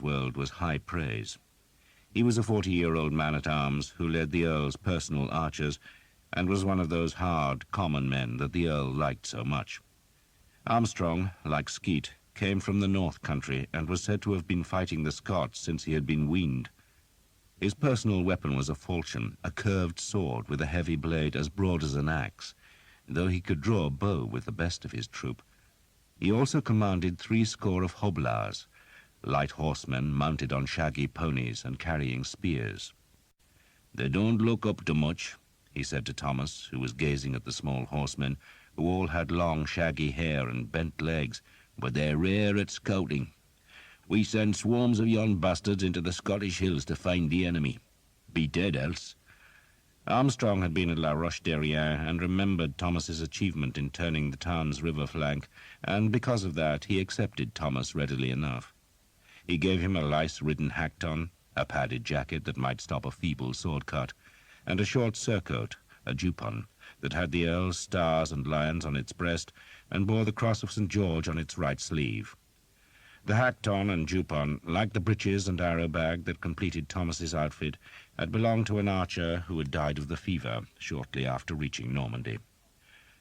world was high praise. He was a 40-year-old man-at-arms who led the Earl's personal archers and was one of those hard, common men that the Earl liked so much. Armstrong, like Skeet, came from the North Country and was said to have been fighting the Scots since he had been weaned. His personal weapon was a falchion, a curved sword with a heavy blade as broad as an axe, though he could draw a bow with the best of his troop. He also commanded 70 hoblars, light horsemen mounted on shaggy ponies and carrying spears. "They don't look up to much," he said to Thomas, who was gazing at the small horsemen, who all had long shaggy hair and bent legs, "but they're rare at scouting. We send swarms of yon bastards into the Scottish hills to find the enemy. Be dead else." Armstrong had been at La Roche-Derrien and remembered Thomas's achievement in turning the Tarns river flank, and because of that he accepted Thomas readily enough. He gave him a lice-ridden hackton, a padded jacket that might stop a feeble sword cut, and a short surcoat, a jupon, that had the Earl's stars and lions on its breast and bore the cross of St. George on its right sleeve. The hackton and jupon, like the breeches and arrow bag that completed Thomas's outfit, had belonged to an archer who had died of the fever shortly after reaching Normandy.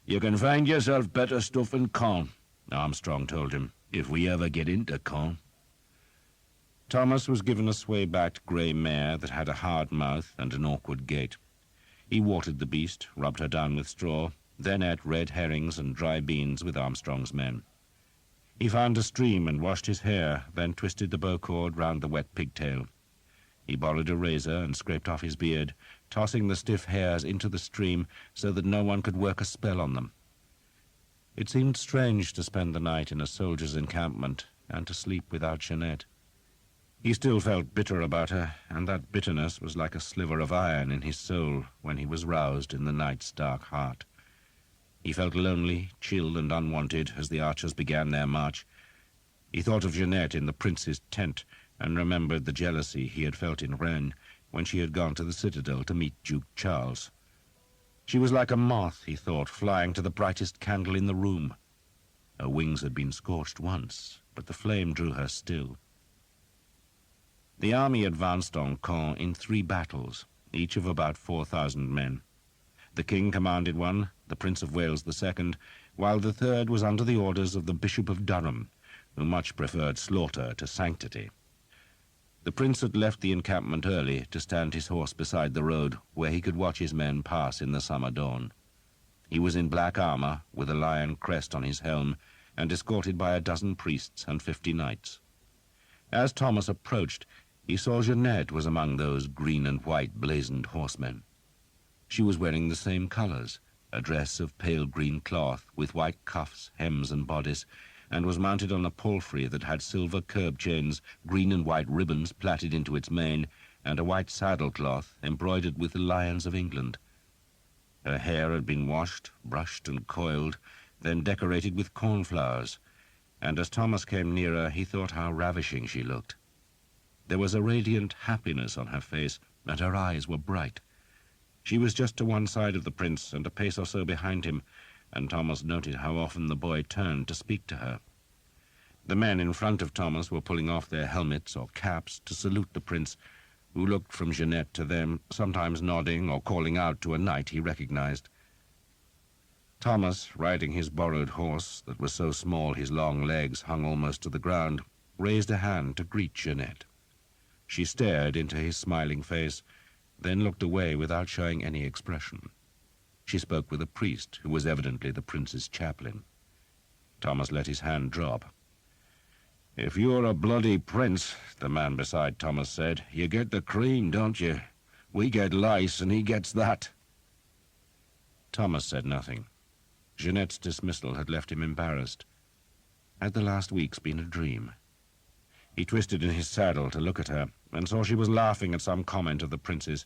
"You can find yourself better stuff in Caen," Armstrong told him, "if we ever get into Caen." Thomas was given a sway-backed grey mare that had a hard mouth and an awkward gait. He watered the beast, rubbed her down with straw, then ate red herrings and dry beans with Armstrong's men. He found a stream and washed his hair, then twisted the bow-cord round the wet pigtail. He borrowed a razor and scraped off his beard, tossing the stiff hairs into the stream so that no one could work a spell on them. It seemed strange to spend the night in a soldier's encampment and to sleep without Jeanette. He still felt bitter about her, and that bitterness was like a sliver of iron in his soul when he was roused in the night's dark heart. He felt lonely, chill and unwanted as the archers began their march. He thought of Jeanette in the prince's tent and remembered the jealousy he had felt in Rennes when she had gone to the citadel to meet Duke Charles. She was like a moth, he thought, flying to the brightest candle in the room. Her wings had been scorched once, but the flame drew her still. The army advanced on Caen in 3 battles, each of about 4,000 men. The king commanded one, the Prince of Wales the second, while the third was under the orders of the Bishop of Durham, who much preferred slaughter to sanctity. The prince had left the encampment early to stand his horse beside the road, where he could watch his men pass in the summer dawn. He was in black armor, with a lion crest on his helm, and escorted by a dozen priests and 50 knights. As Thomas approached, he saw Jeanette was among those green and white blazoned horsemen. She was wearing the same colors, a dress of pale green cloth with white cuffs, hems and bodice, and was mounted on a palfrey that had silver curb chains, green and white ribbons plaited into its mane, and a white saddle-cloth embroidered with the lions of England. Her hair had been washed, brushed and coiled, then decorated with cornflowers, and as Thomas came nearer he thought how ravishing she looked. There was a radiant happiness on her face, and her eyes were bright. She was just to one side of the prince and a pace or so behind him, and Thomas noted how often the boy turned to speak to her. The men in front of Thomas were pulling off their helmets or caps to salute the prince, who looked from Jeanette to them, sometimes nodding or calling out to a knight he recognized. Thomas, riding his borrowed horse that was so small his long legs hung almost to the ground, raised a hand to greet Jeanette. She stared into his smiling face, then looked away without showing any expression. She spoke with a priest, who was evidently the prince's chaplain. Thomas let his hand drop. "If you're a bloody prince," the man beside Thomas said, "you get the cream, don't you? We get lice, and he gets that." Thomas said nothing. Jeanette's dismissal had left him embarrassed. Had the last weeks been a dream? He twisted in his saddle to look at her, and saw she was laughing at some comment of the prince's.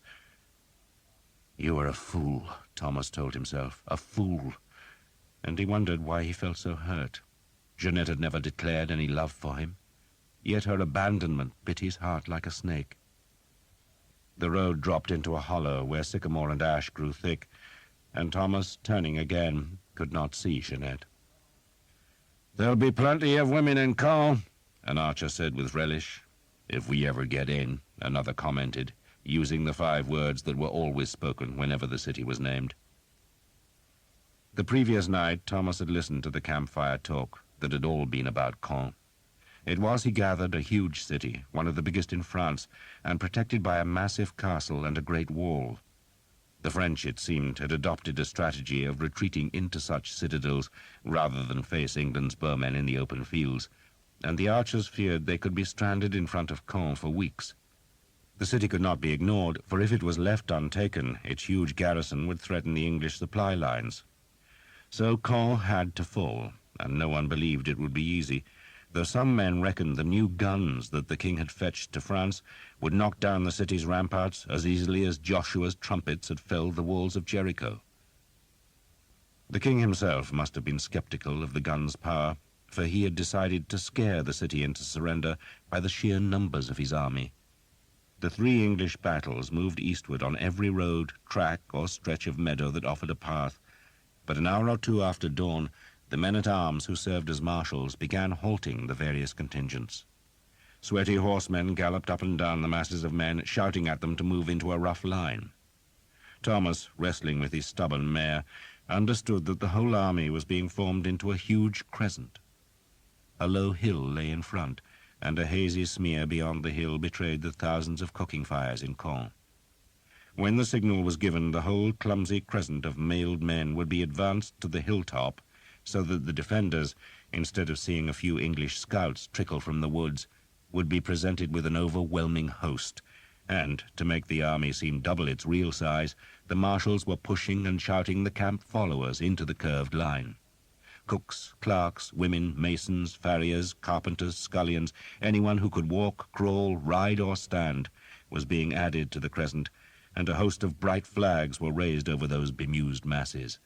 "You are a fool," Thomas told himself, "a fool." And he wondered why he felt so hurt. Jeanette had never declared any love for him, yet her abandonment bit his heart like a snake. The road dropped into a hollow where sycamore and ash grew thick, and Thomas, turning again, could not see Jeanette. "There'll be plenty of women in Caen," an archer said with relish. "If we ever get in," another commented, using the 5 words that were always spoken whenever the city was named. The previous night, Thomas had listened to the campfire talk that had all been about Caen. It was, he gathered, a huge city, one of the biggest in France, and protected by a massive castle and a great wall. The French, it seemed, had adopted a strategy of retreating into such citadels rather than face England's bowmen in the open fields, and the archers feared they could be stranded in front of Caen for weeks. The city could not be ignored, for if it was left untaken, its huge garrison would threaten the English supply lines. So Caen had to fall, and no one believed it would be easy, though some men reckoned the new guns that the king had fetched to France would knock down the city's ramparts as easily as Joshua's trumpets had felled the walls of Jericho. The king himself must have been skeptical of the guns' power, for he had decided to scare the city into surrender by the sheer numbers of his army. The 3 English battles moved eastward on every road, track, or stretch of meadow that offered a path, but an hour or 2 after dawn, the men-at-arms who served as marshals began halting the various contingents. Sweaty horsemen galloped up and down the masses of men, shouting at them to move into a rough line. Thomas, wrestling with his stubborn mare, understood that the whole army was being formed into a huge crescent. A low hill lay in front, and a hazy smear beyond the hill betrayed the thousands of cooking fires in Caen. When the signal was given, the whole clumsy crescent of mailed men would be advanced to the hilltop, so that the defenders, instead of seeing a few English scouts trickle from the woods, would be presented with an overwhelming host, and, to make the army seem double its real size, the marshals were pushing and shouting the camp followers into the curved line. Cooks, clerks, women, masons, farriers, carpenters, scullions, anyone who could walk, crawl, ride, or stand, was being added to the crescent, and a host of bright flags were raised over those bemused masses.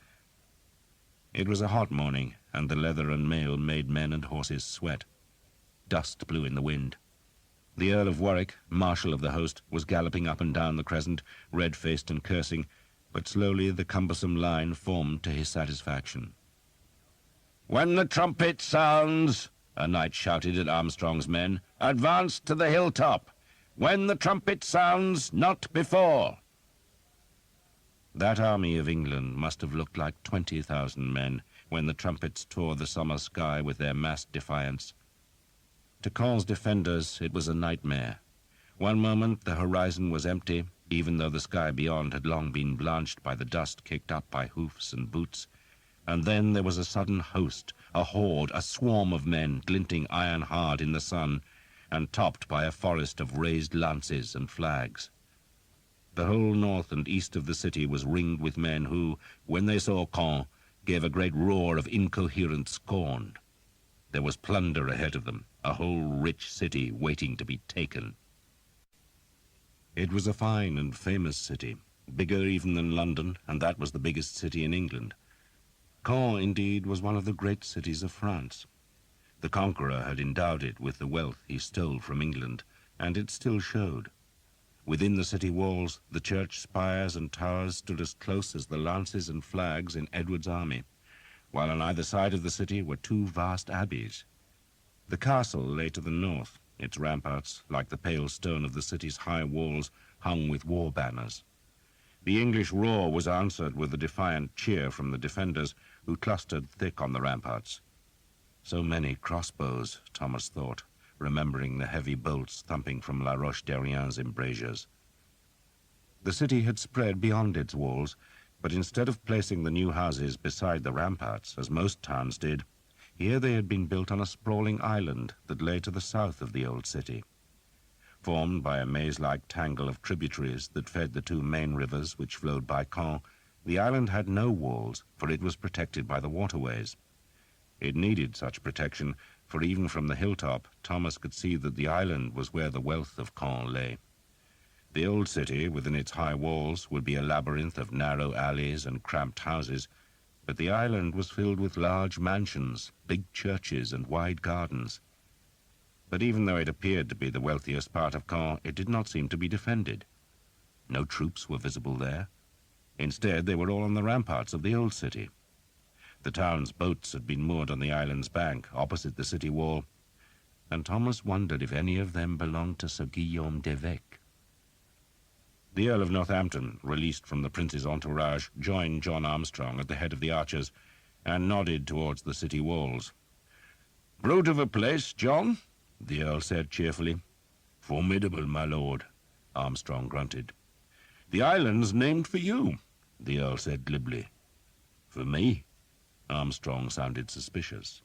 It was a hot morning, and the leather and mail made men and horses sweat. Dust blew in the wind. The Earl of Warwick, marshal of the host, was galloping up and down the crescent, red-faced and cursing, but slowly the cumbersome line formed to his satisfaction. "When the trumpet sounds," a knight shouted at Armstrong's men, "advance to the hilltop. When the trumpet sounds, not before." That army of England must have looked like 20,000 men when the trumpets tore the summer sky with their massed defiance. To Caen's defenders it was a nightmare. One moment the horizon was empty, even though the sky beyond had long been blanched by the dust kicked up by hoofs and boots, and then there was a sudden host, a horde, a swarm of men glinting iron-hard in the sun, and topped by a forest of raised lances and flags. The whole north and east of the city was ringed with men who, when they saw Caen, gave a great roar of incoherent scorn. There was plunder ahead of them, a whole rich city waiting to be taken. It was a fine and famous city, bigger even than London, and that was the biggest city in England. Caen, indeed, was one of the great cities of France. The conqueror had endowed it with the wealth he stole from England, and it still showed. Within the city walls, the church spires and towers stood as close as the lances and flags in Edward's army, while on either side of the city were 2 vast abbeys. The castle lay to the north, its ramparts, like the pale stone of the city's high walls, hung with war banners. The English roar was answered with a defiant cheer from the defenders, who clustered thick on the ramparts. So many crossbows, Thomas thought, remembering the heavy bolts thumping from La Roche-Derrien's embrasures. The city had spread beyond its walls, but instead of placing the new houses beside the ramparts, as most towns did, here they had been built on a sprawling island that lay to the south of the old city. Formed by a maze-like tangle of tributaries that fed the 2 main rivers which flowed by Caen, the island had no walls, for it was protected by the waterways. It needed such protection, for even from the hilltop, Thomas could see that the island was where the wealth of Caen lay. The old city, within its high walls, would be a labyrinth of narrow alleys and cramped houses, but the island was filled with large mansions, big churches, and wide gardens. But even though it appeared to be the wealthiest part of Caen, it did not seem to be defended. No troops were visible there. Instead, they were all on the ramparts of the old city. The town's boats had been moored on the island's bank, opposite the city wall. and Thomas wondered if any of them belonged to Sir Guillaume d'Evêque. The Earl of Northampton, released from the prince's entourage, joined John Armstrong at the head of the archers and nodded towards the city walls. "Brute of a place, John," the Earl said cheerfully. "Formidable, my lord," Armstrong grunted. "The island's named for you," the Earl said glibly. "For me?" Armstrong sounded suspicious.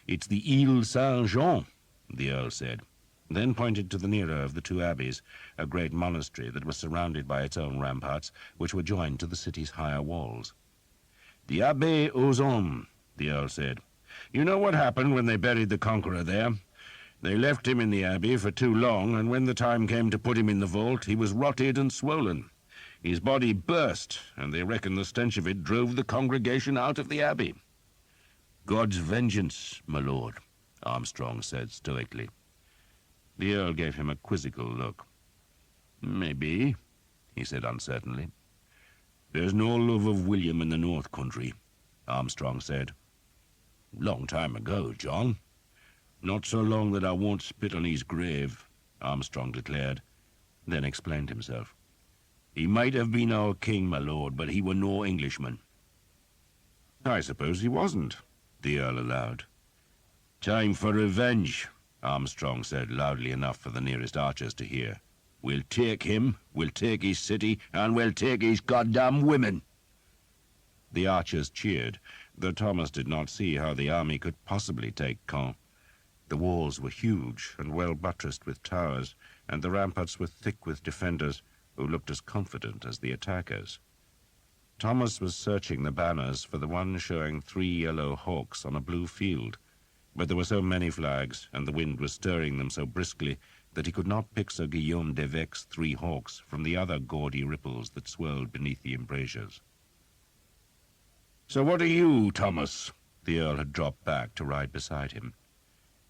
"It's the Ile Saint-Jean," the Earl said, then pointed to the nearer of the two abbeys, a great monastery that was surrounded by its own ramparts, which were joined to the city's higher walls. "The Abbé aux Hommes," the Earl said. "You know what happened when they buried the conqueror there? They left him in the abbey for too long, and when the time came to put him in the vault, he was rotted and swollen. His body burst, and they reckon the stench of it drove the congregation out of the abbey." "God's vengeance, my lord," Armstrong said stoically. The Earl gave him a quizzical look. "Maybe," he said uncertainly. "There's no love of William in the North Country," Armstrong said. "Long time ago, John. Not so long that I won't spit on his grave," Armstrong declared, then explained himself. "He might have been our king, my lord, but he were no Englishman." "I suppose he wasn't," the Earl allowed. "Time for revenge," Armstrong said loudly enough for the nearest archers to hear. "We'll take him, we'll take his city, and we'll take his goddamn women." The archers cheered, though Thomas did not see how the army could possibly take Caen. The walls were huge and well buttressed with towers, and the ramparts were thick with defenders who looked as confident as the attackers. Thomas was searching the banners for the one showing 3 yellow hawks on a blue field, but there were so many flags, and the wind was stirring them so briskly, that he could not pick Sir Guillaume d'Evêque's 3 hawks from the other gaudy ripples that swirled beneath the embrasures. "So what are you, Thomas?" The Earl had dropped back to ride beside him.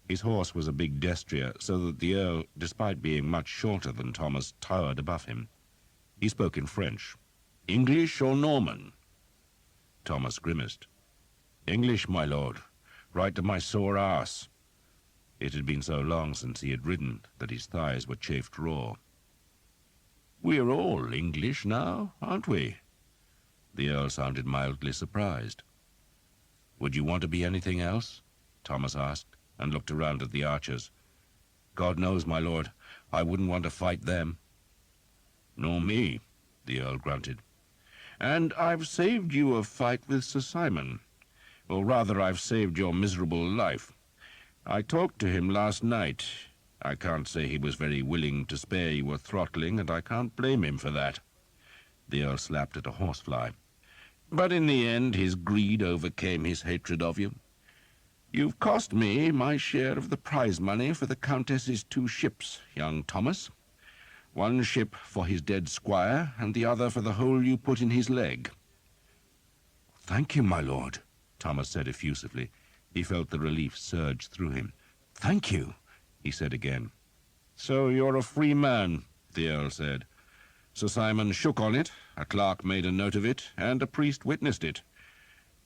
His horse was a big destrier, so that the Earl, despite being much shorter than Thomas, towered above him. He spoke in French. "English or Norman?" Thomas grimaced. "English, my lord, right to my sore arse." It had been so long since he had ridden that his thighs were chafed raw. "We're all English now, aren't we?" The Earl sounded mildly surprised. "Would you want to be anything else?" Thomas asked, and looked around at the archers. "God knows, my lord, I wouldn't want to fight them." "Nor me," the Earl grunted. "And I've saved you a fight with Sir Simon. Or rather, I've saved your miserable life. I talked to him last night. I can't say he was very willing to spare you a throttling, and I can't blame him for that." The Earl slapped at a horsefly. "But in the end, his greed overcame his hatred of you. You've cost me my share of the prize money for the Countess's 2 ships, young Thomas. 1 ship for his dead squire, and the other for the hole you put in his leg." "Thank you, my lord," Thomas said effusively. He felt the relief surge through him. "Thank you," he said again. "So you're a free man," the Earl said. "Sir Simon shook on it, a clerk made a note of it, and a priest witnessed it.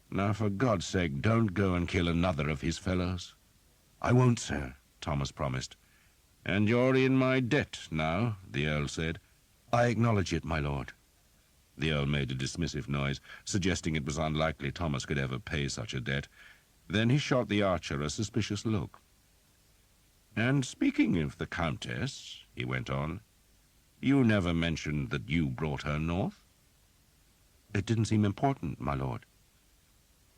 Now, for God's sake, don't go and kill another of his fellows." "I won't, sir," Thomas promised. "And you're in my debt now," the Earl said. "I acknowledge it, my lord." The Earl made a dismissive noise, suggesting it was unlikely Thomas could ever pay such a debt. Then he shot the archer a suspicious look. "And speaking of the Countess," he went on, "you never mentioned that you brought her north." "It didn't seem important, my lord."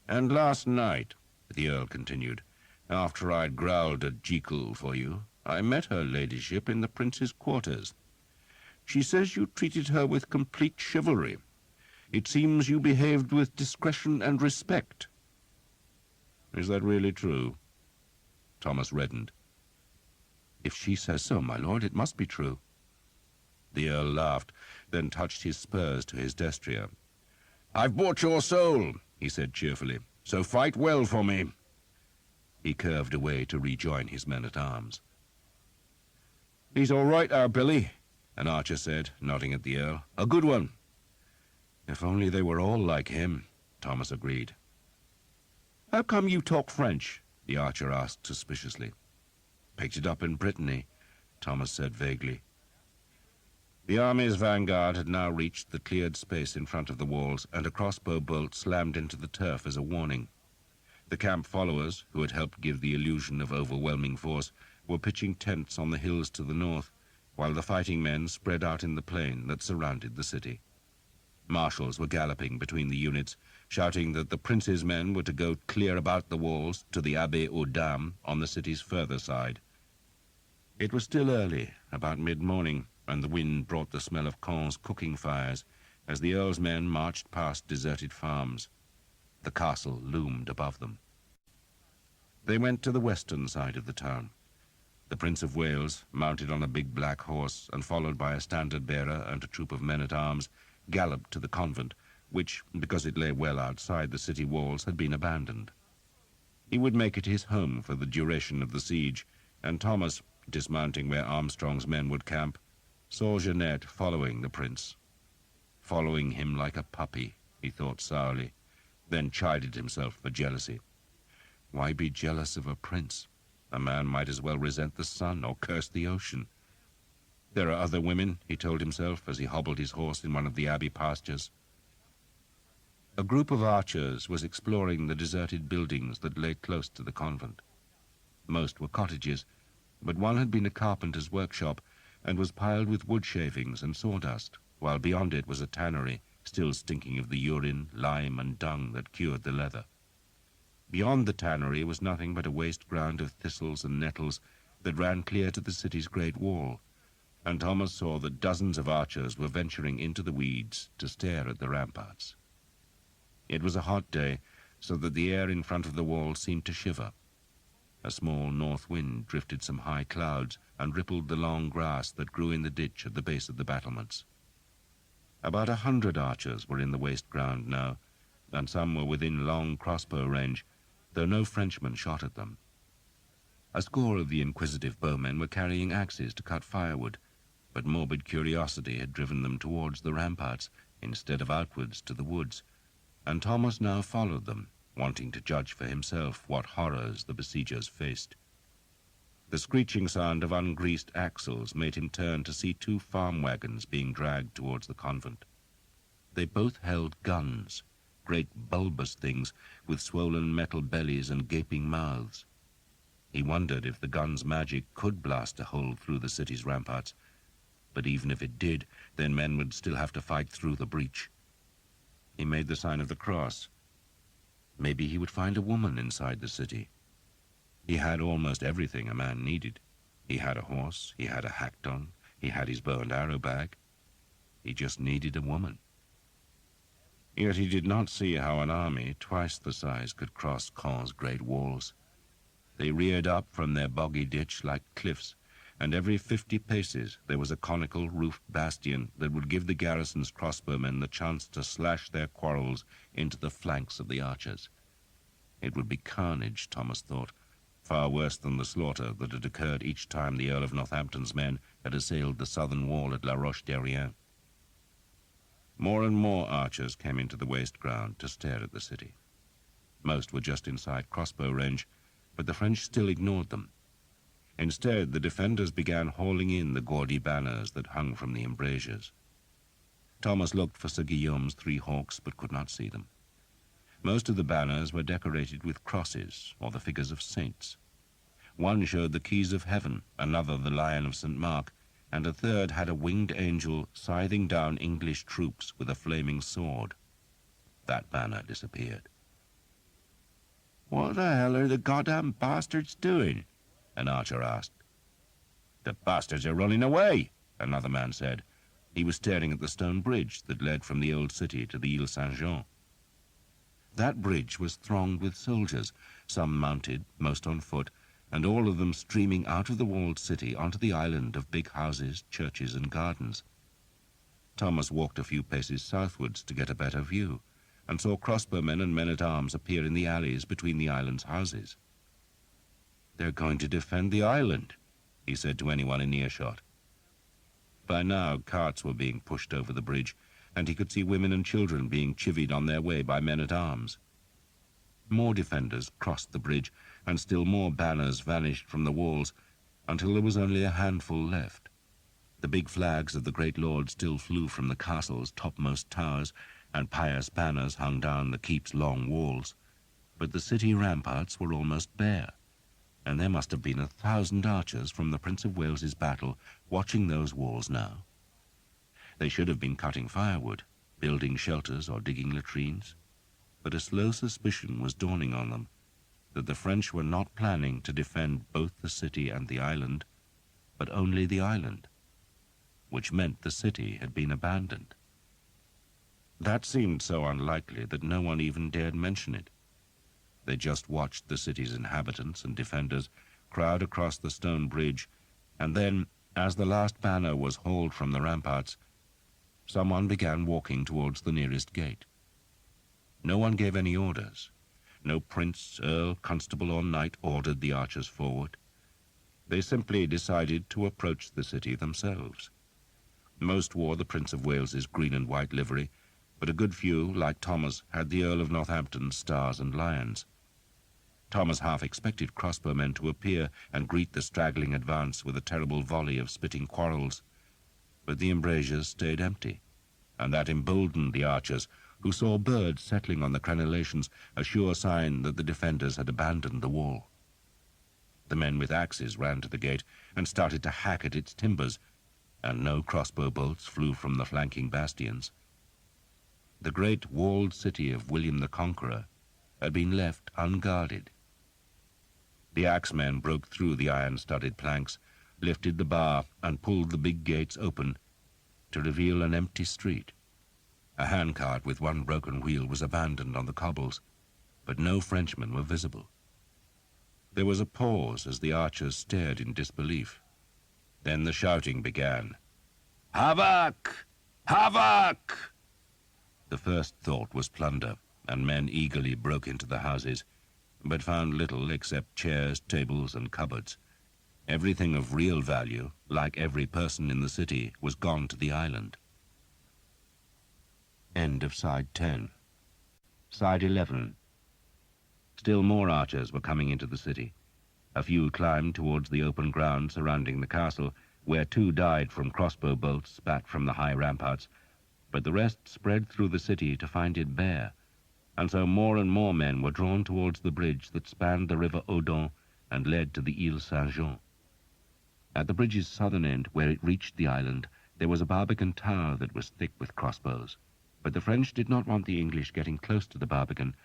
"And last night," the Earl continued, "after I'd growled at Jekyll for you, I met her ladyship in the prince's quarters. She says you treated her with complete chivalry. It seems you behaved with discretion and respect." "Is that really true?" Thomas reddened. "If she says so, my lord, it must be true." The Earl laughed, then touched his spurs to his destrier. "I've bought your soul," he said cheerfully, "so fight well for me." He curved away to rejoin his men-at-arms. "He's all right, our Billy," an archer said, nodding at the Earl. "A good one." "If only they were all like him," Thomas agreed. "How come you talk French?" the archer asked suspiciously. Picked it up in Brittany, Thomas said vaguely. The army's vanguard had now reached the cleared space in front of the walls, and a crossbow bolt slammed into the turf as a warning. The camp followers, who had helped give the illusion of overwhelming force, were pitching tents on the hills to the north, while the fighting men spread out in the plain that surrounded the city. Marshals were galloping between the units, shouting that the prince's men were to go clear about the walls to the Abbaye aux Dames on the city's further side. It was still early, about mid-morning, and the wind brought the smell of Caen's cooking fires as the Earl's men marched past deserted farms. The castle loomed above them. They went to the western side of the town. The Prince of Wales, mounted on a big black horse and followed by a standard-bearer and a troop of men-at-arms, galloped to the convent, which, because it lay well outside the city walls, had been abandoned. He would make it his home for the duration of the siege, and Thomas, dismounting where Armstrong's men would camp, saw Jeanette following the prince. Following him like a puppy, he thought sourly, then chided himself for jealousy. Why be jealous of a prince? A man might as well resent the sun or curse the ocean. There are other women, he told himself as he hobbled his horse in one of the abbey pastures. A group of archers was exploring the deserted buildings that lay close to the convent. Most were cottages, but one had been a carpenter's workshop and was piled with wood shavings and sawdust, while beyond it was a tannery, still stinking of the urine, lime, and dung that cured the leather. Beyond the tannery was nothing but a waste ground of thistles and nettles that ran clear to the city's great wall, and Thomas saw that dozens of archers were venturing into the weeds to stare at the ramparts. It was a hot day, so that the air in front of the wall seemed to shiver. A small north wind drifted some high clouds and rippled the long grass that grew in the ditch at the base of the battlements. About 100 archers were in the waste ground now, and some were within long crossbow range, though no Frenchman shot at them. A score of the inquisitive bowmen were carrying axes to cut firewood, but morbid curiosity had driven them towards the ramparts instead of outwards to the woods, and Thomas now followed them, wanting to judge for himself what horrors the besiegers faced. The screeching sound of ungreased axles made him turn to see 2 farm wagons being dragged towards the convent. They both held guns, great bulbous things with swollen metal bellies and gaping mouths. He wondered if the gun's magic could blast a hole through the city's ramparts, but even if it did, then men would still have to fight through the breach. He made the sign of the cross. Maybe he would find a woman inside the city. He had almost everything a man needed. He had a horse, he had a hackton, he had his bow and arrow bag. He just needed a woman. Yet he did not see how an army twice the size could cross Caen's great walls. They reared up from their boggy ditch like cliffs, and every 50 paces there was a conical roofed bastion that would give the garrison's crossbowmen the chance to slash their quarrels into the flanks of the archers. It would be carnage, Thomas thought, far worse than the slaughter that had occurred each time the Earl of Northampton's men had assailed the southern wall at La Roche-Derrien. More and more archers came into the waste ground to stare at the city. Most were just inside crossbow range, but the French still ignored them. Instead, the defenders began hauling in the gaudy banners that hung from the embrasures. Thomas looked for Sir Guillaume's 3 hawks, but could not see them. Most of the banners were decorated with crosses or the figures of saints. One showed the keys of heaven, another the Lion of St. Mark, and a third had a winged angel scything down English troops with a flaming sword. That banner disappeared. "What the hell are the goddamn bastards doing?" an archer asked. "The bastards are running away," another man said. He was staring at the stone bridge that led from the old city to the Ile Saint-Jean. That bridge was thronged with soldiers, some mounted, most on foot, and all of them streaming out of the walled city onto the island of big houses, churches, and gardens. Thomas walked a few paces southwards to get a better view, and saw crossbowmen and men-at-arms appear in the alleys between the island's houses. "They're going to defend the island," he said to anyone in earshot. By now, carts were being pushed over the bridge, and he could see women and children being chivied on their way by men-at-arms. More defenders crossed the bridge, and still more banners vanished from the walls, until there was only a handful left. The big flags of the great lords still flew from the castle's topmost towers, and pious banners hung down the keep's long walls. But the city ramparts were almost bare, and there must have been 1,000 archers from the Prince of Wales's battle watching those walls now. They should have been cutting firewood, building shelters or digging latrines, but a slow suspicion was dawning on them that the French were not planning to defend both the city and the island, but only the island, which meant the city had been abandoned. That seemed so unlikely that no one even dared mention it. They just watched the city's inhabitants and defenders crowd across the stone bridge, and then, as the last banner was hauled from the ramparts, someone began walking towards the nearest gate. No one gave any orders. No prince, earl, constable, or knight ordered the archers forward. They simply decided to approach the city themselves. Most wore the Prince of Wales's green and white livery, but a good few, like Thomas, had the Earl of Northampton's stars and lions. Thomas half expected crossbowmen to appear and greet the straggling advance with a terrible volley of spitting quarrels, but the embrasures stayed empty, and that emboldened the archers, who saw birds settling on the crenellations, a sure sign that the defenders had abandoned the wall. The men with axes ran to the gate and started to hack at its timbers, and no crossbow bolts flew from the flanking bastions. The great walled city of William the Conqueror had been left unguarded. The axemen broke through the iron-studded planks, lifted the bar, and pulled the big gates open to reveal an empty street. A handcart with one broken wheel was abandoned on the cobbles, but no Frenchmen were visible. There was a pause as the archers stared in disbelief. Then the shouting began. "Havoc! Havoc!" The first thought was plunder, and men eagerly broke into the houses, but found little except chairs, tables, and cupboards. Everything of real value, like every person in the city, was gone to the island. End of side 10. Side 11. Still more archers were coming into the city. A few climbed towards the open ground surrounding the castle, where 2 died from crossbow bolts spat from the high ramparts, but the rest spread through the city to find it bare, and so more and more men were drawn towards the bridge that spanned the river Odon and led to the Ile Saint-Jean. At the bridge's southern end, where it reached the island, there was a barbican tower that was thick with crossbows. But the French did not want the English getting close to the barbican,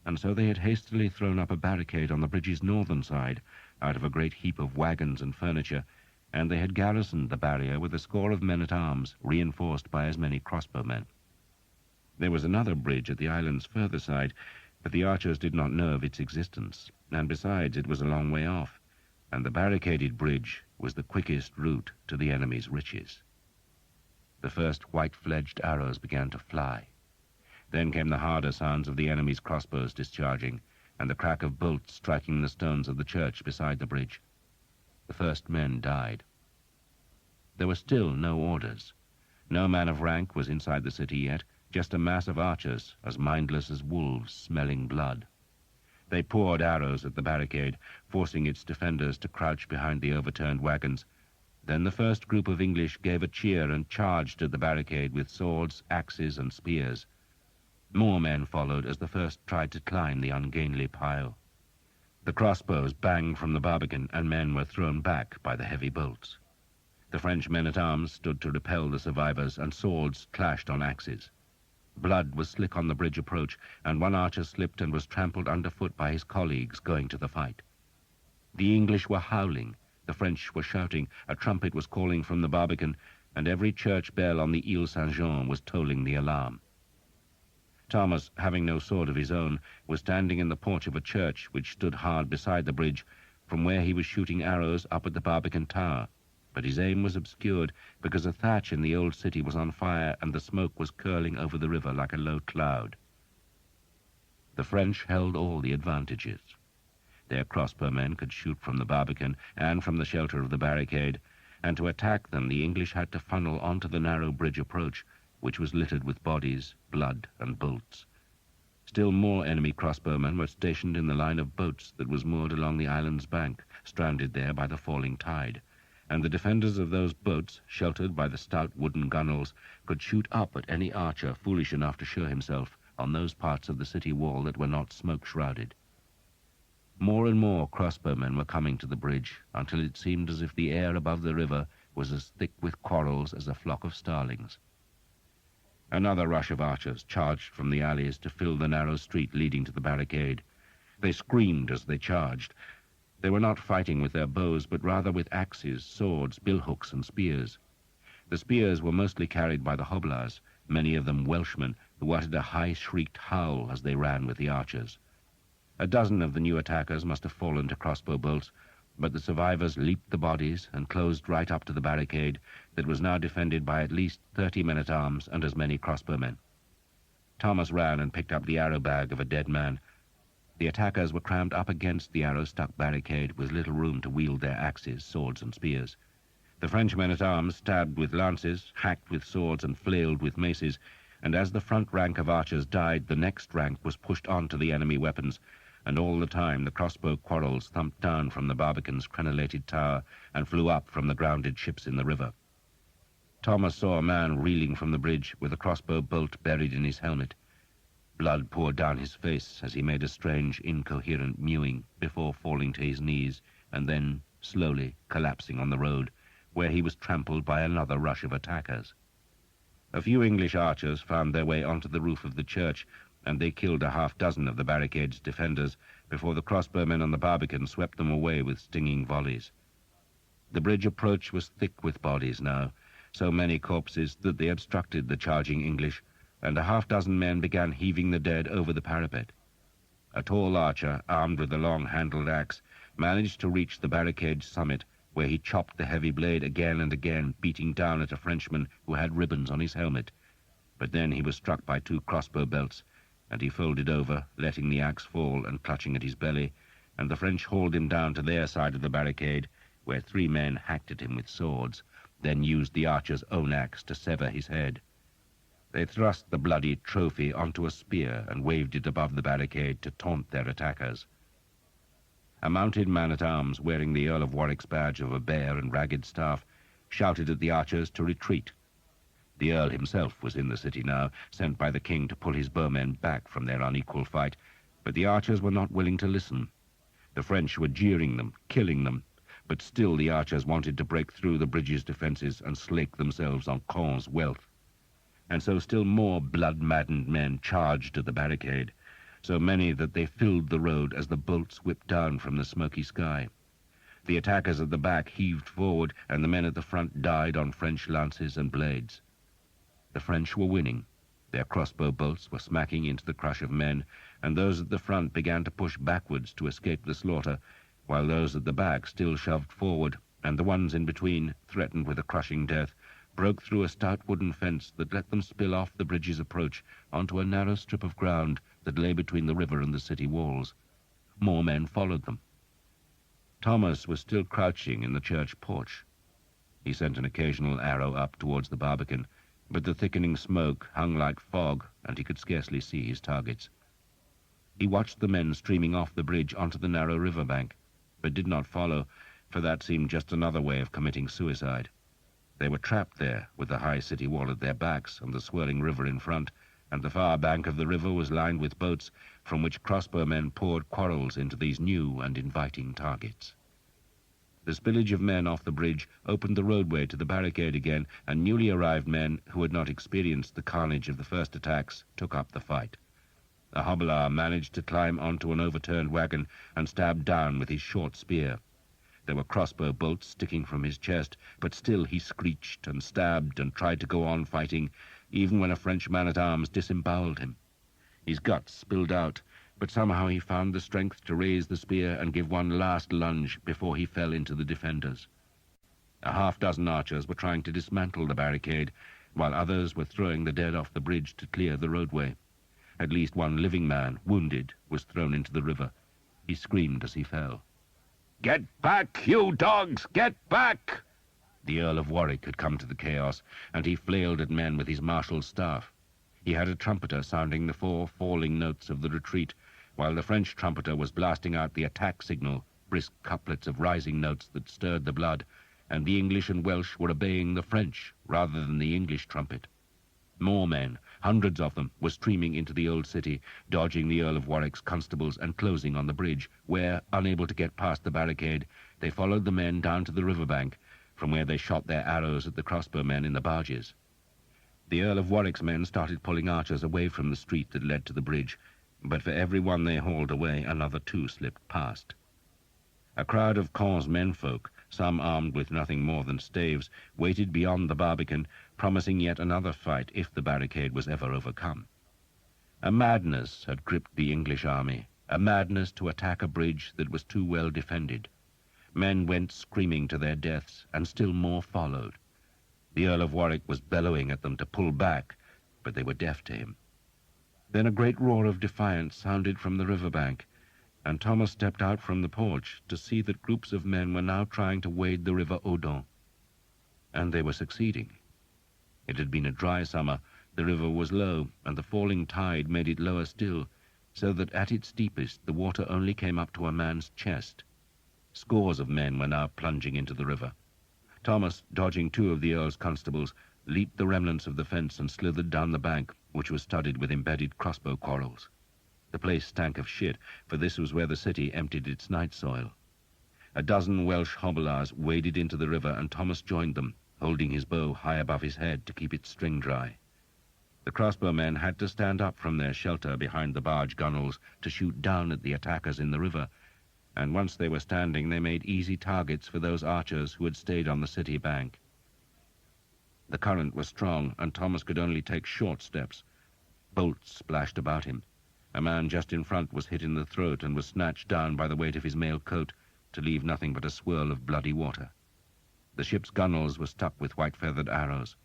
and so they had hastily thrown up a barricade on the bridge's northern side, out of a great heap of wagons and furniture, and they had garrisoned the barrier with a score of men-at-arms, reinforced by as many crossbowmen. There was another bridge at the island's further side, but the archers did not know of its existence, and besides it was a long way off, and the barricaded bridge was the quickest route to the enemy's riches. The first white-fledged arrows began to fly. Then came the harder sounds of the enemy's crossbows discharging, and the crack of bolts striking the stones of the church beside the bridge. The first men died. There were still no orders. No man of rank was inside the city yet, just a mass of archers, as mindless as wolves smelling blood. They poured arrows at the barricade, forcing its defenders to crouch behind the overturned wagons. Then the first group of English gave a cheer and charged at the barricade with swords, axes, and spears. More men followed as the first tried to climb the ungainly pile. The crossbows banged from the barbican, and men were thrown back by the heavy bolts. The French men-at-arms stood to repel the survivors, and swords clashed on axes. Blood was slick on the bridge approach, and one archer slipped and was trampled underfoot by his colleagues going to the fight. The English were howling. The French were shouting, a trumpet was calling from the barbican, and every church bell on the Ile Saint-Jean was tolling the alarm. Thomas, having no sword of his own, was standing in the porch of a church which stood hard beside the bridge, from where he was shooting arrows up at the barbican tower. But his aim was obscured because a thatch in the old city was on fire and the smoke was curling over the river like a low cloud. The French held all the advantages. Their crossbowmen could shoot from the barbican and from the shelter of the barricade, and to attack them the English had to funnel onto the narrow bridge approach, which was littered with bodies, blood, and bolts. Still more enemy crossbowmen were stationed in the line of boats that was moored along the island's bank, stranded there by the falling tide, and the defenders of those boats, sheltered by the stout wooden gunwales, could shoot up at any archer foolish enough to show himself on those parts of the city wall that were not smoke-shrouded. More and more crossbowmen were coming to the bridge, until it seemed as if the air above the river was as thick with quarrels as a flock of starlings. Another rush of archers charged from the alleys to fill the narrow street leading to the barricade. They screamed as they charged. They were not fighting with their bows, but rather with axes, swords, billhooks, and spears. The spears were mostly carried by the hoblars, many of them Welshmen, who uttered a high-shrieked howl as they ran with the archers. A dozen of the new attackers must have fallen to crossbow bolts, but the survivors leaped the bodies and closed right up to the barricade that was now defended by at least 30 men-at-arms and as many crossbowmen. Thomas ran and picked up the arrow bag of a dead man. The attackers were crammed up against the arrow-stuck barricade with little room to wield their axes, swords, and spears. The French men-at-arms stabbed with lances, hacked with swords, and flailed with maces, and as the front rank of archers died, the next rank was pushed on to the enemy weapons, and all the time the crossbow quarrels thumped down from the Barbican's crenellated tower and flew up from the grounded ships in the river. Thomas saw a man reeling from the bridge with a crossbow bolt buried in his helmet. Blood poured down his face as he made a strange, incoherent mewing before falling to his knees and then, slowly, collapsing on the road, where he was trampled by another rush of attackers. A few English archers found their way onto the roof of the church, and they killed a half-dozen of the barricade's defenders before the crossbowmen on the Barbican swept them away with stinging volleys. The bridge approach was thick with bodies now, so many corpses that they obstructed the charging English, and a half-dozen men began heaving the dead over the parapet. A tall archer, armed with a long-handled axe, managed to reach the barricade's summit, where he chopped the heavy blade again and again, beating down at a Frenchman who had ribbons on his helmet. But then he was struck by 2 crossbow belts, and he folded over, letting the axe fall and clutching at his belly, and the French hauled him down to their side of the barricade, where 3 men hacked at him with swords, then used the archer's own axe to sever his head. They thrust the bloody trophy onto a spear and waved it above the barricade to taunt their attackers. A mounted man-at-arms wearing the Earl of Warwick's badge of a bear and ragged staff shouted at the archers to retreat. The Earl himself was in the city now, sent by the king to pull his bowmen back from their unequal fight, but the archers were not willing to listen. The French were jeering them, killing them, but still the archers wanted to break through the bridge's defenses and slake themselves on Caen's wealth. And so still more blood-maddened men charged at the barricade, so many that they filled the road as the bolts whipped down from the smoky sky. The attackers at the back heaved forward, and the men at the front died on French lances and blades. The French were winning. Their crossbow bolts were smacking into the crush of men, and those at the front began to push backwards to escape the slaughter, while those at the back still shoved forward, and the ones in between, threatened with a crushing death, broke through a stout wooden fence that let them spill off the bridge's approach onto a narrow strip of ground that lay between the river and the city walls. More men followed them. Thomas was still crouching in the church porch. He sent an occasional arrow up towards the Barbican, but the thickening smoke hung like fog, and he could scarcely see his targets. He watched the men streaming off the bridge onto the narrow riverbank, but did not follow, for that seemed just another way of committing suicide. They were trapped there, with the high city wall at their backs and the swirling river in front, and the far bank of the river was lined with boats from which crossbowmen poured quarrels into these new and inviting targets. The spillage of men off the bridge opened the roadway to the barricade again, and newly arrived men who had not experienced the carnage of the first attacks took up the fight. A hobbler managed to climb onto an overturned wagon and stabbed down with his short spear. There were crossbow bolts sticking from his chest, but still he screeched and stabbed and tried to go on fighting, even when a French man-at-arms disemboweled him. His guts spilled out, but somehow he found the strength to raise the spear and give one last lunge before he fell into the defenders. A half-dozen archers were trying to dismantle the barricade, while others were throwing the dead off the bridge to clear the roadway. At least one living man, wounded, was thrown into the river. He screamed as he fell. "Get back, you dogs! Get back!" The Earl of Warwick had come to the chaos, and he flailed at men with his marshal's staff. He had a trumpeter sounding the 4 falling notes of the retreat, while the French trumpeter was blasting out the attack signal, brisk couplets of rising notes that stirred the blood, and the English and Welsh were obeying the French rather than the English trumpet. More men, hundreds of them, were streaming into the old city, dodging the Earl of Warwick's constables and closing on the bridge, where, unable to get past the barricade, they followed the men down to the riverbank, from where they shot their arrows at the crossbowmen in the barges. The Earl of Warwick's men started pulling archers away from the street that led to the bridge, but for every one they hauled away, another 2 slipped past. A crowd of Caen's menfolk, some armed with nothing more than staves, waited beyond the barbican, promising yet another fight if the barricade was ever overcome. A madness had gripped the English army, a madness to attack a bridge that was too well defended. Men went screaming to their deaths, and still more followed. The Earl of Warwick was bellowing at them to pull back, but they were deaf to him. Then a great roar of defiance sounded from the riverbank, and Thomas stepped out from the porch to see that groups of men were now trying to wade the river Odon. And they were succeeding. It had been a dry summer, the river was low, and the falling tide made it lower still, so that at its deepest the water only came up to a man's chest. Scores of men were now plunging into the river. Thomas, dodging 2 of the Earl's constables, leaped the remnants of the fence and slithered down the bank, which was studded with embedded crossbow quarrels. The place stank of shit, for this was where the city emptied its night soil. A dozen Welsh hobblars waded into the river, and Thomas joined them, holding his bow high above his head to keep its string dry. The crossbowmen had to stand up from their shelter behind the barge gunwales to shoot down at the attackers in the river, and once they were standing they made easy targets for those archers who had stayed on the city bank. The current was strong, and Thomas could only take short steps. Bolts splashed about him. A man just in front was hit in the throat and was snatched down by the weight of his mail coat, to leave nothing but a swirl of bloody water. The ship's gunwales were stuck with white-feathered arrows.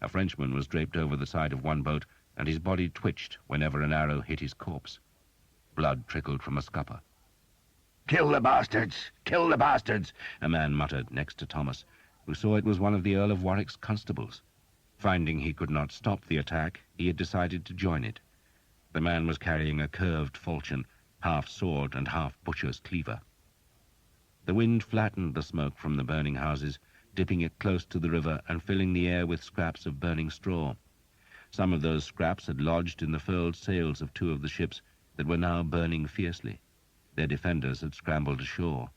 A Frenchman was draped over the side of one boat, and his body twitched whenever an arrow hit his corpse. Blood trickled from a scupper. "Kill the bastards! Kill the bastards!" a man muttered next to Thomas, who saw it was one of the Earl of Warwick's constables. Finding he could not stop the attack, he had decided to join it. The man was carrying a curved falchion, half sword and half butcher's cleaver. The wind flattened the smoke from the burning houses, dipping it close to the river and filling the air with scraps of burning straw. Some of those scraps had lodged in the furled sails of 2 of the ships that were now burning fiercely. Their defenders had scrambled ashore.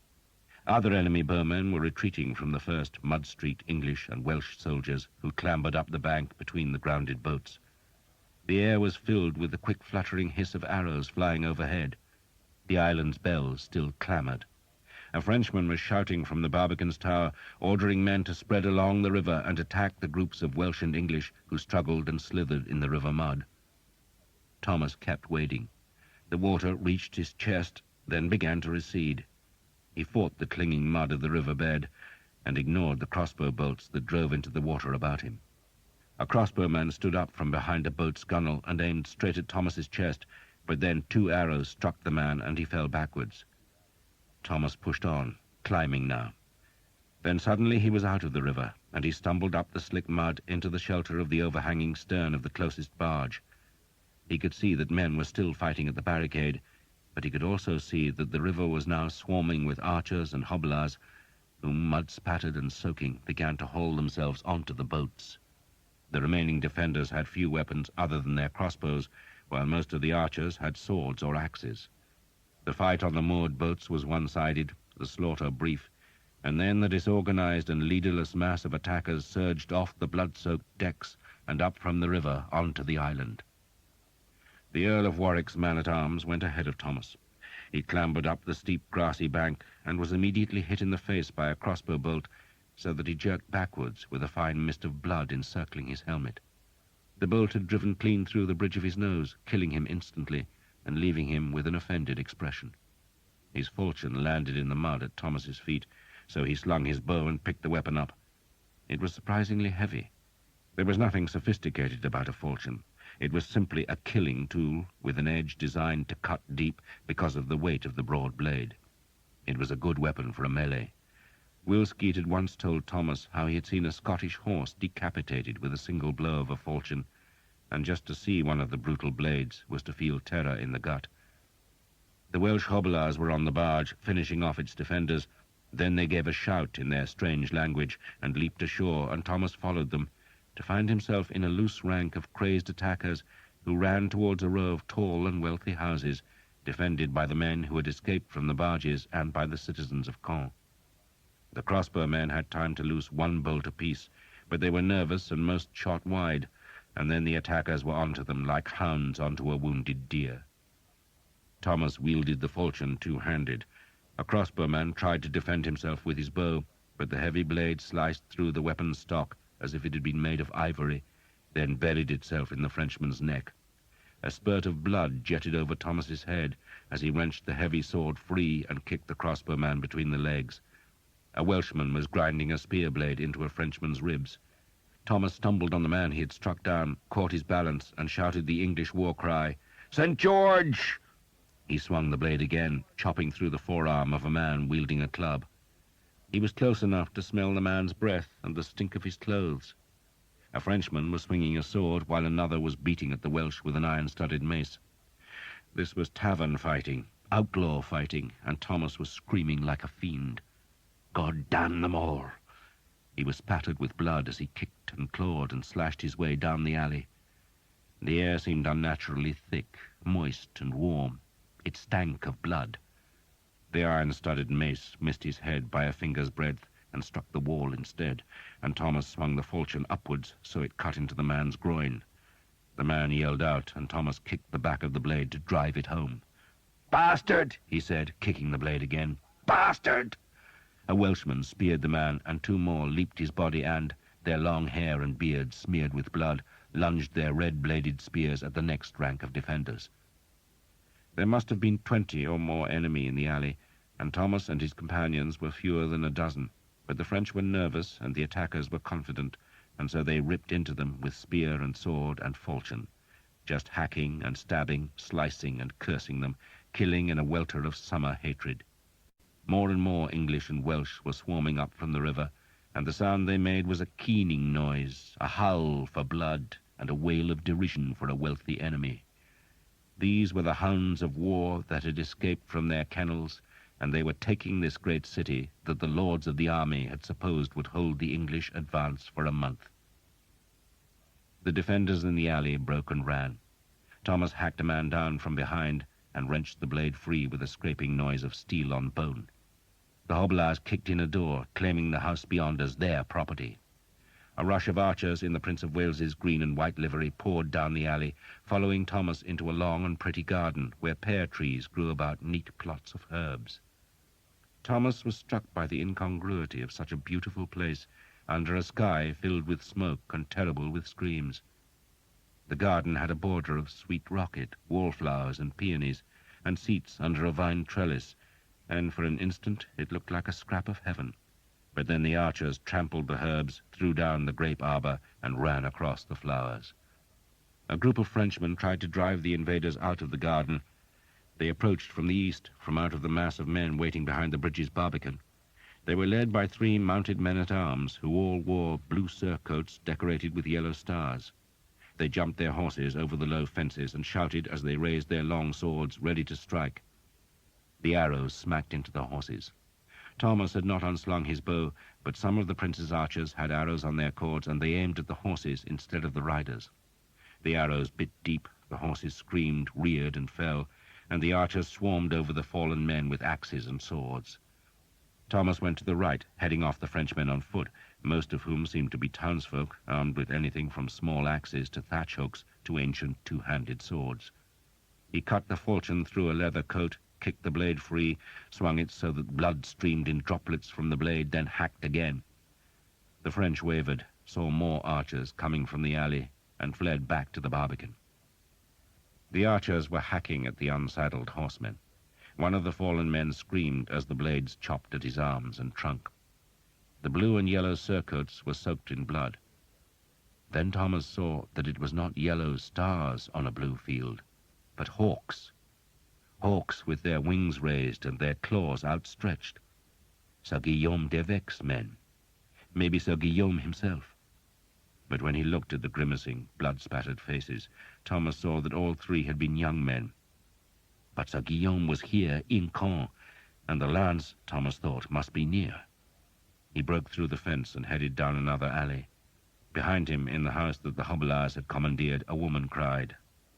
Other enemy bowmen were retreating from the first Mud Street English and Welsh soldiers who clambered up the bank between the grounded boats. The air was filled with the quick fluttering hiss of arrows flying overhead. The island's bells still clamoured. A Frenchman was shouting from the barbican's tower, ordering men to spread along the river and attack the groups of Welsh and English who struggled and slithered in the river mud. Thomas kept wading. The water reached his chest, then began to recede. He fought the clinging mud of the river bed and ignored the crossbow bolts that drove into the water about him. A crossbowman stood up from behind a boat's gunwale and aimed straight at Thomas's chest, but then 2 arrows struck the man and he fell backwards. Thomas pushed on, climbing now. Then suddenly he was out of the river, and he stumbled up the slick mud into the shelter of the overhanging stern of the closest barge. He could see that men were still fighting at the barricade, but he could also see that the river was now swarming with archers and hobblars, who, mud-spattered and soaking, began to haul themselves onto the boats. The remaining defenders had few weapons other than their crossbows, while most of the archers had swords or axes. The fight on the moored boats was one-sided, the slaughter brief, and then the disorganized and leaderless mass of attackers surged off the blood-soaked decks and up from the river onto the island. The Earl of Warwick's man-at-arms went ahead of Thomas. He clambered up the steep grassy bank and was immediately hit in the face by a crossbow bolt, so that he jerked backwards with a fine mist of blood encircling his helmet. The bolt had driven clean through the bridge of his nose, killing him instantly and leaving him with an offended expression. His falchion landed in the mud at Thomas's feet, so he slung his bow and picked the weapon up. It was surprisingly heavy. There was nothing sophisticated about a falchion. It was simply a killing tool with an edge designed to cut deep because of the weight of the broad blade. It was a good weapon for a melee. Will Skeet had once told Thomas how he had seen a Scottish horse decapitated with a single blow of a falchion, and just to see one of the brutal blades was to feel terror in the gut. The Welsh hobilars were on the barge, finishing off its defenders. Then they gave a shout in their strange language and leaped ashore, and Thomas followed them, to find himself in a loose rank of crazed attackers who ran towards a row of tall and wealthy houses, defended by the men who had escaped from the barges and by the citizens of Caen. The crossbow men had time to loose one bolt apiece, but they were nervous and most shot wide, and then the attackers were onto them like hounds onto a wounded deer. Thomas wielded the falchion two-handed. A crossbowman tried to defend himself with his bow, but the heavy blade sliced through the weapon's stock as if it had been made of ivory, then buried itself in the Frenchman's neck. A spurt of blood jetted over Thomas's head as he wrenched the heavy sword free and kicked the crossbowman between the legs. A Welshman was grinding a spear blade into a Frenchman's ribs. Thomas stumbled on the man he had struck down, caught his balance, and shouted the English war cry, "St. George!" He swung the blade again, chopping through the forearm of a man wielding a club. He was close enough to smell the man's breath and the stink of his clothes. A Frenchman was swinging a sword, while another was beating at the Welsh with an iron-studded mace. This was tavern fighting, outlaw fighting, and Thomas was screaming like a fiend. God damn them all! He was spattered with blood as he kicked and clawed and slashed his way down the alley. The air seemed unnaturally thick, moist and warm. It stank of blood. The iron-studded mace missed his head by a finger's breadth and struck the wall instead, and Thomas swung the falchion upwards so it cut into the man's groin. The man yelled out, and Thomas kicked the back of the blade to drive it home. "Bastard!" he said, kicking the blade again. "Bastard!" A Welshman speared the man, and two more leaped his body and, their long hair and beards smeared with blood, lunged their red-bladed spears at the next rank of defenders. There must have been 20 or more enemy in the alley, and Thomas and his companions were fewer than a dozen, but the French were nervous and the attackers were confident, and so they ripped into them with spear and sword and falchion, just hacking and stabbing, slicing and cursing them, killing in a welter of summer hatred. More and more English and Welsh were swarming up from the river, and the sound they made was a keening noise, a howl for blood, and a wail of derision for a wealthy enemy. These were the hounds of war that had escaped from their kennels, and they were taking this great city that the lords of the army had supposed would hold the English advance for a month. The defenders in the alley broke and ran. Thomas hacked a man down from behind and wrenched the blade free with a scraping noise of steel on bone. The hobilars kicked in a door, claiming the house beyond as their property. A rush of archers in the Prince of Wales's green and white livery poured down the alley, following Thomas into a long and pretty garden where pear trees grew about neat plots of herbs. Thomas was struck by the incongruity of such a beautiful place under a sky filled with smoke and terrible with screams. The garden had a border of sweet rocket, wallflowers and peonies, and seats under a vine trellis, and for an instant it looked like a scrap of heaven. But then the archers trampled the herbs, threw down the grape arbor, and ran across the flowers. A group of Frenchmen tried to drive the invaders out of the garden. They approached from the east, from out of the mass of men waiting behind the bridge's barbican. They were led by 3 mounted men-at-arms, who all wore blue surcoats decorated with yellow stars. They jumped their horses over the low fences and shouted as they raised their long swords, ready to strike. The arrows smacked into the horses. Thomas had not unslung his bow, but some of the prince's archers had arrows on their cords, and they aimed at the horses instead of the riders. The arrows bit deep, the horses screamed, reared, and fell, and the archers swarmed over the fallen men with axes and swords. Thomas went to the right, heading off the Frenchmen on foot, most of whom seemed to be townsfolk, armed with anything from small axes to thatch hooks to ancient two-handed swords. He cut the falchion through a leather coat, kicked the blade free, swung it so that blood streamed in droplets from the blade, then hacked again. The French wavered, saw more archers coming from the alley, and fled back to the barbican. The archers were hacking at the unsaddled horsemen. One of the fallen men screamed as the blades chopped at his arms and trunk. The blue and yellow surcoats were soaked in blood. Then Thomas saw that it was not yellow stars on a blue field, but hawks. Hawks with their wings raised and their claws outstretched. Sir Guillaume d'Evêque's men. Maybe Sir Guillaume himself. But when he looked at the grimacing, blood-spattered faces, Thomas saw that all three had been young men. But Sir Guillaume was here, in Caen, and the lads, Thomas thought, must be near. He broke through the fence and headed down another alley. Behind him, in the house that the Hobelars had commandeered, a woman cried,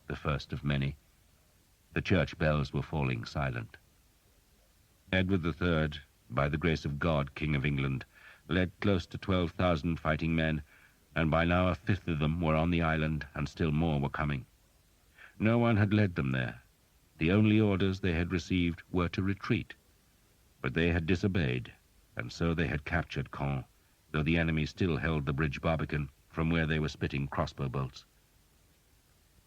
the first of many. The church bells were falling silent. Edward III, by the grace of God, King of England, led close to 12,000 fighting men, and by now a fifth of them were on the island, and still more were coming. No one had led them there. The only orders they had received were to retreat. But they had disobeyed, and so they had captured Caen, though the enemy still held the bridge Barbican, from where they were spitting crossbow bolts.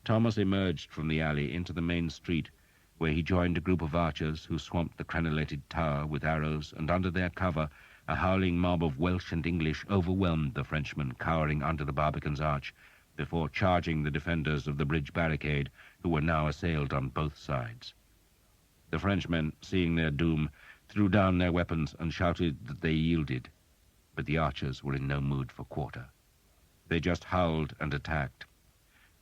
Thomas emerged from the alley into the main street, where he joined a group of archers who swamped the crenellated tower with arrows, and under their cover a howling mob of Welsh and English overwhelmed the Frenchmen cowering under the Barbican's arch, before charging the defenders of the bridge barricade, who were now assailed on both sides. The Frenchmen, seeing their doom, threw down their weapons and shouted that they yielded, but the archers were in no mood for quarter. They just howled and attacked.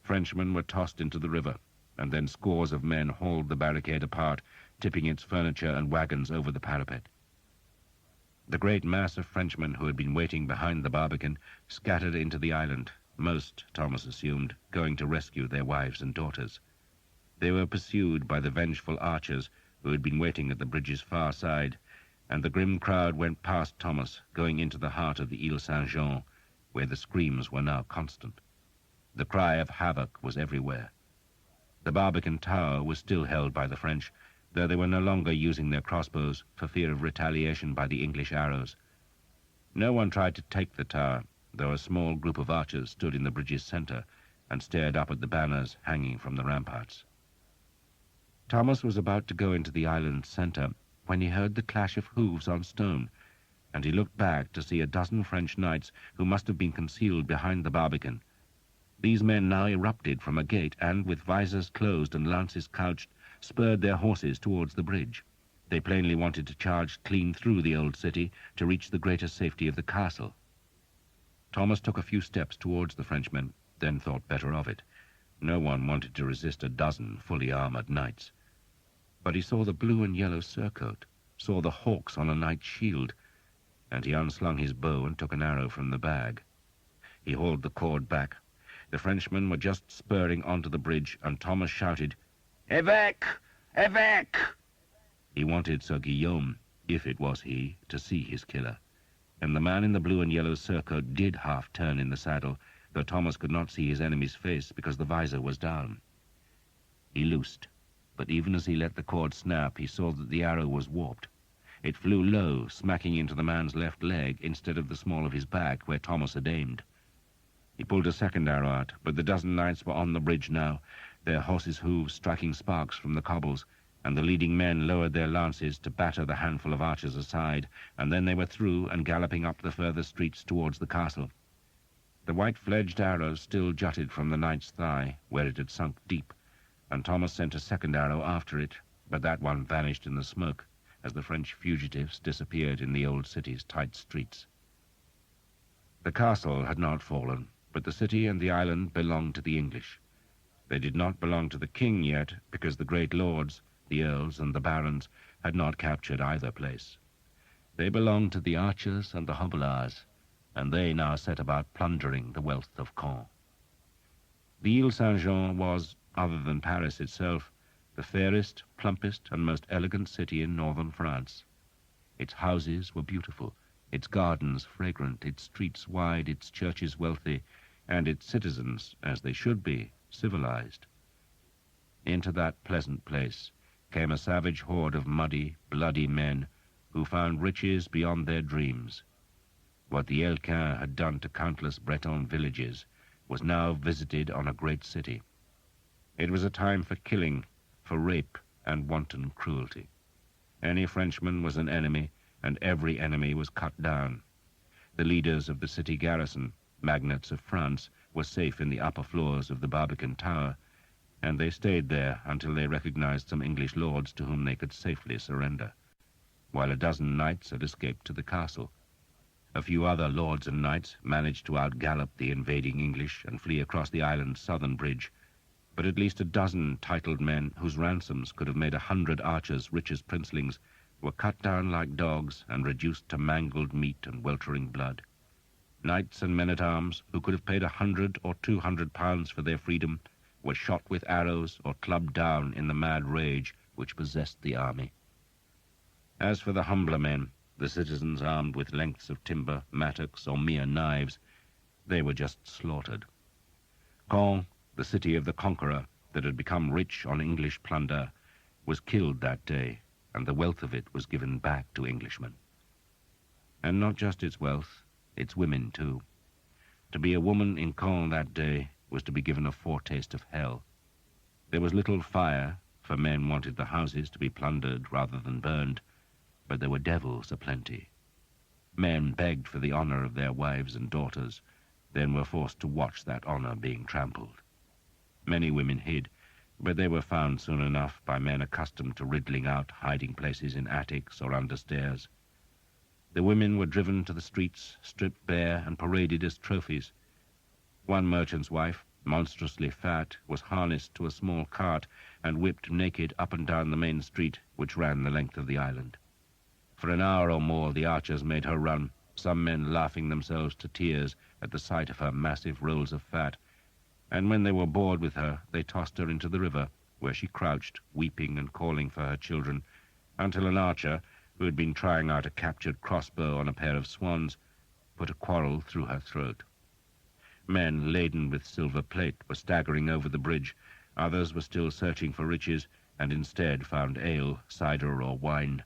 Frenchmen were tossed into the river, and then scores of men hauled the barricade apart, tipping its furniture and wagons over the parapet. The great mass of Frenchmen who had been waiting behind the Barbican scattered into the island, most, Thomas assumed, going to rescue their wives and daughters. They were pursued by the vengeful archers who had been waiting at the bridge's far side, and the grim crowd went past Thomas, going into the heart of the Ile Saint-Jean, where the screams were now constant. The cry of havoc was everywhere. The Barbican tower was still held by the French, though they were no longer using their crossbows for fear of retaliation by the English arrows. No one tried to take the tower, though a small group of archers stood in the bridge's center and stared up at the banners hanging from the ramparts. Thomas was about to go into the island's center when he heard the clash of hooves on stone, and he looked back to see a dozen French knights who must have been concealed behind the Barbican. These men now erupted from a gate and, with visors closed and lances couched, spurred their horses towards the bridge. They plainly wanted to charge clean through the old city to reach the greater safety of the castle. Thomas took a few steps towards the Frenchmen, then thought better of it. No one wanted to resist a dozen fully armored knights. But he saw the blue and yellow surcoat, saw the hawks on a knight's shield, and he unslung his bow and took an arrow from the bag. He hauled the cord back. The Frenchmen were just spurring onto the bridge, and Thomas shouted, "Évêque! Évêque!" He wanted Sir Guillaume, if it was he, to see his killer. And the man in the blue and yellow surcoat did half turn in the saddle, though Thomas could not see his enemy's face because the visor was down. He loosed, but even as he let the cord snap, he saw that the arrow was warped. It flew low, smacking into the man's left leg instead of the small of his back, where Thomas had aimed. He pulled a second arrow out, but the dozen knights were on the bridge now, their horses' hooves striking sparks from the cobbles, and the leading men lowered their lances to batter the handful of archers aside, and then they were through and galloping up the further streets towards the castle. The white-fledged arrow still jutted from the knight's thigh, where it had sunk deep, and Thomas sent a second arrow after it, but that one vanished in the smoke as the French fugitives disappeared in the old city's tight streets. The castle had not fallen, but the city and the island belonged to the English. They did not belong to the king yet, because the great lords, the earls and the barons, had not captured either place. They belonged to the archers and the Hobelars, and they now set about plundering the wealth of Caen. The Ile Saint-Jean was, other than Paris itself, the fairest, plumpest, and most elegant city in northern France. Its houses were beautiful, its gardens fragrant, its streets wide, its churches wealthy, and its citizens, as they should be, civilized. Into that pleasant place came a savage horde of muddy, bloody men who found riches beyond their dreams. What the Harlequin had done to countless Breton villages was now visited on a great city. It was a time for killing, for rape and wanton cruelty. Any Frenchman was an enemy, and every enemy was cut down. The leaders of the city garrison, magnates of France, were safe in the upper floors of the Barbican Tower, and they stayed there until they recognized some English lords to whom they could safely surrender, while a dozen knights had escaped to the castle. A few other lords and knights managed to outgallop the invading English and flee across the island's southern bridge, but at least a dozen titled men whose ransoms could have made 100 archers rich as princelings were cut down like dogs and reduced to mangled meat and weltering blood. Knights and men-at-arms who could have paid 100 or 200 pounds for their freedom were shot with arrows or clubbed down in the mad rage which possessed the army. As for the humbler men, the citizens armed with lengths of timber, mattocks, or mere knives, they were just slaughtered. Caen, the city of the conqueror that had become rich on English plunder, was killed that day, and the wealth of it was given back to Englishmen. And not just its wealth, its women too. To be a woman in Caen that day was to be given a foretaste of hell. There was little fire, for men wanted the houses to be plundered rather than burned, but there were devils aplenty. Men begged for the honor of their wives and daughters, then were forced to watch that honor being trampled. Many women hid, but they were found soon enough by men accustomed to riddling out hiding places in attics or under stairs. The women were driven to the streets, stripped bare and paraded as trophies. One merchant's wife, monstrously fat, was harnessed to a small cart and whipped naked up and down the main street which ran the length of the island. For an hour or more the archers made her run, some men laughing themselves to tears at the sight of her massive rolls of fat, and when they were bored with her, they tossed her into the river, where she crouched, weeping and calling for her children, until an archer, who had been trying out a captured crossbow on a pair of swans, put a quarrel through her throat. Men laden with silver plate were staggering over the bridge. Others were still searching for riches, and instead found ale, cider, or wine,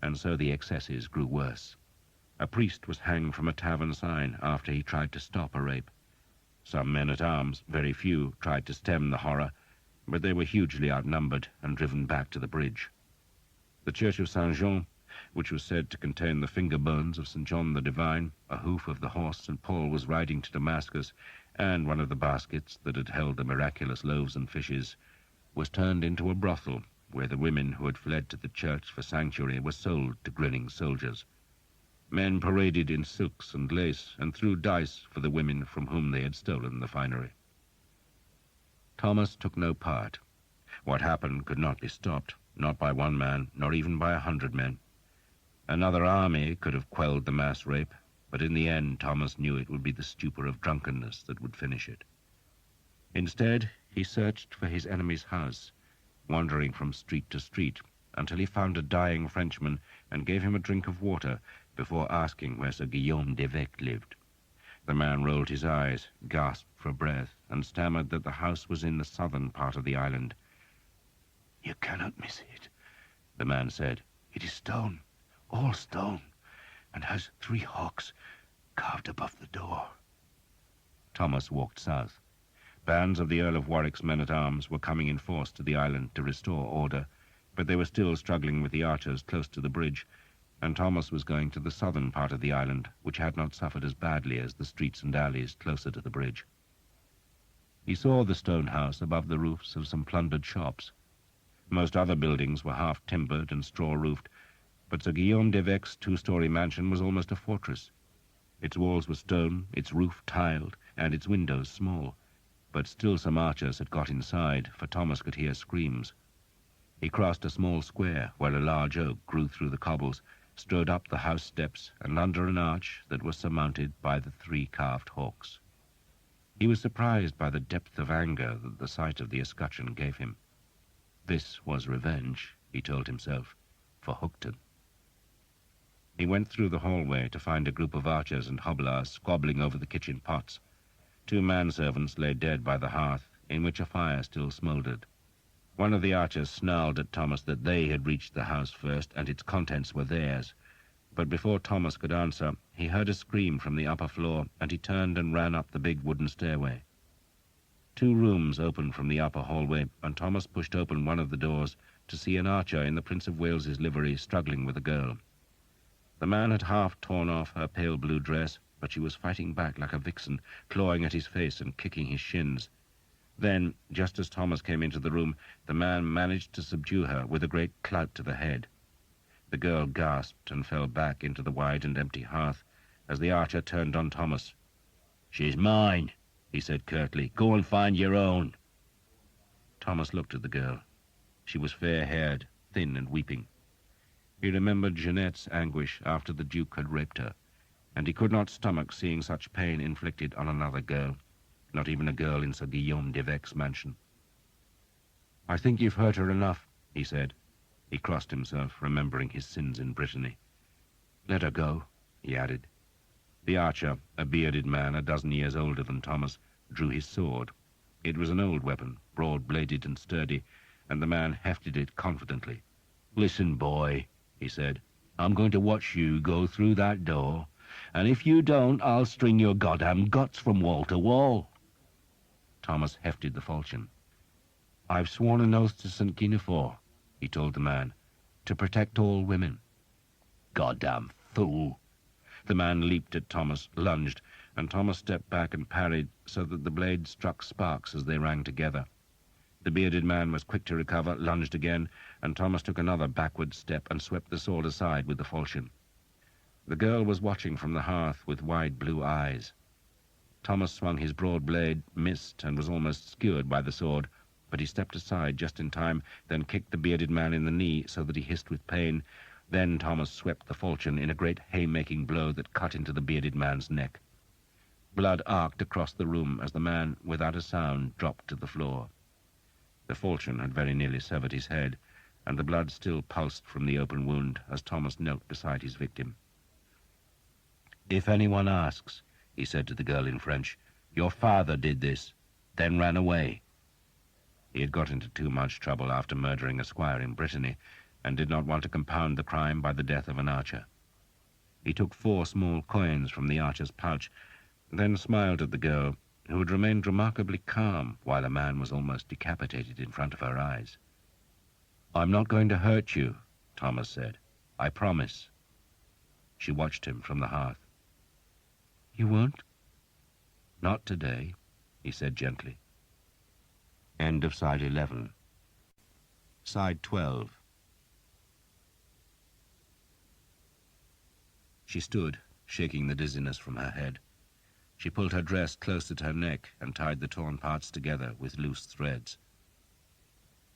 and so the excesses grew worse. A priest was hanged from a tavern sign after he tried to stop a rape. Some men-at-arms, very few, tried to stem the horror, but they were hugely outnumbered and driven back to the bridge. The church of Saint-Jean, which was said to contain the finger bones of St. John the Divine, a hoof of the horse St. Paul was riding to Damascus, and one of the baskets that had held the miraculous loaves and fishes, was turned into a brothel, where the women who had fled to the church for sanctuary were sold to grinning soldiers. Men paraded in silks and lace and threw dice for the women from whom they had stolen the finery. Thomas took no part. What happened could not be stopped, not by one man, nor even by 100 men. Another army could have quelled the mass rape, but in the end Thomas knew it would be the stupor of drunkenness that would finish it. Instead, he searched for his enemy's house, wandering from street to street, until he found a dying Frenchman and gave him a drink of water before asking where Sir Guillaume d'Evêque lived. The man rolled his eyes, gasped for breath, and stammered that the house was in the southern part of the island. "You cannot miss it," the man said. "It is stone, all stone, and has 3 hawks carved above the door." Thomas walked south. Bands of the Earl of Warwick's men-at-arms were coming in force to the island to restore order, but they were still struggling with the archers close to the bridge, and Thomas was going to the southern part of the island, which had not suffered as badly as the streets and alleys closer to the bridge. He saw the stone house above the roofs of some plundered shops. Most other buildings were half-timbered and straw-roofed, but Sir Guillaume d'Evêque's 2-story mansion was almost a fortress. Its walls were stone, its roof tiled, and its windows small, but still some archers had got inside, for Thomas could hear screams. He crossed a small square where a large oak grew through the cobbles, strode up the house steps and under an arch that was surmounted by the 3 carved hawks. He was surprised by the depth of anger that the sight of the escutcheon gave him. This was revenge, he told himself, for Hookton. He went through the hallway to find a group of archers and hobblers squabbling over the kitchen pots. 2 manservants lay dead by the hearth, in which a fire still smouldered. One of the archers snarled at Thomas that they had reached the house first and its contents were theirs. But before Thomas could answer, he heard a scream from the upper floor, and he turned and ran up the big wooden stairway. 2 rooms opened from the upper hallway, and Thomas pushed open one of the doors to see an archer in the Prince of Wales's livery struggling with a girl. The man had half torn off her pale blue dress, but she was fighting back like a vixen, clawing at his face and kicking his shins. Then, just as Thomas came into the room, the man managed to subdue her with a great clout to the head. The girl gasped and fell back into the wide and empty hearth, as the archer turned on Thomas. "She's mine," he said curtly. "Go and find your own." Thomas looked at the girl. She was fair-haired, thin and weeping. He remembered Jeanette's anguish after the Duke had raped her, and he could not stomach seeing such pain inflicted on another girl, not even a girl in Sir Guillaume d'Evêque's mansion. "I think you've hurt her enough," he said. He crossed himself, remembering his sins in Brittany. "Let her go," he added. The archer, a bearded man a dozen years older than Thomas, drew his sword. It was an old weapon, broad-bladed and sturdy, and the man hefted it confidently. "Listen, boy," he said. "I'm going to watch you go through that door, and if you don't, I'll string your goddamn guts from wall to wall." Thomas hefted the falchion. "I've sworn an oath to St. Guinevere," he told the man, "to protect all women." "Goddamn fool!" The man leaped at Thomas, lunged, and Thomas stepped back and parried so that the blade struck sparks as they rang together. The bearded man was quick to recover, lunged again, and Thomas took another backward step and swept the sword aside with the falchion. The girl was watching from the hearth with wide blue eyes. Thomas swung his broad blade, missed, and was almost skewered by the sword, but he stepped aside just in time, then kicked the bearded man in the knee so that he hissed with pain. Then Thomas swept the falchion in a great haymaking blow that cut into the bearded man's neck. Blood arced across the room as the man, without a sound, dropped to the floor. The falchion had very nearly severed his head, and the blood still pulsed from the open wound as Thomas knelt beside his victim. "If anyone asks," he said to the girl in French, "your father did this, then ran away." He had got into too much trouble after murdering a squire in Brittany, and did not want to compound the crime by the death of an archer. He took 4 small coins from the archer's pouch, then smiled at the girl, who had remained remarkably calm while a man was almost decapitated in front of her eyes. "I'm not going to hurt you," Thomas said. "I promise." She watched him from the hearth. "You won't?" "Not today," he said gently. End of side 11. Side 12. She stood, shaking the dizziness from her head. She pulled her dress close at her neck and tied the torn parts together with loose threads.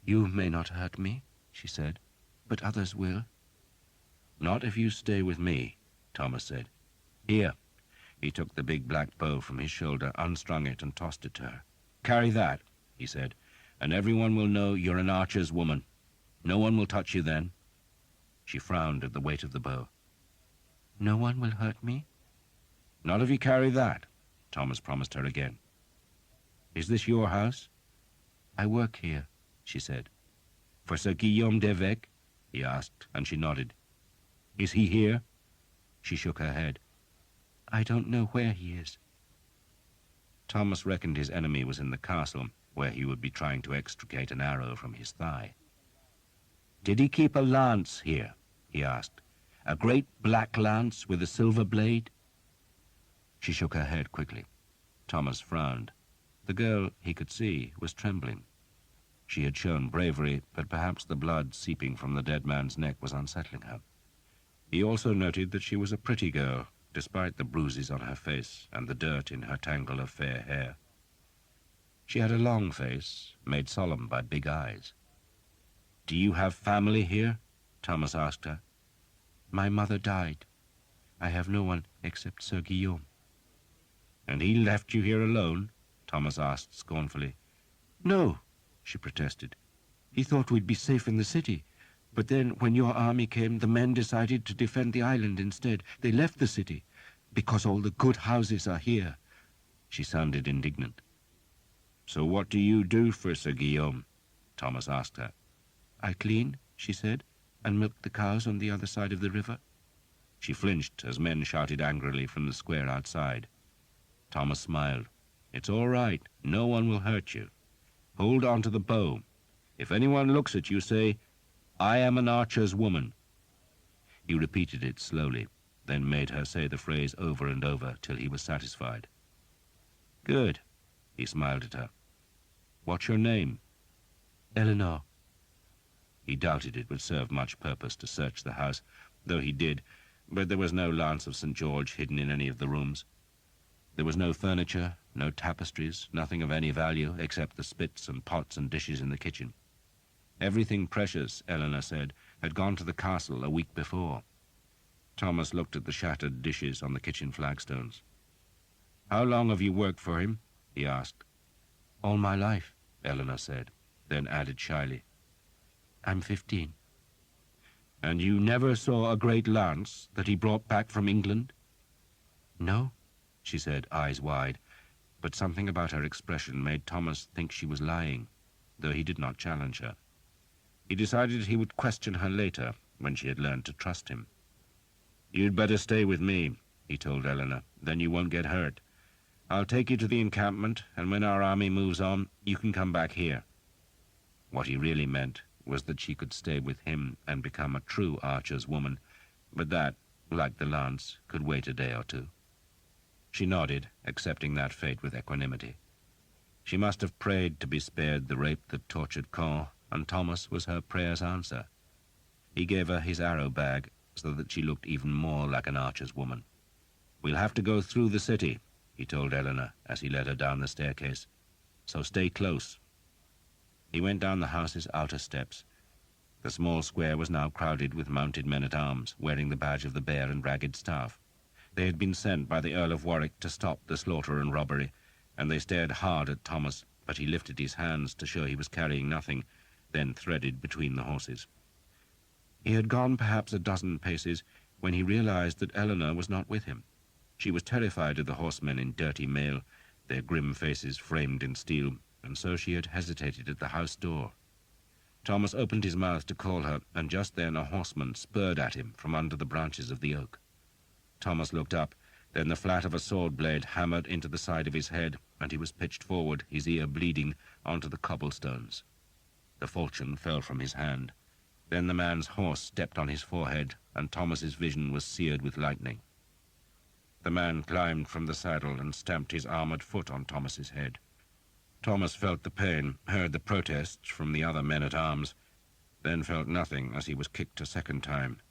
"You may not hurt me," she said, "but others will." "Not if you stay with me," Thomas said. "Here." He took the big black bow from his shoulder, unstrung it, and tossed it to her. "Carry that," he said, "and everyone will know you're an archer's woman. No one will touch you then." She frowned at the weight of the bow. "No one will hurt me?" "Not if you carry that," Thomas promised her again. "Is this your house?" "I work here," she said. "For Sir Guillaume d'Evêque?" he asked, and she nodded. "Is he here?" She shook her head. "I don't know where he is." Thomas reckoned his enemy was in the castle, where he would be trying to extricate an arrow from his thigh. "Did he keep a lance here?" he asked. "A great black lance with a silver blade?" She shook her head quickly. Thomas frowned. The girl, he could see, was trembling. She had shown bravery, but perhaps the blood seeping from the dead man's neck was unsettling her. He also noted that she was a pretty girl, despite the bruises on her face and the dirt in her tangle of fair hair. She had a long face, made solemn by big eyes. "Do you have family here?" Thomas asked her. "My mother died. I have no one except Sir Guillaume." "And he left you here alone?" Thomas asked scornfully. "No," she protested. "He thought we'd be safe in the city. But then, when your army came, the men decided to defend the island instead. They left the city, because all the good houses are here." She sounded indignant. "So what do you do for Sir Guillaume?" Thomas asked her. "I clean," she said, "and milk the cows on the other side of the river." She flinched as men shouted angrily from the square outside. Thomas smiled. "It's all right. No one will hurt you. Hold on to the bow. If anyone looks at you, say, 'I am an archer's woman.'" He repeated it slowly, then made her say the phrase over and over till he was satisfied. "Good," he smiled at her. "What's your name?" "Eleanor." He doubted it would serve much purpose to search the house, though he did, but there was no lance of St. George hidden in any of the rooms. There was no furniture, no tapestries, nothing of any value except the spits and pots and dishes in the kitchen. Everything precious, Eleanor said, had gone to the castle a week before. Thomas looked at the shattered dishes on the kitchen flagstones. "How long have you worked for him?" he asked. "All my life," Eleanor said, then added shyly, "I'm 15. "And you never saw a great lance that he brought back from England?" "No," she said, eyes wide, but something about her expression made Thomas think she was lying, though he did not challenge her. He decided he would question her later, when she had learned to trust him. "You'd better stay with me," he told Eleanor, "then you won't get hurt. I'll take you to the encampment, and when our army moves on, you can come back here." What he really meant was that she could stay with him and become a true archer's woman, but that, like the lance, could wait a day or two. She nodded, accepting that fate with equanimity. She must have prayed to be spared the rape that tortured Caen, and Thomas was her prayer's answer. He gave her his arrow bag so that she looked even more like an archer's woman. "We'll have to go through the city," he told Eleanor as he led her down the staircase, "so stay close." He went down the house's outer steps. The small square was now crowded with mounted men-at-arms, wearing the badge of the Bear and Ragged Staff. They had been sent by the Earl of Warwick to stop the slaughter and robbery, and they stared hard at Thomas, but he lifted his hands to show he was carrying nothing, then threaded between the horses. He had gone perhaps a dozen paces when he realized that Eleanor was not with him. She was terrified of the horsemen in dirty mail, their grim faces framed in steel, and so she had hesitated at the house door. Thomas opened his mouth to call her, and just then a horseman spurred at him from under the branches of the oak. Thomas looked up, then the flat of a sword blade hammered into the side of his head, and he was pitched forward, his ear bleeding, onto the cobblestones. The falchion fell from his hand. Then the man's horse stepped on his forehead, and Thomas's vision was seared with lightning. The man climbed from the saddle and stamped his armored foot on Thomas's head. Thomas felt the pain, heard the protests from the other men-at-arms, then felt nothing as he was kicked a second time.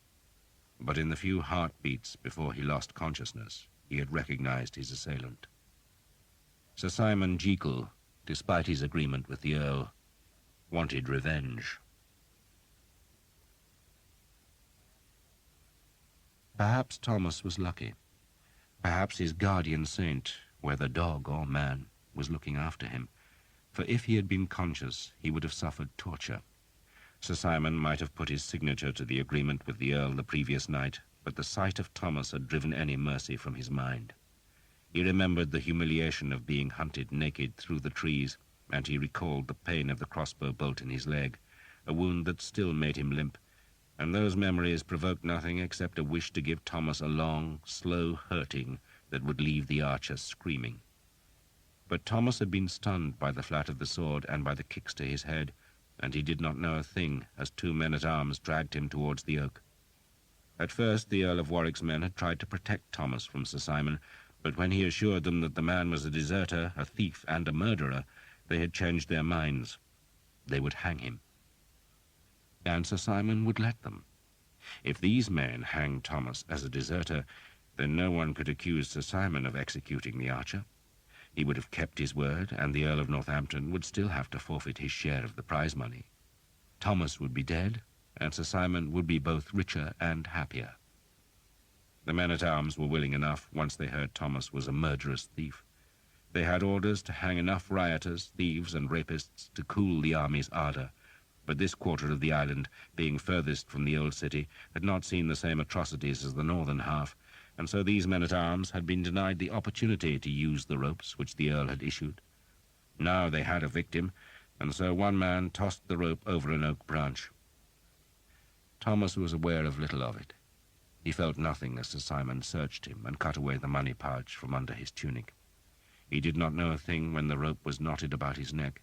But in the few heartbeats before he lost consciousness, he had recognized his assailant. Sir Simon Jekyll, despite his agreement with the Earl, wanted revenge. Perhaps Thomas was lucky. Perhaps his guardian saint, whether dog or man, was looking after him, for if he had been conscious, he would have suffered torture. Sir Simon might have put his signature to the agreement with the Earl the previous night, but the sight of Thomas had driven any mercy from his mind. He remembered the humiliation of being hunted naked through the trees, and he recalled the pain of the crossbow bolt in his leg, a wound that still made him limp, and those memories provoked nothing except a wish to give Thomas a long, slow hurting that would leave the archer screaming. But Thomas had been stunned by the flat of the sword and by the kicks to his head, and he did not know a thing as two men-at-arms dragged him towards the oak. At first the Earl of Warwick's men had tried to protect Thomas from Sir Simon, but when he assured them that the man was a deserter, a thief, and a murderer, they had changed their minds. They would hang him. And Sir Simon would let them. If these men hanged Thomas as a deserter, then no one could accuse Sir Simon of executing the archer. He would have kept his word, and the Earl of Northampton would still have to forfeit his share of the prize money. Thomas would be dead, and Sir Simon would be both richer and happier. The men-at-arms were willing enough once they heard Thomas was a murderous thief. They had orders to hang enough rioters, thieves, and rapists to cool the army's ardor, but this quarter of the island, being furthest from the old city, had not seen the same atrocities as the northern half, and so these men-at-arms had been denied the opportunity to use the ropes which the Earl had issued. Now they had a victim, and so one man tossed the rope over an oak branch. Thomas was aware of little of it. He felt nothing as Sir Simon searched him and cut away the money pouch from under his tunic. He did not know a thing when the rope was knotted about his neck,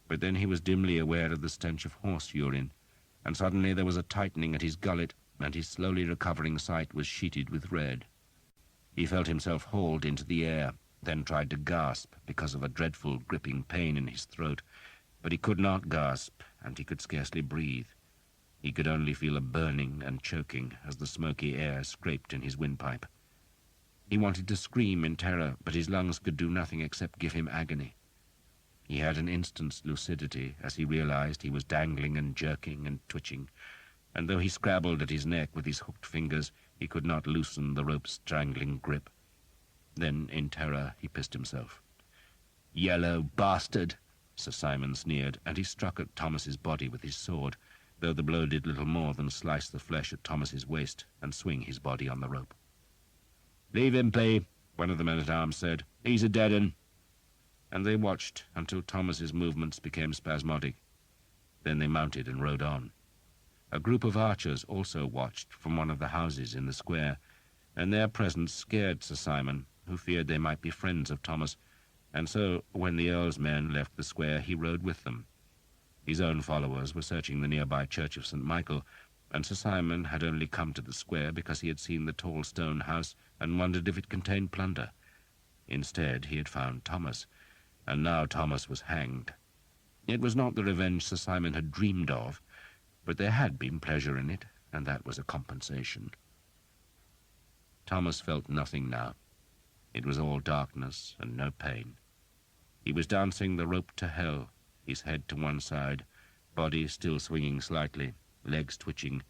but then he was dimly aware of the stench of horse urine, and suddenly there was a tightening at his gullet, and his slowly recovering sight was sheeted with red. He felt himself hauled into the air, then tried to gasp because of a dreadful gripping pain in his throat, but he could not gasp, and he could scarcely breathe. He could only feel a burning and choking as the smoky air scraped in his windpipe. He wanted to scream in terror, but his lungs could do nothing except give him agony. He had an instant's lucidity as he realized he was dangling and jerking and twitching, and though he scrabbled at his neck with his hooked fingers, he could not loosen the rope's strangling grip. Then, in terror, he pissed himself. "Yellow bastard!" Sir Simon sneered, and he struck at Thomas's body with his sword, though the blow did little more than slice the flesh at Thomas's waist and swing his body on the rope. "Leave him be," one of the men-at-arms said. "He's a dead 'un." And they watched until Thomas's movements became spasmodic. Then they mounted and rode on. A group of archers also watched from one of the houses in the square, and their presence scared Sir Simon, who feared they might be friends of Thomas, and so, when the Earl's men left the square, he rode with them. His own followers were searching the nearby church of St. Michael, and Sir Simon had only come to the square because he had seen the tall stone house and wondered if it contained plunder. Instead, he had found Thomas, and now Thomas was hanged. It was not the revenge Sir Simon had dreamed of, but there had been pleasure in it, and that was a compensation. Thomas felt nothing now. It was all darkness and no pain. He was dancing the rope to hell, his head to one side, body still swinging slightly, legs twitching,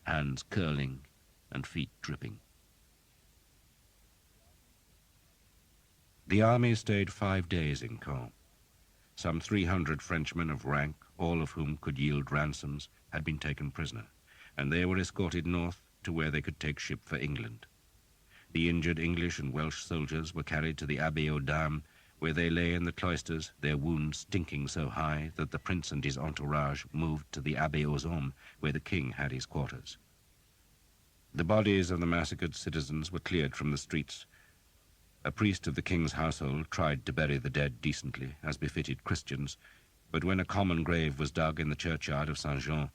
hands curling, and feet dripping. The army stayed 5 days in Caen. Some 300 Frenchmen of rank, all of whom could yield ransoms, had been taken prisoner, and they were escorted north to where they could take ship for England. The injured English and Welsh soldiers were carried to the Abbey aux Dames, where they lay in the cloisters, their wounds stinking so high that the prince and his entourage moved to the Abbey aux Hommes, where the king had his quarters. The bodies of the massacred citizens were cleared from the streets. A priest of the king's household tried to bury the dead decently, as befitted Christians, but when a common grave was dug in the churchyard of Saint-Jean,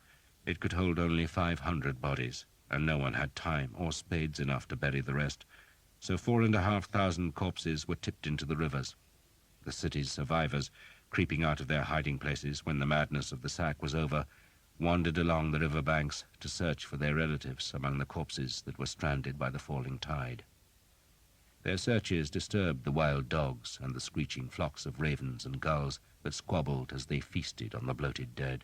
it could hold only 500 bodies, and no one had time or spades enough to bury the rest, so 4,500 corpses were tipped into the rivers. The city's survivors, creeping out of their hiding places when the madness of the sack was over, wandered along the river banks to search for their relatives among the corpses that were stranded by the falling tide. Their searches disturbed the wild dogs and the screeching flocks of ravens and gulls that squabbled as they feasted on the bloated dead.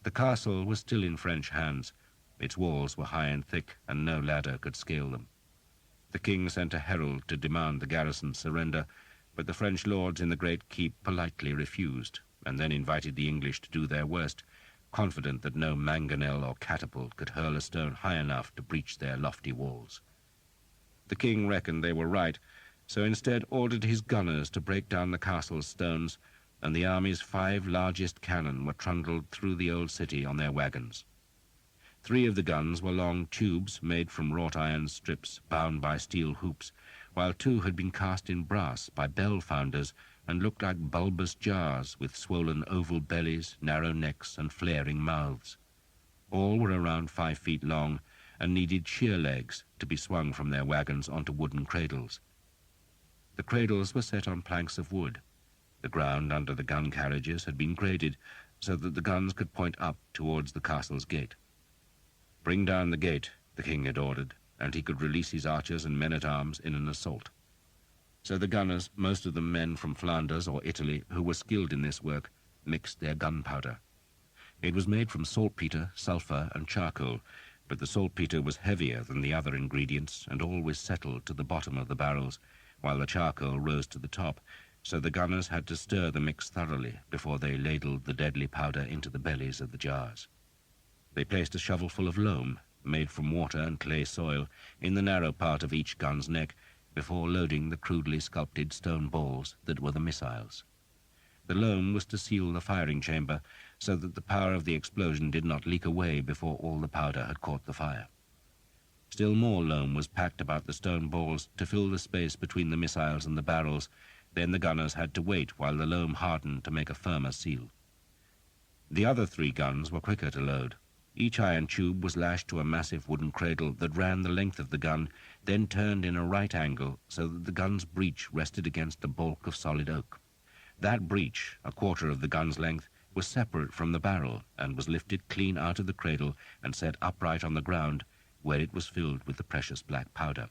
The castle was still in French hands. Its walls were high and thick, and no ladder could scale them. The king sent a herald to demand the garrison's surrender, but the French lords in the great keep politely refused, and then invited the English to do their worst, confident that no mangonel or catapult could hurl a stone high enough to breach their lofty walls. The king reckoned they were right, so instead ordered his gunners to break down the castle's stones, and the army's 5 largest cannon were trundled through the old city on their wagons. 3 of the guns were long tubes made from wrought iron strips bound by steel hoops, while 2 had been cast in brass by bell founders and looked like bulbous jars with swollen oval bellies, narrow necks, and flaring mouths. All were around 5 feet long, and needed sheer legs to be swung from their wagons onto wooden cradles. The cradles were set on planks of wood. The ground under the gun carriages had been graded so that the guns could point up towards the castle's gate. "Bring down the gate," the king had ordered, and he could release his archers and men-at-arms in an assault. So the gunners, most of them men from Flanders or Italy who were skilled in this work, mixed their gunpowder. It was made from saltpeter, sulphur, and charcoal, but the saltpeter was heavier than the other ingredients and always settled to the bottom of the barrels, while the charcoal rose to the top, so the gunners had to stir the mix thoroughly before they ladled the deadly powder into the bellies of the jars. They placed a shovelful of loam, made from water and clay soil, in the narrow part of each gun's neck before loading the crudely sculpted stone balls that were the missiles. The loam was to seal the firing chamber so that the power of the explosion did not leak away before all the powder had caught the fire. Still more loam was packed about the stone balls to fill the space between the missiles and the barrels. Then the gunners had to wait while the loam hardened to make a firmer seal. The other 3 guns were quicker to load. Each iron tube was lashed to a massive wooden cradle that ran the length of the gun, then turned in a right angle so that the gun's breech rested against a balk of solid oak. That breech, a quarter of the gun's length, was separate from the barrel and was lifted clean out of the cradle and set upright on the ground, where it was filled with the precious black powder.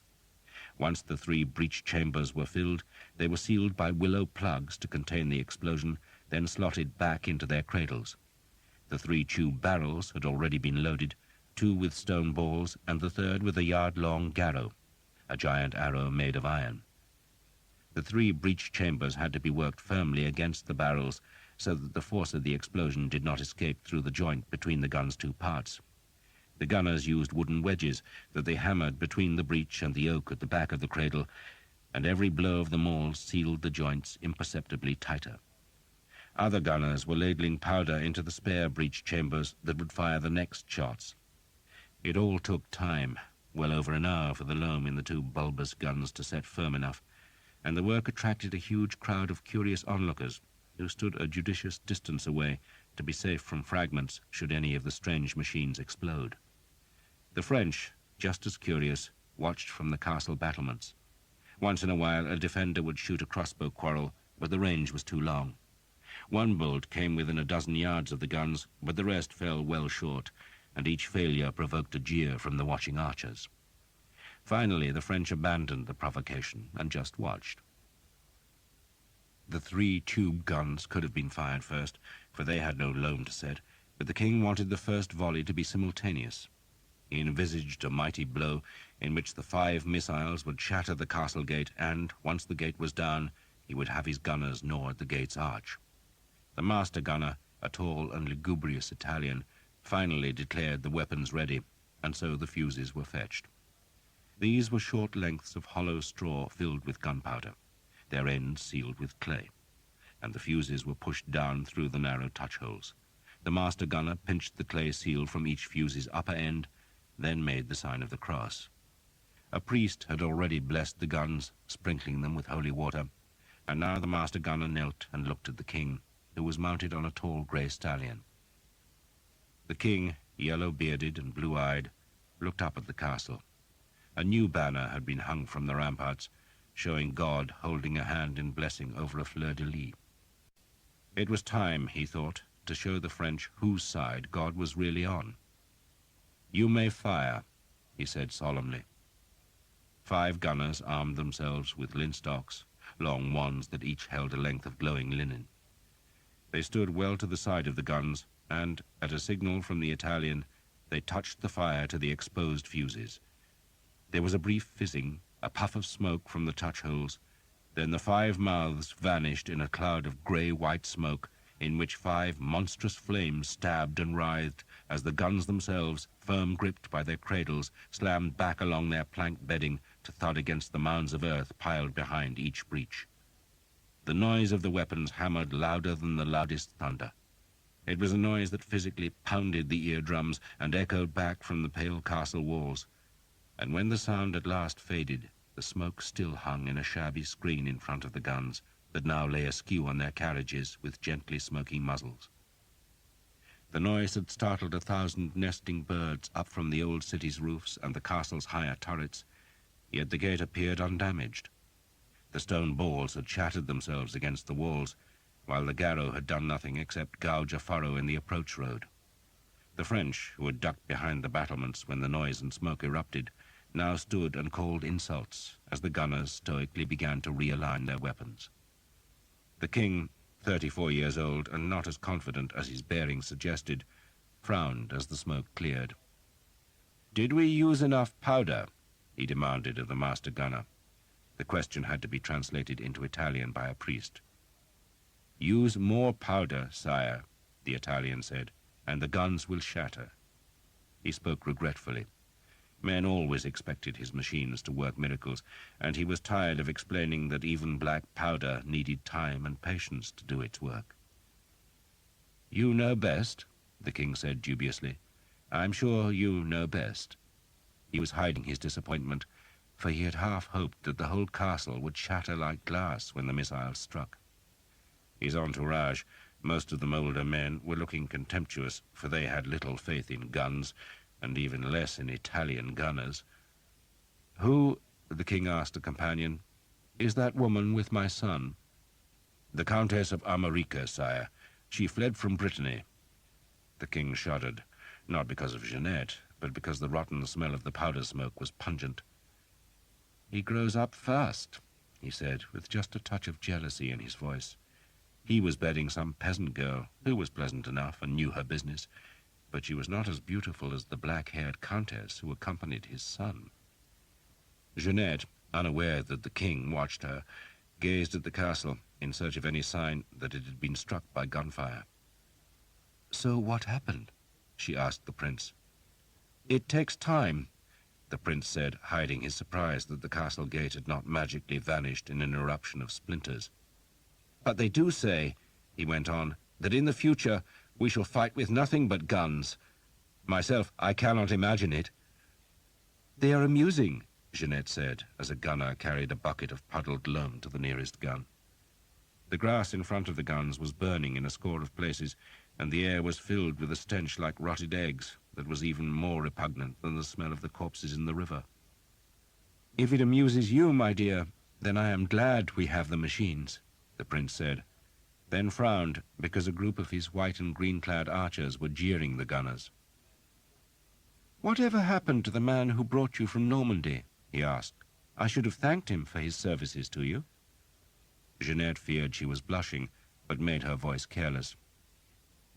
Once the 3 breech chambers were filled, they were sealed by willow plugs to contain the explosion, then slotted back into their cradles. The 3 tube barrels had already been loaded, 2 with stone balls and the 3rd with a yard-long garrow, a giant arrow made of iron. The 3 breech chambers had to be worked firmly against the barrels so that the force of the explosion did not escape through the joint between the gun's 2 parts. The gunners used wooden wedges that they hammered between the breech and the oak at the back of the cradle, and every blow of the mauls sealed the joints imperceptibly tighter. Other gunners were ladling powder into the spare breech chambers that would fire the next shots. It all took time, well over an hour for the loam in the 2 bulbous guns to set firm enough, and the work attracted a huge crowd of curious onlookers who stood a judicious distance away to be safe from fragments should any of the strange machines explode. The French, just as curious, watched from the castle battlements. Once in a while a defender would shoot a crossbow quarrel, but the range was too long. One bolt came within a dozen yards of the guns, but the rest fell well short, and each failure provoked a jeer from the watching archers. Finally, the French abandoned the provocation and just watched. The 3 tube guns could have been fired first, for they had no loam to set, but the king wanted the first volley to be simultaneous. He envisaged a mighty blow in which the 5 missiles would shatter the castle gate, and, once the gate was down, he would have his gunners gnaw at the gate's arch. The master gunner, a tall and lugubrious Italian, finally declared the weapons ready, and so the fuses were fetched. These were short lengths of hollow straw filled with gunpowder, their ends sealed with clay, and the fuses were pushed down through the narrow touch holes. The master gunner pinched the clay seal from each fuse's upper end, then made the sign of the cross. A priest had already blessed the guns, sprinkling them with holy water, and now the master gunner knelt and looked at the king, who was mounted on a tall grey stallion. The king, yellow-bearded and blue-eyed, looked up at the castle. A new banner had been hung from the ramparts, showing God holding a hand in blessing over a fleur-de-lis. It was time, he thought, to show the French whose side God was really on. "You may fire," he said solemnly. 5 gunners armed themselves with linstocks, long wands that each held a length of glowing linen. They stood well to the side of the guns, and, at a signal from the Italian, they touched the fire to the exposed fuses. There was a brief fizzing, a puff of smoke from the touch holes, then the 5 mouths vanished in a cloud of grey-white smoke, in which 5 monstrous flames stabbed and writhed as the guns themselves, firm-gripped by their cradles, slammed back along their plank bedding to thud against the mounds of earth piled behind each breach. The noise of the weapons hammered louder than the loudest thunder. It was a noise that physically pounded the eardrums and echoed back from the pale castle walls. And when the sound at last faded, the smoke still hung in a shabby screen in front of the guns that now lay askew on their carriages with gently smoking muzzles. The noise had startled 1,000 nesting birds up from the old city's roofs and the castle's higher turrets, yet the gate appeared undamaged. The stone balls had shattered themselves against the walls, while the garrow had done nothing except gouge a furrow in the approach road. The French, who had ducked behind the battlements when the noise and smoke erupted, now stood and called insults as the gunners stoically began to realign their weapons. The king, 34 years old and not as confident as his bearing suggested, frowned as the smoke cleared. "Did we use enough powder?" he demanded of the master gunner. The question had to be translated into Italian by a priest. "Use more powder, sire," the Italian said, "and the guns will shatter." He spoke regretfully. Men always expected his machines to work miracles, and he was tired of explaining that even black powder needed time and patience to do its work. "You know best," the king said dubiously. "I'm sure you know best." He was hiding his disappointment, for he had half hoped that the whole castle would shatter like glass when the missiles struck. His entourage, most of them older men, were looking contemptuous, for they had little faith in guns, and even less in Italian gunners. "Who," the king asked a companion, "is that woman with my son?" "The Countess of Armorica, sire. She fled from Brittany. The king shuddered, not because of Jeanette, but because the rotten smell of the powder smoke was pungent. "He grows up fast," he said, with just a touch of jealousy in his voice. He was bedding some peasant girl, who was pleasant enough and knew her business, but she was not as beautiful as the black-haired countess who accompanied his son. Jeanette, unaware that the king watched her, gazed at the castle in search of any sign that it had been struck by gunfire. "So what happened?" she asked the prince. "It takes time," the prince said, hiding his surprise that the castle gate had not magically vanished in an eruption of splinters. "But they do say," he went on, "that in the future we shall fight with nothing but guns. Myself, I cannot imagine it." "They are amusing," Jeanette said, as a gunner carried a bucket of puddled loam to the nearest gun. The grass in front of the guns was burning in a score of places, and the air was filled with a stench like rotted eggs that was even more repugnant than the smell of the corpses in the river. "If it amuses you, my dear, then I am glad we have the machines," the prince said, then frowned because a group of his white and green-clad archers were jeering the gunners. "Whatever happened to the man who brought you from Normandy?" he asked. "I should have thanked him for his services to you." Jeanette feared she was blushing, but made her voice careless.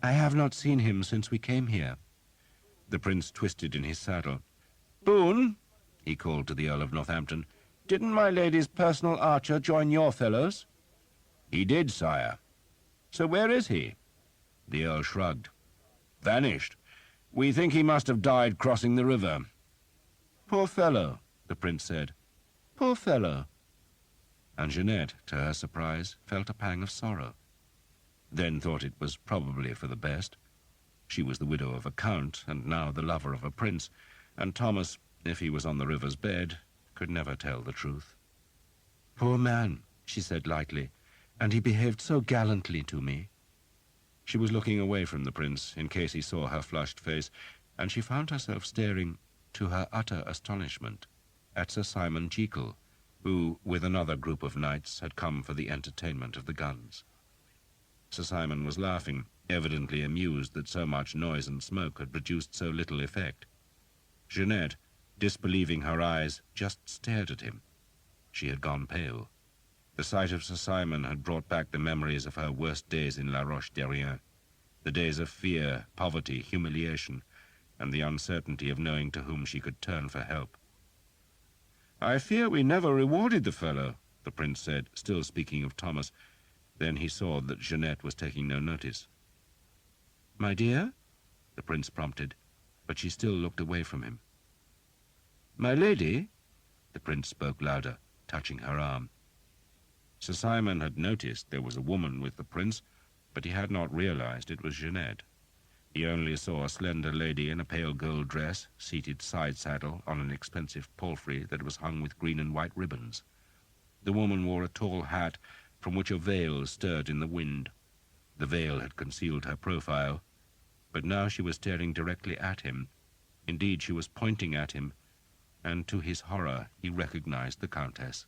"I have not seen him since we came here." The prince twisted in his saddle. "Boone," he called to the Earl of Northampton, "didn't my lady's personal archer join your fellows?" "He did, sire." "So where is he?" The Earl shrugged. "Vanished. We think he must have died crossing the river." "Poor fellow," the prince said. "Poor fellow." And Jeanette, to her surprise, felt a pang of sorrow. Then thought it was probably for the best. She was the widow of a count, and now the lover of a prince, and Thomas, if he was on the river's bed, could never tell the truth. "Poor man," she said lightly, "and he behaved so gallantly to me." She was looking away from the prince, in case he saw her flushed face, and she found herself staring, to her utter astonishment, at Sir Simon Jekyll, who, with another group of knights, had come for the entertainment of the guns. Sir Simon was laughing, evidently amused that so much noise and smoke had produced so little effect. Jeanette, disbelieving her eyes, just stared at him. She had gone pale. The sight of Sir Simon had brought back the memories of her worst days in La Roche-Derrien, the days of fear, poverty, humiliation, and the uncertainty of knowing to whom she could turn for help. "I fear we never rewarded the fellow," the prince said, still speaking of Thomas. Then he saw that Jeanette was taking no notice. "My dear?" the prince prompted, but she still looked away from him. "My lady?" the prince spoke louder, touching her arm. Sir Simon had noticed there was a woman with the prince, but he had not realized it was Jeanette. He only saw a slender lady in a pale gold dress, seated side-saddle on an expensive palfrey that was hung with green and white ribbons. The woman wore a tall hat from which a veil stirred in the wind. The veil had concealed her profile, but now she was staring directly at him. Indeed, she was pointing at him, and to his horror he recognized the Countess.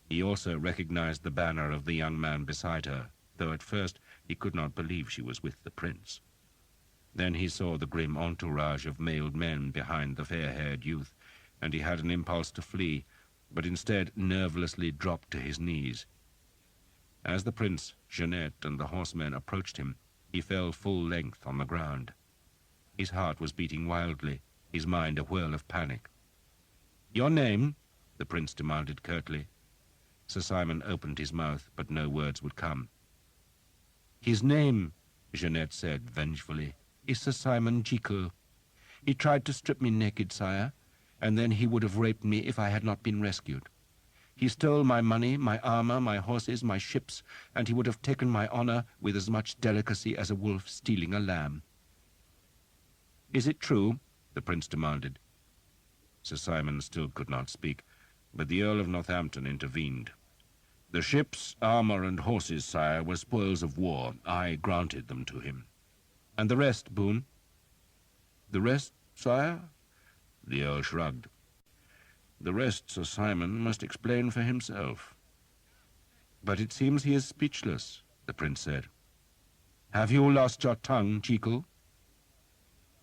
He also recognized the banner of the young man beside her, though at first he could not believe she was with the prince. Then he saw the grim entourage of mailed men behind the fair-haired youth, and he had an impulse to flee, but instead nervelessly dropped to his knees. As the prince, Jeanette, and the horsemen approached him, he fell full length on the ground. His heart was beating wildly, his mind a whirl of panic. "Your name?" the prince demanded curtly. Sir Simon opened his mouth, but no words would come. "His name," Jeanette said vengefully, "is Sir Simon Jekyll. He tried to strip me naked, sire, and then he would have raped me if I had not been rescued. He stole my money, my armor, my horses, my ships, and he would have taken my honor with as much delicacy as a wolf stealing a lamb." "Is it true?" the prince demanded. Sir Simon still could not speak, but the Earl of Northampton intervened. "The ships, armor, and horses, sire, were spoils of war. I granted them to him." "And the rest, Boone?" "The rest, sire?" The Earl shrugged. "The rest Sir Simon must explain for himself." "But it seems he is speechless," the prince said. Have you lost your tongue, Jekyll?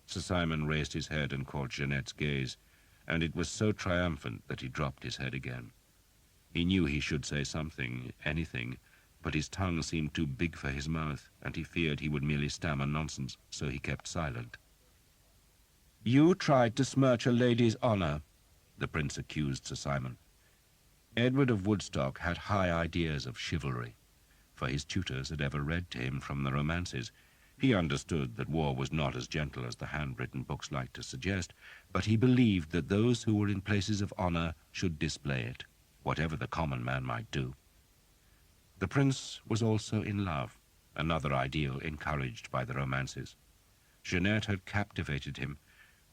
Sir Simon raised his head and caught Jeanette's gaze, and it was so triumphant that he dropped his head again. He knew he should say something, anything, but his tongue seemed too big for his mouth, and he feared he would merely stammer nonsense, so he kept silent. You tried to smirch a lady's honor, the prince accused Sir Simon. Edward of Woodstock had high ideas of chivalry, for his tutors had ever read to him from the romances. He understood that war was not as gentle as the handwritten books liked to suggest, but he believed that those who were in places of honor should display it, whatever the common man might do. The prince was also in love, another ideal encouraged by the romances. Jeanette had captivated him,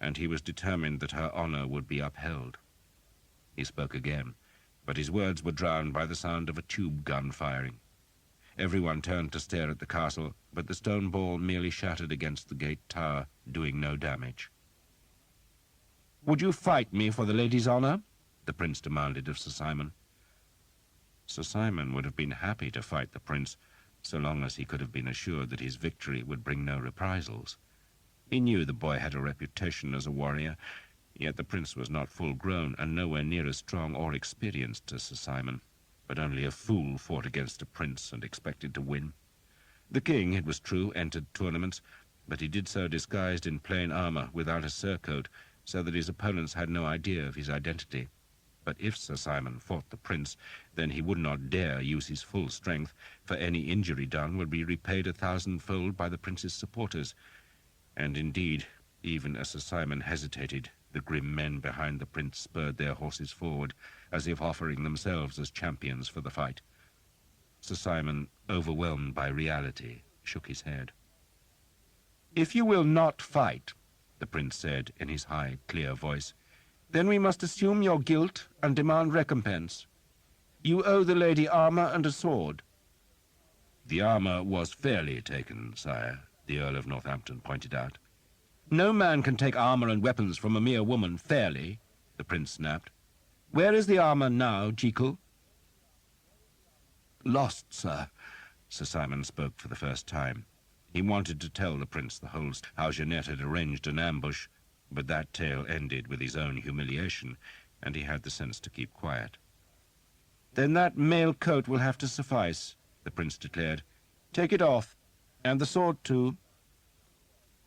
and he was determined that her honor would be upheld. He spoke again, but his words were drowned by the sound of a tube gun firing. Everyone turned to stare at the castle, but the stone ball merely shattered against the gate tower, doing no damage. Would you fight me for the lady's honor? The prince demanded of Sir Simon. Sir Simon would have been happy to fight the prince, so long as he could have been assured that his victory would bring no reprisals. He knew the boy had a reputation as a warrior, yet the prince was not full-grown and nowhere near as strong or experienced as Sir Simon. But only a fool fought against a prince and expected to win. The king, it was true, entered tournaments, but he did so disguised in plain armor without a surcoat, so that his opponents had no idea of his identity. But if Sir Simon fought the prince, then he would not dare use his full strength, for any injury done would be repaid 1,000-fold by the prince's supporters. And indeed, even as Sir Simon hesitated, the grim men behind the prince spurred their horses forward, as if offering themselves as champions for the fight. Sir Simon, overwhelmed by reality, shook his head. If you will not fight, the prince said in his high, clear voice, then we must assume your guilt and demand recompense. You owe the lady armor and a sword. The armor was fairly taken, sire, the Earl of Northampton pointed out. No man can take armor and weapons from a mere woman fairly, the prince snapped. Where is the armor now, Jekyll? Lost, sir. Sir Simon spoke for the first time. He wanted to tell the prince the whole how Jeanette had arranged an ambush, but that tale ended with his own humiliation, and he had the sense to keep quiet. Then that mail coat will have to suffice, the prince declared. Take it off, and the sword too.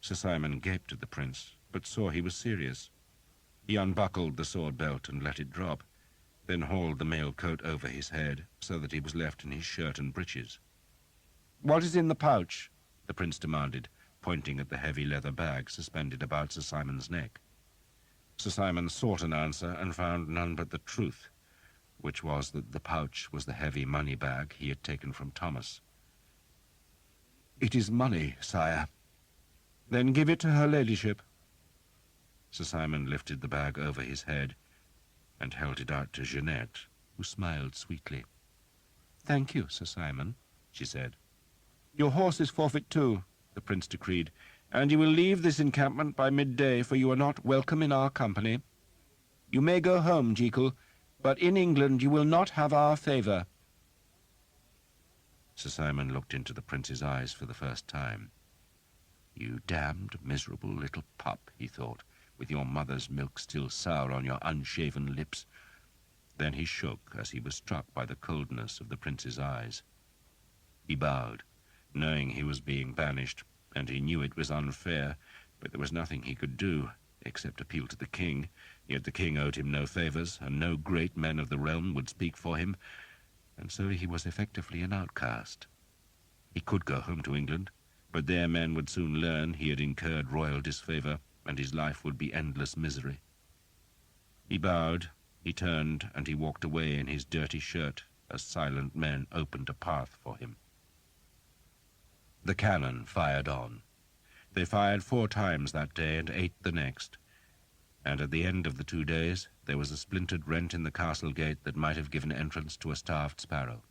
Sir Simon gaped at the prince, but saw he was serious. He unbuckled the sword belt and let it drop, then hauled the mail coat over his head so that he was left in his shirt and breeches. What is in the pouch? The prince demanded, pointing at the heavy leather bag suspended about Sir Simon's neck. Sir Simon sought an answer and found none but the truth, which was that the pouch was the heavy money bag he had taken from Thomas. It is money, sire. Then give it to her ladyship. Sir Simon lifted the bag over his head and held it out to Jeanette, who smiled sweetly. Thank you, Sir Simon, she said. Your horse is forfeit too, the prince decreed, and you will leave this encampment by midday, for you are not welcome in our company. You may go home, Jekyll, but in England you will not have our favor. Sir Simon looked into the prince's eyes for the first time. You damned, miserable little pup, he thought, with your mother's milk still sour on your unshaven lips. Then he shook as he was struck by the coldness of the prince's eyes. He bowed, knowing he was being banished, and he knew it was unfair, but there was nothing he could do except appeal to the king. Yet the king owed him no favors, and no great men of the realm would speak for him, and so he was effectively an outcast. He could go home to England, but their men would soon learn he had incurred royal disfavor, and his life would be endless misery. He bowed, he turned, and he walked away in his dirty shirt as silent men opened a path for him. The cannon fired on. They fired 4 times that day and 8 the next, and at the end of the 2 days there was a splintered rent in the castle gate that might have given entrance to a starved sparrow.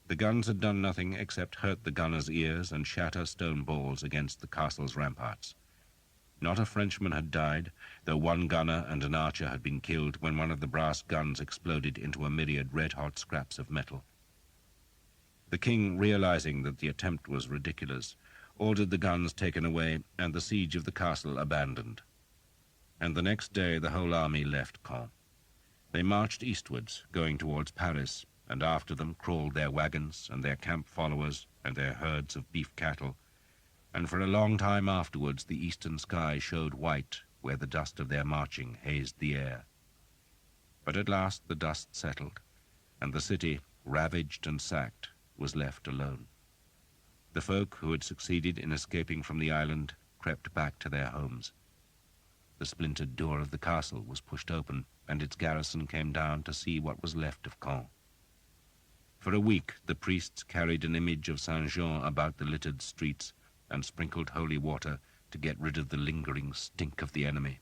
The guns had done nothing except hurt the gunners' ears and shatter stone balls against the castle's ramparts. Not a Frenchman had died, though 1 gunner and an archer had been killed when one of the brass guns exploded into a myriad red-hot scraps of metal. The king, realizing that the attempt was ridiculous, ordered the guns taken away and the siege of the castle abandoned. And the next day the whole army left Caen. They marched eastwards, going towards Paris, and after them crawled their wagons and their camp followers and their herds of beef cattle, and for a long time afterwards the eastern sky showed white where the dust of their marching hazed the air. But at last the dust settled, and the city, ravaged and sacked, was left alone. The folk who had succeeded in escaping from the island crept back to their homes. The splintered door of the castle was pushed open, and its garrison came down to see what was left of Caen. For a week the priests carried an image of Saint Jean about the littered streets and sprinkled holy water to get rid of the lingering stink of the enemy.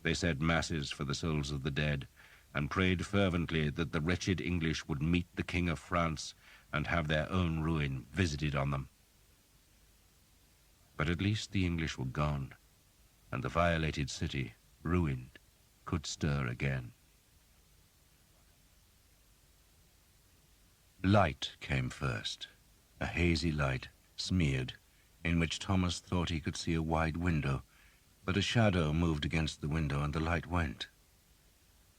They said masses for the souls of the dead, and prayed fervently that the wretched English would meet the King of France and have their own ruin visited on them. But at least the English were gone, and the violated city, ruined, could stir again. Light came first, a hazy light, smeared, in which Thomas thought he could see a wide window, but a shadow moved against the window and the light went.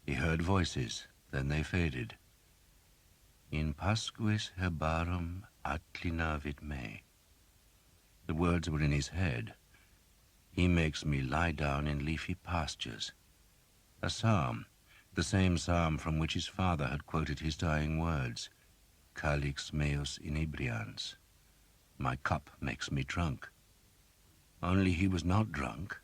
He heard voices, then they faded. In pasquis herbarum acclinavit me. The words were in his head. He makes me lie down in leafy pastures. A psalm, the same psalm from which his father had quoted his dying words. Calix meus inebrians. My cup makes me drunk. Only he was not drunk.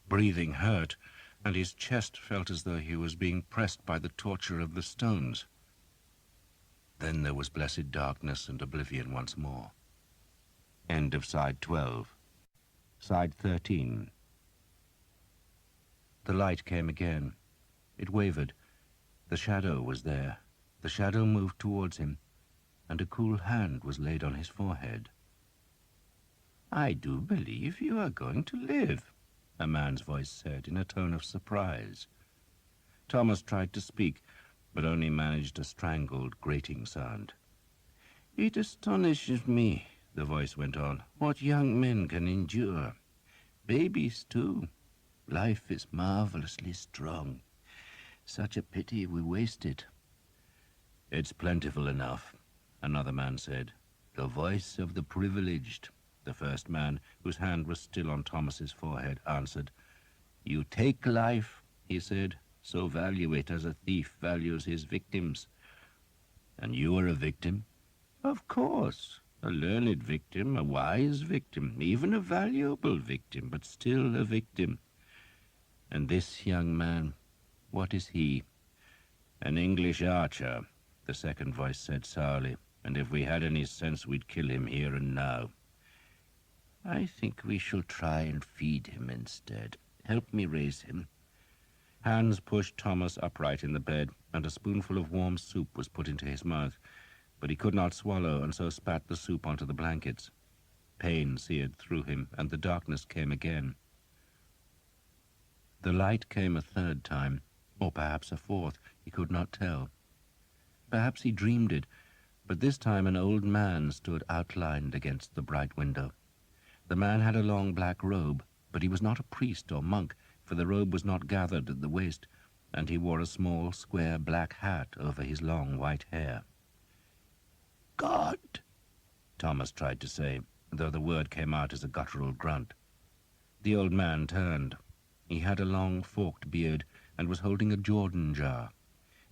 Breathing hurt, and his chest felt as though he was being pressed by the torture of the stones. Then there was blessed darkness and oblivion once more. End of side 12. Side 13. The light came again. It wavered. The shadow was there. The shadow moved towards him, and a cool hand was laid on his forehead. I do believe you are going to live, a man's voice said in a tone of surprise. Thomas tried to speak, but only managed a strangled, grating sound. It astonishes me, the voice went on, what young men can endure. Babies, too. Life is marvelously strong. Such a pity we waste it. It's plentiful enough, another man said. The voice of the privileged, the first man, whose hand was still on Thomas's forehead, answered. You take life, he said, so value it as a thief values his victims. And you are a victim? Of course, a learned victim, a wise victim, even a valuable victim, but still a victim. And this young man, what is he? An English archer, the second voice said sourly, and if we had any sense we'd kill him here and now. I think we shall try and feed him instead. Help me raise him. Hans pushed Thomas upright in the bed, and a spoonful of warm soup was put into his mouth, but he could not swallow, and so spat the soup onto the blankets. Pain seared through him, and the darkness came again. The light came a third time, or perhaps a fourth, he could not tell. Perhaps he dreamed it, but this time an old man stood outlined against the bright window. The man had a long black robe, but he was not a priest or monk, for the robe was not gathered at the waist, and he wore a small, square black hat over his long white hair. God, Thomas tried to say, though the word came out as a guttural grunt. The old man turned. He had a long, forked beard, and was holding a Jordan jar.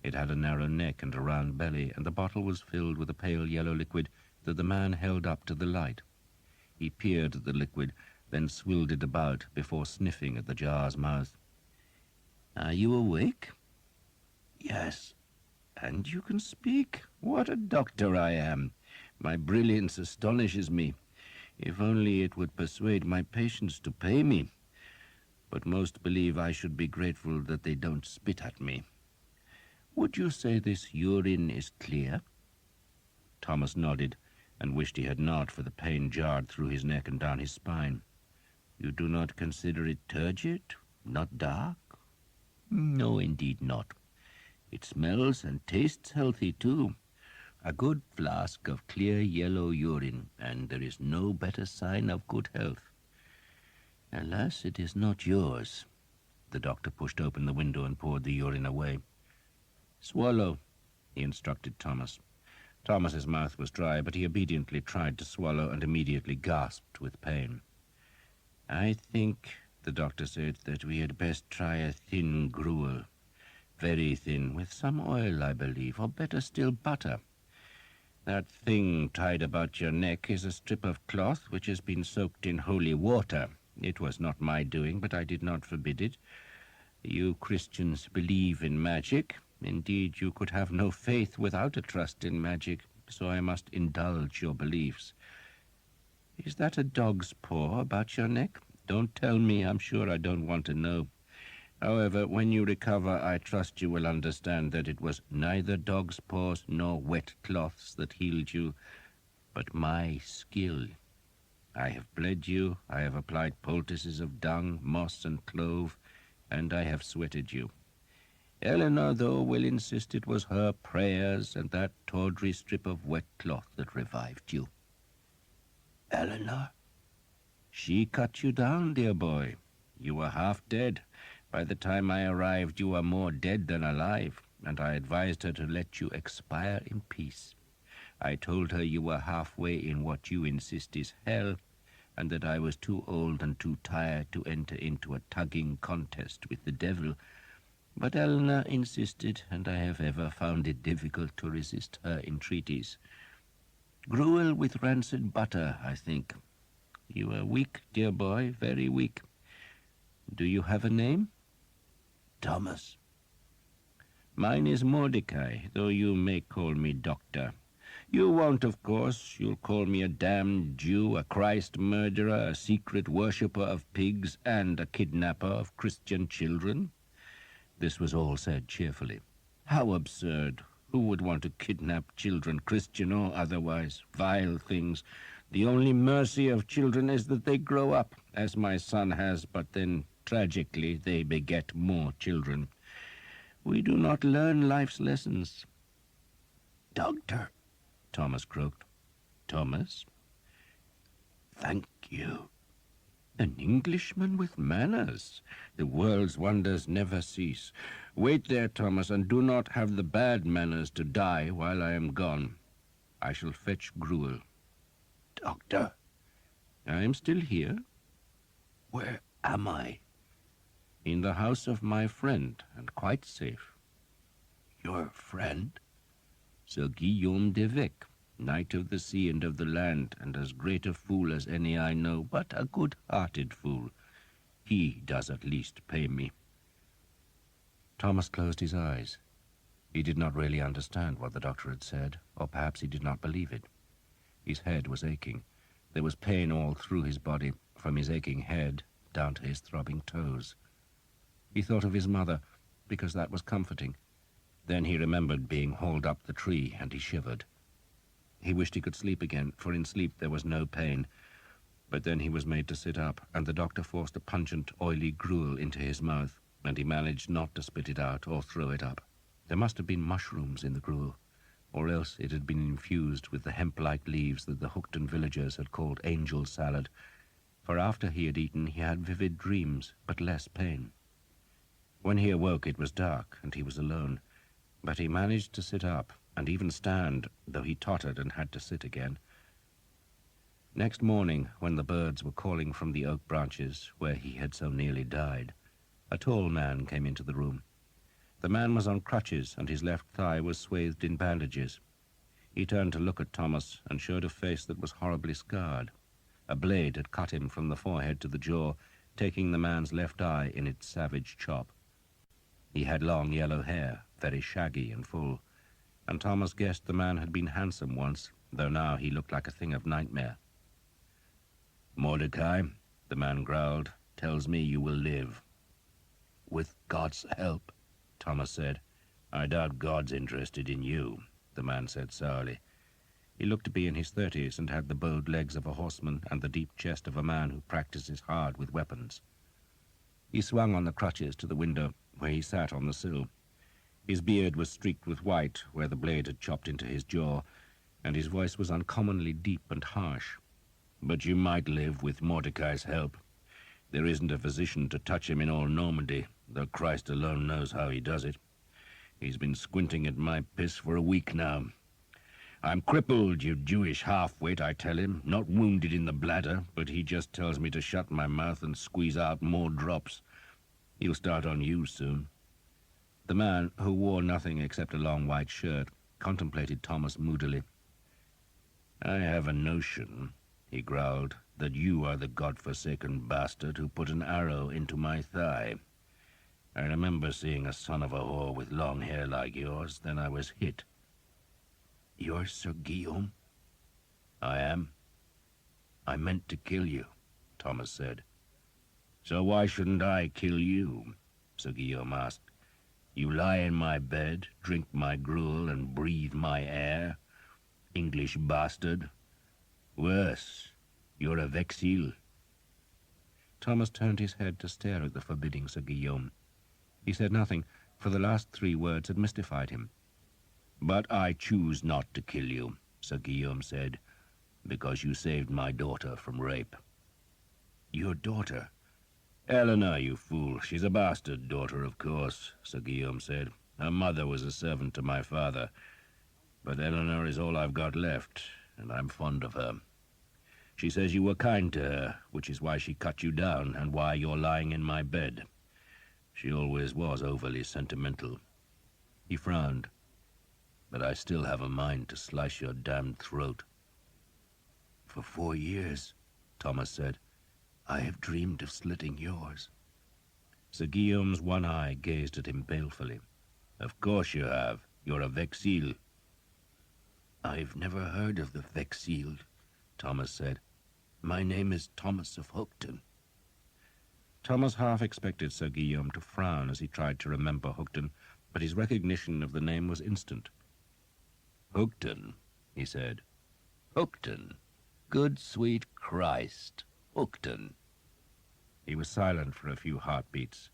It had a narrow neck and a round belly, and the bottle was filled with a pale yellow liquid that the man held up to the light. He peered at the liquid, then swilled it about before sniffing at the jar's mouth. Are you awake? Yes. And you can speak? What a doctor I am! My brilliance astonishes me. If only it would persuade my patients to pay me. But most believe I should be grateful that they don't spit at me. Would you say this urine is clear? Thomas nodded, and wished he had not, for the pain jarred through his neck and down his spine. You do not consider it turgid? Not dark? No, indeed not. It smells and tastes healthy, too. A good flask of clear yellow urine, and there is no better sign of good health. Alas, it is not yours. The doctor pushed open the window and poured the urine away. Swallow, he instructed Thomas. Thomas's mouth was dry, but he obediently tried to swallow and immediately gasped with pain. I think, the doctor said, that we had best try a thin gruel. Very thin, with some oil, I believe, or better still, butter. That thing tied about your neck is a strip of cloth which has been soaked in holy water. It was not my doing, but I did not forbid it. You Christians believe in magic. Indeed, you could have no faith without a trust in magic, so I must indulge your beliefs. Is that a dog's paw about your neck? Don't tell me. I'm sure I don't want to know. However, when you recover, I trust you will understand that it was neither dog's paws nor wet cloths that healed you, but my skill. I have bled you, I have applied poultices of dung, moss, and clove, and I have sweated you. Eleanor, though, will insist it was her prayers and that tawdry strip of wet cloth that revived you. Eleanor? She cut you down, dear boy. You were half dead. By the time I arrived, you were more dead than alive, and I advised her to let you expire in peace. I told her you were halfway in what you insist is hell, and that I was too old and too tired to enter into a tugging contest with the devil. But Eleanor insisted, and I have ever found it difficult to resist her entreaties. Gruel with rancid butter, I think. You are weak, dear boy, very weak. Do you have a name? Thomas. Mine is Mordecai, though you may call me Doctor. You won't, of course. You'll call me a damned Jew, a Christ murderer, a secret worshipper of pigs, and a kidnapper of Christian children. This was all said cheerfully. How absurd! Who would want to kidnap children, Christian or otherwise? Vile things. The only mercy of children is that they grow up, as my son has, but then, tragically, they beget more children. We do not learn life's lessons. Doctor, Thomas croaked. Thomas? Thank you. An Englishman with manners. The world's wonders never cease. Wait there, Thomas, and do not have the bad manners to die while I am gone. I shall fetch gruel. Doctor? I am still here. Where am I? In the house of my friend, and quite safe. Your friend? Sir Guillaume de Vec, knight of the sea and of the land, and as great a fool as any I know, but a good-hearted fool. He does at least pay me. Thomas closed his eyes. He did not really understand what the doctor had said, or perhaps he did not believe it. His head was aching. There was pain all through his body, from his aching head down to his throbbing toes. He thought of his mother, because that was comforting. Then he remembered being hauled up the tree, and he shivered. He wished he could sleep again, for in sleep there was no pain. But then he was made to sit up, and the doctor forced a pungent, oily gruel into his mouth, and he managed not to spit it out or throw it up. There must have been mushrooms in the gruel, or else it had been infused with the hemp-like leaves that the Hookton villagers had called angel salad, for after he had eaten he had vivid dreams, but less pain. When he awoke it was dark, and he was alone, but he managed to sit up, and even stand, though he tottered and had to sit again. Next morning, when the birds were calling from the oak branches where he had so nearly died, a tall man came into the room. The man was on crutches, and his left thigh was swathed in bandages. He turned to look at Thomas and showed a face that was horribly scarred. A blade had cut him from the forehead to the jaw, taking the man's left eye in its savage chop. He had long yellow hair, very shaggy and full, and Thomas guessed the man had been handsome once, though now he looked like a thing of nightmare. Mordecai, the man growled, tells me you will live. With God's help, Thomas said. I doubt God's interested in you, the man said sourly. He looked to be in his 30s and had the bowed legs of a horseman and the deep chest of a man who practices hard with weapons. He swung on the crutches to the window, where he sat on the sill. His beard was streaked with white where the blade had chopped into his jaw, and his voice was uncommonly deep and harsh. "But you might live with Mordecai's help. There isn't a physician to touch him in all Normandy, though Christ alone knows how he does it. He's been squinting at my piss for a week now. I'm crippled, you Jewish half-wit, I tell him, not wounded in the bladder, but he just tells me to shut my mouth and squeeze out more drops. He'll start on you soon." The man, who wore nothing except a long white shirt, contemplated Thomas moodily. "I have a notion," he growled, "that you are the God-forsaken bastard who put an arrow into my thigh. I remember seeing a son of a whore with long hair like yours, then I was hit." "You're Sir Guillaume?" "I am." "I meant to kill you," Thomas said. "So why shouldn't I kill you?" Sir Guillaume asked. "You lie in my bed, drink my gruel, and breathe my air. English bastard. Worse, you're a Vexil." Thomas turned his head to stare at the forbidding Sir Guillaume. He said nothing, for the last 3 words had mystified him. "But I choose not to kill you," Sir Guillaume said, "because you saved my daughter from rape." "Your daughter?" "Eleanor, you fool. She's a bastard daughter, of course," Sir Guillaume said. "Her mother was a servant to my father. But Eleanor is all I've got left, and I'm fond of her. She says you were kind to her, which is why she cut you down and why you're lying in my bed. She always was overly sentimental." He frowned. "But I still have a mind to slice your damned throat." "For 4 years," Thomas said, "I have dreamed of slitting yours." Sir Guillaume's one eye gazed at him balefully. "Of course you have. You're a Vexil." "I've never heard of the Vexil," Thomas said. "My name is Thomas of Hookton." Thomas half expected Sir Guillaume to frown as he tried to remember Hookton, but his recognition of the name was instant. "Hookton," he said. "Hookton. Good sweet Christ, Hookton." He was silent for a few heartbeats.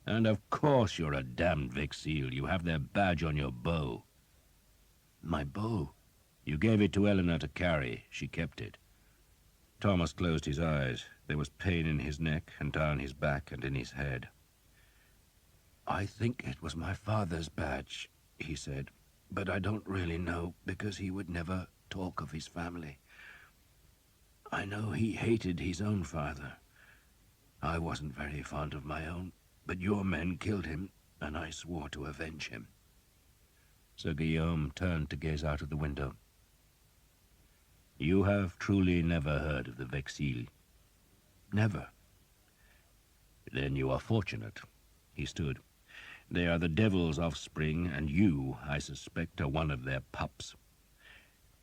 "And of course you're a damned Vexil. You have their badge on your bow." "My bow?" "You gave it to Eleanor to carry. She kept it." Thomas closed his eyes. There was pain in his neck and down his back and in his head. "I think it was my father's badge," he said, "but I don't really know, because he would never talk of his family. I know he hated his own father. I wasn't very fond of my own, but your men killed him, and I swore to avenge him." Sir Guillaume turned to gaze out of the window. "You have truly never heard of the Vexil?" "Never." "Then you are fortunate." He stood. "They are the devil's offspring, and you, I suspect, are one of their pups.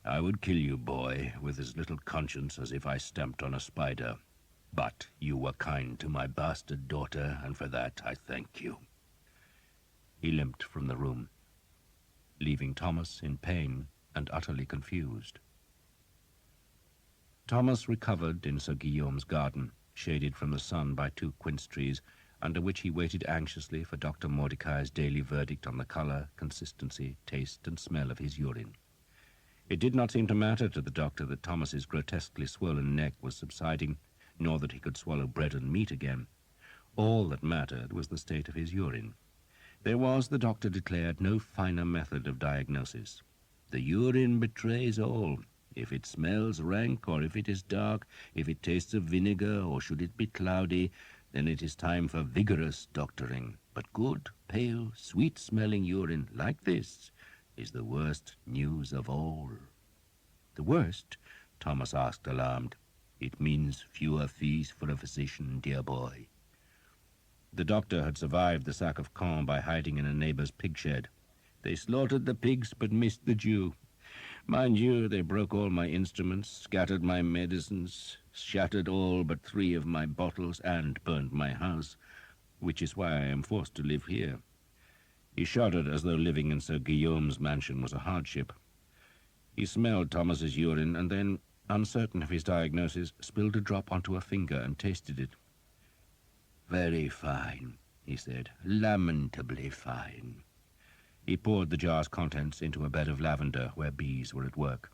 I would kill you, boy, with as little conscience as if I stamped on a spider. But you were kind to my bastard daughter, and for that I thank you." He limped from the room, leaving Thomas in pain and utterly confused. Thomas recovered in Sir Guillaume's garden, shaded from the sun by 2 quince trees, under which he waited anxiously for Dr. Mordecai's daily verdict on the color, consistency, taste, and smell of his urine. It did not seem to matter to the doctor that Thomas's grotesquely swollen neck was subsiding, nor that he could swallow bread and meat again. All that mattered was the state of his urine. There was, the doctor declared, no finer method of diagnosis. The urine betrays all. If it smells rank, or if it is dark, if it tastes of vinegar, or should it be cloudy, then it is time for vigorous doctoring. But good, pale, sweet-smelling urine like this is the worst news of all. "The worst?" Thomas asked, alarmed. "It means fewer fees for a physician, dear boy." The doctor had survived the sack of Caen by hiding in a neighbor's pig shed. "They slaughtered the pigs but missed the Jew. Mind you, they broke all my instruments, scattered my medicines, shattered all but 3 of my bottles, and burned my house, which is why I am forced to live here." He shuddered as though living in Sir Guillaume's mansion was a hardship. He smelled Thomas's urine and then, uncertain of his diagnosis, spilled a drop onto a finger and tasted it. "Very fine," he said, "lamentably fine. He poured the jar's contents into a bed of lavender where bees were at work.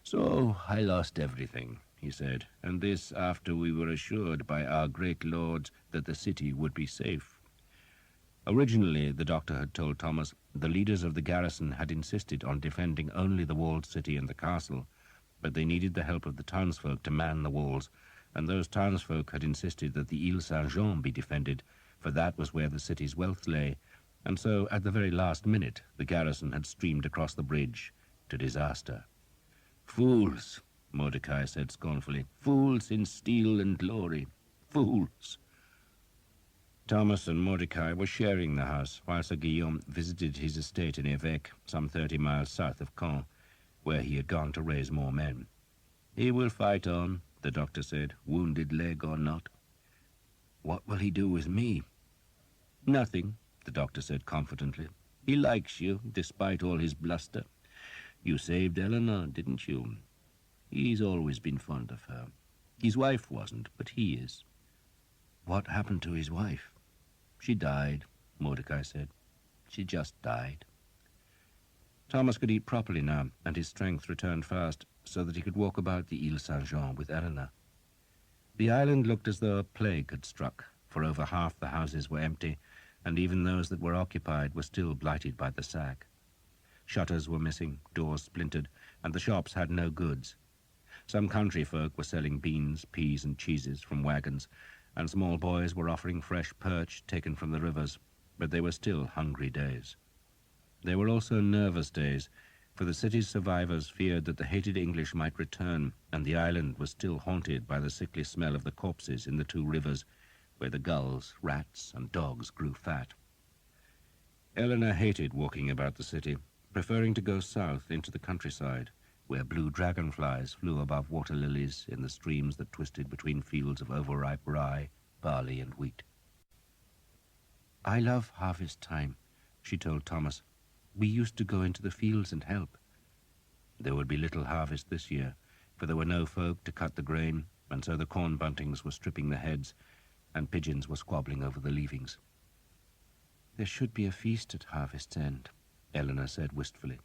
"So I lost everything," he said, "and this after we were assured by our great lords that the city would be safe." Originally, the doctor had told Thomas, the leaders of the garrison had insisted on defending only the walled city and the castle, but they needed the help of the townsfolk to man the walls, and those townsfolk had insisted that the Ile Saint-Jean be defended, for that was where the city's wealth lay, and so at the very last minute the garrison had streamed across the bridge to disaster. "Fools," Mordecai said scornfully, "fools in steel and glory, fools." Thomas and Mordecai were sharing the house, while Sir Guillaume visited his estate in Évêque, some 30 miles south of Caen, where he had gone to raise more men. "He will fight on," the doctor said, "wounded leg or not." "What will he do with me?" "Nothing," the doctor said confidently. "He likes you, despite all his bluster. You saved Eleanor, didn't you? He's always been fond of her. His wife wasn't, but he is." "What happened to his wife?" "She died," Mordecai said. "She just died." Thomas could eat properly now, and his strength returned fast, so that he could walk about the Ile Saint-Jean with Eleanor. The island looked as though a plague had struck, for over half the houses were empty, and even those that were occupied were still blighted by the sack. Shutters were missing, doors splintered, and the shops had no goods. Some country folk were selling beans, peas, and cheeses from wagons, and small boys were offering fresh perch taken from the rivers, but they were still hungry days. They were also nervous days, for the city's survivors feared that the hated English might return, and the island was still haunted by the sickly smell of the corpses in the two rivers, where the gulls, rats, and dogs grew fat. Eleanor hated walking about the city, preferring to go south into the countryside, where blue dragonflies flew above water lilies in the streams that twisted between fields of overripe rye, barley, and wheat. "I love harvest time," she told Thomas. "We used to go into the fields and help." There would be little harvest this year, for there were no folk to cut the grain, and so the corn buntings were stripping the heads, and pigeons were squabbling over the leavings. "There should be a feast at harvest's end," Eleanor said wistfully.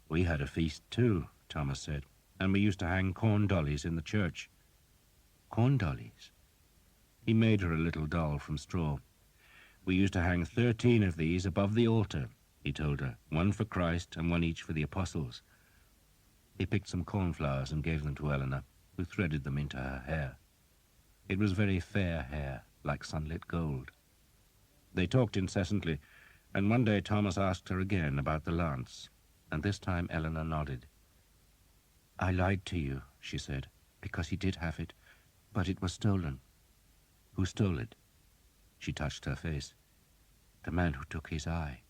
"We had a feast too," Thomas said, "and we used to hang corn dollies in the church." "Corn dollies?" He made her a little doll from straw. "We used to hang 13 of these above the altar," he told her, "one for Christ and one each for the apostles." He picked some cornflowers and gave them to Eleanor, who threaded them into her hair. It was very fair hair, like sunlit gold. They talked incessantly, and one day Thomas asked her again about the lance, and this time Eleanor nodded. "I lied to you," she said, "because he did have it, but it was stolen." "Who stole it?" She touched her face. "The man who took his eye."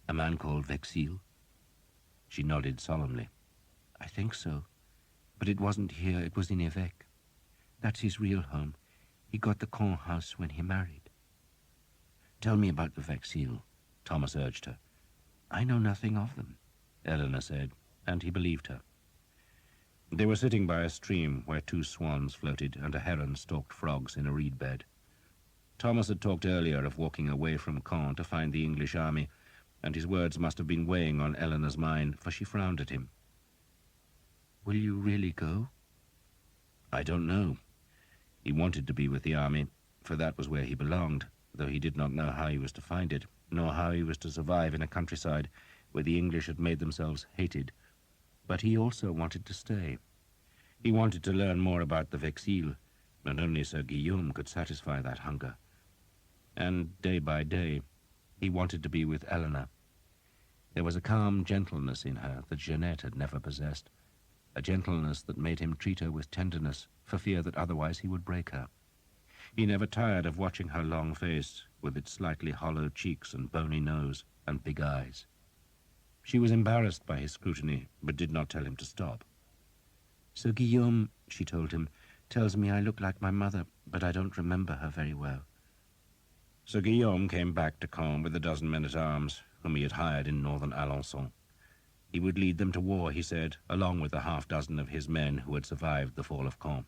"A man called Vexil?" She nodded solemnly. "I think so, but it wasn't here, it was in Évêque. That's his real home. He got the Caen house when he married." "Tell me about the Vexil," Thomas urged her. "I know nothing of them," Eleanor said, and he believed her. They were sitting by a stream where 2 swans floated and a heron stalked frogs in a reed bed. Thomas had talked earlier of walking away from Caen to find the English army, and his words must have been weighing on Eleanor's mind, for she frowned at him. "Will you really go?" "I don't know." He wanted to be with the army, for that was where he belonged, though he did not know how he was to find it, nor how he was to survive in a countryside where the English had made themselves hated. But he also wanted to stay. He wanted to learn more about the Vexil, and only Sir Guillaume could satisfy that hunger. And day by day, he wanted to be with Eleanor. There was a calm gentleness in her that Jeanette had never possessed, a gentleness that made him treat her with tenderness, for fear that otherwise he would break her. He never tired of watching her long face, with its slightly hollow cheeks and bony nose and big eyes. She was embarrassed by his scrutiny, but did not tell him to stop. "Sir Guillaume," she told him, "tells me I look like my mother, but I don't remember her very well." Sir Guillaume came back to Caen with a dozen men-at-arms, whom he had hired in northern Alençon. He would lead them to war, he said, along with the half-dozen of his men who had survived the fall of Caen.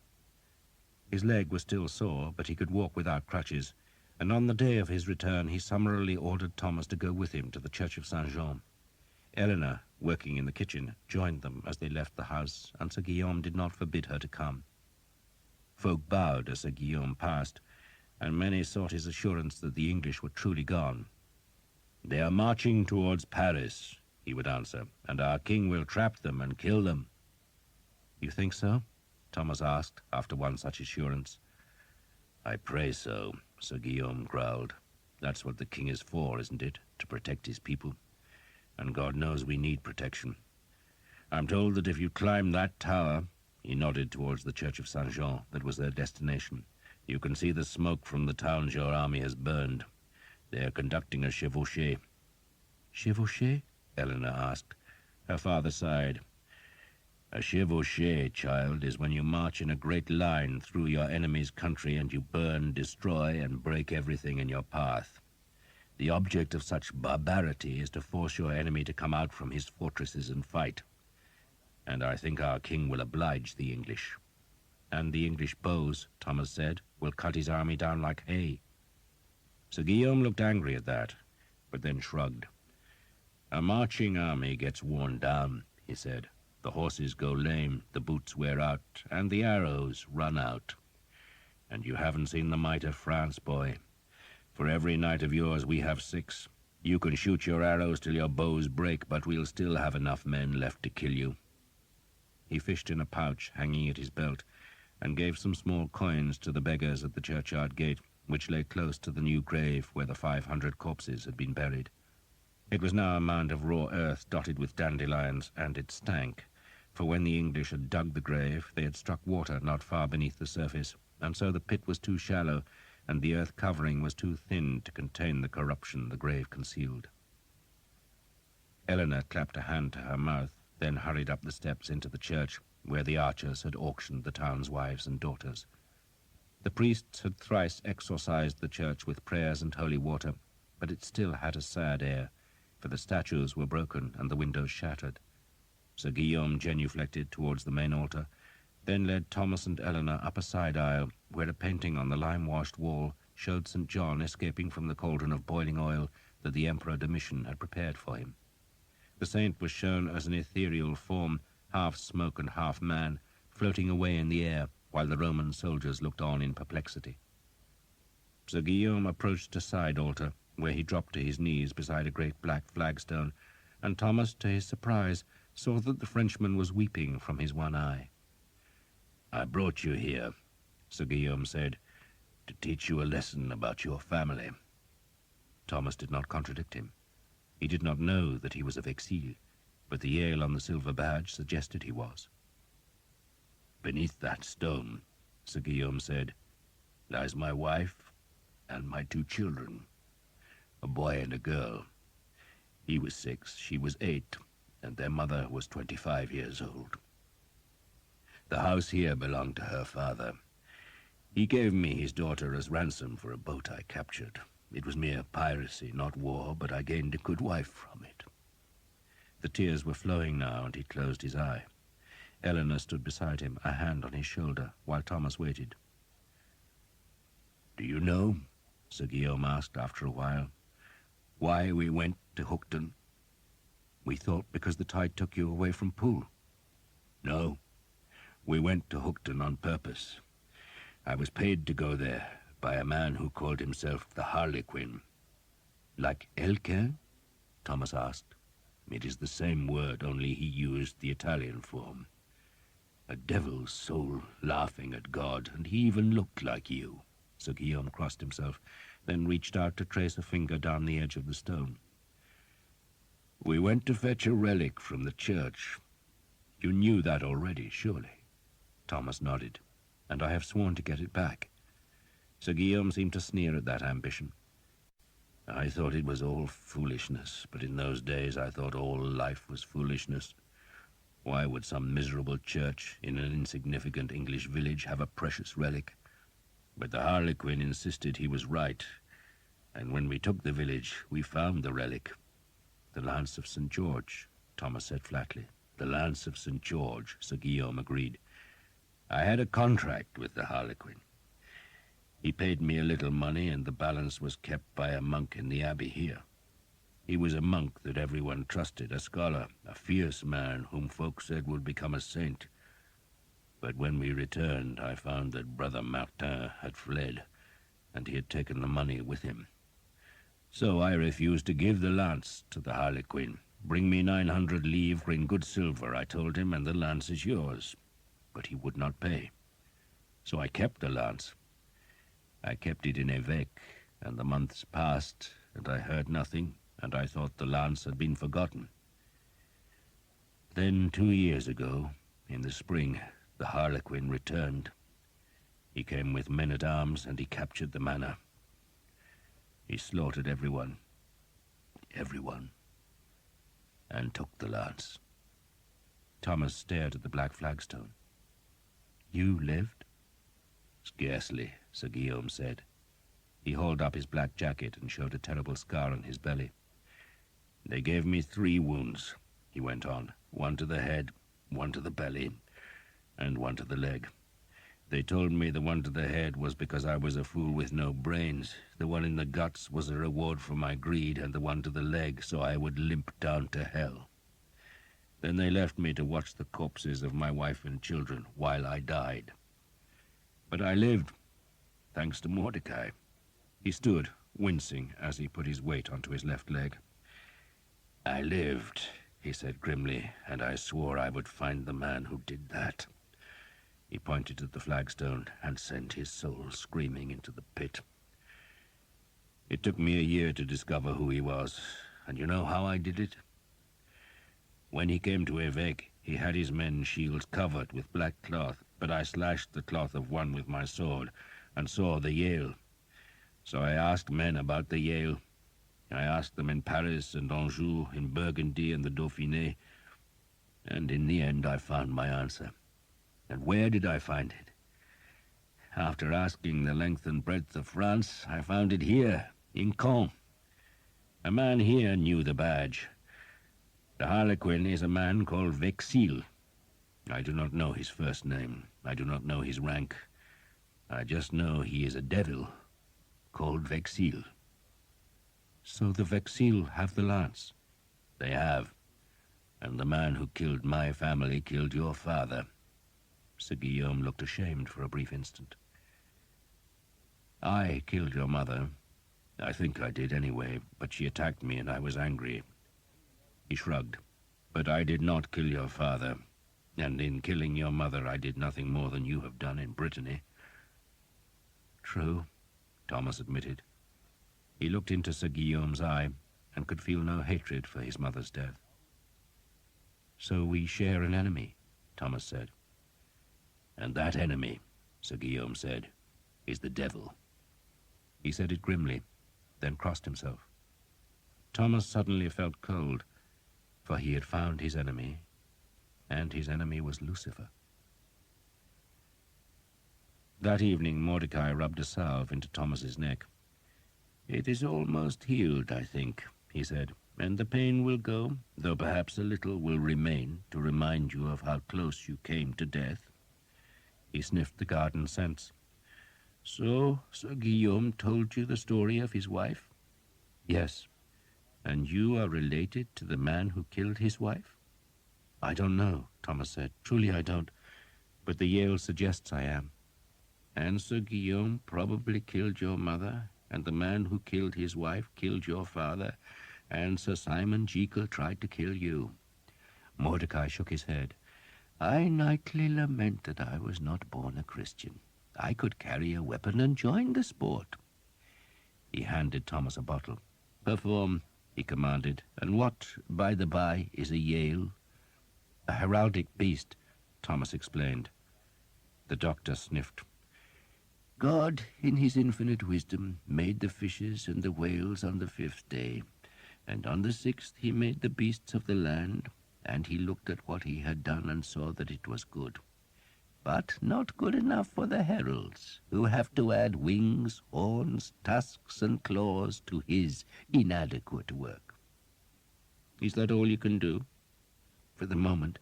His leg was still sore, but he could walk without crutches, and on the day of his return he summarily ordered Thomas to go with him to the church of Saint-Jean. Eleanor, working in the kitchen, joined them as they left the house, and Sir Guillaume did not forbid her to come. Folk bowed as Sir Guillaume passed, and many sought his assurance that the English were truly gone. "They are marching towards Paris," he would answer, "and our king will trap them and kill them." "You think so?" Thomas asked, after one such assurance. "I pray so," Sir Guillaume growled. "That's what the king is for, isn't it? To protect his people. And God knows we need protection. I'm told that if you climb that tower," he nodded towards the church of Saint-Jean, that was their destination, "you can see the smoke from the towns your army has burned. They are conducting a chevauchée." "Chevauchée?" Eleanor asked. Her father sighed. "A chevauchée, child, is when you march in a great line through your enemy's country and you burn, destroy, and break everything in your path. The object of such barbarity is to force your enemy to come out from his fortresses and fight. And I think our king will oblige the English." "And the English bows," Thomas said, "will cut his army down like hay." Sir Guillaume looked angry at that, but then shrugged. "A marching army gets worn down," he said. "The horses go lame, the boots wear out, and the arrows run out. And you haven't seen the might of France, boy. For every knight of yours we have 6. You can shoot your arrows till your bows break, but we'll still have enough men left to kill you." He fished in a pouch hanging at his belt and gave some small coins to the beggars at the churchyard gate, which lay close to the new grave where the 500 corpses had been buried. It was now a mound of raw earth dotted with dandelions, and it stank, for when the English had dug the grave they had struck water not far beneath the surface, and so the pit was too shallow and the earth covering was too thin to contain the corruption the grave concealed. Eleanor clapped a hand to her mouth, then hurried up the steps into the church, where the archers had auctioned the town's wives and daughters. The priests had thrice exorcised the church with prayers and holy water, but it still had a sad air, for the statues were broken and the windows shattered. Sir Guillaume genuflected towards the main altar, then led Thomas and Eleanor up a side aisle, where a painting on the lime-washed wall showed St. John escaping from the cauldron of boiling oil that the Emperor Domitian had prepared for him. The saint was shown as an ethereal form, half smoke and half man, floating away in the air, while the Roman soldiers looked on in perplexity. Sir Guillaume approached a side altar, where he dropped to his knees beside a great black flagstone, and Thomas, to his surprise, saw that the Frenchman was weeping from his one eye. "I brought you here," Sir Guillaume said, "to teach you a lesson about your family." Thomas did not contradict him. He did not know that he was of exil, but the yale on the silver badge suggested he was. "Beneath that stone," Sir Guillaume said, "lies my wife and my 2 children, a boy and a girl. He was 6, she was 8, and their mother was 25 years old. The house here belonged to her father. He gave me his daughter as ransom for a boat I captured. It was mere piracy, not war, but I gained a good wife from it." The tears were flowing now, and he closed his eye. Eleanor stood beside him, a hand on his shoulder, while Thomas waited. "Do you know," Sir Guillaume asked after a while, "why we went to Hookton?" "We thought because the tide took you away from Poole." "No. We went to Hookton on purpose. I was paid to go there by a man who called himself the Harlequin." "Like Elquin?" Thomas asked. "It is the same word, only he used the Italian form. A devil's soul laughing at God, and he even looked like you." Sir Guillaume crossed himself, then reached out to trace a finger down the edge of the stone. "We went to fetch a relic from the church. You knew that already, surely?" Thomas nodded. "And I have sworn to get it back." Sir Guillaume seemed to sneer at that ambition. "I thought it was all foolishness, but in those days I thought all life was foolishness. Why would some miserable church in an insignificant English village have a precious relic? But the Harlequin insisted he was right, and when we took the village, we found the relic." "The lance of St. George," Thomas said flatly. "The lance of St. George," Sir Guillaume agreed. "I had a contract with the Harlequin. He paid me a little money, and the balance was kept by a monk in the abbey here. He was a monk that everyone trusted, a scholar, a fierce man whom folk said would become a saint. But when we returned, I found that Brother Martin had fled, and he had taken the money with him. So I refused to give the lance to the Harlequin. Bring me 900 livres in good silver, I told him, and the lance is yours. But he would not pay. So I kept the lance. I kept it in Évêque, and the months passed, and I heard nothing, and I thought the lance had been forgotten. Then 2 years ago, in the spring, the Harlequin returned. He came with men-at-arms, and he captured the manor. He slaughtered everyone, and took the lance. Thomas stared at the black flagstone. You lived? Scarcely, Sir Guillaume said. He hauled up his black jacket and showed a terrible scar on his belly. They gave me 3 wounds, he went on, 1 to the head, 1 to the belly, and 1 to the leg. They told me the 1 to the head was because I was a fool with no brains. The 1 in the guts was a reward for my greed, and the 1 to the leg so I would limp down to hell. Then they left me to watch the corpses of my wife and children while I died. But I lived, thanks to Mordecai. He stood, wincing, as he put his weight onto his left leg. I lived, he said grimly, and I swore I would find the man who did that. He pointed at the flagstone and sent his soul screaming into the pit. It took me a year to discover who he was, and you know how I did it? When he came to Évêque, he had his men's shields covered with black cloth, but I slashed the cloth of one with my sword and saw the Yale. So I asked men about the Yale. I asked them in Paris and Anjou, in Burgundy and the Dauphiné, and in the end I found my answer. And where did I find it? After asking the length and breadth of France, I found it here, in Caen. A man here knew the badge. The Harlequin is a man called Vexil. I do not know his first name. I do not know his rank. I just know he is a devil called Vexil. So the Vexil have the lance? They have. And the man who killed my family killed your father. Sir Guillaume looked ashamed for a brief instant. I killed your mother. I think I did anyway, but she attacked me and I was angry. He shrugged. But I did not kill your father, and in killing your mother I did nothing more than you have done in Brittany. True, Thomas admitted. He looked into Sir Guillaume's eye and could feel no hatred for his mother's death. So we share an enemy, Thomas said. And that enemy, Sir Guillaume said, is the devil. He said it grimly, then crossed himself. Thomas suddenly felt cold, for he had found his enemy, and his enemy was Lucifer. That evening Mordecai rubbed a salve into Thomas's neck. It is almost healed, I think, he said, and the pain will go, though perhaps a little will remain to remind you of how close you came to death. He sniffed the garden scents. So Sir Guillaume told you the story of his wife? Yes. And you are related to the man who killed his wife? I don't know, Thomas said. Truly I don't. But the Yale suggests I am. And Sir Guillaume probably killed your mother, and the man who killed his wife killed your father, and Sir Simon Jekyll tried to kill you. Mordecai shook his head. I nightly lament that I was not born a Christian. I could carry a weapon and join the sport. He handed Thomas a bottle. Perform, he commanded. And what, by the by, is a Yale? A heraldic beast, Thomas explained. The doctor sniffed. God, in his infinite wisdom, made the fishes and the whales on the 5th day, and on the 6th he made the beasts of the land, and he looked at what he had done and saw that it was good. But not good enough for the heralds, who have to add wings, horns, tusks, and claws to his inadequate work. Is that all you can do? For the moment,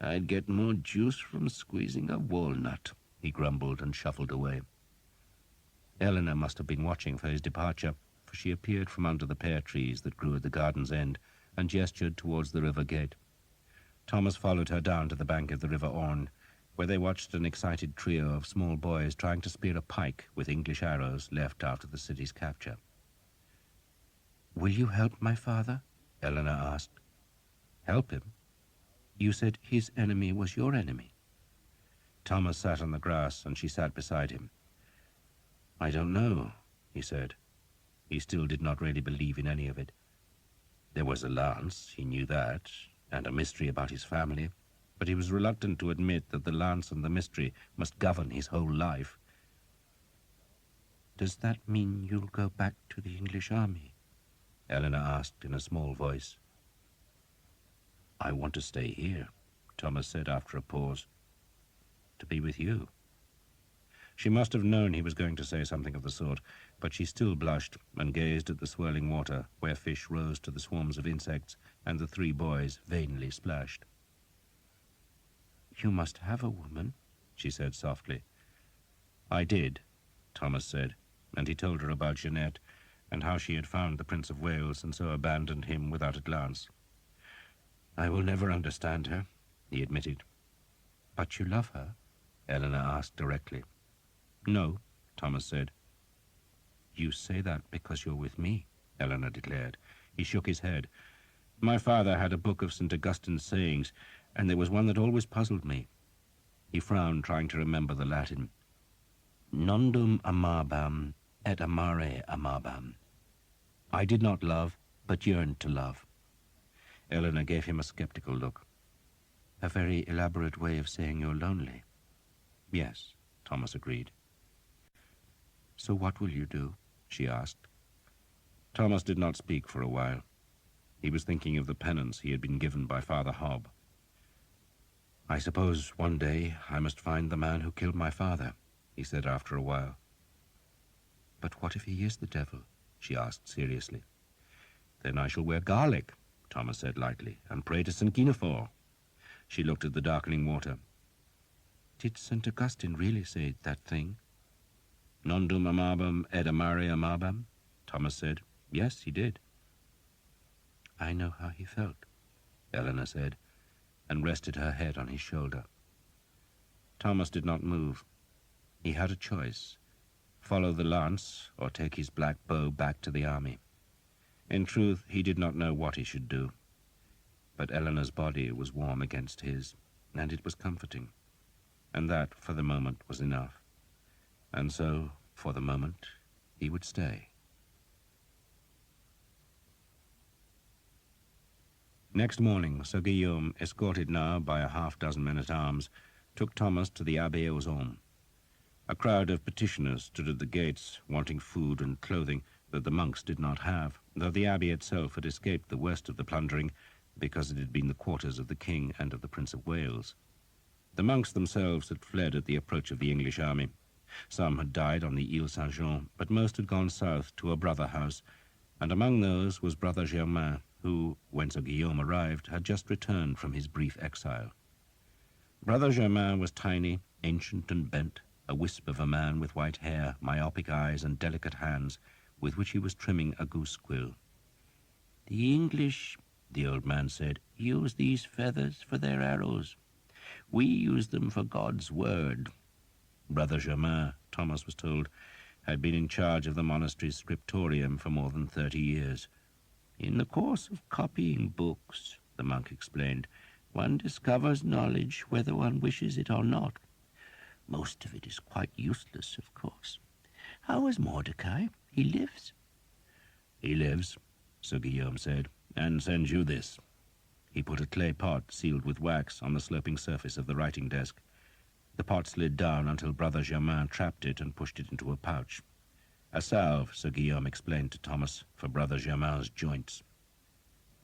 I'd get more juice from squeezing a walnut, he grumbled and shuffled away. Eleanor must have been watching for his departure, for she appeared from under the pear trees that grew at the garden's end and gestured towards the river gate. Thomas followed her down to the bank of the River Orne, where they watched an excited trio of small boys trying to spear a pike with English arrows left after the city's capture. "Will you help my father?" Eleanor asked. "Help him? You said his enemy was your enemy." Thomas sat on the grass, and she sat beside him. "I don't know," he said. He still did not really believe in any of it. There was a lance, he knew that, and a mystery about his family, but he was reluctant to admit that the lance and the mystery must govern his whole life. "Does that mean you'll go back to the English army?" Eleanor asked in a small voice. "I want to stay here," Thomas said after a pause. "To be with you." She must have known he was going to say something of the sort, but she still blushed and gazed at the swirling water where fish rose to the swarms of insects and the three boys vainly splashed. "You must have a woman," she said softly. "I did," Thomas said, and he told her about Jeanette and how she had found the Prince of Wales and so abandoned him without a glance. "I will never understand her," he admitted. "But you love her?" Eleanor asked directly. "No," Thomas said. "You say that because you're with me," Eleanor declared. He shook his head. "My father had a book of St. Augustine's sayings, and there was one that always puzzled me." He frowned, trying to remember the Latin. "Nondum amabam et amare amabam." I did not love, but yearned to love. Eleanor gave him a skeptical look. "A very elaborate way of saying you're lonely." "Yes," Thomas agreed. "So what will you do?" she asked. Thomas did not speak for a while. He was thinking of the penance he had been given by Father Hobb. "I suppose one day I must find the man who killed my father," he said after a while. "But what if he is the devil?" she asked seriously. "Then I shall wear garlic," Thomas said lightly, "and pray to St. Guinevere." She looked at the darkening water. "Did St. Augustine really say that thing?" "Nondum amabam et amare amabam," Thomas said. "Yes, he did." "I know how he felt," Eleanor said, and rested her head on his shoulder. Thomas did not move. He had a choice: follow the lance or take his black bow back to the army. In truth, he did not know what he should do. But Eleanor's body was warm against his, and it was comforting. And that, for the moment, was enough. And so, for the moment, he would stay. Next morning, Sir Guillaume, escorted now by a half-dozen men-at-arms, took Thomas to the Abbey aux Hommes. A crowd of petitioners stood at the gates, wanting food and clothing that the monks did not have, though the abbey itself had escaped the worst of the plundering, because it had been the quarters of the king and of the Prince of Wales. The monks themselves had fled at the approach of the English army. Some had died on the Ile Saint-Jean, but most had gone south to a brother house, and among those was Brother Germain, who, when Sir Guillaume arrived, had just returned from his brief exile. Brother Germain was tiny, ancient and bent, a wisp of a man with white hair, myopic eyes, and delicate hands, with which he was trimming a goose quill. "The English," the old man said, "use these feathers for their arrows. We use them for God's word." Brother Germain, Thomas was told, had been in charge of the monastery's scriptorium for more than 30 years. "In the course of copying books," the monk explained, "one discovers knowledge whether one wishes it or not. Most of it is quite useless, of course. How is Mordecai? He lives?" "He lives," Sir Guillaume said, "and sends you this." He put a clay pot sealed with wax on the sloping surface of the writing desk. The pot slid down until Brother Germain trapped it and pushed it into a pouch. "A salve," Sir Guillaume explained to Thomas, "for Brother Germain's joints."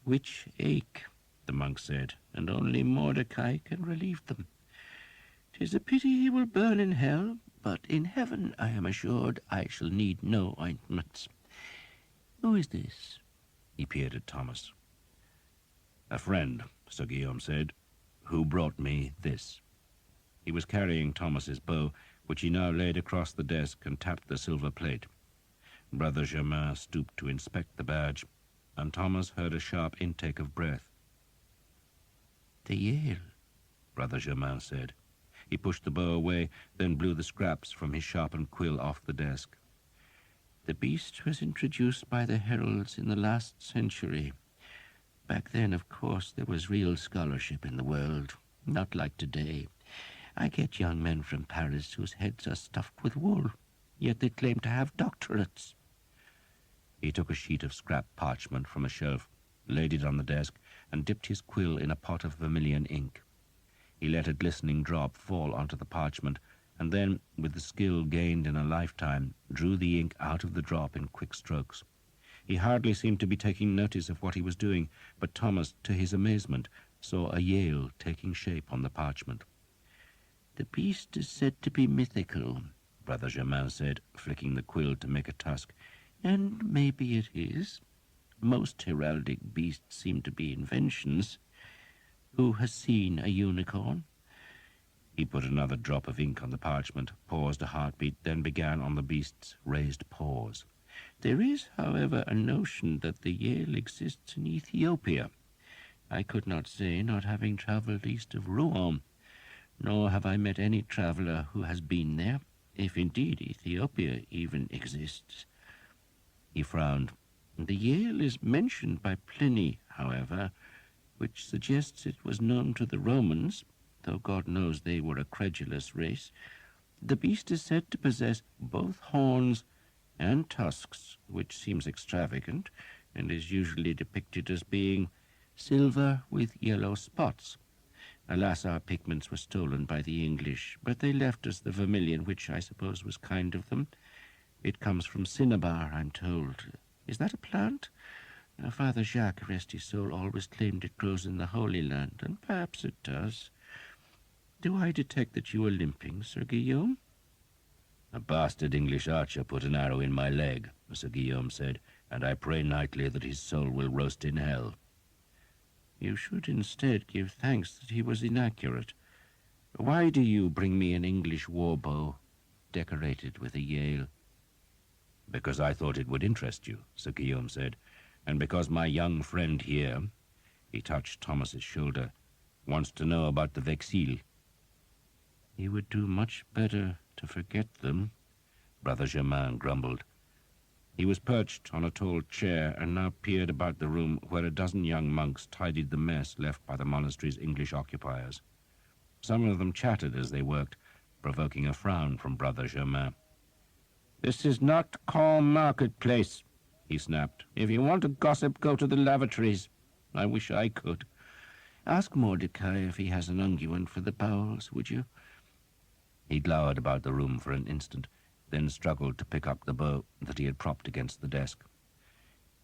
"Which ache," the monk said, "and only Mordecai can relieve them. 'Tis a pity he will burn in hell, but in heaven I am assured I shall need no ointments. Who is this?" He peered at Thomas. "A friend," Sir Guillaume said, "who brought me this." He was carrying Thomas's bow, which he now laid across the desk and tapped the silver plate. Brother Germain stooped to inspect the badge, and Thomas heard a sharp intake of breath. "The Yale," Brother Germain said. He pushed the bow away, then blew the scraps from his sharpened quill off the desk. "The beast was introduced by the heralds in the last century. Back then, of course, there was real scholarship in the world, not like today. I get young men from Paris whose heads are stuffed with wool, yet they claim to have doctorates." He took a sheet of scrap parchment from a shelf, laid it on the desk, and dipped his quill in a pot of vermilion ink. He let a glistening drop fall onto the parchment, and then, with the skill gained in a lifetime, drew the ink out of the drop in quick strokes. He hardly seemed to be taking notice of what he was doing, but Thomas, to his amazement, saw a Yale taking shape on the parchment. "The beast is said to be mythical," Brother Germain said, flicking the quill to make a tusk. "And maybe it is. Most heraldic beasts seem to be inventions. Who has seen a unicorn?" He put another drop of ink on the parchment, paused a heartbeat, then began on the beast's raised paws. "There is, however, a notion that the Yale exists in Ethiopia. I could not say, not having travelled east of Rouen, nor have I met any traveller who has been there, if indeed Ethiopia even exists." He frowned. "The Yale is mentioned by Pliny, however, which suggests it was known to the Romans, though God knows they were a credulous race. The beast is said to possess both horns and tusks, which seems extravagant, and is usually depicted as being silver with yellow spots. Alas, our pigments were stolen by the English, but they left us the vermilion, which I suppose was kind of them. It comes from cinnabar, I'm told. Is that a plant? Father Jacques, rest his soul, always claimed it grows in the Holy Land, and perhaps it does. Do I detect that you are limping, Sir Guillaume?" "A bastard English archer put an arrow in my leg," Sir Guillaume said, "and I pray nightly that his soul will roast in hell." "You should instead give thanks that he was inaccurate. Why do you bring me an English war bow, decorated with a Yale?" "Because I thought it would interest you," Sir Guillaume said, "and because my young friend here," he touched Thomas's shoulder, "wants to know about the Vexil." "He would do much better to forget them," Brother Germain grumbled. He was perched on a tall chair and now peered about the room where a dozen young monks tidied the mess left by the monastery's English occupiers. Some of them chattered as they worked, provoking a frown from Brother Germain. "This is not calm marketplace," he snapped. "If you want to gossip, go to the lavatories. I wish I could. Ask Mordecai if he has an unguent for the bowels, would you?" He glowered about the room for an instant, then struggled to pick up the bow that he had propped against the desk.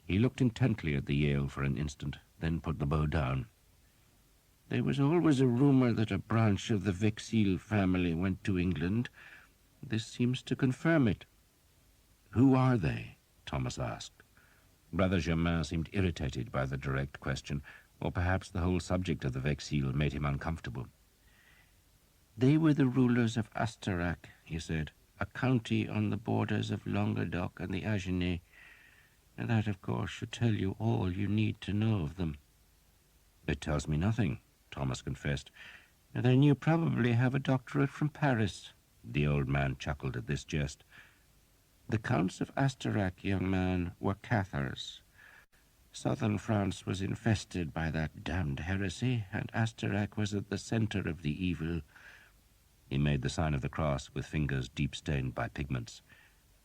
He looked intently at the Yale for an instant, then put the bow down. "There was always a rumor that a branch of the Vexil family went to England. This seems to confirm it." "Who are they?" Thomas asked. Brother Germain seemed irritated by the direct question, or perhaps the whole subject of the Vexil made him uncomfortable. "They were the rulers of Astarac," he said, "a county on the borders of Languedoc and the Agenais. And that, of course, should tell you all you need to know of them." "It tells me nothing," Thomas confessed. "Then you probably have a doctorate from Paris." The old man chuckled at this jest. "The Counts of Astarac, young man, were Cathars. Southern France was infested by that damned heresy, and Astarac was at the center of the evil." He made the sign of the cross with fingers deep-stained by pigments.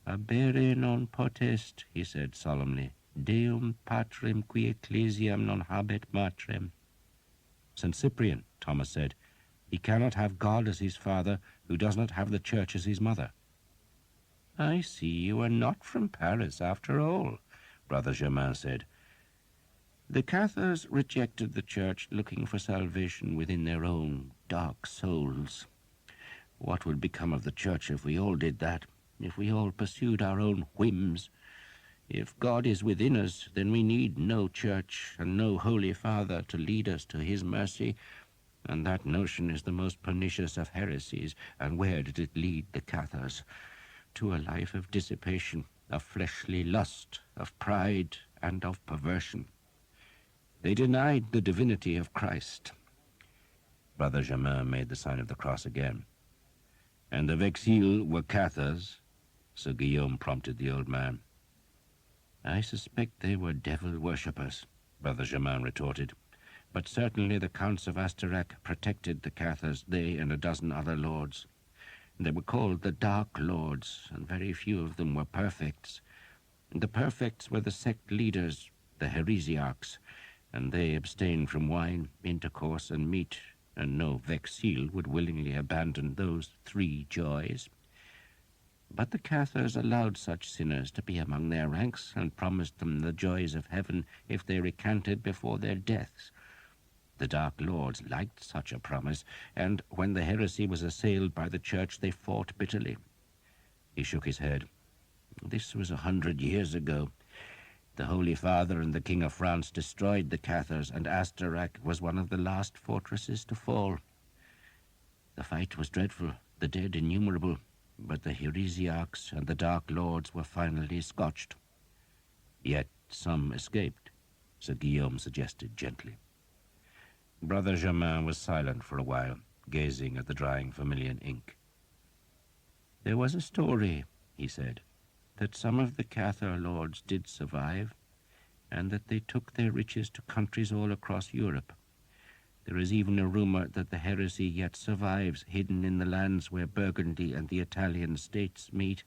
"Abere non potest," he said solemnly, "Deum patrem qui ecclesiam non habet matrem." "St. Cyprian," Thomas said, "he cannot have God as his father who does not have the church as his mother." "I see you are not from Paris after all," Brother Germain said. "The Cathars rejected the church, looking for salvation within their own dark souls. What would become of the church if we all did that, if we all pursued our own whims? If God is within us, then we need no church and no holy father to lead us to his mercy. And that notion is the most pernicious of heresies. And where did it lead the Cathars? To a life of dissipation, of fleshly lust, of pride, and of perversion. They denied the divinity of Christ. Brother Germain made the sign of the cross again. And the Vexilles were Cathars? Sir Guillaume prompted the old man. I suspect they were devil worshippers, Brother Germain retorted. But certainly the Counts of Astarac protected the Cathars, they and a dozen other lords. They were called the Dark Lords, and very few of them were perfects. The perfects were the sect leaders, the heresiarchs, and they abstained from wine, intercourse, and meat, and no Vexille would willingly abandon those 3 joys. But the Cathars allowed such sinners to be among their ranks and promised them the joys of heaven if they recanted before their deaths. The Dark Lords liked such a promise, and when the heresy was assailed by the Church, they fought bitterly. He shook his head. This was 100 years ago. The Holy Father and the King of France destroyed the Cathars, and Astarac was one of the last fortresses to fall. The fight was dreadful, the dead innumerable, but the heresiarchs and the Dark Lords were finally scotched. Yet some escaped, Sir Guillaume suggested gently. Brother Germain was silent for a while, gazing at the drying vermilion ink. There was a story, he said, that some of the Cathar lords did survive, and that they took their riches to countries all across Europe. There is even a rumor that the heresy yet survives, hidden in the lands where Burgundy and the Italian states meet.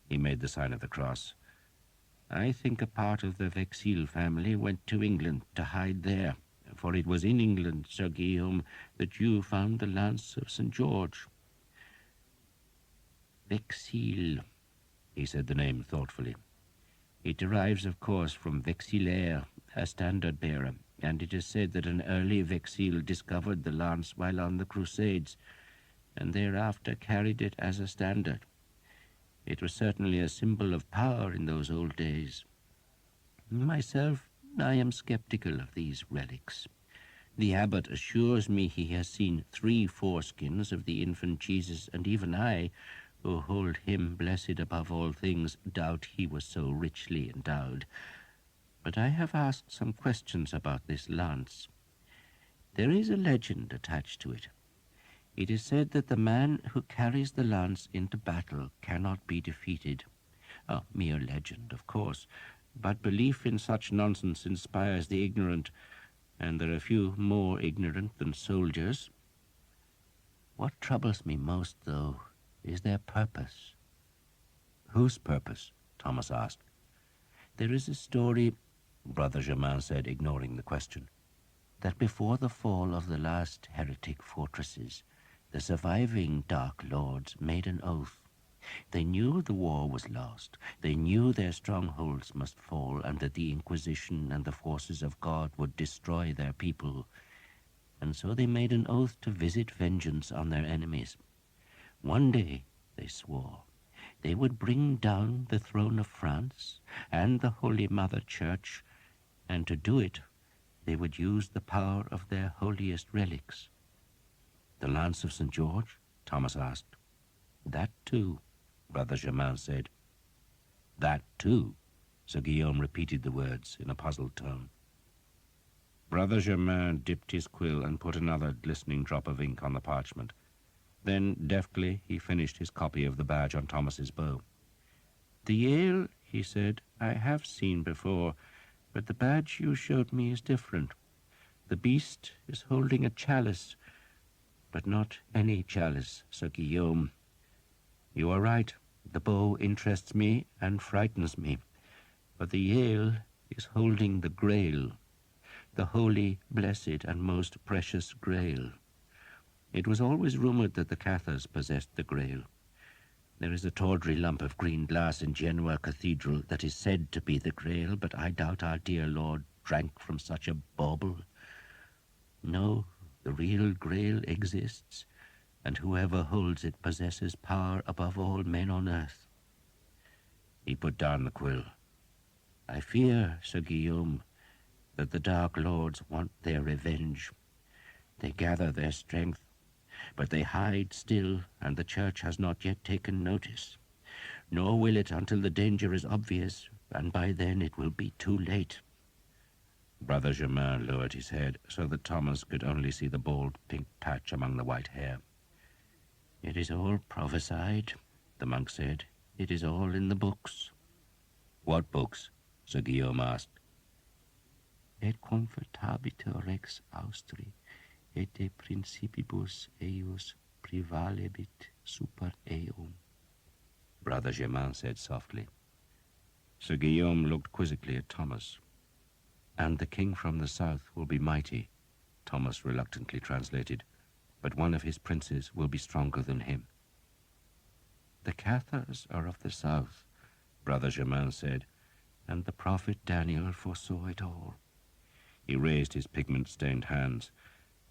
He made the sign of the cross. I think a part of the Vexille family went to England to hide there, for it was in England, Sir Guillaume, that you found the lance of St. George. Vexille, he said the name thoughtfully. It derives, of course, from vexillaire, a standard-bearer, and it is said that an early Vexille discovered the lance while on the Crusades, and thereafter carried it as a standard. It was certainly a symbol of power in those old days. Myself, I am skeptical of these relics. The abbot assures me he has seen 3 foreskins of the infant Jesus, and even I, who hold him blessed above all things, doubt he was so richly endowed. But I have asked some questions about this lance. There is a legend attached to it. It is said that the man who carries the lance into battle cannot be defeated. A mere legend, of course, but belief in such nonsense inspires the ignorant, and there are few more ignorant than soldiers. What troubles me most, though, is their purpose. Whose purpose? Thomas asked. There is a story, Brother Germain said, ignoring the question, that before the fall of the last heretic fortresses, the surviving Dark Lords made an oath. They knew the war was lost. They knew their strongholds must fall, and that the Inquisition and the forces of God would destroy their people. And so they made an oath to visit vengeance on their enemies. One day, they swore, they would bring down the throne of France and the Holy Mother Church, and to do it, they would use the power of their holiest relics. The lance of St. George? Thomas asked. That too, Brother Germain said. That too? Sir Guillaume repeated the words in a puzzled tone. Brother Germain dipped his quill and put another glistening drop of ink on the parchment. Then, deftly, he finished his copy of the badge on Thomas's bow. The Yale, he said, I have seen before, but the badge you showed me is different. The beast is holding a chalice, but not any chalice, Sir Guillaume. You are right. The bow interests me and frightens me, but the Yale is holding the Grail, the holy, blessed, and most precious Grail. It was always rumored that the Cathars possessed the Grail. There is a tawdry lump of green glass in Genoa Cathedral that is said to be the Grail, but I doubt our dear Lord drank from such a bauble. No, the real Grail exists, and whoever holds it possesses power above all men on earth. He put down the quill. I fear, Sir Guillaume, that the Dark Lords want their revenge. They gather their strength, but they hide still, and the church has not yet taken notice. Nor will it until the danger is obvious, and by then it will be too late." Brother Germain lowered his head so that Thomas could only see the bald pink patch among the white hair. "It is all prophesied," the monk said. "It is all in the books." "What books?" Sir Guillaume asked. "Et convertabitur rex Austri, et de principibus eius prevalebit super eum," Brother Germain said softly. Sir Guillaume looked quizzically at Thomas. "And the king from the south will be mighty," Thomas reluctantly translated, "but one of his princes will be stronger than him." "The Cathars are of the south," Brother Germain said, "and the prophet Daniel foresaw it all." He raised his pigment-stained hands.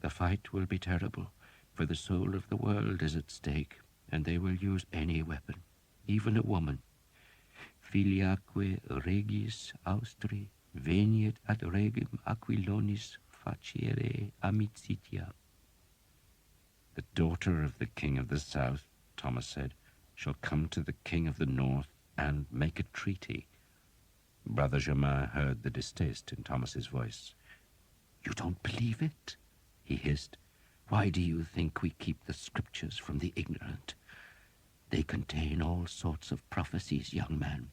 "The fight will be terrible, for the soul of the world is at stake, and they will use any weapon, even a woman. Filiaque regis Austri veniet ad regim Aquilonis facere amicitia." "The daughter of the king of the south," Thomas said, "shall come to the king of the north and make a treaty." Brother Germain heard the distaste in Thomas's voice. "You don't believe it?" he hissed. "Why do you think we keep the scriptures from the ignorant? They contain all sorts of prophecies, young man,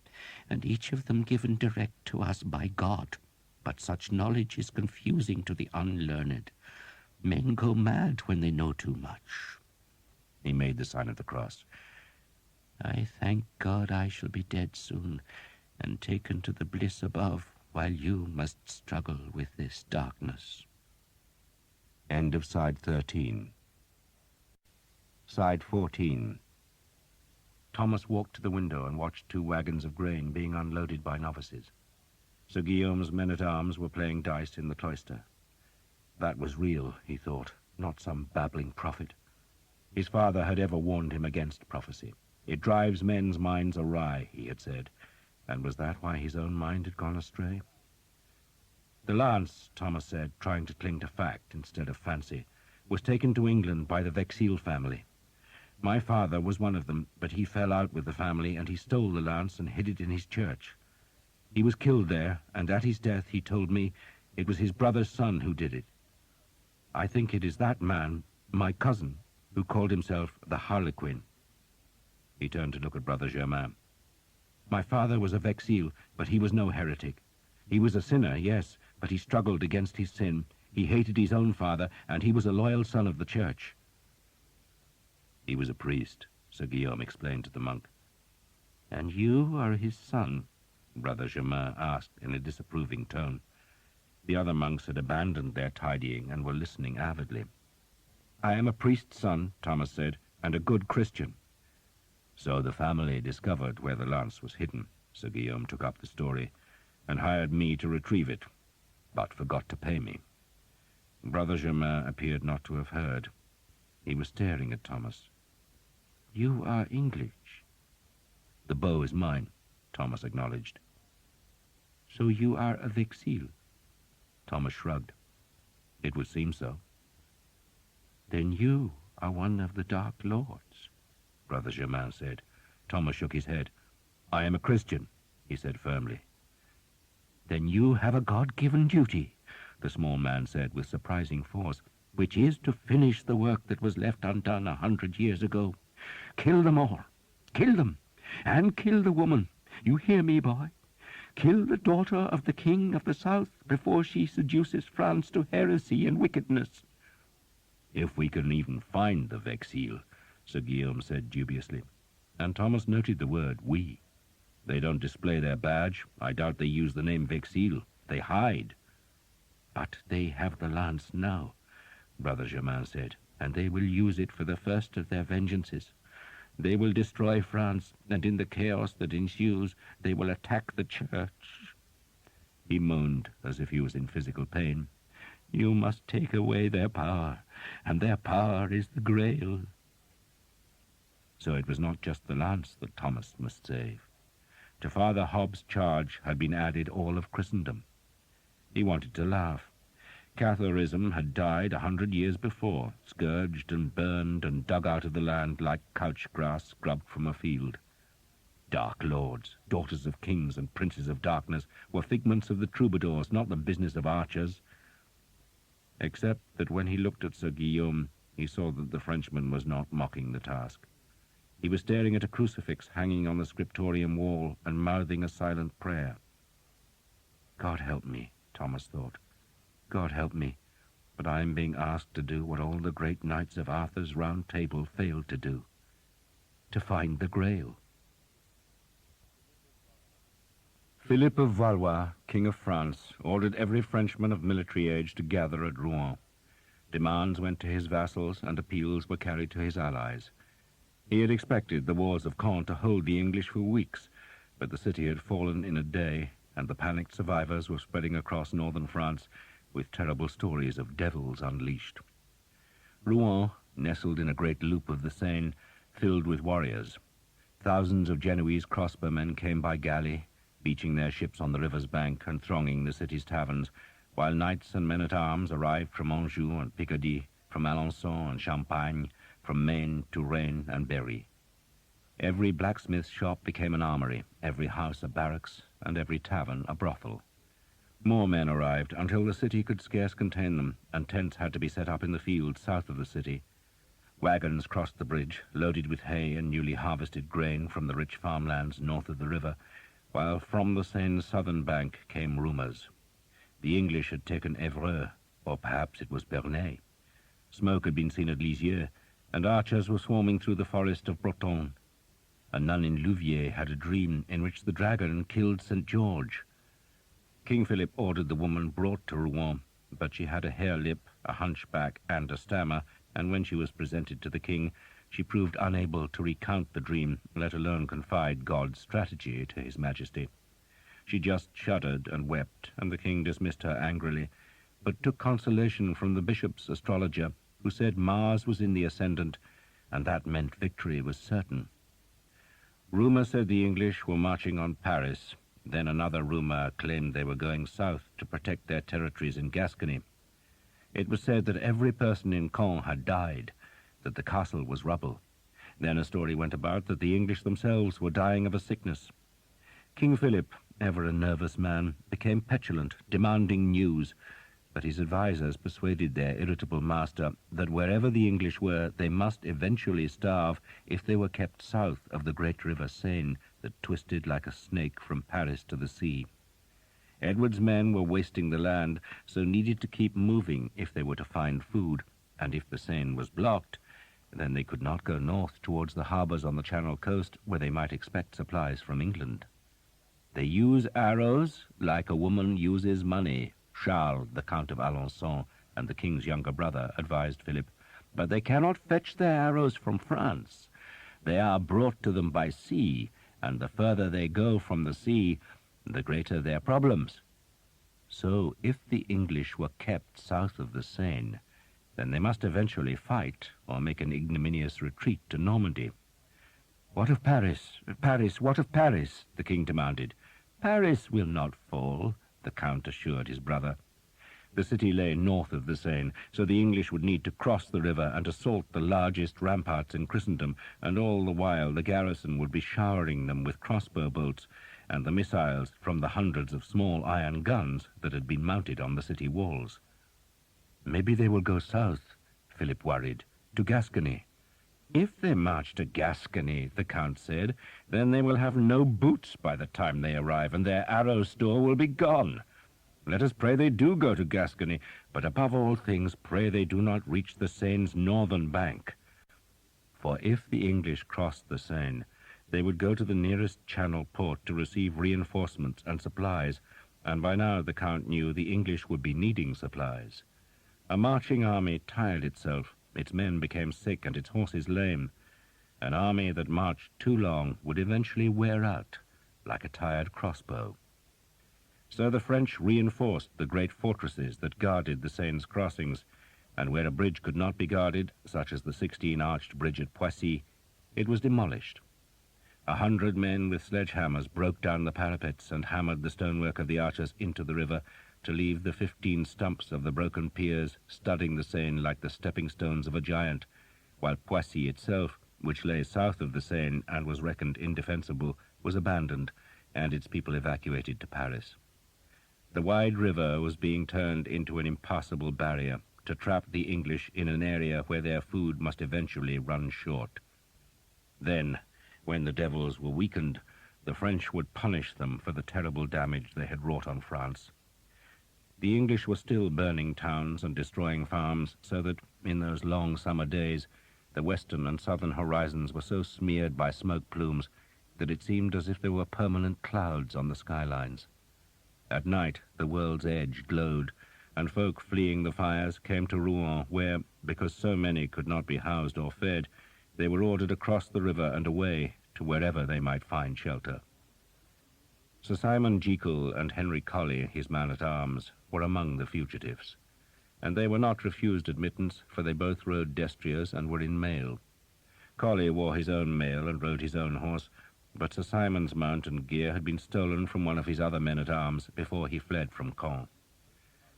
and each of them given direct to us by God. But such knowledge is confusing to the unlearned. Men go mad when they know too much." He made the sign of the cross. "I thank God I shall be dead soon, and taken to the bliss above, while you must struggle with this darkness." End of side 13. Side 14. Thomas walked to the window and watched 2 wagons of grain being unloaded by novices. Sir Guillaume's men-at-arms were playing dice in the cloister. That was real, he thought, not some babbling prophet. His father had ever warned him against prophecy. It drives men's minds awry, he had said, and was that why his own mind had gone astray? The lance, Thomas said, trying to cling to fact instead of fancy, was taken to England by the Vexil family. My father was one of them, but he fell out with the family, and he stole the lance and hid it in his church. He was killed there, and at his death he told me it was his brother's son who did it. I think it is that man, my cousin, who called himself the Harlequin. He turned to look at Brother Germain. My father was a Vexil, but he was no heretic. He was a sinner, yes, but he struggled against his sin. He hated his own father, and he was a loyal son of the church. He was a priest, Sir Guillaume explained to the monk. And you are his son? Brother Germain asked in a disapproving tone. The other monks had abandoned their tidying and were listening avidly. I am a priest's son, Thomas said, and a good Christian. So the family discovered where the lance was hidden. Sir Guillaume took up the story and hired me to retrieve it, but forgot to pay me. Brother Germain appeared not to have heard. He was staring at Thomas. You are English. The bow is mine, Thomas acknowledged. So you are a Vexil? Thomas shrugged. It would seem so. Then you are one of the Dark Lords, Brother Germain said. Thomas shook his head. I am a Christian, he said firmly. Then you have a God-given duty, the small man said with surprising force, which is to finish the work that was left undone 100 years ago. Kill them all. Kill them. And kill the woman. You hear me, boy? Kill the daughter of the king of the south before she seduces France to heresy and wickedness. If we can even find the Vexil, Sir Guillaume said dubiously. And Thomas noted the word we. They don't display their badge. I doubt they use the name Vexil. They hide. But they have the lance now, Brother Germain said, and they will use it for the first of their vengeances. They will destroy France, and in the chaos that ensues, they will attack the church. He moaned as if he was in physical pain. You must take away their power, and their power is the Grail. So it was not just the lance that Thomas must save. To Father Hobbs' charge had been added all of Christendom. He wanted to laugh. Catharism had died 100 years before, scourged and burned and dug out of the land like couch grass scrubbed from a field. Dark lords, daughters of kings and princes of darkness, were figments of the troubadours, not the business of archers. Except that when he looked at Sir Guillaume, he saw that the Frenchman was not mocking the task. He was staring at a crucifix hanging on the scriptorium wall and mouthing a silent prayer. God help me, Thomas thought. God help me, but I am being asked to do what all the great knights of Arthur's Round Table failed to do, to find the Grail. Philip of Valois, King of France, ordered every Frenchman of military age to gather at Rouen. Demands went to his vassals and appeals were carried to his allies. He had expected the wars of Caen to hold the English for weeks, but the city had fallen in a day, and the panicked survivors were spreading across northern France with terrible stories of devils unleashed. Rouen, nestled in a great loop of the Seine, filled with warriors. Thousands of Genoese crossbowmen came by galley, beaching their ships on the river's bank and thronging the city's taverns, while knights and men-at-arms arrived from Anjou and Picardy, from Alençon and Champagne, from Maine to Rennes and Berry. Every blacksmith's shop became an armory, every house a barracks, and every tavern a brothel. More men arrived until the city could scarce contain them, and tents had to be set up in the fields south of the city. Wagons crossed the bridge, loaded with hay and newly harvested grain from the rich farmlands north of the river, while from the Seine's southern bank came rumours. The English had taken Évreux, or perhaps it was Bernay. Smoke had been seen at Lisieux, and archers were swarming through the forest of Breton. A nun in Louviers had a dream in which the dragon killed St. George. King Philip ordered the woman brought to Rouen, but she had a hare lip, a hunchback, and a stammer, and when she was presented to the king, she proved unable to recount the dream, let alone confide God's strategy to his majesty. She just shuddered and wept, and the king dismissed her angrily, but took consolation from the bishop's astrologer, who said Mars was in the ascendant, and that meant victory was certain. Rumour said the English were marching on Paris. Then another rumour claimed they were going south to protect their territories in Gascony. It was said that every person in Caen had died, that the castle was rubble. Then a story went about that the English themselves were dying of a sickness. King Philip, ever a nervous man, became petulant, demanding news, but his advisers persuaded their irritable master that wherever the English were, they must eventually starve if they were kept south of the great river Seine that twisted like a snake from Paris to the sea. Edward's men were wasting the land, so needed to keep moving if they were to find food, and if the Seine was blocked, then they could not go north towards the harbours on the Channel coast where they might expect supplies from England. They use arrows like a woman uses money, Charles, the Count of Alençon, and the king's younger brother, advised Philip, but they cannot fetch their arrows from France. They are brought to them by sea, and the further they go from the sea, the greater their problems. So if the English were kept south of the Seine, then they must eventually fight or make an ignominious retreat to Normandy. What of Paris? Paris, what of Paris? The king demanded. Paris will not fall, the Count assured his brother. The city lay north of the Seine, so the English would need to cross the river and assault the largest ramparts in Christendom, and all the while the garrison would be showering them with crossbow bolts and the missiles from the hundreds of small iron guns that had been mounted on the city walls. Maybe they will go south, Philip worried, to Gascony. If they march to Gascony, the Count said, then they will have no boots by the time they arrive, and their arrow store will be gone. Let us pray they do go to Gascony, but above all things pray they do not reach the Seine's northern bank. For if the English crossed the Seine, they would go to the nearest Channel port to receive reinforcements and supplies, and by now the Count knew the English would be needing supplies. A marching army tired itself, its men became sick and its horses lame. An army that marched too long would eventually wear out, like a tired crossbow. So the French reinforced the great fortresses that guarded the Seine's crossings, and where a bridge could not be guarded, such as the 16-arched bridge at Poissy, it was demolished. 100 men with sledgehammers broke down the parapets and hammered the stonework of the archers into the river, to leave the 15 stumps of the broken piers studding the Seine like the stepping stones of a giant, while Poissy itself, which lay south of the Seine and was reckoned indefensible, was abandoned and its people evacuated to Paris. The wide river was being turned into an impassable barrier to trap the English in an area where their food must eventually run short. Then, when the devils were weakened, the French would punish them for the terrible damage they had wrought on France. The English were still burning towns and destroying farms, so that, in those long summer days, the western and southern horizons were so smeared by smoke plumes that it seemed as if there were permanent clouds on the skylines. At night, the world's edge glowed, and folk fleeing the fires came to Rouen, where, because so many could not be housed or fed, they were ordered across the river and away to wherever they might find shelter. Sir Simon Jekyll and Henry Colley, his man-at-arms, were among the fugitives, and they were not refused admittance, for they both rode destriers and were in mail. Colley wore his own mail and rode his own horse, but Sir Simon's mount and gear had been stolen from one of his other men-at-arms before he fled from Caen.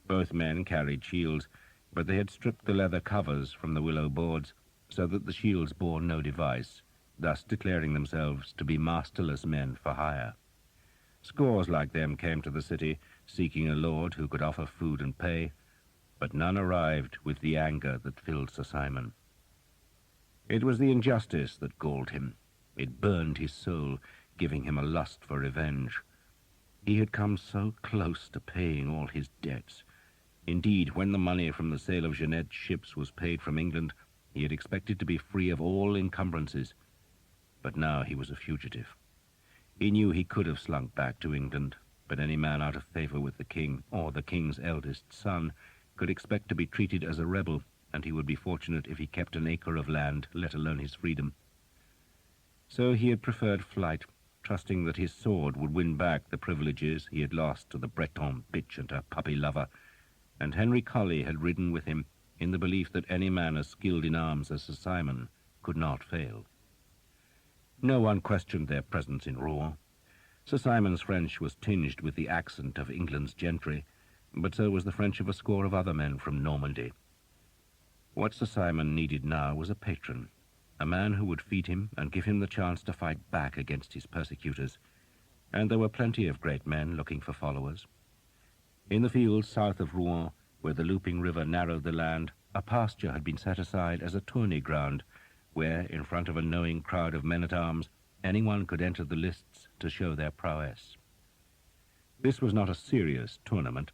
Both men carried shields, but they had stripped the leather covers from the willow boards so that the shields bore no device, thus declaring themselves to be masterless men for hire. Scores like them came to the city, seeking a lord who could offer food and pay, but none arrived with the anger that filled Sir Simon. It was the injustice that galled him. It burned his soul, giving him a lust for revenge. He had come so close to paying all his debts. Indeed, when the money from the sale of Jeanette's ships was paid from England, he had expected to be free of all encumbrances. But now he was a fugitive. He knew he could have slunk back to England, but any man out of favor with the king, or the king's eldest son, could expect to be treated as a rebel, and he would be fortunate if he kept an acre of land, let alone his freedom. So he had preferred flight, trusting that his sword would win back the privileges he had lost to the Breton bitch and her puppy lover, and Henry Colley had ridden with him in the belief that any man as skilled in arms as Sir Simon could not fail. No one questioned their presence in Rouen. Sir Simon's French was tinged with the accent of England's gentry, but so was the French of a score of other men from Normandy. What Sir Simon needed now was a patron, a man who would feed him and give him the chance to fight back against his persecutors, and there were plenty of great men looking for followers. In the fields south of Rouen, where the looping river narrowed the land, a pasture had been set aside as a tourney ground, where, in front of a knowing crowd of men-at-arms, anyone could enter the lists to show their prowess. This was not a serious tournament.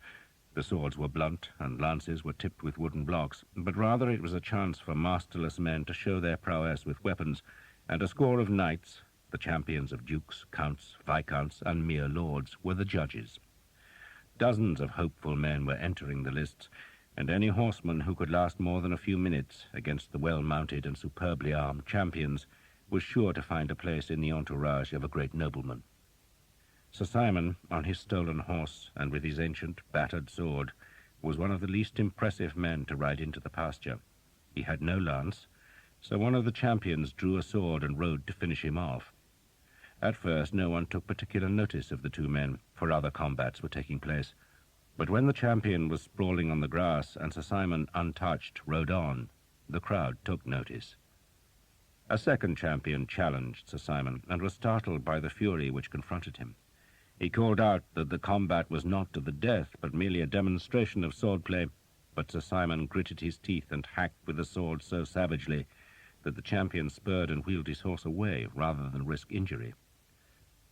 The swords were blunt and lances were tipped with wooden blocks, but rather it was a chance for masterless men to show their prowess with weapons, and a score of knights, the champions of dukes, counts, viscounts, and mere lords, were the judges. Dozens of hopeful men were entering the lists, and any horseman who could last more than a few minutes against the well-mounted and superbly armed champions was sure to find a place in the entourage of a great nobleman. Sir Simon, on his stolen horse and with his ancient, battered sword, was one of the least impressive men to ride into the pasture. He had no lance, so one of the champions drew a sword and rode to finish him off. At first no one took particular notice of the two men, for other combats were taking place. But when the champion was sprawling on the grass and Sir Simon, untouched, rode on, the crowd took notice. A second champion challenged Sir Simon and was startled by the fury which confronted him. He called out that the combat was not to the death, but merely a demonstration of swordplay, but Sir Simon gritted his teeth and hacked with the sword so savagely that the champion spurred and wheeled his horse away rather than risk injury.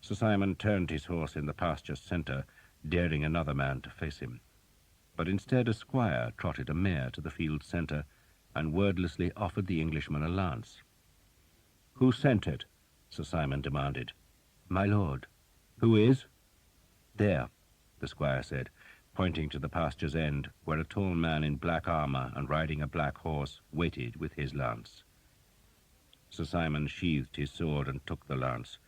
Sir Simon turned his horse in the pasture's centre, daring another man to face him. But instead a squire trotted a mare to the field's centre and wordlessly offered the Englishman a lance. "Who sent it?" Sir Simon demanded. "My lord." "Who is?" "There," the squire said, pointing to the pasture's end, where a tall man in black armour and riding a black horse waited with his lance. Sir Simon sheathed his sword and took the lance.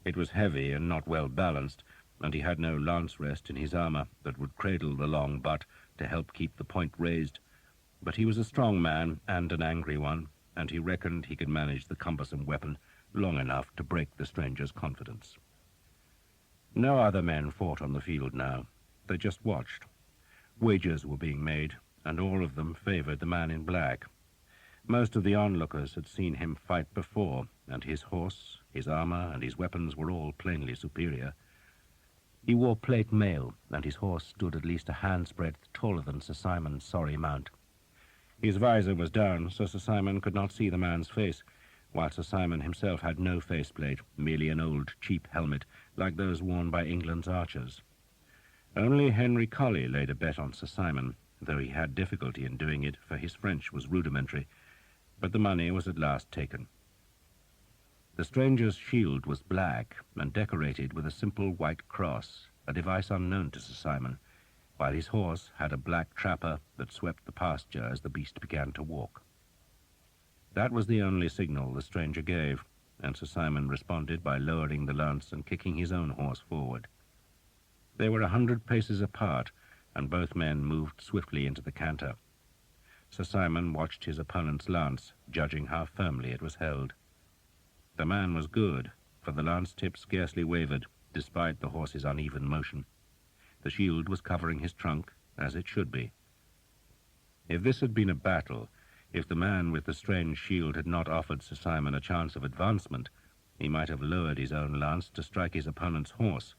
It was heavy and not well balanced, and he had no lance rest in his armour that would cradle the long butt to help keep the point raised. But he was a strong man and an angry one, and he reckoned he could manage the cumbersome weapon long enough to break the stranger's confidence. No other men fought on the field now. They just watched, Wagers were being made, and all of them favored the man in black. Most of the onlookers had seen him fight before, and his horse, his armor, and his weapons were all plainly superior. He wore plate mail, and his horse stood at least a hand's breadth taller than Sir Simon's sorry mount. His visor was down, so Sir Simon could not see the man's face, while Sir Simon himself had no faceplate, merely an old, cheap helmet, like those worn by England's archers. Only Henry Colley laid a bet on Sir Simon, though he had difficulty in doing it, for his French was rudimentary, but the money was at last taken. The stranger's shield was black and decorated with a simple white cross, a device unknown to Sir Simon, while his horse had a black trapper that swept the pasture as the beast began to walk. That was the only signal the stranger gave, and Sir Simon responded by lowering the lance and kicking his own horse forward. They were 100 paces apart, and both men moved swiftly into the canter. Sir Simon watched his opponent's lance, judging how firmly it was held. The man was good, for the lance tip scarcely wavered, despite the horse's uneven motion. The shield was covering his trunk, as it should be. If this had been a battle, if the man with the strange shield had not offered Sir Simon a chance of advancement, he might have lowered his own lance to strike his opponent's horse,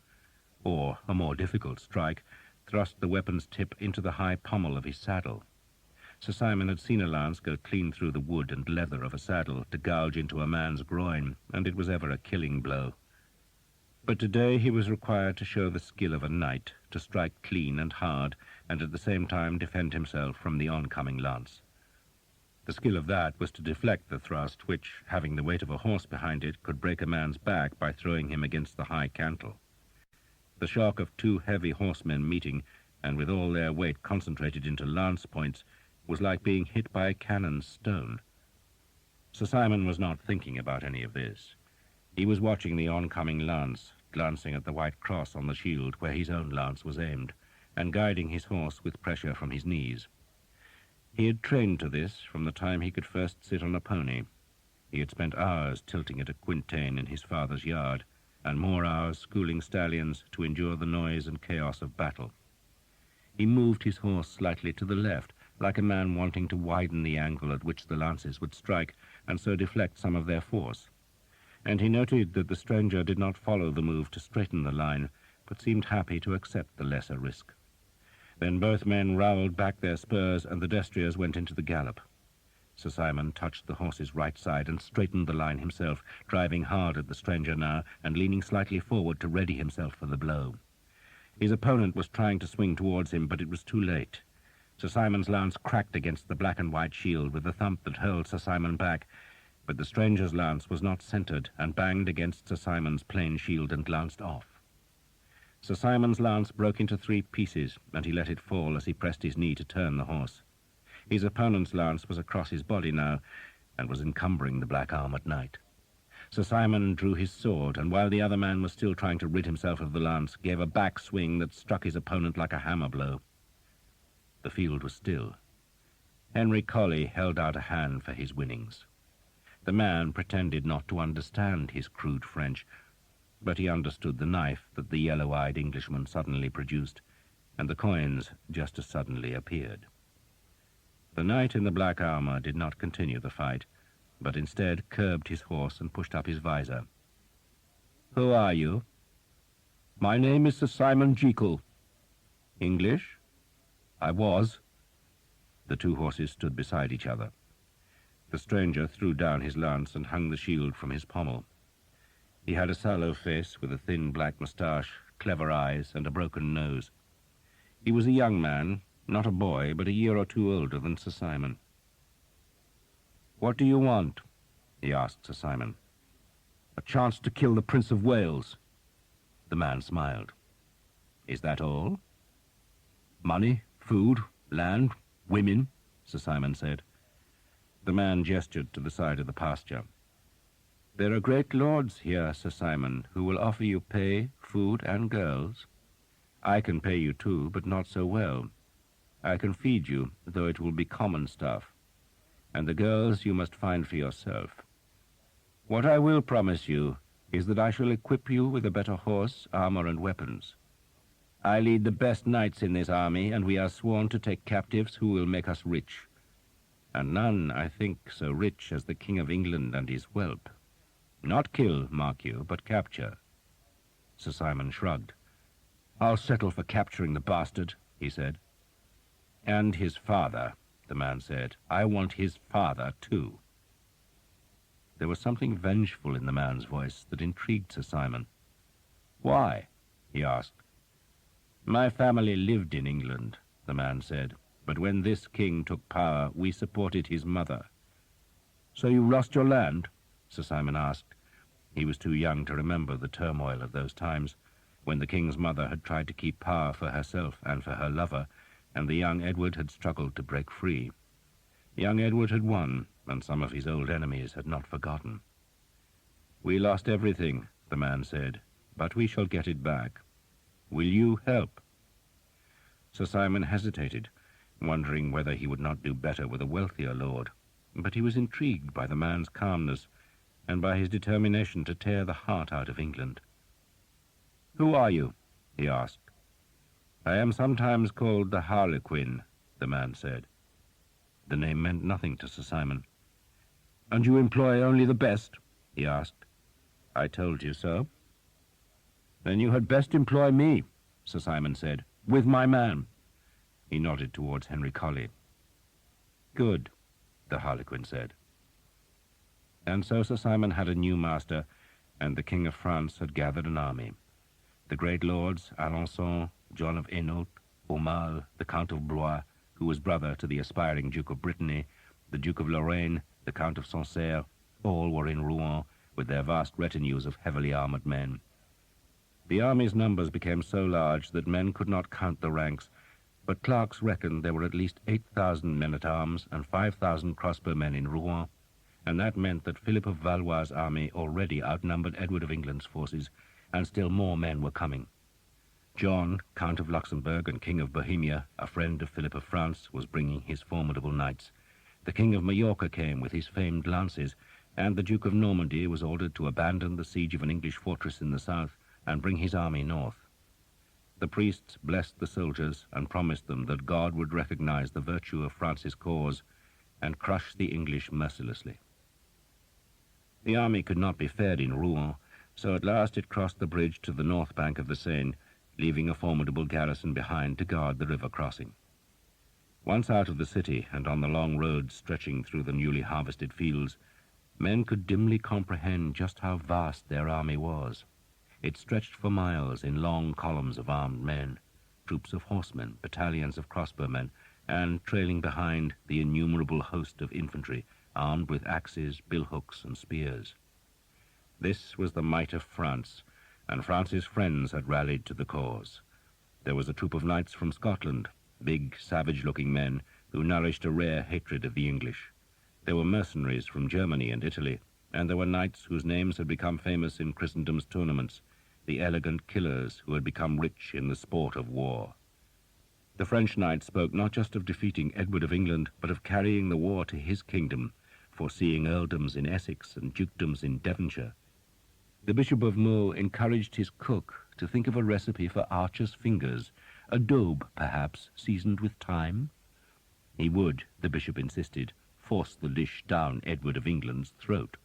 or, a more difficult strike, thrust the weapon's tip into the high pommel of his saddle. Sir Simon had seen a lance go clean through the wood and leather of a saddle to gouge into a man's groin, and it was ever a killing blow. But today he was required to show the skill of a knight, to strike clean and hard, and at the same time defend himself from the oncoming lance. The skill of that was to deflect the thrust, which, having the weight of a horse behind it, could break a man's back by throwing him against the high cantle. The shock of two heavy horsemen meeting, and with all their weight concentrated into lance points, was like being hit by a cannon's stone. Sir Simon was not thinking about any of this. He was watching the oncoming lance, glancing at the white cross on the shield where his own lance was aimed, and guiding his horse with pressure from his knees. He had trained to this from the time he could first sit on a pony. He had spent hours tilting at a quintain in his father's yard, and more hours schooling stallions to endure the noise and chaos of battle. He moved his horse slightly to the left, like a man wanting to widen the angle at which the lances would strike, and so deflect some of their force. And he noted that the stranger did not follow the move to straighten the line, but seemed happy to accept the lesser risk. Then both men rowelled back their spurs, and the destriers went into the gallop. Sir Simon touched the horse's right side and straightened the line himself, driving hard at the stranger now, and leaning slightly forward to ready himself for the blow. His opponent was trying to swing towards him, but it was too late. Sir Simon's lance cracked against the black and white shield with a thump that hurled Sir Simon back, but the stranger's lance was not centered and banged against Sir Simon's plain shield and glanced off. Sir Simon's lance broke into 3 pieces, and he let it fall as he pressed his knee to turn the horse. His opponent's lance was across his body now, and was encumbering the black-armored knight. Sir Simon drew his sword, and while the other man was still trying to rid himself of the lance, gave a back swing that struck his opponent like a hammer blow. The field was still. Henry Colley held out a hand for his winnings. The man pretended not to understand his crude French, but he understood the knife that the yellow-eyed Englishman suddenly produced, and the coins just as suddenly appeared. The knight in the black armor did not continue the fight, but instead curbed his horse and pushed up his visor. "Who are you?" "My name is Sir Simon Jekyll." "English?" "I was." The 2 horses stood beside each other. The stranger threw down his lance and hung the shield from his pommel. He had a sallow face with a thin black moustache, clever eyes, and a broken nose. He was a young man, not a boy, but a year or 2 older than Sir Simon. "What do you want?" he asked Sir Simon. "A chance to kill the Prince of Wales." The man smiled. "Is that all?" "Money, food, land, women," Sir Simon said. The man gestured to the side of the pasture. "There are great lords here, Sir Simon, who will offer you pay, food, and girls. I can pay you too, but not so well. I can feed you, though it will be common stuff. And the girls you must find for yourself. What I will promise you is that I shall equip you with a better horse, armor, and weapons. I lead the best knights in this army, and we are sworn to take captives who will make us rich. And none, I think, so rich as the King of England and his whelp. Not kill, mark you, but capture." Sir Simon shrugged. "I'll settle for capturing the bastard," he said. "And his father," the man said. "I want his father, too." There was something vengeful in the man's voice that intrigued Sir Simon. "Why?" he asked. "My family lived in England," the man said, "but when this king took power, we supported his mother." "So you lost your land?" Sir Simon asked. He was too young to remember the turmoil of those times, when the king's mother had tried to keep power for herself and for her lover, and the young Edward had struggled to break free. Young Edward had won, and some of his old enemies had not forgotten. "We lost everything," the man said, "but we shall get it back. Will you help?" Sir Simon hesitated, wondering whether he would not do better with a wealthier lord, but he was intrigued by the man's calmness and by his determination to tear the heart out of England. "Who are you?" he asked. "I am sometimes called the Harlequin," the man said. The name meant nothing to Sir Simon. "And you employ only the best?" he asked. "I told you so." "Then you had best employ me," Sir Simon said, "with my man." He nodded towards Henry Colley. "Good," the Harlequin said. And so Sir Simon had a new master, and the King of France had gathered an army. The great lords, Alençon, John of Hainault, Aumale, the Count of Blois, who was brother to the aspiring Duke of Brittany, the Duke of Lorraine, the Count of Sancerre, all were in Rouen with their vast retinues of heavily armored men. The army's numbers became so large that men could not count the ranks, but clerks reckoned there were at least 8,000 men-at-arms and 5,000 crossbowmen in Rouen, and that meant that Philip of Valois' army already outnumbered Edward of England's forces, and still more men were coming. John, Count of Luxembourg and King of Bohemia, a friend of Philip of France, was bringing his formidable knights. The King of Majorca came with his famed lances, and the Duke of Normandy was ordered to abandon the siege of an English fortress in the south and bring his army north. The priests blessed the soldiers and promised them that God would recognize the virtue of France's cause and crush the English mercilessly. The army could not be fed in Rouen, so at last it crossed the bridge to the north bank of the Seine, leaving a formidable garrison behind to guard the river crossing. Once out of the city and on the long roads stretching through the newly harvested fields, men could dimly comprehend just how vast their army was. It stretched for miles in long columns of armed men, troops of horsemen, battalions of crossbowmen, and, trailing behind, the innumerable host of infantry, armed with axes, billhooks, and spears. This was the might of France, and France's friends had rallied to the cause. There was a troop of knights from Scotland, big, savage-looking men who nourished a rare hatred of the English. There were mercenaries from Germany and Italy, and there were knights whose names had become famous in Christendom's tournaments, the elegant killers who had become rich in the sport of war. The French knights spoke not just of defeating Edward of England, but of carrying the war to his kingdom, foreseeing earldoms in Essex and dukedoms in Devonshire. The Bishop of Meaux encouraged his cook to think of a recipe for archers' fingers, a daube, perhaps, seasoned with thyme. He would, the bishop insisted, force the dish down Edward of England's throat.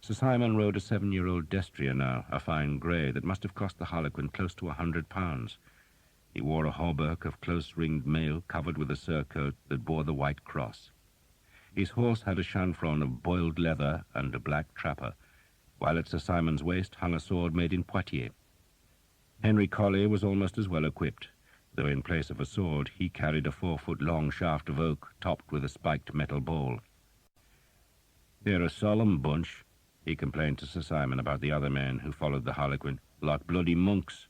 Sir Simon rode a 7-year-old destrier now, a fine grey, that must have cost the Harlequin close to £100. He wore a hauberk of close-ringed mail covered with a surcoat that bore the white cross. His horse had a chanfron of boiled leather and a black trapper, while at Sir Simon's waist hung a sword made in Poitiers. Henry Colley was almost as well equipped, though in place of a sword he carried a 4-foot-long shaft of oak topped with a spiked metal ball. "They're a solemn bunch," he complained to Sir Simon about the other men who followed the Harlequin, "like bloody monks."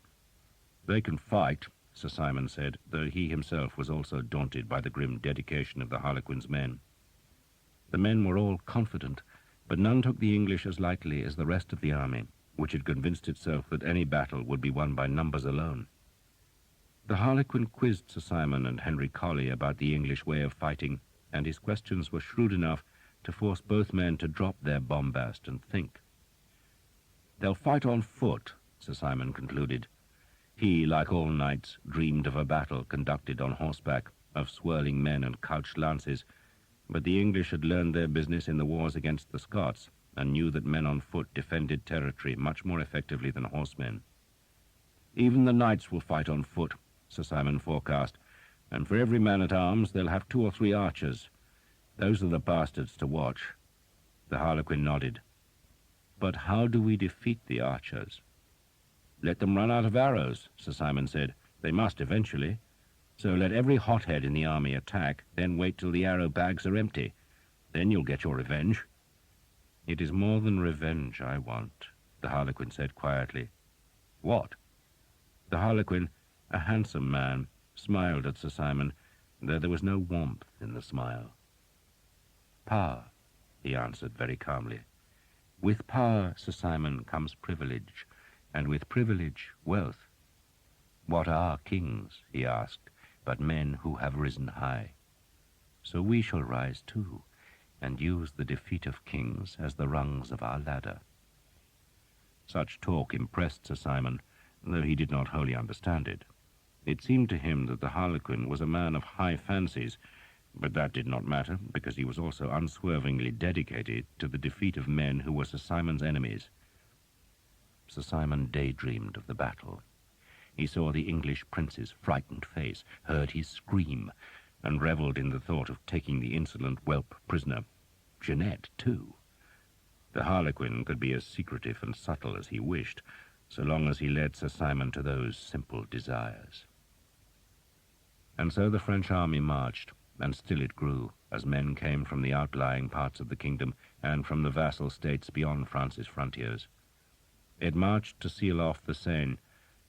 "They can fight," Sir Simon said, though he himself was also daunted by the grim dedication of the Harlequin's men. The men were all confident, but none took the English as lightly as the rest of the army, which had convinced itself that any battle would be won by numbers alone. The Harlequin quizzed Sir Simon and Henry Colley about the English way of fighting, and his questions were shrewd enough to force both men to drop their bombast and think. "They'll fight on foot," Sir Simon concluded. He, like all knights, dreamed of a battle conducted on horseback, of swirling men and couched lances, but the English had learned their business in the wars against the Scots, and knew that men on foot defended territory much more effectively than horsemen. "Even the knights will fight on foot," Sir Simon forecast, "and for every man-at-arms they'll have 2 or 3 archers. Those are the bastards to watch." The Harlequin nodded. "But how do we defeat the archers?" "Let them run out of arrows," Sir Simon said. "They must eventually. So let every hothead in the army attack, then wait till the arrow bags are empty. Then you'll get your revenge." "It is more than revenge I want," the Harlequin said quietly. "What?" The Harlequin, a handsome man, smiled at Sir Simon, though there was no warmth in the smile. "Power," he answered very calmly. "With power, Sir Simon, comes privilege, and with privilege, wealth. What are kings," he asked, "but men who have risen high? So we shall rise too, and use the defeat of kings as the rungs of our ladder." Such talk impressed Sir Simon, though he did not wholly understand it. It seemed to him that the Harlequin was a man of high fancies, but that did not matter, because he was also unswervingly dedicated to the defeat of men who were Sir Simon's enemies. Sir Simon daydreamed of the battle. He saw the English prince's frightened face, heard his scream, and revelled in the thought of taking the insolent whelp prisoner. Jeanette, too. The Harlequin could be as secretive and subtle as he wished, so long as he led Sir Simon to those simple desires. And so the French army marched, and still it grew, as men came from the outlying parts of the kingdom and from the vassal states beyond France's frontiers. It marched to seal off the Seine,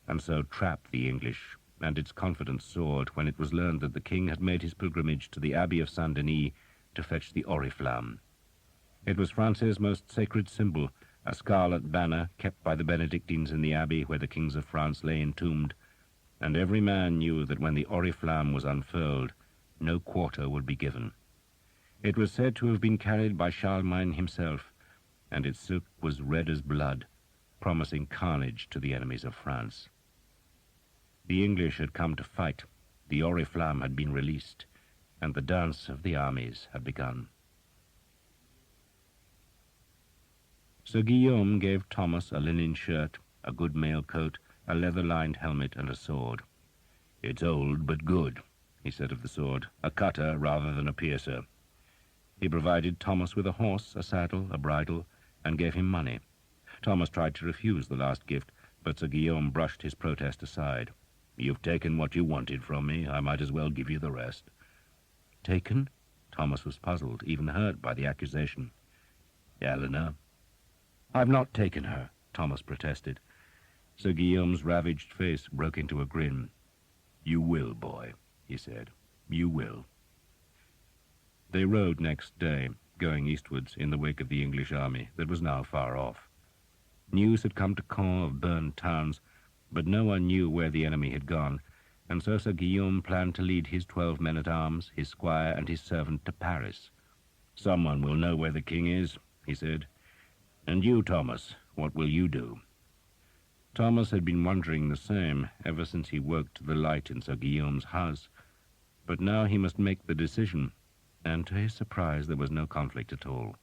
and so trap the English, and its confidence soared when it was learned that the king had made his pilgrimage to the Abbey of Saint-Denis to fetch the oriflamme. It was France's most sacred symbol, a scarlet banner kept by the Benedictines in the abbey where the kings of France lay entombed, and every man knew that when the oriflamme was unfurled, no quarter would be given. It was said to have been carried by Charlemagne himself, and its silk was red as blood, promising carnage to the enemies of France. The English had come to fight, the oriflamme had been released, and the dance of the armies had begun. Sir Guillaume gave Thomas a linen shirt, a good mail coat, a leather-lined helmet, and a sword. "It's old but good," he said of the sword, "a cutter rather than a piercer." He provided Thomas with a horse, a saddle, a bridle, and gave him money. Thomas tried to refuse the last gift, but Sir Guillaume brushed his protest aside. "You've taken what you wanted from me. I might as well give you the rest." "Taken?" Thomas was puzzled, even hurt by the accusation. "Eleanor." "I've not taken her," Thomas protested. Sir Guillaume's ravaged face broke into a grin. "You will, boy," he said. "You will." They rode next day, going eastwards in the wake of the English army that was now far off. News had come to Caen of burned towns, but no one knew where the enemy had gone, and so Sir Guillaume planned to lead his 12 men-at-arms, his squire and his servant to Paris. "Someone will know where the king is," he said. "And you, Thomas, what will you do?" Thomas had been wondering the same ever since he woke to the light in Sir Guillaume's house, but now he must make the decision, and to his surprise there was no conflict at all.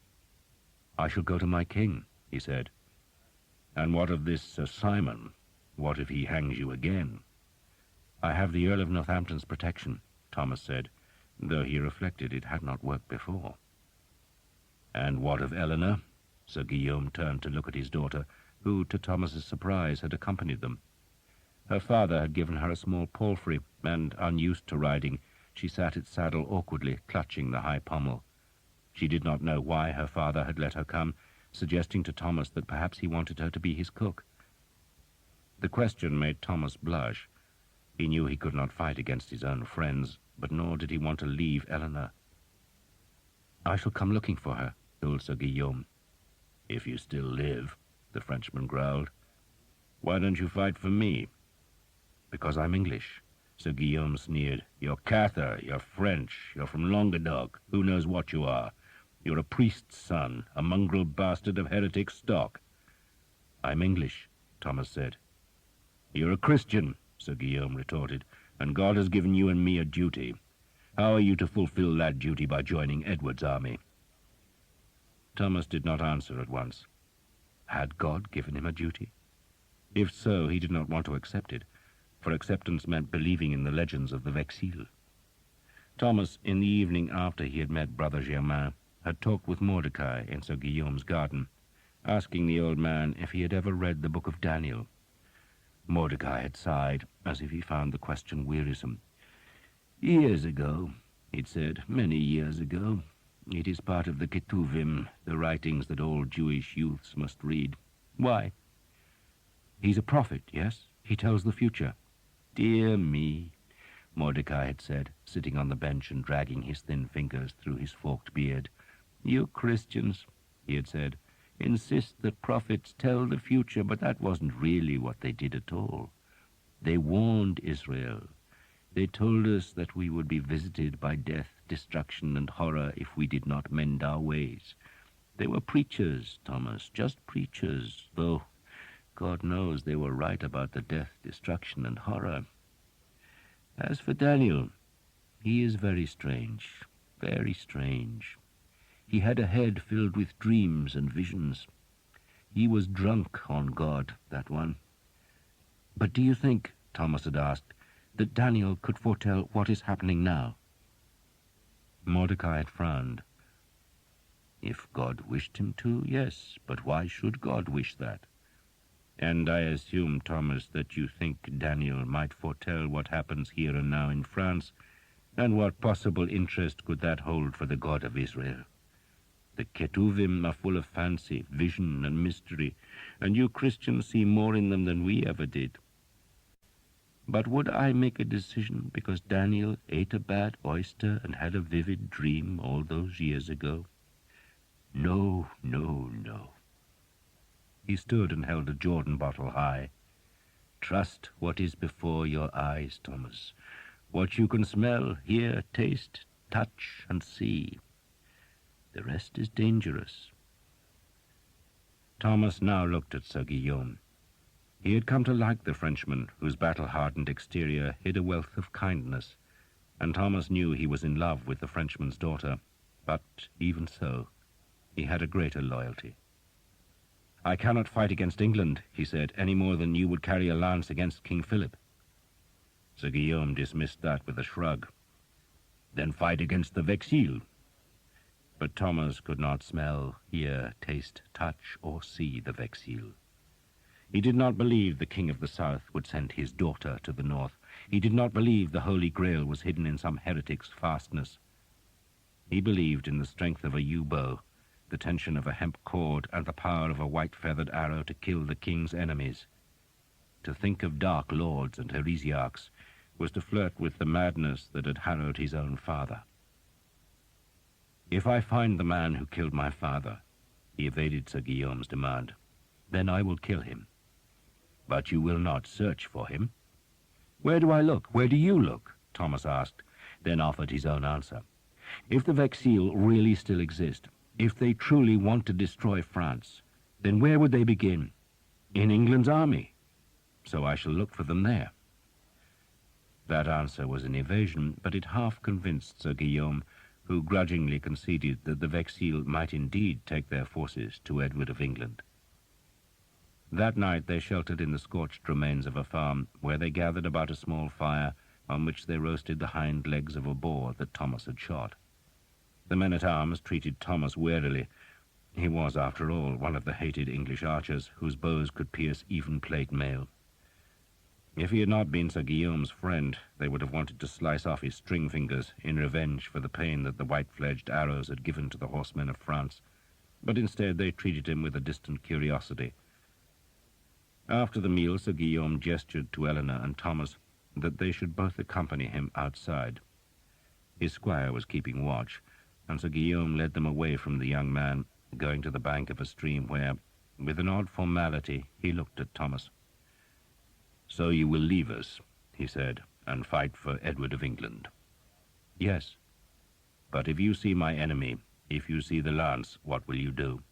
"I shall go to my king," he said. "And what of this Sir Simon? What if he hangs you again?" "I have the Earl of Northampton's protection," Thomas said, though he reflected it had not worked before. "And what of Eleanor?" Sir Guillaume turned to look at his daughter, who, to Thomas's surprise, had accompanied them. Her father had given her a small palfrey, and, unused to riding, she sat its saddle awkwardly, clutching the high pommel. She did not know why her father had let her come, suggesting to Thomas that perhaps he wanted her to be his cook. The question made Thomas blush. He knew he could not fight against his own friends, but nor did he want to leave Eleanor. "I shall come looking for her," told Sir Guillaume. "If you still live," the Frenchman growled. "Why don't you fight for me?" "Because I'm English," Sir Guillaume sneered. "You're Cathar, you're French, you're from Languedoc. Who knows what you are? You're a priest's son, a mongrel bastard of heretic stock." "I'm English," Thomas said. "You're a Christian," Sir Guillaume retorted, "and God has given you and me a duty. How are you to fulfill that duty by joining Edward's army?" Thomas did not answer at once. Had God given him a duty? If so, he did not want to accept it, for acceptance meant believing in the legends of the Vexil. Thomas, in the evening after he had met Brother Germain, had talked with Mordecai in Sir Guillaume's garden, asking the old man if he had ever read the book of Daniel. Mordecai had sighed, as if he found the question wearisome. "Years ago," he'd said, "many years ago. It is part of the Ketuvim, the writings that all Jewish youths must read." "Why?" "He's a prophet, yes? He tells the future." "Dear me," Mordecai had said, sitting on the bench and dragging his thin fingers through his forked beard. "You Christians," he had said, "insist that prophets tell the future, but that wasn't really what they did at all. They warned Israel. They told us that we would be visited by death, destruction, and horror if we did not mend our ways. They were preachers, Thomas, just preachers, though God knows they were right about the death, destruction, and horror. As for Daniel, he is very strange, very strange. He had a head filled with dreams and visions. He was drunk on God, that one." "But do you think," Thomas had asked, "that Daniel could foretell what is happening now?" Mordecai had frowned. "If God wished him to, yes, but why should God wish that? And I assume, Thomas, that you think Daniel might foretell what happens here and now in France, and what possible interest could that hold for the God of Israel? The Ketuvim are full of fancy, vision, and mystery, and you Christians see more in them than we ever did. But would I make a decision because Daniel ate a bad oyster and had a vivid dream all those years ago? No, no, no." He stood and held a Jordan bottle high. "Trust what is before your eyes, Thomas. What you can smell, hear, taste, touch, and see. The rest is dangerous." Thomas now looked at Sir Guillaume. He had come to like the Frenchman, whose battle-hardened exterior hid a wealth of kindness, and Thomas knew he was in love with the Frenchman's daughter, but even so, he had a greater loyalty. "I cannot fight against England," he said, "any more than you would carry a lance against King Philip." Sir Guillaume dismissed that with a shrug. "Then fight against the Vexil." But Thomas could not smell, hear, taste, touch, or see the Vexil. He did not believe the King of the South would send his daughter to the north. He did not believe the Holy Grail was hidden in some heretic's fastness. He believed in the strength of a yew bow, the tension of a hemp cord, and the power of a white-feathered arrow to kill the king's enemies. To think of dark lords and heresiarchs was to flirt with the madness that had harrowed his own father. "If I find the man who killed my father," he evaded Sir Guillaume's demand, "then I will kill him." "But you will not search for him?" "Where do I look? Where do you look?" Thomas asked, then offered his own answer. "If the Vexil really still exist, if they truly want to destroy France, then where would they begin? In England's army. So I shall look for them there." That answer was an evasion, but it half convinced Sir Guillaume, who grudgingly conceded that the Vexil might indeed take their forces to Edward of England. That night they sheltered in the scorched remains of a farm, where they gathered about a small fire on which they roasted the hind legs of a boar that Thomas had shot. The men-at-arms treated Thomas warily. He was, after all, one of the hated English archers whose bows could pierce even plate mail. If he had not been Sir Guillaume's friend, they would have wanted to slice off his string fingers in revenge for the pain that the white-fledged arrows had given to the horsemen of France, but instead they treated him with a distant curiosity. After the meal, Sir Guillaume gestured to Eleanor and Thomas that they should both accompany him outside. His squire was keeping watch, and Sir Guillaume led them away from the young man, going to the bank of a stream where, with an odd formality, he looked at Thomas. "So you will leave us," he said, "and fight for Edward of England?" "Yes." "But if you see my enemy, if you see the lance, what will you do?"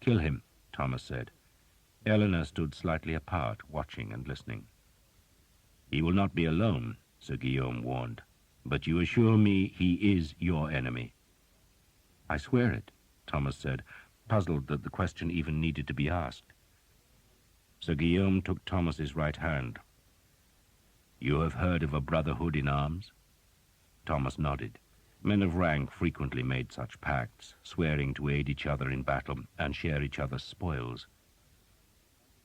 "Kill him," Thomas said. Eleanor stood slightly apart, watching and listening. "He will not be alone," Sir Guillaume warned. "But you assure me he is your enemy?" "I swear it," Thomas said, puzzled that the question even needed to be asked. Sir Guillaume took Thomas's right hand. "You have heard of a brotherhood in arms?" Thomas nodded. Men of rank frequently made such pacts, swearing to aid each other in battle and share each other's spoils.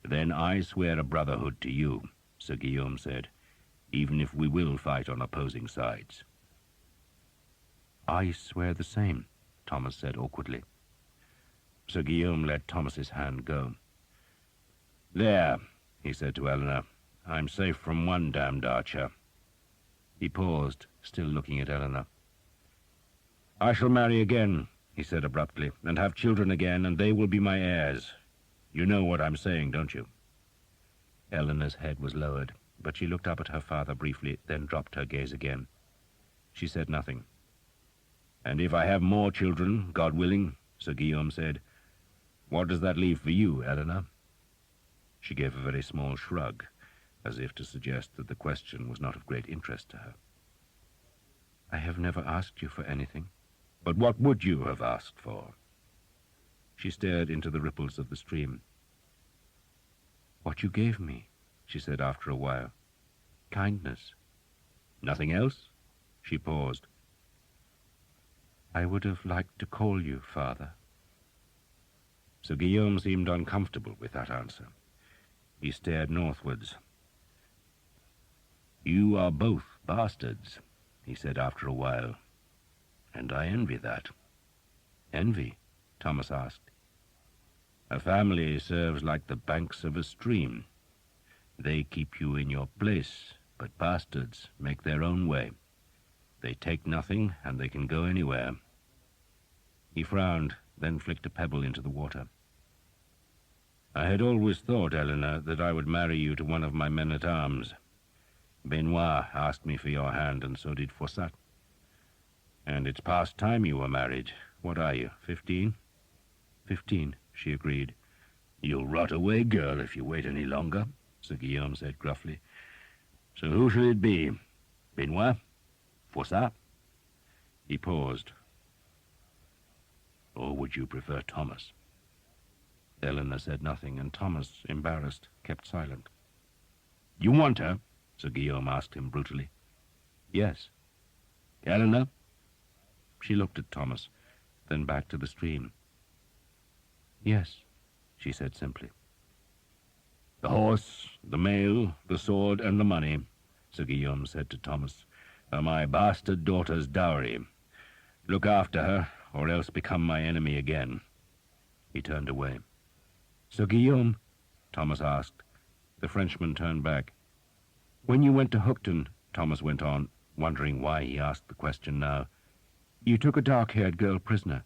"Then I swear a brotherhood to you," Sir Guillaume said, "even if we will fight on opposing sides." "I swear the same," Thomas said awkwardly. Sir Guillaume let Thomas's hand go. "There," he said to Eleanor, "I'm safe from one damned archer." He paused, still looking at Eleanor. "I shall marry again," he said abruptly, "and have children again, and they will be my heirs. You know what I'm saying, don't you?" Eleanor's head was lowered, but she looked up at her father briefly, then dropped her gaze again. She said nothing. "And if I have more children, God willing," Sir Guillaume said, "what does that leave for you, Eleanor?" She gave a very small shrug, as if to suggest that the question was not of great interest to her. "I have never asked you for anything." "But what would you have asked for?" She stared into the ripples of the stream. "What you gave me," she said after a while. "Kindness." "Nothing else?" She paused. "I would have liked to call you father." Sir Guillaume seemed uncomfortable with that answer. He stared northwards. "You are both bastards," he said after a while, "and I envy that." "Envy?" Thomas asked. "A family serves like the banks of a stream. They keep you in your place, but bastards make their own way. They take nothing, and they can go anywhere." He frowned, then flicked a pebble into the water. "I had always thought, Eleanor, that I would marry you to one of my men-at-arms. Benoit asked me for your hand, and so did Faussat. And it's past time you were married. What are you, 15? 15, she agreed. "You'll rot away, girl, if you wait any longer," Sir Guillaume said gruffly. "So who shall it be? Benoit? Faussat?" He paused. "Or would you prefer Thomas?" Eleanor said nothing, and Thomas, embarrassed, kept silent. "You want her?" Sir Guillaume asked him brutally. "Yes." "Eleanor?" She looked at Thomas, then back to the stream. "Yes," she said simply. "The horse, the mail, the sword, and the money," Sir Guillaume said to Thomas, "are my bastard daughter's dowry. Look after her, or else become my enemy again." He turned away. "Sir Guillaume," Thomas asked. The Frenchman turned back. "When you went to Hookton," Thomas went on, wondering why he asked the question now, "you took a dark-haired girl prisoner.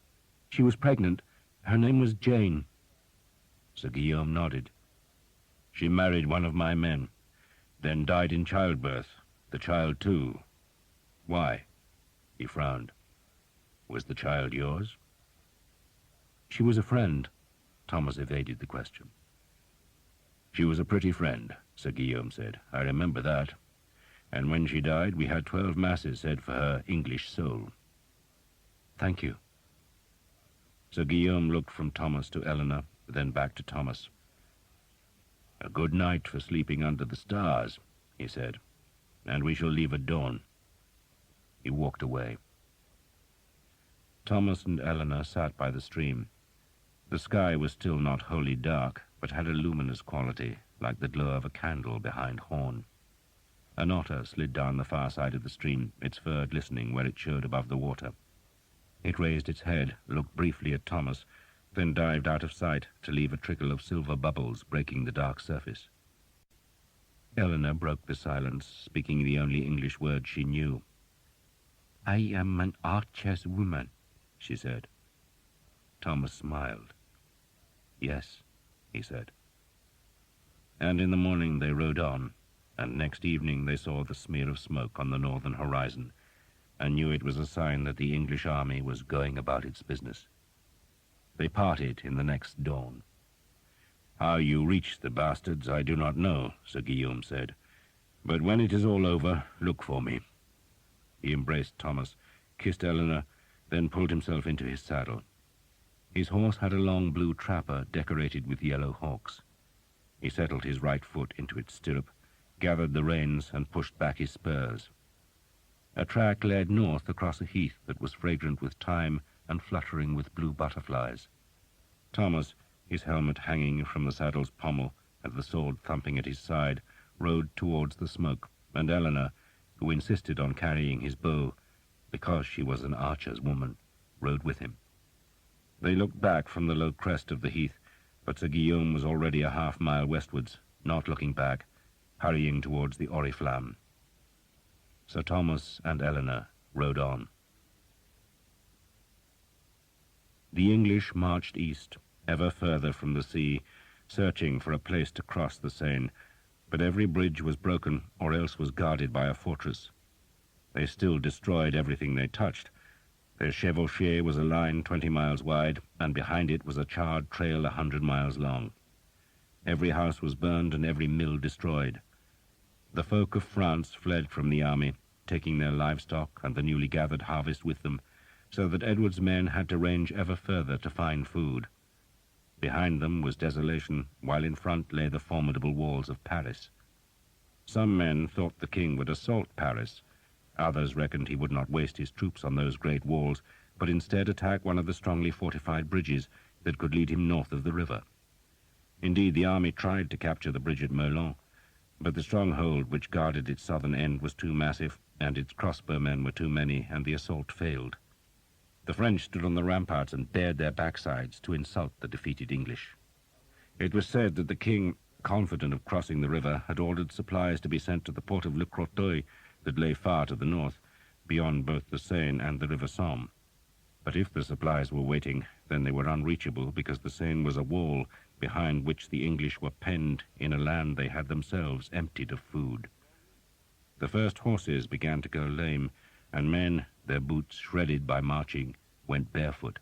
She was pregnant. Her name was Jane." Sir Guillaume nodded. "She married one of my men, then died in childbirth, the child too. Why?" He frowned. "Was the child yours?" "She was a friend." Thomas evaded the question. "She was a pretty friend," Sir Guillaume said. "I remember that. And when she died, we had 12 masses said for her English soul." "Thank you." Sir Guillaume looked from Thomas to Eleanor, then back to Thomas. "A good night for sleeping under the stars," he said, "and we shall leave at dawn." He walked away. Thomas and Eleanor sat by the stream. The sky was still not wholly dark, but had a luminous quality, like the glow of a candle behind horn. An otter slid down the far side of the stream, its fur glistening where it showed above the water. It raised its head, looked briefly at Thomas, then dived out of sight to leave a trickle of silver bubbles breaking the dark surface. Eleanor broke the silence, speaking the only English word she knew. "I am an archer's woman," she said. Thomas smiled. "Yes," he said. And in the morning they rode on, and next evening they saw the smear of smoke on the northern horizon, and knew it was a sign that the English army was going about its business. They parted in the next dawn. "How you reach the bastards I do not know," Sir Guillaume said. "But when it is all over, look for me." He embraced Thomas, kissed Eleanor, then pulled himself into his saddle. His horse had a long blue trapper decorated with yellow hawks. He settled his right foot into its stirrup, gathered the reins, and pushed back his spurs. A track led north across a heath that was fragrant with thyme and fluttering with blue butterflies. Thomas, his helmet hanging from the saddle's pommel and the sword thumping at his side, rode towards the smoke, and Eleanor, who insisted on carrying his bow because she was an archer's woman, rode with him. They looked back from the low crest of the heath, but Sir Guillaume was already a half-mile westwards, not looking back, hurrying towards the Oriflamme. Sir Thomas and Eleanor rode on. The English marched east, ever further from the sea, searching for a place to cross the Seine, but every bridge was broken or else was guarded by a fortress. They still destroyed everything they touched. Their chevauchée was a line 20 miles wide, and behind it was a charred trail 100 miles long. Every house was burned and every mill destroyed. The folk of France fled from the army, taking their livestock and the newly gathered harvest with them, so that Edward's men had to range ever further to find food. Behind them was desolation, while in front lay the formidable walls of Paris. Some men thought the king would assault Paris. Others reckoned he would not waste his troops on those great walls, but instead attack one of the strongly fortified bridges that could lead him north of the river. Indeed, the army tried to capture the bridge at Melun, but the stronghold which guarded its southern end was too massive, and its crossbowmen were too many, and the assault failed. The French stood on the ramparts and bared their backsides to insult the defeated English. It was said that the king, confident of crossing the river, had ordered supplies to be sent to the port of Le Crotoy that lay far to the north, beyond both the Seine and the River Somme. But if the supplies were waiting, then they were unreachable, because the Seine was a wall behind which the English were penned in a land they had themselves emptied of food. The first horses began to go lame, and men, their boots shredded by marching, went barefoot.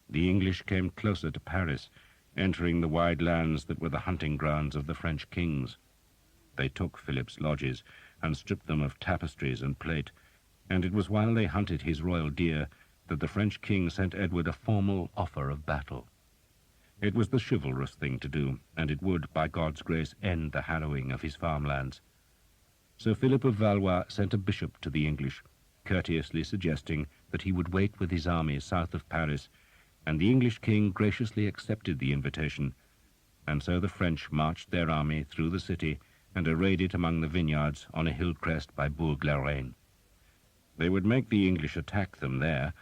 The English came closer to Paris, entering the wide lands that were the hunting grounds of the French kings. They took Philip's lodges and stripped them of tapestries and plate, and it was while they hunted his royal deer that the French king sent Edward a formal offer of battle. It was the chivalrous thing to do, and it would, by God's grace, end the harrowing of his farmlands. Sir Philip of Valois sent a bishop to the English, courteously suggesting that he would wait with his army south of Paris, and the English king graciously accepted the invitation, and so the French marched their army through the city and arrayed it among the vineyards on a hill crest by Bourg-la-Reine. They would make the English attack them there,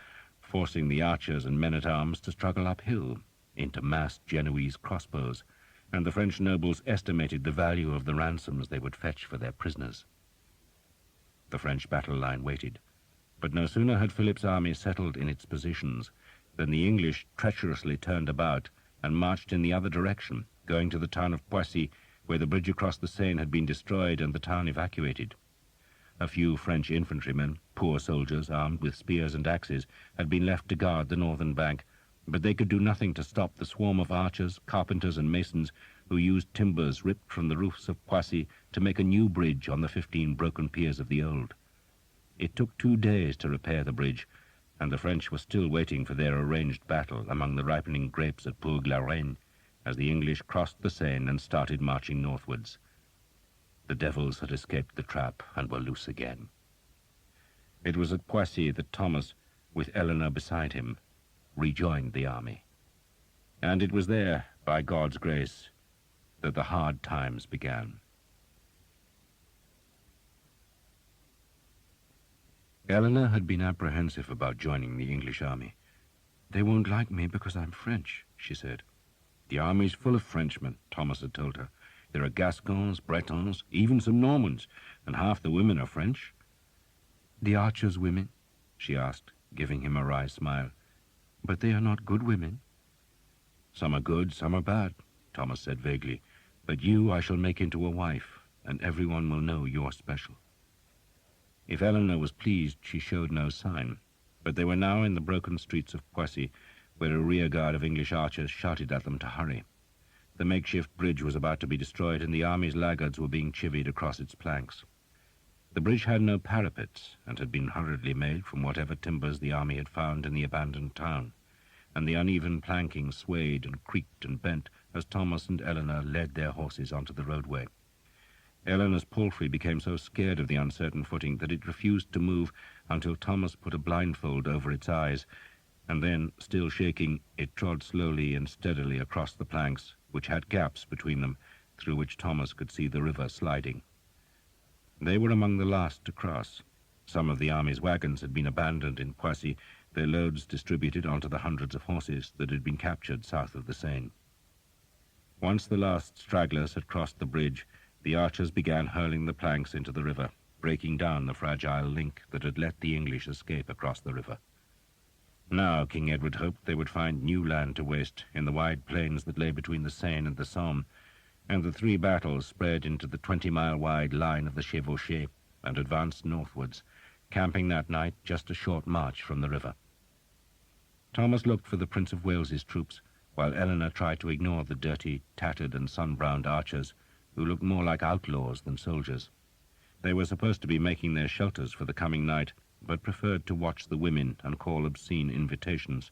forcing the archers and men-at-arms to struggle uphill into massed Genoese crossbows, and the French nobles estimated the value of the ransoms they would fetch for their prisoners. The French battle line waited, but no sooner had Philip's army settled in its positions than the English treacherously turned about and marched in the other direction, going to the town of Poissy, where the bridge across the Seine had been destroyed and the town evacuated. A few French infantrymen, poor soldiers armed with spears and axes, had been left to guard the northern bank, but they could do nothing to stop the swarm of archers, carpenters, and masons who used timbers ripped from the roofs of Poissy to make a new bridge on the 15 broken piers of the old. It took 2 days to repair the bridge, and the French were still waiting for their arranged battle among the ripening grapes at Bourg-la-Reine as the English crossed the Seine and started marching northwards. The devils had escaped the trap and were loose again. It was at Poissy that Thomas, with Eleanor beside him, rejoined the army. And it was there, by God's grace, that the hard times began. Eleanor had been apprehensive about joining the English army. "They won't like me because I'm French," she said. "The army's full of Frenchmen," Thomas had told her. "There are Gascons, Bretons, even some Normans, and half the women are French." "The archers' women?" she asked, giving him a wry smile. "But they are not good women." "Some are good, some are bad," Thomas said vaguely. "But you I shall make into a wife, and everyone will know you're special." If Eleanor was pleased, she showed no sign, but they were now in the broken streets of Poissy, where a rearguard of English archers shouted at them to hurry. The makeshift bridge was about to be destroyed, and the army's laggards were being chivied across its planks. The bridge had no parapets, and had been hurriedly made from whatever timbers the army had found in the abandoned town, and the uneven planking swayed and creaked and bent as Thomas and Eleanor led their horses onto the roadway. Eleanor's palfrey became so scared of the uncertain footing that it refused to move until Thomas put a blindfold over its eyes, and then, still shaking, it trod slowly and steadily across the planks, which had gaps between them, through which Thomas could see the river sliding. They were among the last to cross. Some of the army's wagons had been abandoned in Poissy, their loads distributed onto the hundreds of horses that had been captured south of the Seine. Once the last stragglers had crossed the bridge, the archers began hurling the planks into the river, breaking down the fragile link that had let the English escape across the river. Now King Edward hoped they would find new land to waste in the wide plains that lay between the Seine and the Somme, and the three battles spread into the 20-mile-wide line of the Chevauchés and advanced northwards, camping that night just a short march from the river. Thomas looked for the Prince of Wales's troops, while Eleanor tried to ignore the dirty, tattered and sun-browned archers, who looked more like outlaws than soldiers. They were supposed to be making their shelters for the coming night, but preferred to watch the women and call obscene invitations.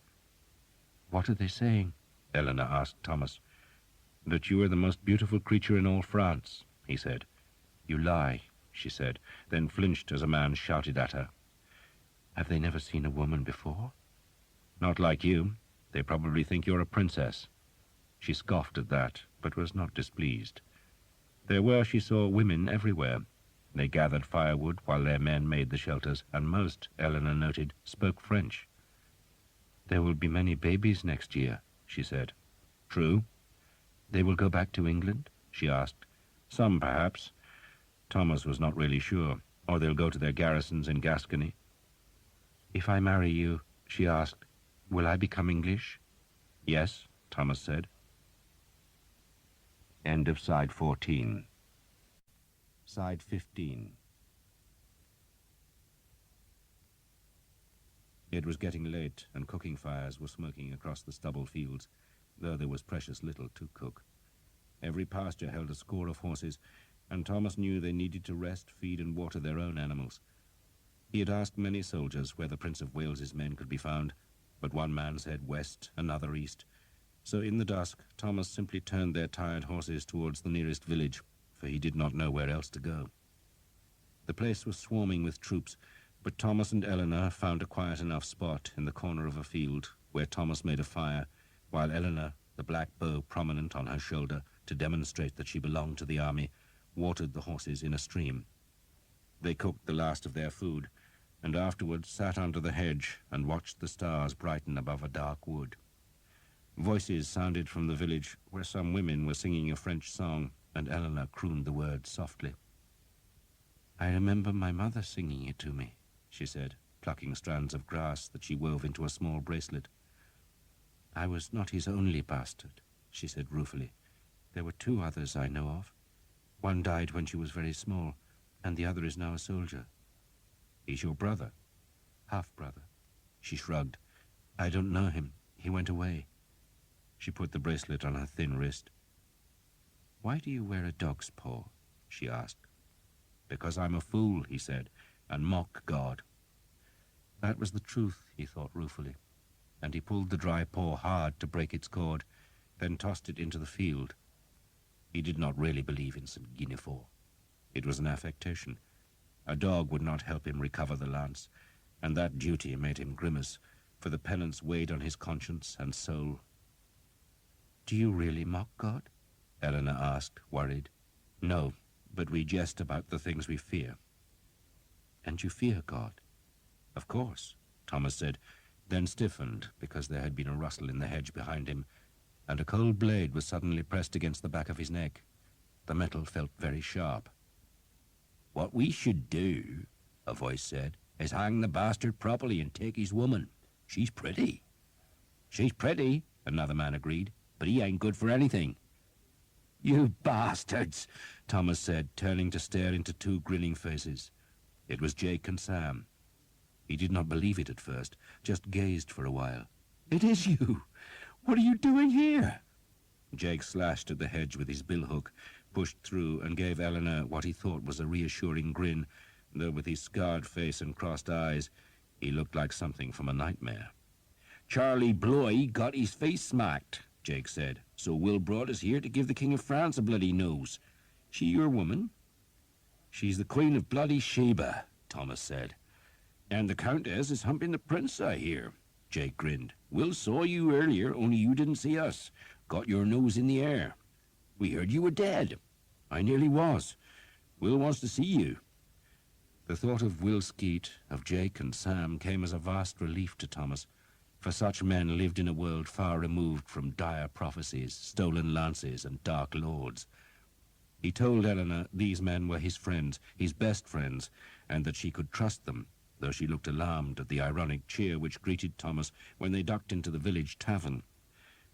"What are they saying?" Eleanor asked Thomas. "That you are the most beautiful creature in all France," he said. "You lie," she said, then flinched as a man shouted at her. "Have they never seen a woman before?" "Not like you. They probably think you're a princess." She scoffed at that, but was not displeased. There were, she saw, women everywhere. They gathered firewood while their men made the shelters, and most, Eleanor noted, spoke French. "There will be many babies next year," she said. "True." "They will go back to England?" she asked. "Some, perhaps." Thomas was not really sure. "Or they'll go to their garrisons in Gascony." "If I marry you," she asked, "will I become English?" "Yes," Thomas said. End of side 14. Side 15. It was getting late, and cooking fires were smoking across the stubble fields, though there was precious little to cook. Every pasture held a score of horses, and Thomas knew they needed to rest, feed, and water their own animals. He had asked many soldiers where the Prince of Wales's men could be found, but one man said west, another east. So in the dusk, Thomas simply turned their tired horses towards the nearest village, for he did not know where else to go. The place was swarming with troops, but Thomas and Eleanor found a quiet enough spot in the corner of a field where Thomas made a fire, while Eleanor, the black bow prominent on her shoulder to demonstrate that she belonged to the army, watered the horses in a stream. They cooked the last of their food, and afterwards sat under the hedge and watched the stars brighten above a dark wood. Voices sounded from the village where some women were singing a French song, and Eleanor crooned the words softly. "I remember my mother singing it to me," she said, plucking strands of grass that she wove into a small bracelet. "I was not his only bastard," she said ruefully. "There were two others I know of. One died when she was very small, and the other is now a soldier." "He's your brother?" "Half-brother." She shrugged. "I don't know him. He went away." She put the bracelet on her thin wrist. "Why do you wear a dog's paw?" she asked. "Because I'm a fool," he said, "and mock God." That was the truth, he thought ruefully, and he pulled the dry paw hard to break its cord, then tossed it into the field. He did not really believe in St. Guinevere. It was an affectation. A dog would not help him recover the lance, and that duty made him grimace, for the penance weighed on his conscience and soul. "Do you really mock God?" Eleanor asked, worried. "No, but we jest about the things we fear." "And you fear God?" "Of course," Thomas said, then stiffened because there had been a rustle in the hedge behind him, and a cold blade was suddenly pressed against the back of his neck. The metal felt very sharp. "What we should do," a voice said, "is hang the bastard properly and take his woman. She's pretty." "She's pretty," another man agreed, "but he ain't good for anything." "You bastards," Thomas said, turning to stare into two grinning faces. It was Jake and Sam. He did not believe it at first, just gazed for a while. "It is you! What are you doing here?" Jake slashed at the hedge with his billhook, pushed through, and gave Eleanor what he thought was a reassuring grin, though with his scarred face and crossed eyes, he looked like something from a nightmare. "Charlie Bloy got his face smacked," Jake said, "so Will brought us here to give the King of France a bloody nose. She your woman?" "She's the Queen of bloody Sheba," Thomas said. "And the Countess is humping the Prince, I hear." Jake grinned. "Will saw you earlier, only you didn't see us. Got your nose in the air. We heard you were dead." "I nearly was. Will wants to see you." The thought of Will Skeet, of Jake and Sam, came as a vast relief to Thomas, for such men lived in a world far removed from dire prophecies, stolen lances, and dark lords. He told Eleanor these men were his friends, his best friends, and that she could trust them, though she looked alarmed at the ironic cheer which greeted Thomas when they ducked into the village tavern.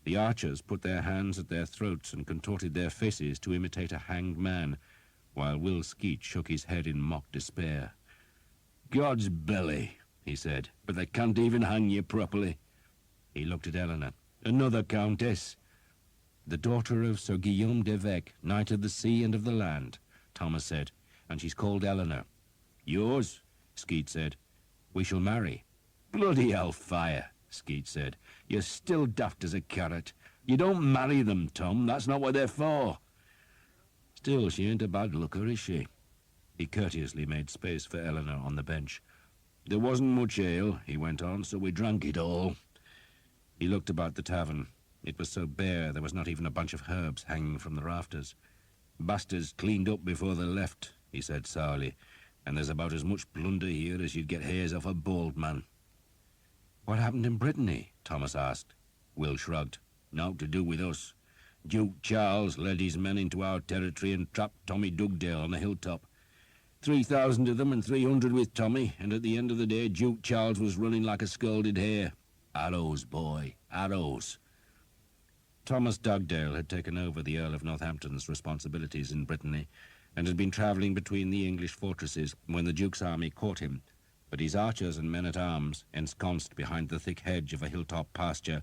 The archers put their hands at their throats and contorted their faces to imitate a hanged man, while Will Skeet shook his head in mock despair. "God's belly," he said, "but they can't even hang you properly." He looked at Eleanor. "Another countess." "The daughter of Sir Guillaume d'Evêque, Knight of the Sea and of the Land," Thomas said, "and she's called Eleanor." "Yours?" Skeet said. "We shall marry." "Bloody hellfire," Skeet said. "You're still daft as a carrot. You don't marry them, Tom. That's not what they're for." "Still, she ain't a bad looker, is she?" He courteously made space for Eleanor on the bench. "There wasn't much ale," he went on, "so we drank it all." He looked about the tavern. It was so bare there was not even a bunch of herbs hanging from the rafters. "Bastards cleaned up before they left," he said sourly, "and there's about as much plunder here as you'd get hairs off a bald man." "What happened in Brittany?" Thomas asked. Will shrugged. "Naught to do with us. Duke Charles led his men into our territory and trapped Tommy Dugdale on the hilltop. 3,000 of them and 300 with Tommy, and at the end of the day Duke Charles was running like a scalded hare. Arrows, boy, arrows." Thomas Dugdale had taken over the Earl of Northampton's responsibilities in Brittany, and had been travelling between the English fortresses when the Duke's army caught him, but his archers and men-at-arms, ensconced behind the thick hedge of a hilltop pasture,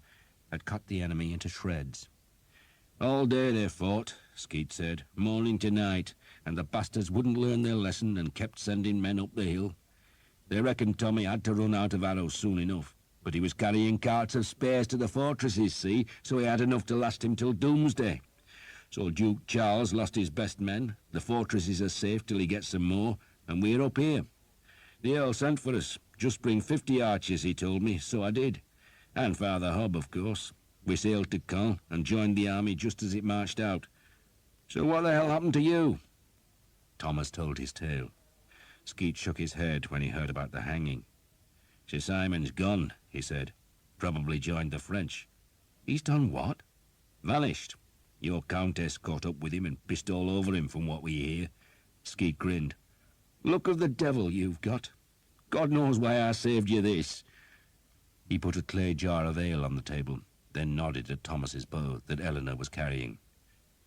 had cut the enemy into shreds. "All day they fought," Skeet said, "morning to night, and the bastards wouldn't learn their lesson and kept sending men up the hill. They reckoned Tommy had to run out of arrows soon enough, but he was carrying carts of spares to the fortresses, see, so he had enough to last him till doomsday. So Duke Charles lost his best men, the fortresses are safe till he gets some more, and we're up here. The Earl sent for us. Just bring 50 archers, he told me, so I did. And Father Hobb, of course. We sailed to Caen and joined the army just as it marched out. So what the hell happened to you?" Thomas told his tale. Skeet shook his head when he heard about the hanging. "Sir Simon's gone," he said. "Probably joined the French." "He's done what?" "Vanished. Your countess caught up with him and pissed all over him from what we hear." Skeet grinned. "Look of the devil you've got. God knows why I saved you this." He put a clay jar of ale on the table, then nodded at Thomas's bow that Eleanor was carrying.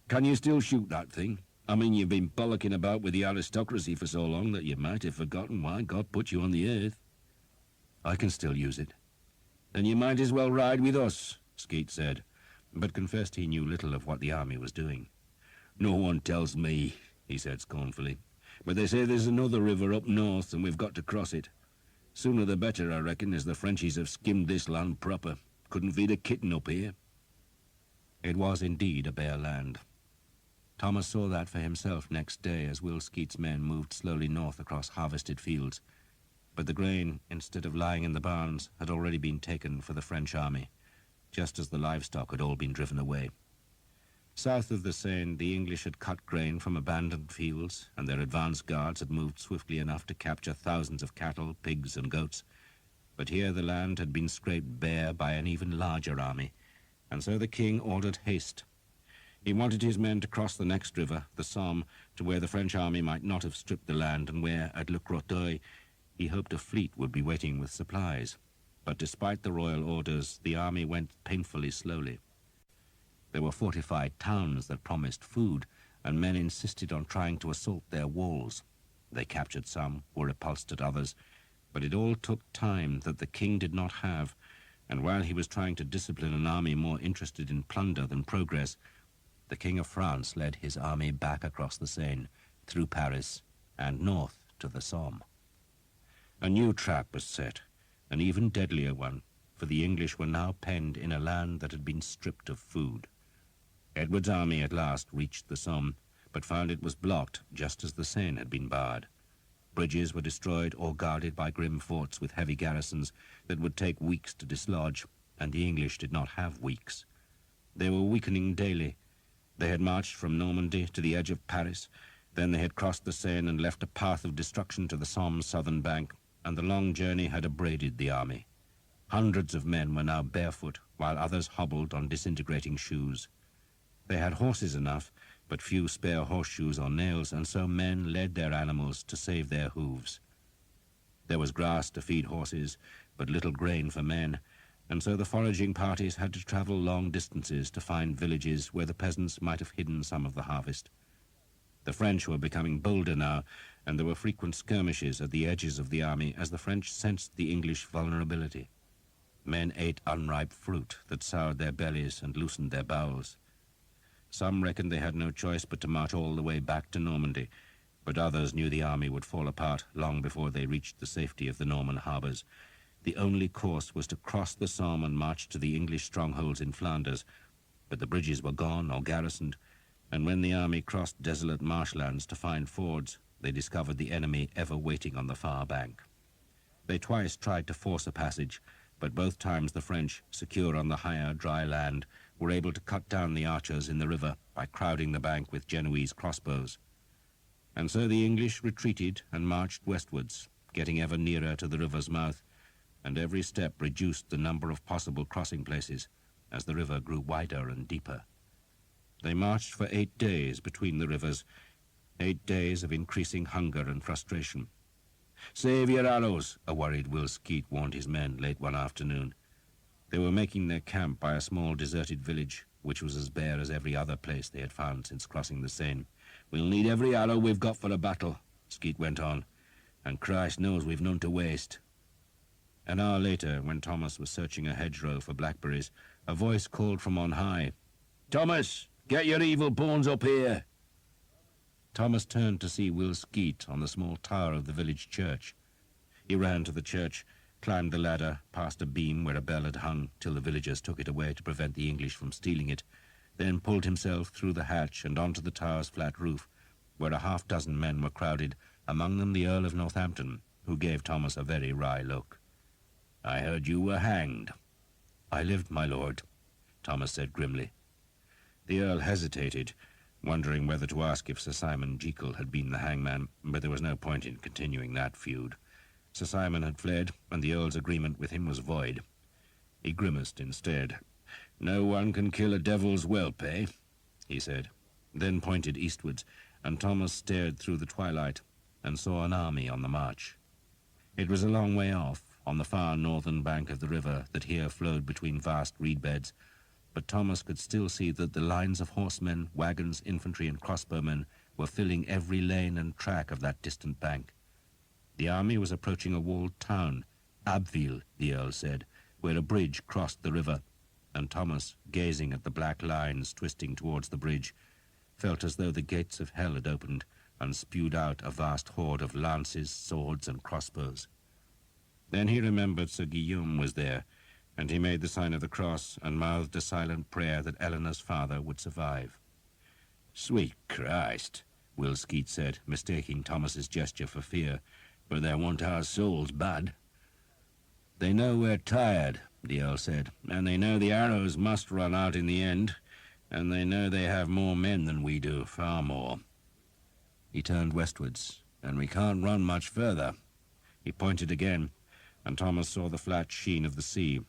"Can you still shoot that thing? I mean, you've been bollocking about with the aristocracy for so long that you might have forgotten why God put you on the earth." "I can still use it." "Then you might as well ride with us," Skeet said, but confessed he knew little of what the army was doing. "No one tells me," he said scornfully, "but they say there's another river up north and we've got to cross it. Sooner the better, I reckon, as the Frenchies have skimmed this land proper. Couldn't feed a kitten up here." It was indeed a bare land. Thomas saw that for himself next day as Will Skeet's men moved slowly north across harvested fields. But the grain, instead of lying in the barns, had already been taken for the French army, just as the livestock had all been driven away. South of the Seine, the English had cut grain from abandoned fields, and their advance guards had moved swiftly enough to capture thousands of cattle, pigs, and goats. But here the land had been scraped bare by an even larger army, and so the king ordered haste. He wanted his men to cross the next river, the Somme, to where the French army might not have stripped the land, and where, at Le Crotoy, he hoped a fleet would be waiting with supplies. But despite the royal orders, the army went painfully slowly. There were fortified towns that promised food, and men insisted on trying to assault their walls. They captured some, were repulsed at others, but it all took time that the king did not have, and while he was trying to discipline an army more interested in plunder than progress, the King of France led his army back across the Seine, through Paris, and north to the Somme. A new trap was set, an even deadlier one, for the English were now penned in a land that had been stripped of food. Edward's army at last reached the Somme, but found it was blocked just as the Seine had been barred. Bridges were destroyed or guarded by grim forts with heavy garrisons that would take weeks to dislodge, and the English did not have weeks. They were weakening daily. They had marched from Normandy to the edge of Paris, then they had crossed the Seine and left a path of destruction to the Somme's southern bank, and the long journey had abraded the army. Hundreds of men were now barefoot, while others hobbled on disintegrating shoes. They had horses enough, but few spare horseshoes or nails, and so men led their animals to save their hooves. There was grass to feed horses, but little grain for men, and so the foraging parties had to travel long distances to find villages where the peasants might have hidden some of the harvest. The French were becoming bolder now, and there were frequent skirmishes at the edges of the army as the French sensed the English vulnerability. Men ate unripe fruit that soured their bellies and loosened their bowels. Some reckoned they had no choice but to march all the way back to Normandy, but others knew the army would fall apart long before they reached the safety of the Norman harbours. The only course was to cross the Somme and march to the English strongholds in Flanders, but the bridges were gone or garrisoned, and when the army crossed desolate marshlands to find fords, they discovered the enemy ever waiting on the far bank. They twice tried to force a passage, but both times the French, secure on the higher, dry land, were able to cut down the archers in the river by crowding the bank with Genoese crossbows. And so the English retreated and marched westwards, getting ever nearer to the river's mouth, and every step reduced the number of possible crossing places as the river grew wider and deeper. They marched for 8 days between the rivers, 8 days of increasing hunger and frustration. "Save your arrows," a worried Will Skeet warned his men late one afternoon. They were making their camp by a small deserted village, which was as bare as every other place they had found since crossing the Seine. "We'll need every arrow we've got for a battle," Skeet went on, "and Christ knows we've none to waste." An hour later, when Thomas was searching a hedgerow for blackberries, a voice called from on high, "Thomas, get your evil bones up here!" Thomas turned to see Will Skeet on the small tower of the village church. He ran to the church, climbed the ladder, past a beam where a bell had hung till the villagers took it away to prevent the English from stealing it, then pulled himself through the hatch and onto the tower's flat roof, where a half-dozen men were crowded, among them the Earl of Northampton, who gave Thomas a very wry look. "I heard you were hanged." "I lived, my lord," Thomas said grimly. The Earl hesitated, wondering whether to ask if Sir Simon Jekyll had been the hangman, but there was no point in continuing that feud. Sir Simon had fled, and the Earl's agreement with him was void. He grimaced instead. "No one can kill a devil's whelp, eh?" he said, then pointed eastwards, and Thomas stared through the twilight and saw an army on the march. It was a long way off, on the far northern bank of the river that here flowed between vast reed beds, but Thomas could still see that the lines of horsemen, wagons, infantry, and crossbowmen were filling every lane and track of that distant bank. The army was approaching a walled town, Abbeville, the Earl said, where a bridge crossed the river, and Thomas, gazing at the black lines twisting towards the bridge, felt as though the gates of hell had opened and spewed out a vast horde of lances, swords, and crossbows. Then he remembered Sir Guillaume was there, and he made the sign of the cross and mouthed a silent prayer that Eleanor's father would survive. "Sweet Christ," Will Skeet said, mistaking Thomas's gesture for fear, "but they want our souls bad." "They know we're tired," the Earl said, "and they know the arrows must run out in the end, and they know they have more men than we do, far more." He turned westwards, "and we can't run much further." He pointed again, and Thomas saw the flat sheen of the sea.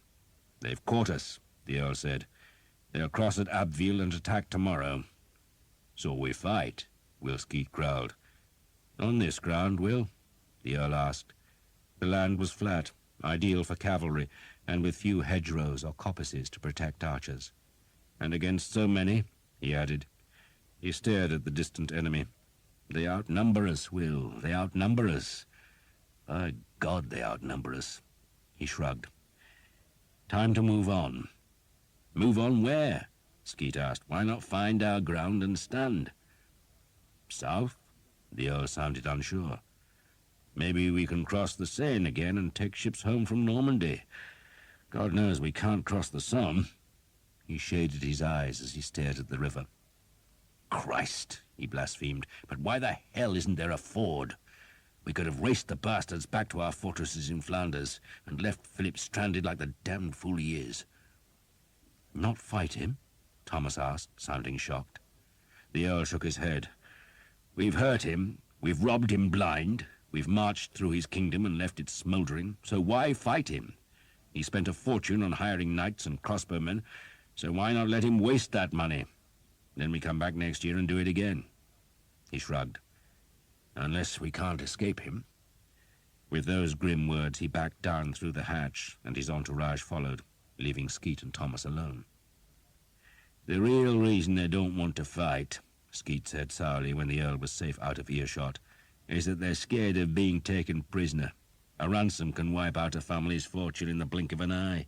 "They've caught us," the Earl said. "They'll cross at Abbeville and attack tomorrow." "So we fight," Will Skeet growled. "On this ground, Will?" the Earl asked. The land was flat, ideal for cavalry, and with few hedgerows or coppices to protect archers. "And against so many," he added. He stared at the distant enemy. "They outnumber us, Will. They outnumber us. By God, they outnumber us." He shrugged. "Time to move on." "Move on where?" Skeet asked. "Why not find our ground and stand?" "South?" The Earl sounded unsure. "Maybe we can cross the Seine again and take ships home from Normandy. God knows we can't cross the Somme." He shaded his eyes as he stared at the river. "Christ," he blasphemed, "but why the hell isn't there a ford? We could have raced the bastards back to our fortresses in Flanders and left Philip stranded like the damned fool he is." "Not fight him?" Thomas asked, sounding shocked. The Earl shook his head. "We've hurt him, we've robbed him blind, we've marched through his kingdom and left it smouldering, so why fight him? He spent a fortune on hiring knights and crossbowmen, so why not let him waste that money? Then we come back next year and do it again." He shrugged. "Unless we can't escape him." With those grim words, he backed down through the hatch, and his entourage followed, leaving Skeet and Thomas alone. "The real reason they don't want to fight," Skeet said sourly when the Earl was safe out of earshot, "is that they're scared of being taken prisoner. A ransom can wipe out a family's fortune in the blink of an eye."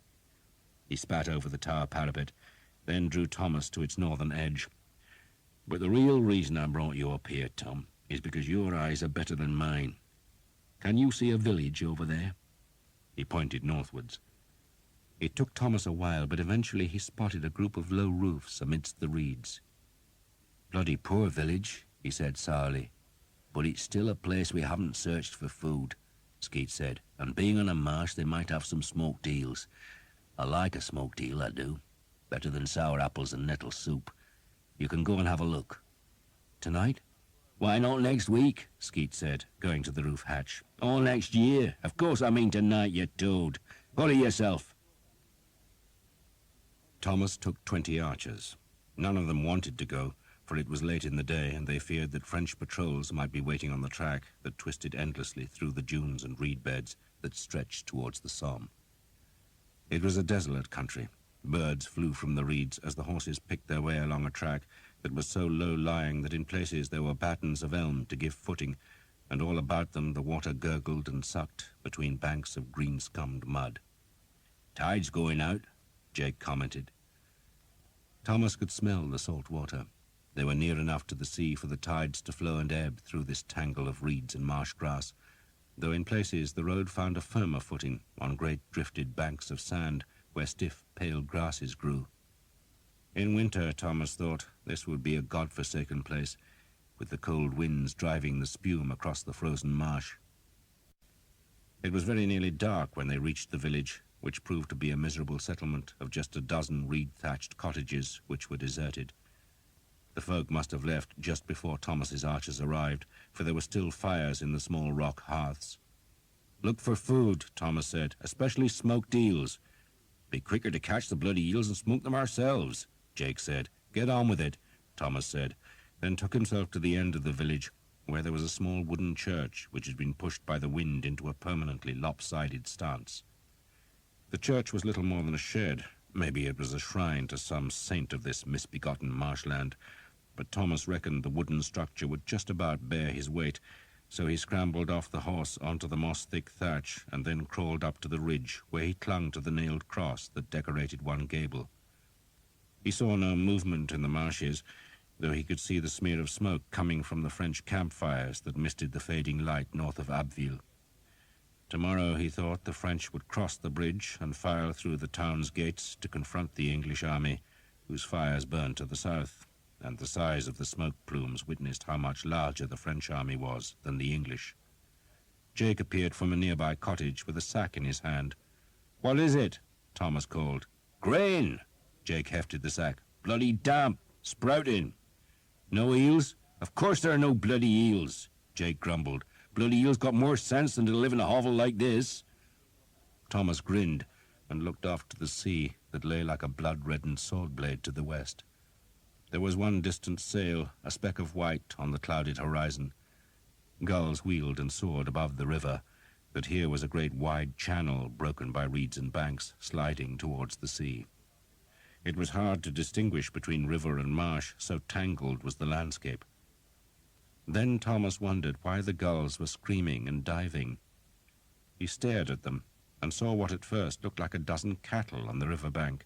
He spat over the tower parapet, then drew Thomas to its northern edge. "But the real reason I brought you up here, Tom, is because your eyes are better than mine. Can you see a village over there?" He pointed northwards. It took Thomas a while, but eventually he spotted a group of low roofs amidst the reeds. "Bloody poor village," he said sourly. "But it's still a place we haven't searched for food," Skeet said. "And being on a marsh, they might have some smoked eels. I like a smoked eel, I do. Better than sour apples and nettle soup. You can go and have a look." "Tonight?" "Why not next week?" Skeet said, going to the roof hatch. "Or next year. Of course I mean tonight, you toad. Hurry yourself." Thomas took 20 archers. None of them wanted to go, for it was late in the day, and they feared that French patrols might be waiting on the track that twisted endlessly through the dunes and reed beds that stretched towards the Somme. It was a desolate country. Birds flew from the reeds as the horses picked their way along a track that was so low-lying that in places there were battens of elm to give footing, and all about them the water gurgled and sucked between banks of green-scummed mud. "Tide's going out," Jake commented. Thomas could smell the salt water. They were near enough to the sea for the tides to flow and ebb through this tangle of reeds and marsh grass, though in places the road found a firmer footing on great drifted banks of sand where stiff, pale grasses grew. In winter, Thomas thought, this would be a god-forsaken place, with the cold winds driving the spume across the frozen marsh. It was very nearly dark when they reached the village, which proved to be a miserable settlement of just a dozen reed-thatched cottages which were deserted. The folk must have left just before Thomas's archers arrived, for there were still fires in the small rock hearths. "Look for food," Thomas said, "especially smoked eels." "Be quicker to catch the bloody eels and smoke them ourselves," Jake said. "Get on with it," Thomas said, then took himself to the end of the village, where there was a small wooden church which had been pushed by the wind into a permanently lopsided stance. The church was little more than a shed. Maybe it was a shrine to some saint of this misbegotten marshland, but Thomas reckoned the wooden structure would just about bear his weight, so he scrambled off the horse onto the moss-thick thatch and then crawled up to the ridge, where he clung to the nailed cross that decorated one gable. He saw no movement in the marshes, though he could see the smear of smoke coming from the French campfires that misted the fading light north of Abbeville. Tomorrow, he thought, the French would cross the bridge and file through the town's gates to confront the English army, whose fires burned to the south, and the size of the smoke plumes witnessed how much larger the French army was than the English. Jake appeared from a nearby cottage with a sack in his hand. "What is it?" Thomas called. "Grain!" Jake hefted the sack. "Bloody damp! Sprouting!" "No eels?" "Of course there are no bloody eels," Jake grumbled. "Bloody eels got more sense than to live in a hovel like this." Thomas grinned and looked off to the sea that lay like a blood-reddened sword blade to the west. There was one distant sail, a speck of white on the clouded horizon. Gulls wheeled and soared above the river, but here was a great wide channel broken by reeds and banks, sliding towards the sea. It was hard to distinguish between river and marsh, so tangled was the landscape. Then Thomas wondered why the gulls were screaming and diving. He stared at them and saw what at first looked like a dozen cattle on the river bank.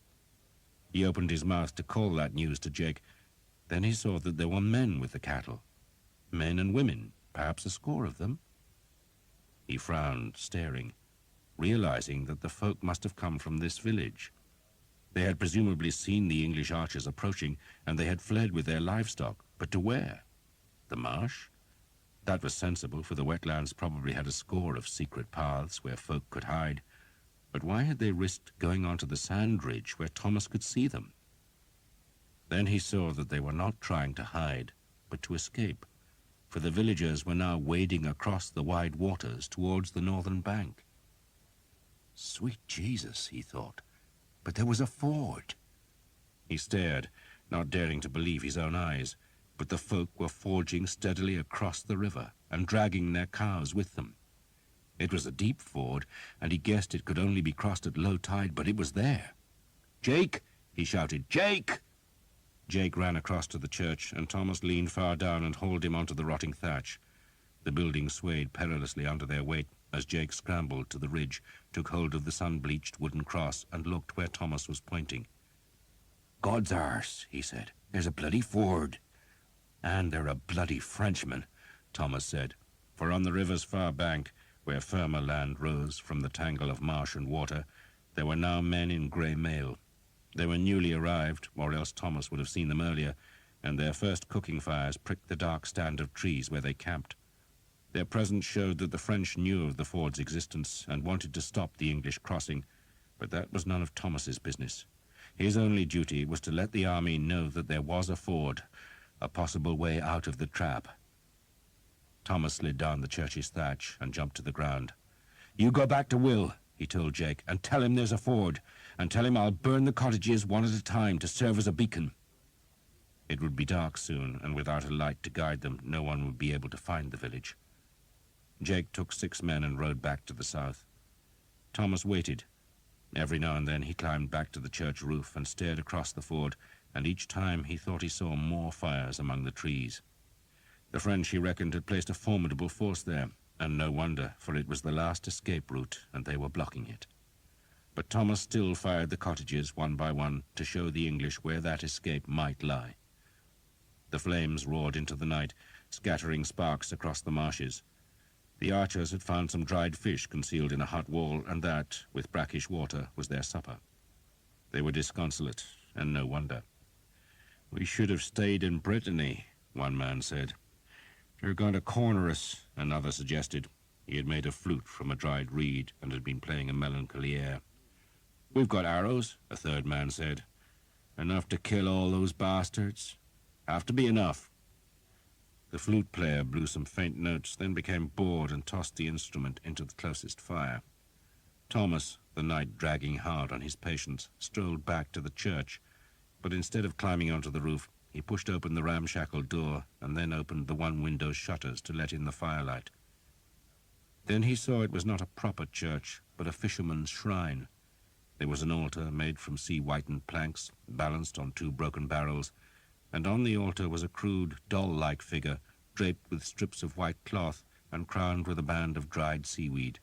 He opened his mouth to call that news to Jake. Then he saw that there were men with the cattle. Men and women, perhaps a score of them. He frowned, staring, realizing that the folk must have come from this village. They had presumably seen the English archers approaching, and they had fled with their livestock. But to where? The marsh? That was sensible, for the wetlands probably had a score of secret paths where folk could hide. But why had they risked going onto the sand ridge where Thomas could see them? Then he saw that they were not trying to hide, but to escape, for the villagers were now wading across the wide waters towards the northern bank. Sweet Jesus, he thought, but there was a ford. He stared, not daring to believe his own eyes, but the folk were forging steadily across the river and dragging their cows with them. It was a deep ford, and he guessed it could only be crossed at low tide, but it was there. "Jake!" he shouted. "Jake!" Jake ran across to the church, and Thomas leaned far down and hauled him onto the rotting thatch. The building swayed perilously under their weight as Jake scrambled to the ridge, took hold of the sun-bleached wooden cross, and looked where Thomas was pointing. "God's arse," he said. "There's a bloody ford." "And they're a bloody Frenchman," Thomas said, for on the river's far bank, where firmer land rose from the tangle of marsh and water, there were now men in grey mail. They were newly arrived, or else Thomas would have seen them earlier, and their first cooking fires pricked the dark stand of trees where they camped. Their presence showed that the French knew of the ford's existence and wanted to stop the English crossing, but that was none of Thomas's business. His only duty was to let the army know that there was a ford, a possible way out of the trap. Thomas slid down the church's thatch and jumped to the ground. "You go back to Will," he told Jake, "and tell him there's a ford, and tell him I'll burn the cottages one at a time to serve as a beacon." It would be dark soon, and without a light to guide them, no one would be able to find the village. Jake took 6 men and rode back to the south. Thomas waited. Every now and then he climbed back to the church roof and stared across the ford, and each time he thought he saw more fires among the trees. The French, he reckoned, had placed a formidable force there, and no wonder, for it was the last escape route, and they were blocking it. But Thomas still fired the cottages one by one to show the English where that escape might lie. The flames roared into the night, scattering sparks across the marshes. The archers had found some dried fish concealed in a hut wall, and that, with brackish water, was their supper. They were disconsolate, and no wonder. "We should have stayed in Brittany," one man said. "They're going to corner us," another suggested. He had made a flute from a dried reed and had been playing a melancholy air. "We've got arrows," a third man said. "Enough to kill all those bastards. Have to be enough." The flute player blew some faint notes, then became bored and tossed the instrument into the closest fire. Thomas, the night dragging hard on his patience, strolled back to the church, but instead of climbing onto the roof, he pushed open the ramshackle door and then opened the one window's shutters to let in the firelight. Then he saw it was not a proper church, but a fisherman's shrine. There was an altar made from sea-whitened planks, balanced on 2 broken barrels, and on the altar was a crude, doll-like figure, draped with strips of white cloth and crowned with a band of dried seaweed.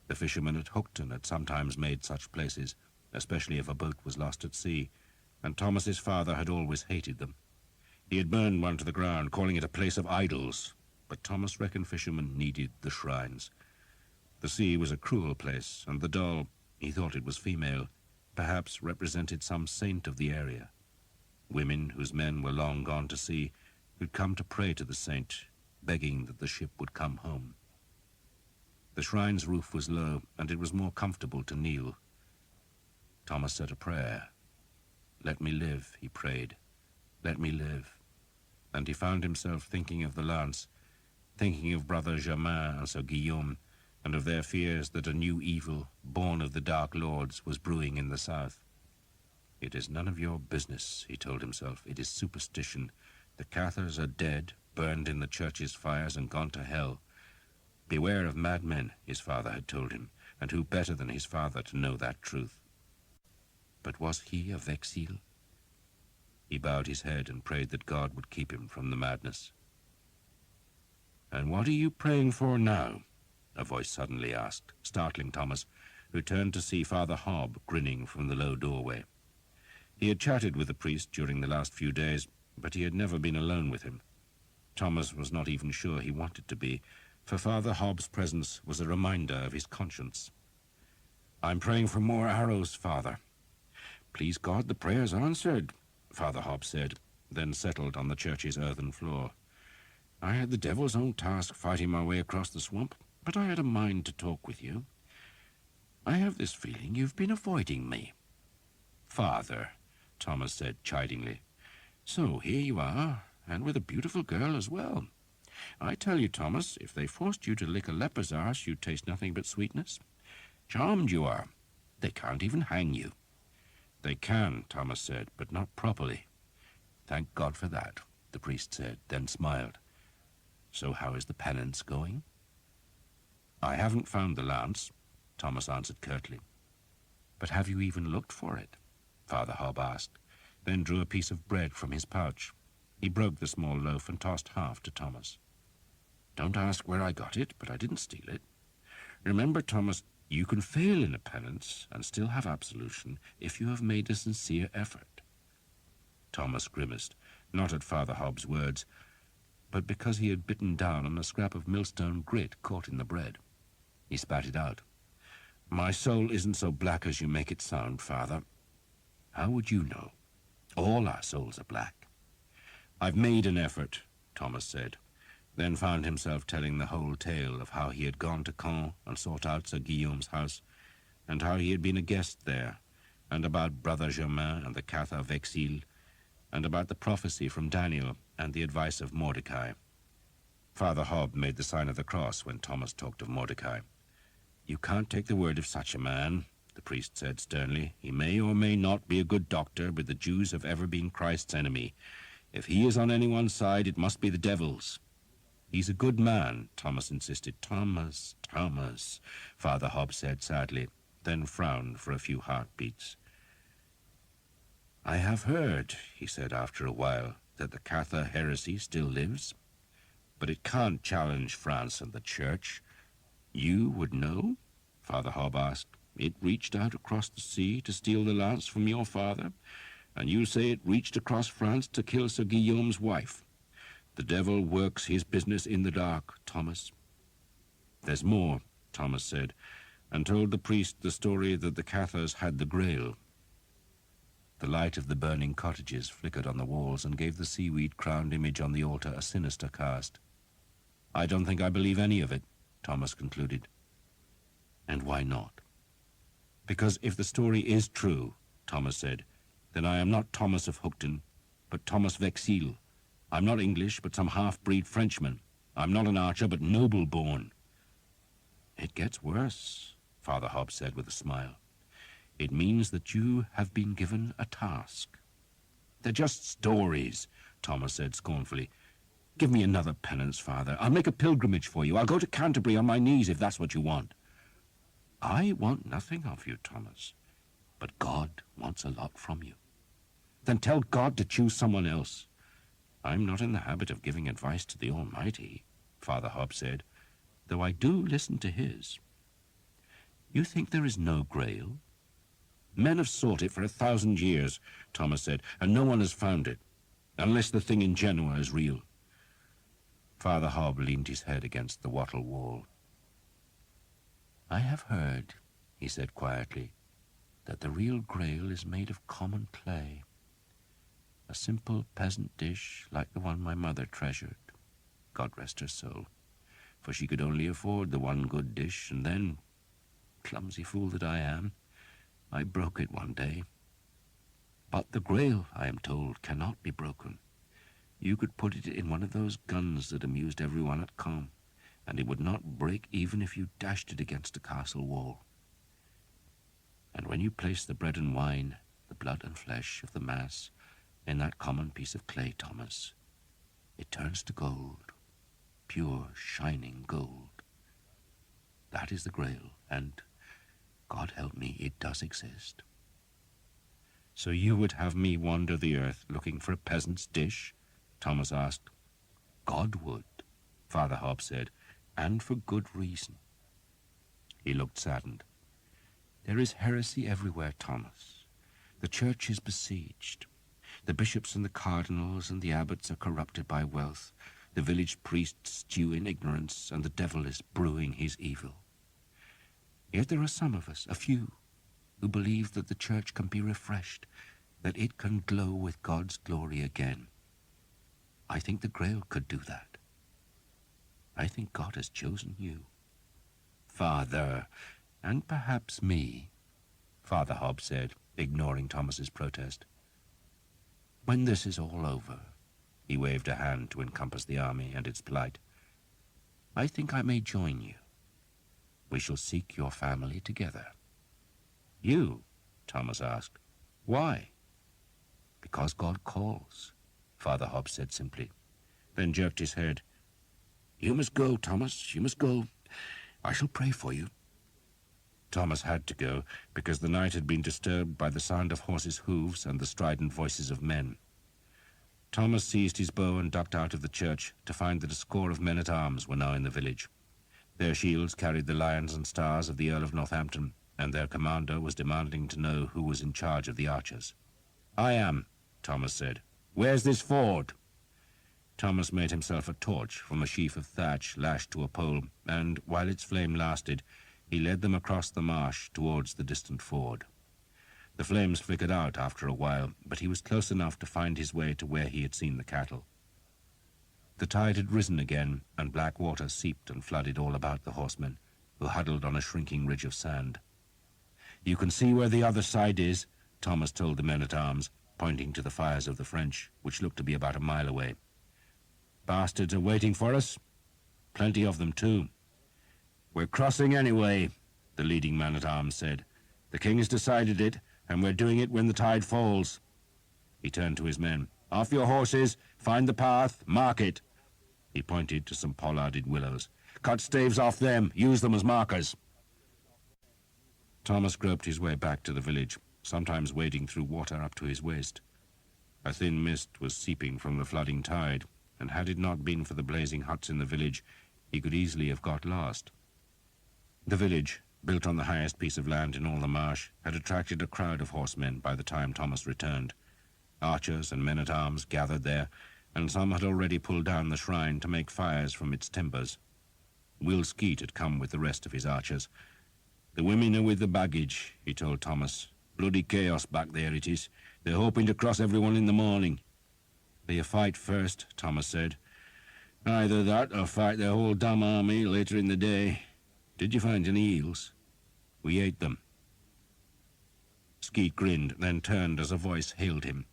The fishermen at Hookton had sometimes made such places, especially if a boat was lost at sea, and Thomas's father had always hated them. He had burned one to the ground, calling it a place of idols, but Thomas reckoned fishermen needed the shrines. The sea was a cruel place, and the doll, he thought it was female, perhaps represented some saint of the area. Women whose men were long gone to sea could come to pray to the saint, begging that the ship would come home. The shrine's roof was low, and it was more comfortable to kneel. Thomas said a prayer. "Let me live," he prayed. "Let me live." And he found himself thinking of the lance, thinking of Brother Germain and Sir Guillaume, and of their fears that a new evil, born of the Dark Lords, was brewing in the south. "It is none of your business," he told himself. "It is superstition. The Cathars are dead, burned in the church's fires and gone to hell. Beware of madmen," his father had told him, and who better than his father to know that truth? But was he a Vexil? He bowed his head and prayed that God would keep him from the madness. "And what are you praying for now?" a voice suddenly asked, startling Thomas, who turned to see Father Hobb grinning from the low doorway. He had chatted with the priest during the last few days, but he had never been alone with him. Thomas was not even sure he wanted to be, for Father Hobb's presence was a reminder of his conscience. "I'm praying for more arrows, Father." "Please God, the prayer's answered," Father Hobb said, then settled on the church's earthen floor. "I had the devil's own task fighting my way across the swamp, but I had a mind to talk with you. I have this feeling you've been avoiding me." "Father," Thomas said chidingly. "So here you are, and with a beautiful girl as well. I tell you, Thomas, if they forced you to lick a leper's arse, you'd taste nothing but sweetness. Charmed you are. They can't even hang you." "They can," Thomas said, "but not properly." "Thank God for that," the priest said, then smiled. "So how is the penance going?" "I haven't found the lance," Thomas answered curtly. "But have you even looked for it?" Father Hobb asked, then drew a piece of bread from his pouch. He broke the small loaf and tossed half to Thomas. "Don't ask where I got it, but I didn't steal it. Remember, Thomas, you can fail in a penance and still have absolution if you have made a sincere effort." Thomas grimaced, not at Father Hobb's words, but because he had bitten down on a scrap of millstone grit caught in the bread. He spat it out. "My soul isn't so black as you make it sound, Father." "How would you know? All our souls are black." "I've made an effort," Thomas said, then found himself telling the whole tale of how he had gone to Caen and sought out Sir Guillaume's house, and how he had been a guest there, and about Brother Germain and the Catha Vexil, and about the prophecy from Daniel and the advice of Mordecai. Father Hobb made the sign of the cross when Thomas talked of Mordecai. "You can't take the word of such a man," the priest said sternly. "He may or may not be a good doctor, but the Jews have ever been Christ's enemy. If he is on anyone's side, it must be the devil's." "He's a good man," Thomas insisted. "Thomas, Thomas," Father Hobb said sadly, then frowned for a few heartbeats. "I have heard," he said after a while, "that the Catha heresy still lives, but it can't challenge France and the Church." "You would know?" Father Hobb asked. "It reached out across the sea to steal the lance from your father, and you say it reached across France to kill Sir Guillaume's wife. The devil works his business in the dark, Thomas." "There's more," Thomas said, and told the priest the story that the Cathars had the Grail. The light of the burning cottages flickered on the walls and gave the seaweed-crowned image on the altar a sinister cast. "I don't think I believe any of it," Thomas concluded. "And why not?" "Because if the story is true," Thomas said, "then I am not Thomas of Hookton, but Thomas Vexil. I'm not English, but some half-breed Frenchman. I'm not an archer, but noble-born." "It gets worse," Father Hobb said with a smile. "It means that you have been given a task." "They're just stories," Thomas said scornfully. "Give me another penance, Father. I'll make a pilgrimage for you. I'll go to Canterbury on my knees if that's what you want." "I want nothing of you, Thomas, but God wants a lot from you." "Then tell God to choose someone else." "I'm not in the habit of giving advice to the Almighty," Father Hobb said, "though I do listen to his." "You think there is no Grail?" "Men have sought it for 1,000 years," Thomas said, "and no one has found it, unless the thing in Genoa is real." Father Hobb leaned his head against the wattle wall. "I have heard," he said quietly, "that the real Grail is made of common clay. A simple peasant dish like the one my mother treasured. God rest her soul, for she could only afford the one good dish, and then, clumsy fool that I am, I broke it one day. But the Grail, I am told, cannot be broken. You could put it in one of those guns that amused everyone at Caen, and it would not break even if you dashed it against a castle wall. And when you place the bread and wine, the blood and flesh of the Mass, in that common piece of clay, Thomas, it turns to gold, pure, shining gold. That is the Grail, and, God help me, it does exist." "So you would have me wander the earth looking for a peasant's dish?" Thomas asked. "God would," Father Hobb said, "and for good reason." He looked saddened. "There is heresy everywhere, Thomas. The church is besieged. The bishops and the cardinals and the abbots are corrupted by wealth. The village priests stew in ignorance, and the devil is brewing his evil. Yet there are some of us, a few, who believe that the church can be refreshed, that it can glow with God's glory again. I think the Grail could do that. I think God has chosen you, Father, and perhaps me, Father Hobbs said, ignoring Thomas's protest. When this is all over, he waved a hand to encompass the army and its plight, I think I may join you. We shall seek your family together. You? Thomas asked. Why? Because God calls, Father Hobbs said simply, then jerked his head. You must go, Thomas, you must go. I shall pray for you. Thomas had to go, because the night had been disturbed by the sound of horses' hooves and the strident voices of men. Thomas seized his bow and ducked out of the church to find that a score of men-at-arms were now in the village. Their shields carried the lions and stars of the Earl of Northampton, and their commander was demanding to know who was in charge of the archers. I am, Thomas said. Where's this ford? Thomas made himself a torch from a sheaf of thatch lashed to a pole, and, while its flame lasted, he led them across the marsh towards the distant ford. The flames flickered out after a while, but he was close enough to find his way to where he had seen the cattle. The tide had risen again, and black water seeped and flooded all about the horsemen, who huddled on a shrinking ridge of sand. You can see where the other side is, Thomas told the men-at-arms, pointing to the fires of the French, which looked to be about a mile away. Bastards are waiting for us. Plenty of them, too. We're crossing anyway, the leading man-at-arms said. The king has decided it, and we're doing it when the tide falls. He turned to his men. Off your horses, find the path, mark it. He pointed to some pollarded willows. Cut staves off them, use them as markers. Thomas groped his way back to the village, sometimes wading through water up to his waist. A thin mist was seeping from the flooding tide, and had it not been for the blazing huts in the village, he could easily have got lost. The village, built on the highest piece of land in all the marsh, had attracted a crowd of horsemen by the time Thomas returned. Archers and men-at-arms gathered there, and some had already pulled down the shrine to make fires from its timbers. Will Skeet had come with the rest of his archers. The women are with the baggage, he told Thomas. Bloody chaos back there it is. They're hoping to cross everyone in the morning. They'll fight first, Thomas said. Either that or fight their whole damn army later in the day. Did you find any eels? We ate them. Skeet grinned, then turned as a voice hailed him.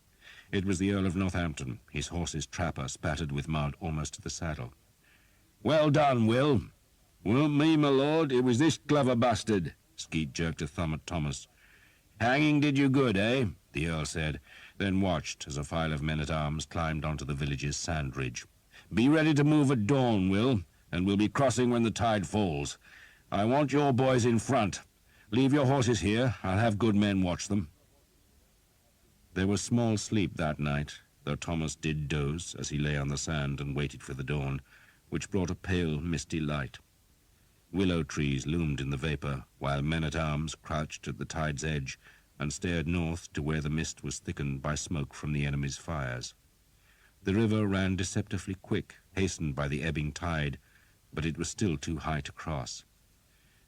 It was the Earl of Northampton, his horse's trapper spattered with mud almost to the saddle. Well done, Will. Weren't me, my lord. It was this clever bastard. Skeet jerked a thumb at Thomas. Hanging did you good, eh? The Earl said, then watched as a file of men-at-arms climbed onto the village's sand ridge. Be ready to move at dawn, Will, and we'll be crossing when the tide falls. I want your boys in front. Leave your horses here. I'll have good men watch them. There was small sleep that night, though Thomas did doze as he lay on the sand and waited for the dawn, which brought a pale, misty light. Willow trees loomed in the vapor, while men-at-arms crouched at the tide's edge and stared north to where the mist was thickened by smoke from the enemy's fires. The river ran deceptively quick, hastened by the ebbing tide, but it was still too high to cross.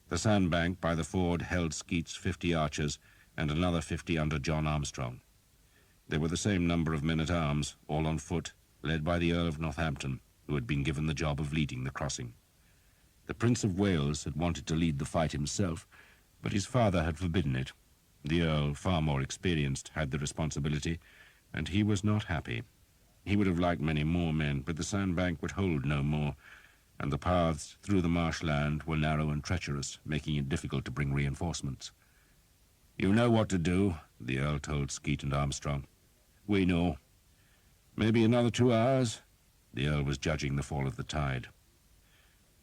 The sandbank by the ford held Skeet's 50 archers and another 50 under John Armstrong. There were the same number of men-at-arms, all on foot, led by the Earl of Northampton, who had been given the job of leading the crossing. The Prince of Wales had wanted to lead the fight himself, but his father had forbidden it. The Earl, far more experienced, had the responsibility, and he was not happy. He would have liked many more men, but the sandbank would hold no more, and the paths through the marshland were narrow and treacherous, making it difficult to bring reinforcements. You know what to do, the Earl told Skeet and Armstrong. We know. Maybe another 2 hours? The Earl was judging the fall of the tide.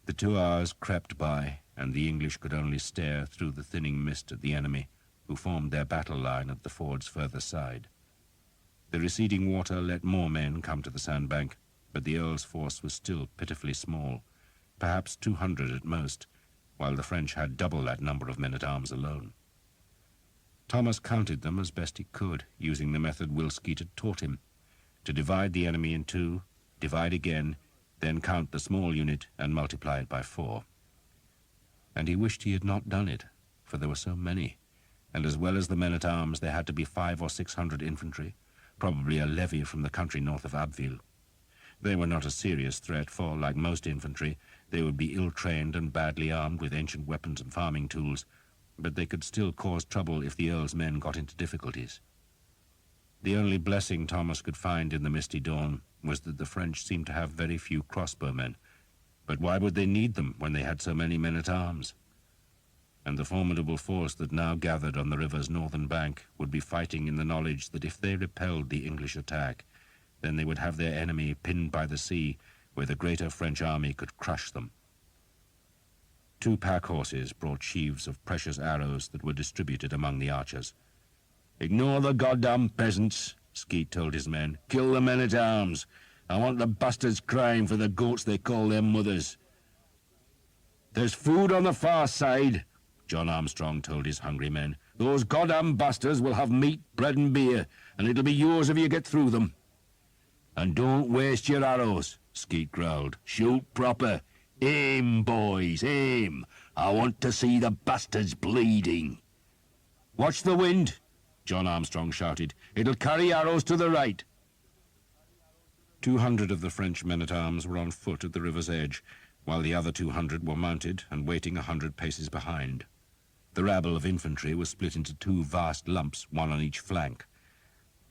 The 2 hours crept by, and the English could only stare through the thinning mist at the enemy, who formed their battle line at the ford's further side. The receding water let more men come to the sandbank, but the Earl's force was still pitifully small, perhaps 200 at most, while the French had double that number of men-at-arms alone. Thomas counted them as best he could, using the method Will Skeet had taught him, to divide the enemy in two, divide again, then count the small unit and multiply it by 4. And he wished he had not done it, for there were so many, and as well as the men-at-arms there had to be 500 or 600 infantry, probably a levy from the country north of Abbeville. They were not a serious threat, for, like most infantry, they would be ill-trained and badly armed with ancient weapons and farming tools, but they could still cause trouble if the Earl's men got into difficulties. The only blessing Thomas could find in the misty dawn was that the French seemed to have very few crossbowmen, but why would they need them when they had so many men-at-arms? And the formidable force that now gathered on the river's northern bank would be fighting in the knowledge that if they repelled the English attack, then they would have their enemy pinned by the sea, where the greater French army could crush them. 2 pack horses brought sheaves of precious arrows that were distributed among the archers. "Ignore the goddamn peasants," Skeet told his men. "Kill the men-at-arms. I want the bastards crying for the goats they call their mothers." "There's food on the far side," John Armstrong told his hungry men. "Those goddamn bastards will have meat, bread and beer, and it'll be yours if you get through them." "And don't waste your arrows," Skeet growled. "Shoot proper. Aim, boys, aim. I want to see the bastards bleeding." "Watch the wind," John Armstrong shouted. "It'll carry arrows to the right." 200 of the French men-at-arms were on foot at the river's edge, while the other 200 were mounted and waiting 100 paces behind. The rabble of infantry was split into 2 vast lumps, one on each flank.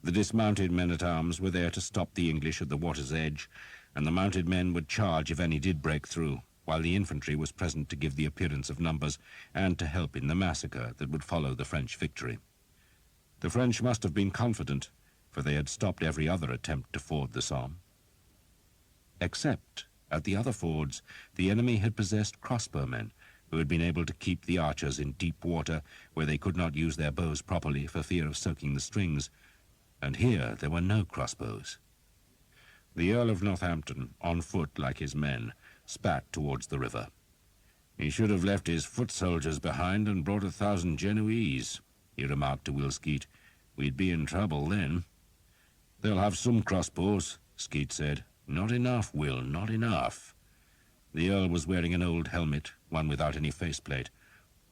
The dismounted men-at-arms were there to stop the English at the water's edge, and the mounted men would charge if any did break through, while the infantry was present to give the appearance of numbers and to help in the massacre that would follow the French victory. The French must have been confident, for they had stopped every other attempt to ford the Somme. Except, at the other fords, the enemy had possessed crossbowmen, who had been able to keep the archers in deep water where they could not use their bows properly for fear of soaking the strings, and here there were no crossbows. The Earl of Northampton, on foot like his men, spat towards the river. "He should have left his foot soldiers behind and brought 1,000 Genoese," he remarked to Will Skeet. "We'd be in trouble then." "They'll have some crossbows," Skeet said. "Not enough, Will, not enough." The Earl was wearing an old helmet, one without any faceplate.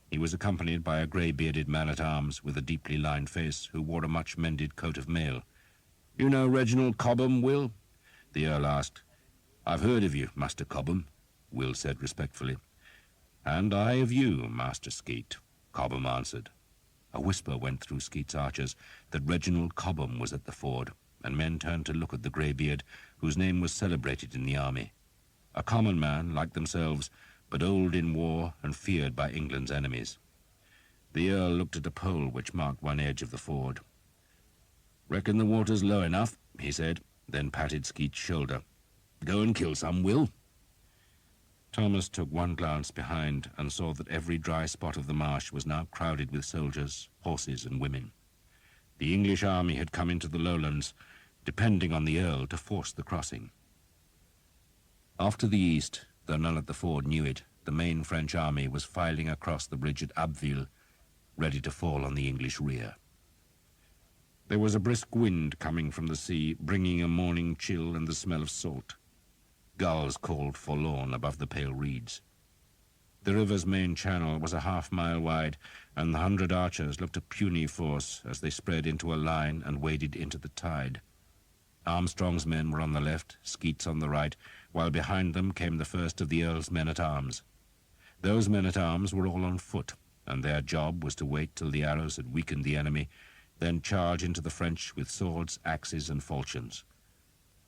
He was accompanied by a grey-bearded man-at-arms with a deeply lined face who wore a much-mended coat of mail. "You know Reginald Cobham, Will?" the Earl asked. "I've heard of you, Master Cobham," Will said respectfully. "And I of you, Master Skeet," Cobham answered. A whisper went through Skeet's archers that Reginald Cobham was at the ford, and men turned to look at the greybeard, whose name was celebrated in the army. A common man, like themselves, but old in war and feared by England's enemies. The Earl looked at a pole which marked one edge of the ford. "Reckon the water's low enough," he said, then patted Skeet's shoulder. "Go and kill some, Will." Thomas took one glance behind and saw that every dry spot of the marsh was now crowded with soldiers, horses and women. The English army had come into the lowlands, depending on the Earl to force the crossing. Off to the east, though none at the ford knew it, the main French army was filing across the bridge at Abbeville, ready to fall on the English rear. There was a brisk wind coming from the sea, bringing a morning chill and the smell of salt. Gulls called forlorn above the pale reeds. The river's main channel was a half-mile wide, and the 100 archers looked a puny force as they spread into a line and waded into the tide. Armstrong's men were on the left, Skeet's on the right, while behind them came the first of the Earl's men-at-arms. Those men-at-arms were all on foot, and their job was to wait till the arrows had weakened the enemy, then charge into the French with swords, axes, and falchions.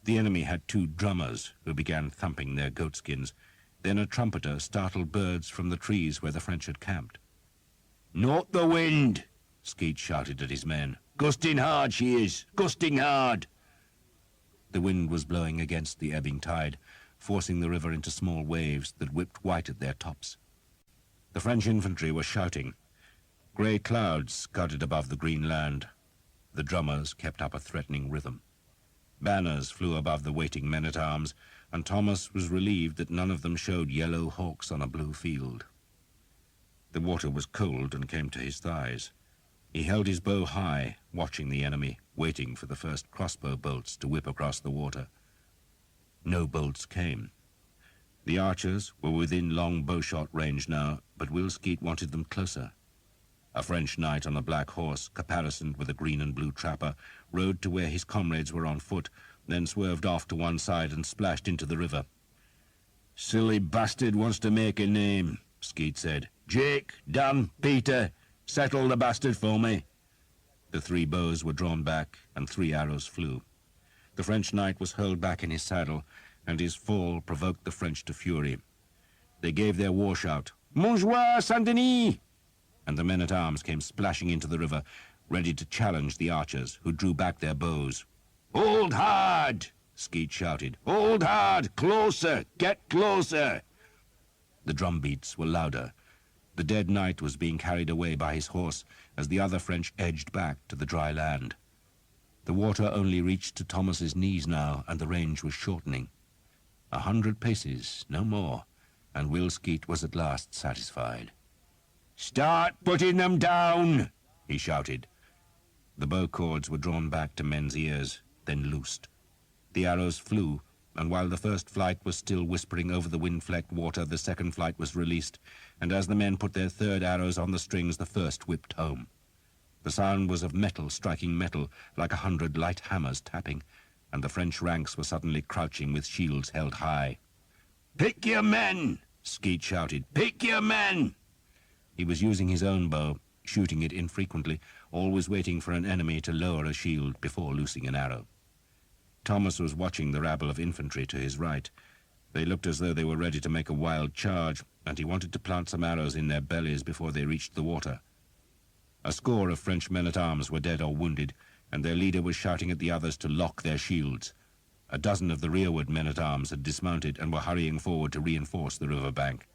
The enemy had 2 drummers who began thumping their goatskins. Then a trumpeter startled birds from the trees where the French had camped. "Not the wind!" Skeet shouted at his men. "Gusting hard she is, gusting hard!" The wind was blowing against the ebbing tide, forcing the river into small waves that whipped white at their tops. The French infantry were shouting. Grey clouds scudded above the green land. The drummers kept up a threatening rhythm. Banners flew above the waiting men-at-arms, and Thomas was relieved that none of them showed yellow hawks on a blue field. The water was cold and came to his thighs. He held his bow high, watching the enemy, waiting for the first crossbow bolts to whip across the water. No bolts came. The archers were within long bowshot range now, but Will Skeet wanted them closer. A French knight on a black horse, caparisoned with a green and blue trapper, rode to where his comrades were on foot, then swerved off to one side and splashed into the river. "Silly bastard wants to make a name," Skeet said. "Jake, Dan, Peter, settle the bastard for me." The 3 bows were drawn back, and 3 arrows flew. The French knight was hurled back in his saddle, and his fall provoked the French to fury. They gave their war shout, "Montjoie, Saint-Denis!" and the men-at-arms came splashing into the river, ready to challenge the archers, who drew back their bows. "Hold hard!" Skeet shouted. "Hold hard! Closer! Get closer!" The drum beats were louder. The dead knight was being carried away by his horse as the other French edged back to the dry land. The water only reached to Thomas's knees now, and the range was shortening. 100 paces, no more, and Will Skeet was at last satisfied. "Start putting them down!" he shouted. The bow cords were drawn back to men's ears, then loosed. The arrows flew, and while the first flight was still whispering over the wind-flecked water, the second flight was released, and as the men put their third arrows on the strings, the first whipped home. The sound was of metal striking metal, like 100 light hammers tapping, and the French ranks were suddenly crouching with shields held high. "Pick your men!" Skeet shouted. "Pick your men!" He was using his own bow, shooting it infrequently, always waiting for an enemy to lower a shield before loosing an arrow. Thomas was watching the rabble of infantry to his right. They looked as though they were ready to make a wild charge, and he wanted to plant some arrows in their bellies before they reached the water. A score of French men-at-arms were dead or wounded, and their leader was shouting at the others to lock their shields. A dozen of the rearward men-at-arms had dismounted and were hurrying forward to reinforce the river bank.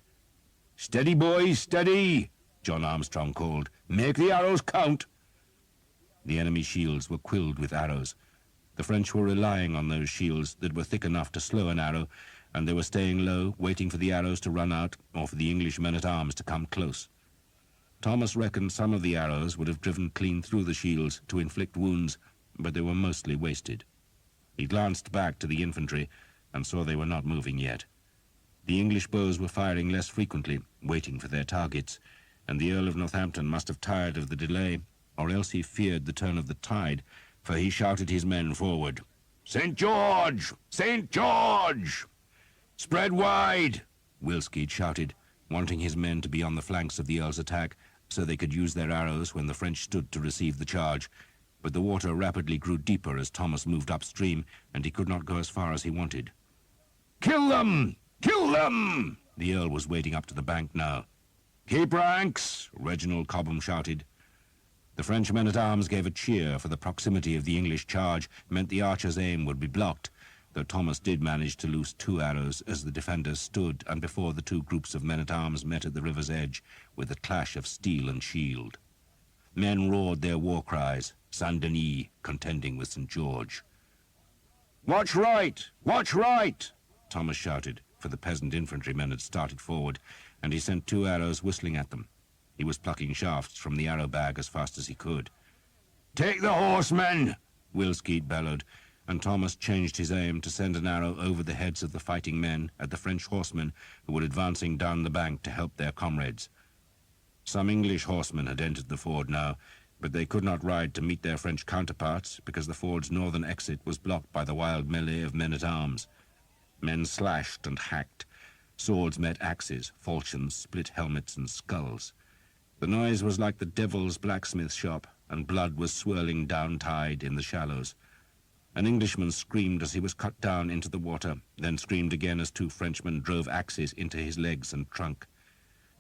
"Steady, boys, steady!" John Armstrong called. "Make the arrows count!" The enemy's shields were quilled with arrows. The French were relying on those shields that were thick enough to slow an arrow, and they were staying low, waiting for the arrows to run out or for the English men-at-arms to come close. Thomas reckoned some of the arrows would have driven clean through the shields to inflict wounds, but they were mostly wasted. He glanced back to the infantry and saw they were not moving yet. The English bows were firing less frequently, waiting for their targets, and the Earl of Northampton must have tired of the delay, or else he feared the turn of the tide, for he shouted his men forward. "St. George! St. George! Spread wide!" Will Skeet shouted, wanting his men to be on the flanks of the Earl's attack, so they could use their arrows when the French stood to receive the charge. But the water rapidly grew deeper as Thomas moved upstream, and he could not go as far as he wanted. "Kill them! Kill them!" The Earl was wading up to the bank now. "Keep ranks!" Reginald Cobham shouted. The French men-at-arms gave a cheer, for the proximity of the English charge meant the archer's aim would be blocked, though Thomas did manage to loose 2 arrows as the defenders stood and before the 2 groups of men-at-arms met at the river's edge with a clash of steel and shield. Men roared their war cries, Saint-Denis contending with St. George. "Watch right! Watch right!" Thomas shouted, for the peasant infantrymen had started forward, and he sent 2 arrows whistling at them. He was plucking shafts from the arrow bag as fast as he could. "Take the horsemen!" Will Skeet bellowed, and Thomas changed his aim to send an arrow over the heads of the fighting men at the French horsemen who were advancing down the bank to help their comrades. Some English horsemen had entered the ford now, but they could not ride to meet their French counterparts because the ford's northern exit was blocked by the wild melee of men-at-arms. Men slashed and hacked. Swords met axes, falchions split helmets and skulls. The noise was like the devil's blacksmith shop, and blood was swirling down tide in the shallows. An Englishman screamed as he was cut down into the water, then screamed again as 2 Frenchmen drove axes into his legs and trunk.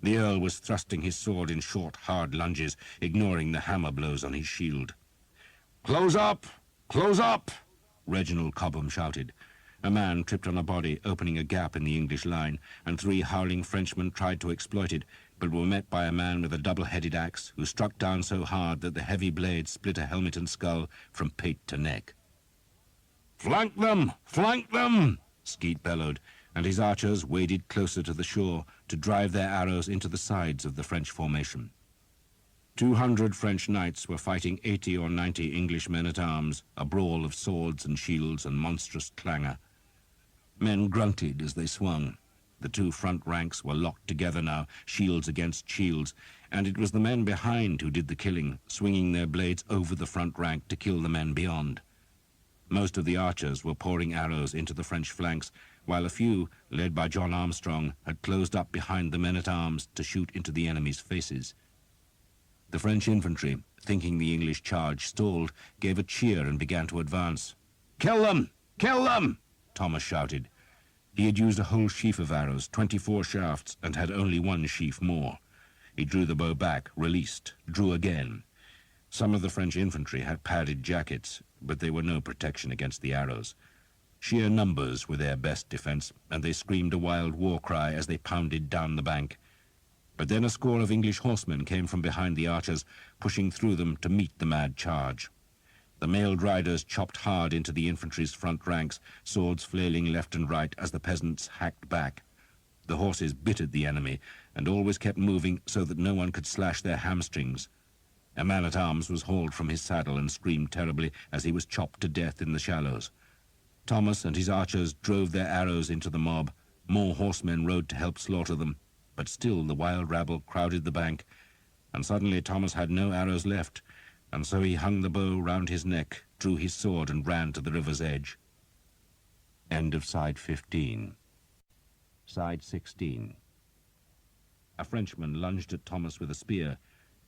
The Earl was thrusting his sword in short, hard lunges, ignoring the hammer blows on his shield. "Close up! Close up!" Reginald Cobham shouted. A man tripped on a body, opening a gap in the English line, and 3 howling Frenchmen tried to exploit it, but were met by a man with a double-headed axe, who struck down so hard that the heavy blade split a helmet and skull from pate to neck. "Flank them! Flank them!" Skeet bellowed, and his archers waded closer to the shore to drive their arrows into the sides of the French formation. 200 French knights were fighting 80 or 90 English men-at-arms, a brawl of swords and shields and monstrous clangor. Men grunted as they swung. The two front ranks were locked together now, shields against shields, and it was the men behind who did the killing, swinging their blades over the front rank to kill the men beyond. Most of the archers were pouring arrows into the French flanks, while a few, led by John Armstrong, had closed up behind the men-at-arms to shoot into the enemy's faces. The French infantry, thinking the English charge stalled, gave a cheer and began to advance. "Kill them! Kill them!" Thomas shouted. He had used a whole sheaf of arrows, 24 shafts, and had only one sheaf more. He drew the bow back, released, drew again. Some of the French infantry had padded jackets, but they were no protection against the arrows. Sheer numbers were their best defense, and they screamed a wild war cry as they pounded down the bank. But then a score of English horsemen came from behind the archers, pushing through them to meet the mad charge. The mailed riders chopped hard into the infantry's front ranks, swords flailing left and right as the peasants hacked back. The horses bit at the enemy, and always kept moving so that no one could slash their hamstrings. A man-at-arms was hauled from his saddle and screamed terribly as he was chopped to death in the shallows. Thomas and his archers drove their arrows into the mob. More horsemen rode to help slaughter them, but still the wild rabble crowded the bank, and suddenly Thomas had no arrows left, and so he hung the bow round his neck, drew his sword, and ran to the river's edge. End of Side 15. Side 16. A Frenchman lunged at Thomas with a spear.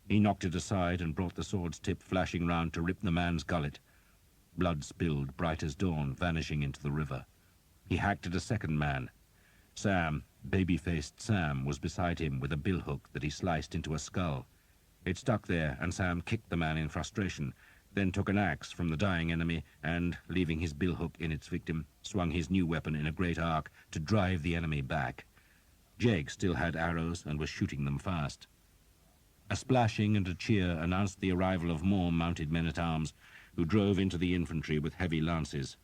He knocked it aside and brought the sword's tip flashing round to rip the man's gullet. Blood spilled, bright as dawn, vanishing into the river. He hacked at a second man. Sam, baby-faced Sam, was beside him with a billhook that he sliced into a skull. It stuck there, and Sam kicked the man in frustration, then took an axe from the dying enemy and, leaving his billhook in its victim, swung his new weapon in a great arc to drive the enemy back. Jake still had arrows and was shooting them fast. A splashing and a cheer announced the arrival of more mounted men-at-arms, who drove into the infantry with heavy lances.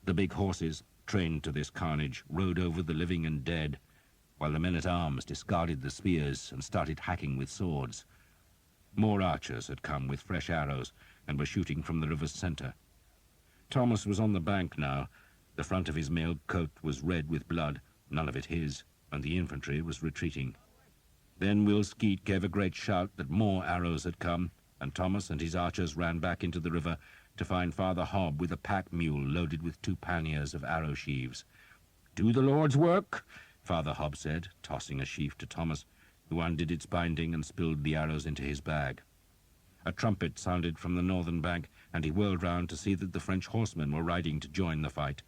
The big horses, trained to this carnage, rode over the living and dead, while the men-at-arms discarded the spears and started hacking with swords. More archers had come with fresh arrows and were shooting from the river's center. Thomas was on the bank now. The front of his mailed coat was red with blood, none of it his, and the infantry was retreating. Then Will Skeet gave a great shout that more arrows had come, and Thomas and his archers ran back into the river to find Father Hobb with a pack mule loaded with 2 panniers of arrow sheaves. "Do the Lord's work," Father Hobb said, tossing a sheaf to Thomas, who undid its binding and spilled the arrows into his bag. A trumpet sounded from the northern bank, and he whirled round to see that the French horsemen were riding to join the fight.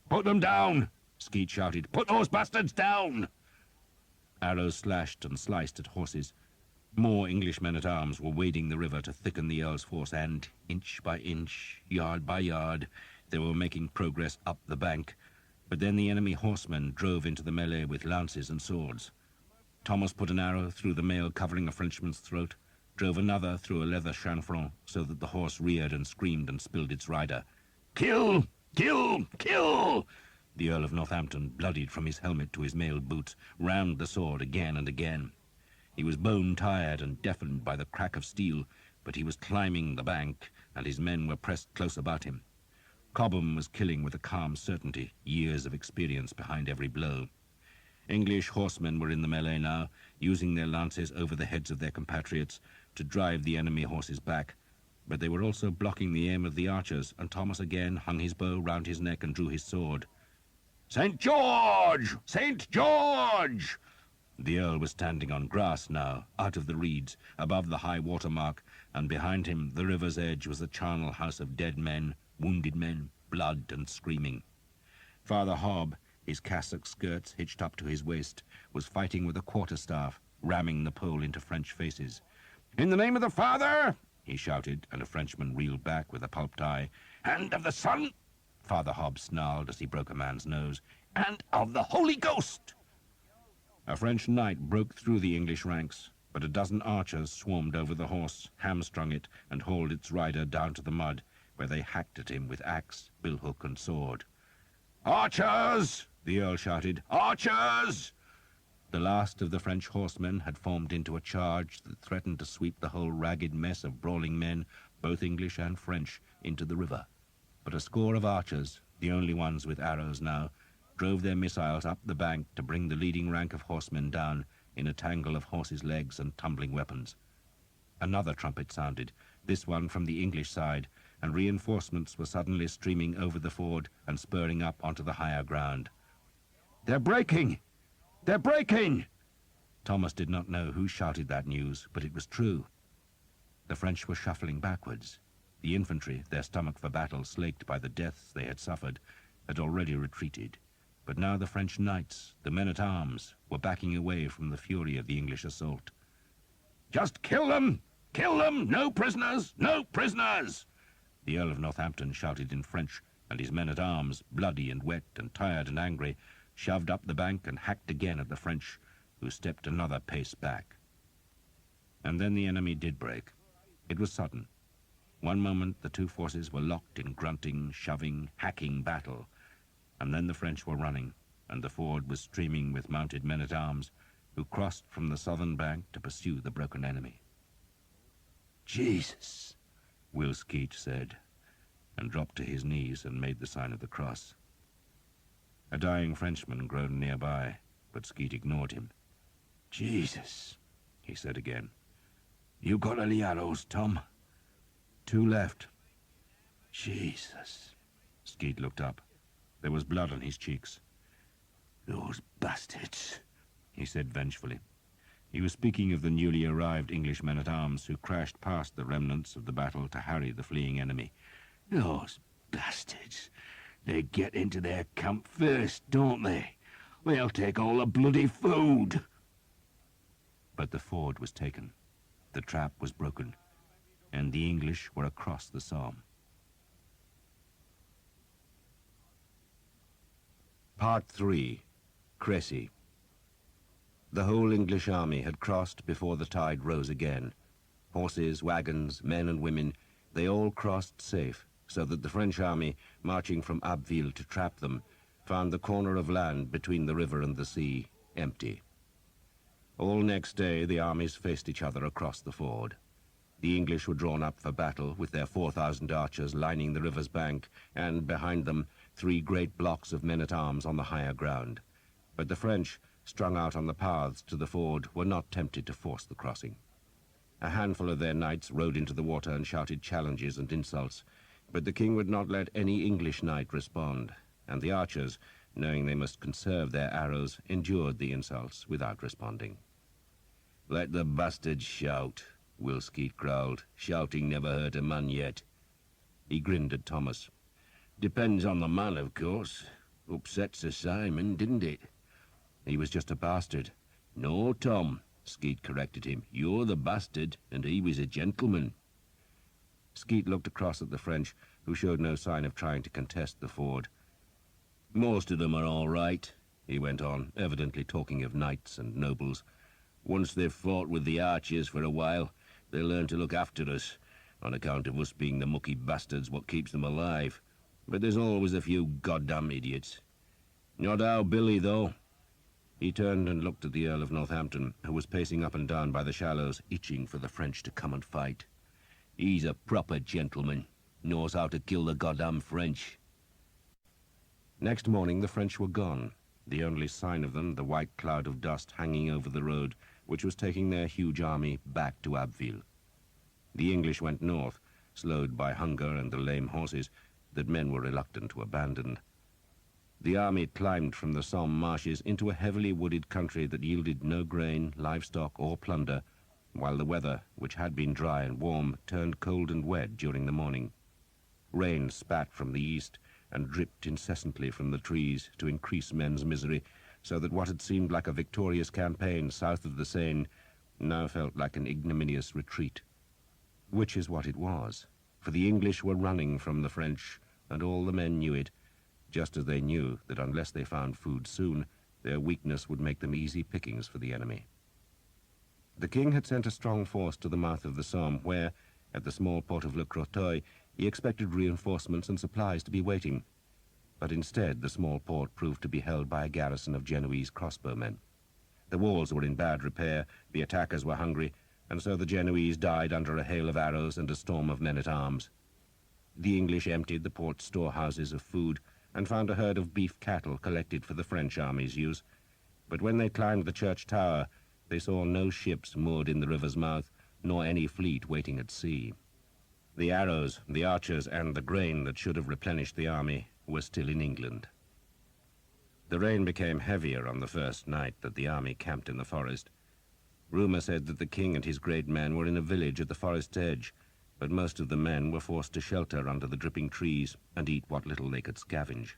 "Put them down!" Skeet shouted. "Put those bastards down!" Arrows slashed and sliced at horses. More English men-at-arms were wading the river to thicken the Earl's force, and, inch by inch, yard by yard, they were making progress up the bank. But then the enemy horsemen drove into the melee with lances and swords. Thomas put an arrow through the mail covering a Frenchman's throat, drove another through a leather chanfron so that the horse reared and screamed and spilled its rider. "Kill! Kill! Kill!" The Earl of Northampton, bloodied from his helmet to his mailed boots, rammed the sword again and again. He was bone-tired and deafened by the crack of steel, but he was climbing the bank, and his men were pressed close about him. Cobham was killing with a calm certainty, years of experience behind every blow. English horsemen were in the melee now, using their lances over the heads of their compatriots to drive the enemy horses back, but they were also blocking the aim of the archers, and Thomas again hung his bow round his neck and drew his sword. "St. George! St. George!" The Earl was standing on grass now, out of the reeds, above the high water mark, and behind him, the river's edge, was the charnel house of dead men, wounded men, blood and screaming. Father Hobb, his cassock skirts hitched up to his waist, was fighting with a quarterstaff, ramming the pole into French faces. "In the name of the Father!" he shouted, and a Frenchman reeled back with a pulped eye. "And of the Son!" Father Hobb snarled as he broke a man's nose. "And of the Holy Ghost!" A French knight broke through the English ranks, but a dozen archers swarmed over the horse, hamstrung it, and hauled its rider down to the mud, where they hacked at him with axe, billhook, and sword. "Archers!" the Earl shouted. "Archers!" The last of the French horsemen had formed into a charge that threatened to sweep the whole ragged mess of brawling men, both English and French, into the river. But a score of archers, the only ones with arrows now, drove their missiles up the bank to bring the leading rank of horsemen down in a tangle of horses' legs and tumbling weapons. Another trumpet sounded, this one from the English side, and reinforcements were suddenly streaming over the ford and spurring up onto the higher ground. "They're breaking! They're breaking!" Thomas did not know who shouted that news, but it was true. The French were shuffling backwards. The infantry, their stomach for battle slaked by the deaths they had suffered, had already retreated. But now the French knights, the men-at-arms, were backing away from the fury of the English assault. "Just kill them! Kill them! No prisoners! No prisoners!" The Earl of Northampton shouted in French, and his men-at-arms, bloody and wet and tired and angry, shoved up the bank and hacked again at the French, who stepped another pace back. And then the enemy did break. It was sudden. One moment the two forces were locked in grunting, shoving, hacking battle, and then the French were running, and the ford was streaming with mounted men-at-arms, who crossed from the southern bank to pursue the broken enemy. "Jesus," Will Skeet said, and dropped to his knees and made the sign of the cross. A dying Frenchman groaned nearby, but Skeet ignored him. "Jesus," he said again. "You got any arrows, Tom?" "Two left." "Jesus." Skeet looked up. There was blood on his cheeks. "Those bastards," he said vengefully. He was speaking of the newly arrived English men-at-arms who crashed past the remnants of the battle to harry the fleeing enemy. "Those bastards. They get into their camp first, don't they? They'll take all the bloody food." But the ford was taken. The trap was broken, and the English were across the Somme. Part 3. Crécy. The whole English army had crossed before the tide rose again. Horses, wagons, men and women, they all crossed safe, so that the French army, marching from Abbeville to trap them, found the corner of land between the river and the sea empty. All next day the armies faced each other across the ford. The English were drawn up for battle, with their 4,000 archers lining the river's bank, and behind them 3 great blocks of men-at-arms on the higher ground. But the French, strung out on the paths to the ford, were not tempted to force the crossing. A handful of their knights rode into the water and shouted challenges and insults, but the king would not let any English knight respond, and the archers, knowing they must conserve their arrows, endured the insults without responding. "Let the bastards shout," Will Skeet growled. "Shouting never hurt a man yet." He grinned at Thomas. "Depends on the man, of course. Upset Sir Simon, didn't it?" "He was just a bastard." "No, Tom," Skeet corrected him. "You're the bastard, and he was a gentleman." Skeet looked across at the French, who showed no sign of trying to contest the ford. "Most of them are all right," he went on, evidently talking of knights and nobles. "Once they've fought with the archers for a while, they learn to look after us, on account of us being the mucky bastards what keeps them alive. But there's always a few goddamn idiots. Not our Billy, though." He turned and looked at the Earl of Northampton, who was pacing up and down by the shallows, itching for the French to come and fight. "He's a proper gentleman. Knows how to kill the goddamn French." Next morning the French were gone, the only sign of them the white cloud of dust hanging over the road, which was taking their huge army back to Abbeville. The English went north, slowed by hunger and the lame horses that men were reluctant to abandon. The army climbed from the Somme marshes into a heavily wooded country that yielded no grain, livestock, or plunder, while the weather, which had been dry and warm, turned cold and wet during the morning. Rain spat from the east and dripped incessantly from the trees to increase men's misery, so that what had seemed like a victorious campaign south of the Seine now felt like an ignominious retreat. Which is what it was, for the English were running from the French, and all the men knew it, just as they knew that unless they found food soon, their weakness would make them easy pickings for the enemy. The king had sent a strong force to the mouth of the Somme, where, at the small port of Le Crotoy, he expected reinforcements and supplies to be waiting. But instead, the small port proved to be held by a garrison of Genoese crossbowmen. The walls were in bad repair, the attackers were hungry, and so the Genoese died under a hail of arrows and a storm of men-at-arms. The English emptied the port's storehouses of food and found a herd of beef cattle collected for the French army's use. But when they climbed the church tower, they saw no ships moored in the river's mouth, nor any fleet waiting at sea. The arrows, the archers, and the grain that should have replenished the army were still in England. The rain became heavier on the first night that the army camped in the forest. Rumour said that the king and his great men were in a village at the forest's edge, but most of the men were forced to shelter under the dripping trees and eat what little they could scavenge.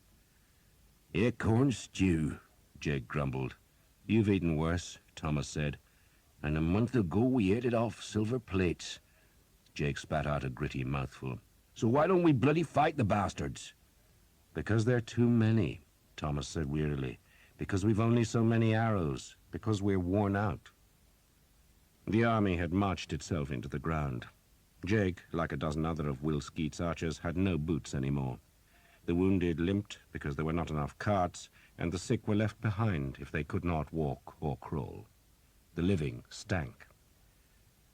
"Here, corn stew," Jake grumbled. "You've eaten worse," Thomas said. "And a month ago we ate it off silver plates." Jake spat out a gritty mouthful. "So why don't we bloody fight the bastards?" "Because they're too many," Thomas said wearily. "Because we've only so many arrows. Because we're worn out." The army had marched itself into the ground. Jake, like a dozen other of Will Skeet's archers, had no boots anymore. The wounded limped because there were not enough carts, and the sick were left behind if they could not walk or crawl. The living stank.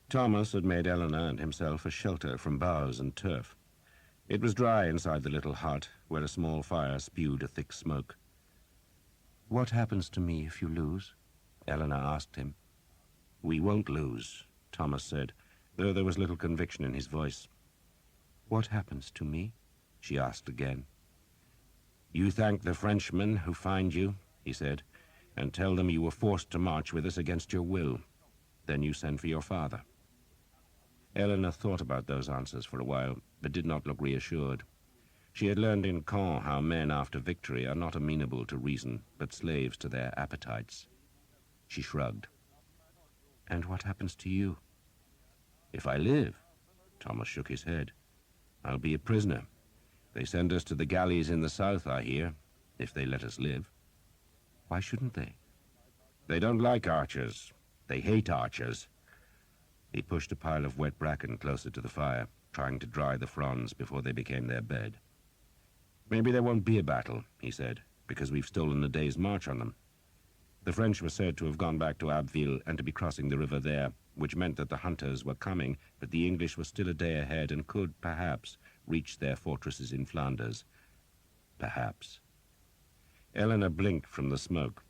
Thomas had made Eleanor and himself a shelter from boughs and turf. It was dry inside the little hut, where a small fire spewed a thick smoke. "What happens to me if you lose?" Eleanor asked him. "We won't lose," Thomas said, though there was little conviction in his voice. "What happens to me?" she asked again. "You thank the Frenchmen who find you," he said, "and tell them you were forced to march with us against your will. Then you send for your father." Eleanor thought about those answers for a while, but did not look reassured. She had learned in Caen how men after victory are not amenable to reason, but slaves to their appetites. She shrugged. "And what happens to you?" "If I live," Thomas shook his head, "I'll be a prisoner. They send us to the galleys in the south, I hear, if they let us live." "Why shouldn't they?" "They don't like archers. They hate archers." He pushed a pile of wet bracken closer to the fire, trying to dry the fronds before they became their bed. "Maybe there won't be a battle," he said, "because we've stolen a day's march on them." The French were said to have gone back to Abbeville and to be crossing the river there, which meant that the hunters were coming, but the English were still a day ahead and could, perhaps, reach their fortresses in Flanders. Perhaps. Eleanor blinked from the smoke.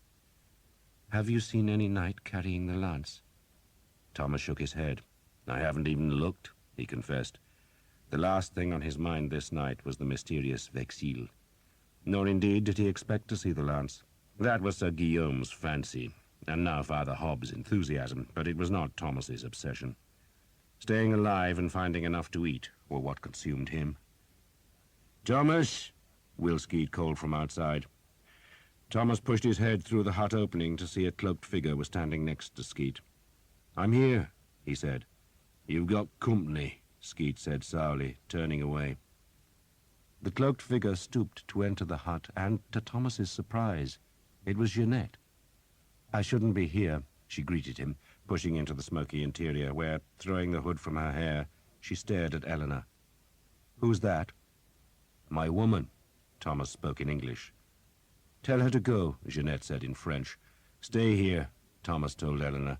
"Have you seen any knight carrying the lance?" Thomas shook his head. "I haven't even looked," he confessed. The last thing on his mind this night was the mysterious Vexil. Nor indeed did he expect to see the lance. That was Sir Guillaume's fancy, and now Father Hobbs' enthusiasm, but it was not Thomas's obsession. Staying alive and finding enough to eat were what consumed him. "Thomas!" Will Skeet called from outside. Thomas pushed his head through the hut opening to see a cloaked figure was standing next to Skeet. "I'm here," he said. "You've got company," Skeet said sourly, turning away. The cloaked figure stooped to enter the hut, and, to Thomas's surprise, it was Jeanette. "I shouldn't be here," she greeted him, pushing into the smoky interior, where, throwing the hood from her hair, she stared at Eleanor. "Who's that?" "My woman," Thomas spoke in English. "Tell her to go," Jeanette said in French. "Stay here," Thomas told Eleanor.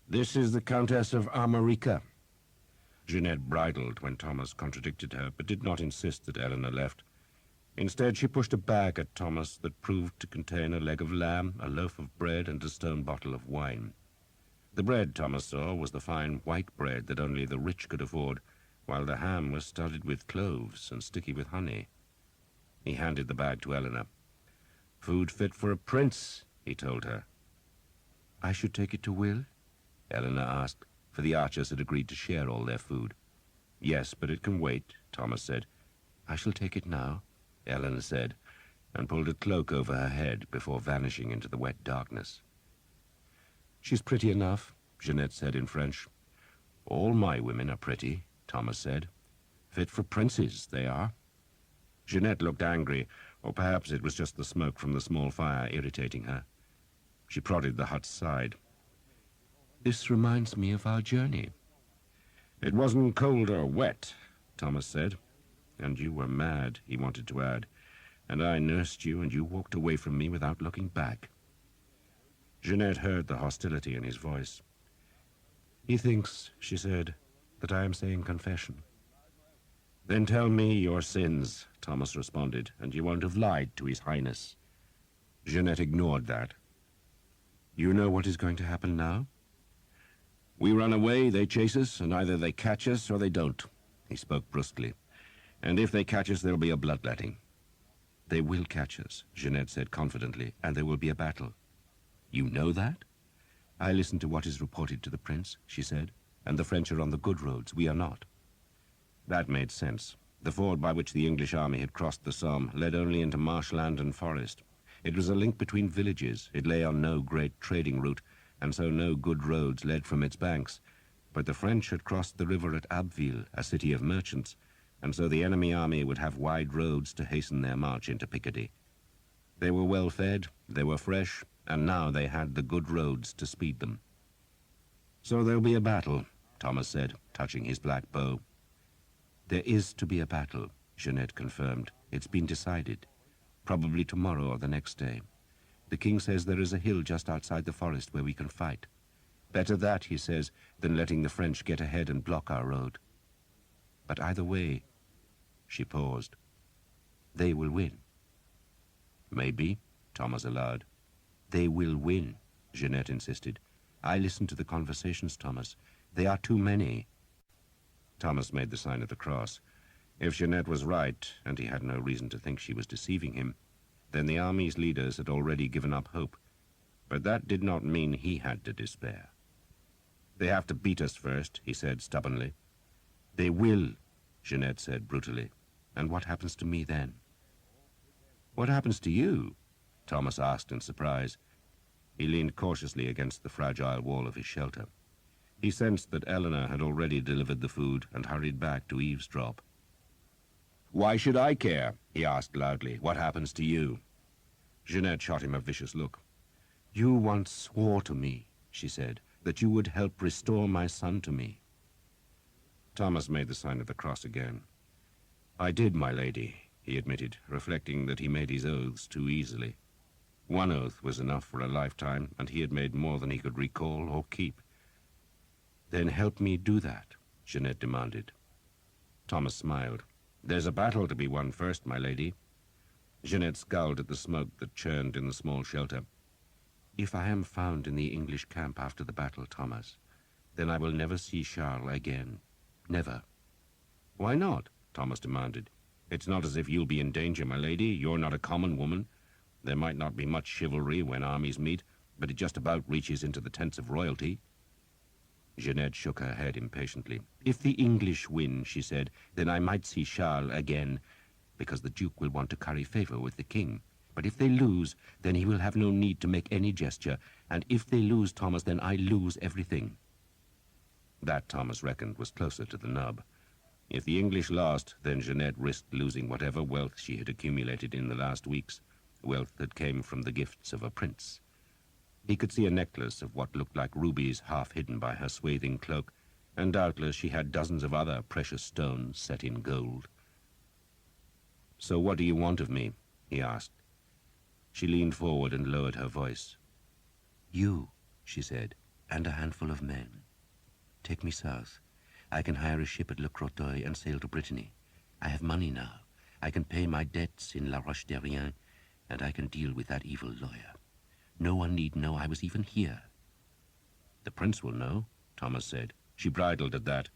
"This is the Countess of Armorica." Jeanette bridled when Thomas contradicted her, but did not insist that Eleanor left. Instead, she pushed a bag at Thomas that proved to contain a leg of lamb, a loaf of bread, and a stone bottle of wine. The bread, Thomas saw, was the fine white bread that only the rich could afford, while the ham was studded with cloves and sticky with honey. He handed the bag to Eleanor. "Food fit for a prince," he told her. "I should take it to Will?" Eleanor asked, for the archers had agreed to share all their food. "Yes, but it can wait," Thomas said. "I shall take it now," Eleanor said, and pulled a cloak over her head before vanishing into the wet darkness. "She's pretty enough," Jeanette said in French. "All my women are pretty," Thomas said. "Fit for princes, they are." Jeanette looked angry, or perhaps it was just the smoke from the small fire irritating her. She prodded the hut's side. "This reminds me of our journey." "It wasn't cold or wet," Thomas said. "And you were mad," he wanted to add. "And I nursed you, and you walked away from me without looking back." Jeanette heard the hostility in his voice. "He thinks," she said, "that I am saying confession." "Then tell me your sins," Thomas responded, "and you won't have lied to His Highness." Jeanette ignored that. "You know what is going to happen now?" "We run away, they chase us, and either they catch us or they don't." He spoke brusquely. "And if they catch us, there'll be a bloodletting." "They will catch us," Jeanette said confidently, "and there will be a battle." "You know that?" "I listen to what is reported to the prince," she said, "and the French are on the good roads. We are not." That made sense. The ford by which the English army had crossed the Somme led only into marshland and forest. It was a link between villages. It lay on no great trading route, and so no good roads led from its banks. But the French had crossed the river at Abbeville, a city of merchants, and so the enemy army would have wide roads to hasten their march into Picardy. They were well fed, they were fresh, and now they had the good roads to speed them. "So there'll be a battle," Thomas said, touching his black bow. "There is to be a battle," Jeanette confirmed. "It's been decided. Probably tomorrow or the next day. The king says there is a hill just outside the forest where we can fight. Better that, he says, than letting the French get ahead and block our road. But either way," she paused, "they will win." "Maybe," Thomas allowed. "They will win," Jeanette insisted. "I listen to the conversations, Thomas. They are too many." Thomas made the sign of the cross. If Jeanette was right, and he had no reason to think she was deceiving him, then the army's leaders had already given up hope. But that did not mean he had to despair. "They have to beat us first," he said stubbornly. "They will," Jeanette said brutally. "And what happens to me then?" "What happens to you?" Thomas asked in surprise. He leaned cautiously against the fragile wall of his shelter. He sensed that Eleanor had already delivered the food and hurried back to eavesdrop. "Why should I care?" he asked loudly. "What happens to you?" Jeanette shot him a vicious look. "You once swore to me," she said, "that you would help restore my son to me." Thomas made the sign of the cross again. "I did, my lady," he admitted, reflecting that he made his oaths too easily. One oath was enough for a lifetime, and he had made more than he could recall or keep. "Then help me do that," Jeanette demanded. Thomas smiled. "There's a battle to be won first, my lady." Jeanette scowled at the smoke that churned in the small shelter. "If I am found in the English camp after the battle, Thomas, then I will never see Charles again. Never." "Why not?" Thomas demanded. "It's not as if you'll be in danger, my lady. You're not a common woman. There might not be much chivalry when armies meet, but it just about reaches into the tents of royalty." Jeanette shook her head impatiently. "If the English win," she said, "then I might see Charles again, because the Duke will want to curry favor with the king. But if they lose, then he will have no need to make any gesture, and if they lose, Thomas, then I lose everything." That, Thomas reckoned, was closer to the nub. If the English lost, then Jeanette risked losing whatever wealth she had accumulated in the last weeks, wealth that came from the gifts of a prince. He could see a necklace of what looked like rubies half hidden by her swathing cloak, and doubtless she had dozens of other precious stones set in gold. "So what do you want of me?" he asked. She leaned forward and lowered her voice. "You," she said, "and a handful of men. Take me south. I can hire a ship at Le Crotoy and sail to Brittany. I have money now. I can pay my debts in La Roche-Derrien, and I can deal with that evil lawyer. No one need know I was even here." "The prince will know," Thomas said. She bridled at that.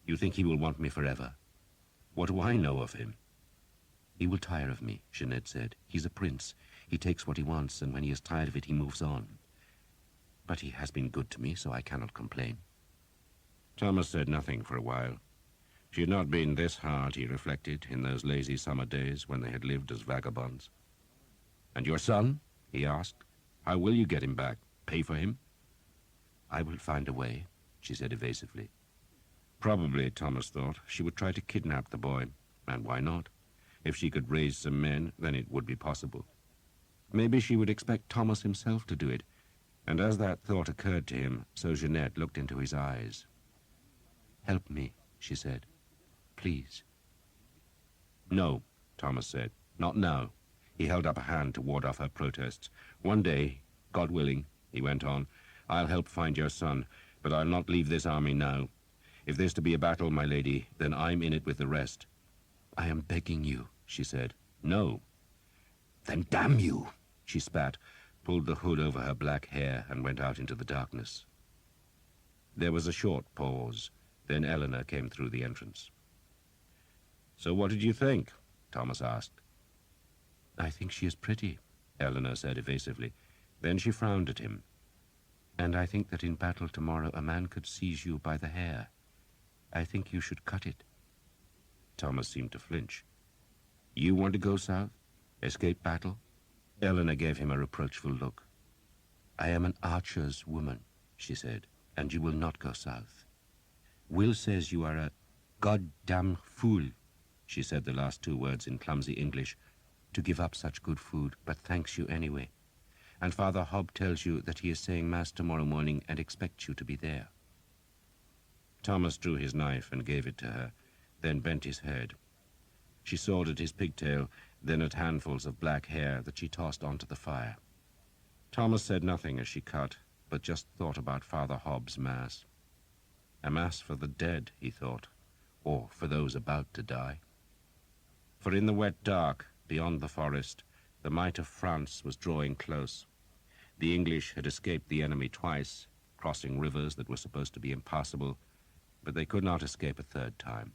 "You think he will want me forever?" "What do I know of him?" "He will tire of me," Jeanette said. "He's a prince. He takes what he wants, and when he is tired of it, he moves on. But he has been good to me, so I cannot complain." Thomas said nothing for a while. She had not been this hard, he reflected, in those lazy summer days when they had lived as vagabonds. "And your son?" he asked. "How will you get him back? Pay for him?" "I will find a way," she said evasively. Probably, Thomas thought, she would try to kidnap the boy. And why not? If she could raise some men, then it would be possible. Maybe she would expect Thomas himself to do it. And as that thought occurred to him, so Jeanette looked into his eyes. "Help me," she said. "Please." "No," Thomas said. "Not now." He held up a hand to ward off her protests. "One day, God willing, he went on. "I'll help find your son, but I'll not leave this army now. If there's to be a battle, my lady, then I'm in it with the rest." "I am begging you," she said. "No." "Then damn you!" She spat, pulled the hood over her black hair, and went out into the darkness. There was a short pause. Then Eleanor came through the entrance. "So what did you think?" Thomas asked. "I think she is pretty," Eleanor said evasively. Then she frowned at him. "And I think that in battle tomorrow a man could seize you by the hair. I think you should cut it." Thomas seemed to flinch. "You want to go south? Escape battle?" Eleanor gave him a reproachful look. "I am an archer's woman," she said, "and you will not go south. Will says you are a goddamn fool," she said the last two words in clumsy English, "to give up such good food, but thanks you anyway. And Father Hobb tells you that he is saying Mass tomorrow morning and expects you to be there." Thomas drew his knife and gave it to her, then bent his head. She sawed at his pigtail, then at handfuls of black hair that she tossed onto the fire. Thomas said nothing as she cut, but just thought about Father Hobb's Mass. A Mass for the dead, he thought, or for those about to die. For in the wet dark, beyond the forest, the might of France was drawing close. The English had escaped the enemy twice, crossing rivers that were supposed to be impassable, but they could not escape a third time.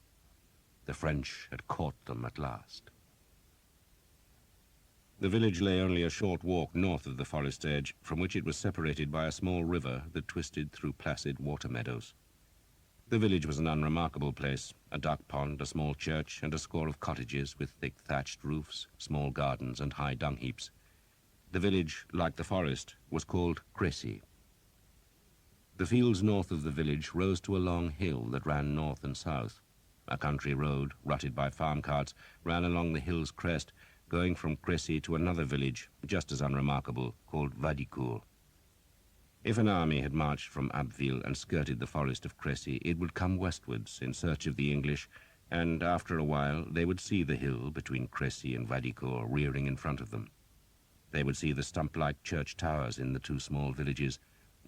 The French had caught them at last. The village lay only a short walk north of the forest edge, from which it was separated by a small river that twisted through placid water meadows. The village was an unremarkable place, a duck pond, a small church, and a score of cottages with thick thatched roofs, small gardens, and high dung heaps. The village, like the forest, was called Crécy. The fields north of the village rose to a long hill that ran north and south. A country road, rutted by farm carts, ran along the hill's crest, going from Crécy to another village, just as unremarkable, called Vadicourt. If an army had marched from Abbeville and skirted the forest of Crécy, it would come westwards in search of the English, and after a while they would see the hill between Crécy and Vadicourt rearing in front of them. They would see the stump-like church towers in the two small villages,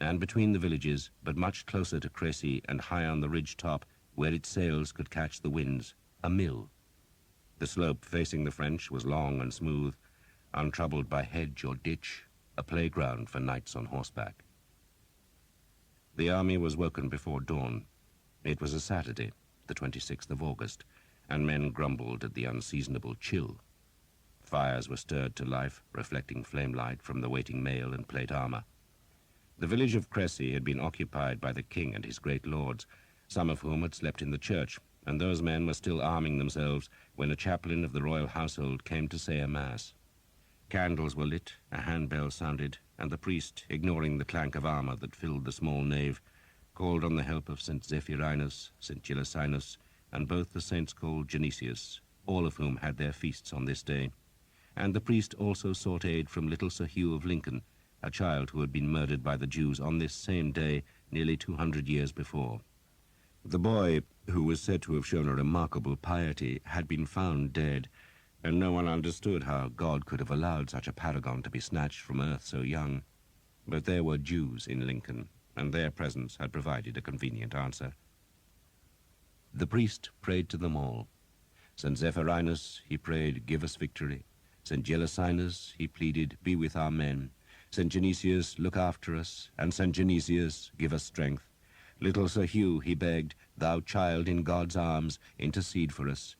and between the villages, but much closer to Crécy and high on the ridge top, where its sails could catch the winds, a mill. The slope facing the French was long and smooth, untroubled by hedge or ditch, a playground for knights on horseback. The army was woken before dawn. It was a Saturday, the 26th of August, and men grumbled at the unseasonable chill. Fires were stirred to life, reflecting flame light from the waiting mail and plate armor. The village of Crécy had been occupied by the king and his great lords, some of whom had slept in the church, and those men were still arming themselves when a chaplain of the royal household came to say a mass. Candles were lit, a handbell sounded, and the priest, ignoring the clank of armor that filled the small nave, called on the help of St. Zephyrinus, St. Gillicinus, and both the saints called Genesius, all of whom had their feasts on this day. And the priest also sought aid from little Sir Hugh of Lincoln, a child who had been murdered by the Jews on this same day nearly 200 years before. The boy, who was said to have shown a remarkable piety, had been found dead, and no one understood how God could have allowed such a paragon to be snatched from earth so young. But there were Jews in Lincoln, and their presence had provided a convenient answer. The priest prayed to them all. St. Zephyrinus, he prayed, "Give us victory." St. Gillicinus, he pleaded, "Be with our men." St. Genesius, "Look after us." And St. Genesius, "Give us strength." Little Sir Hugh, he begged, "Thou child in God's arms, intercede for us."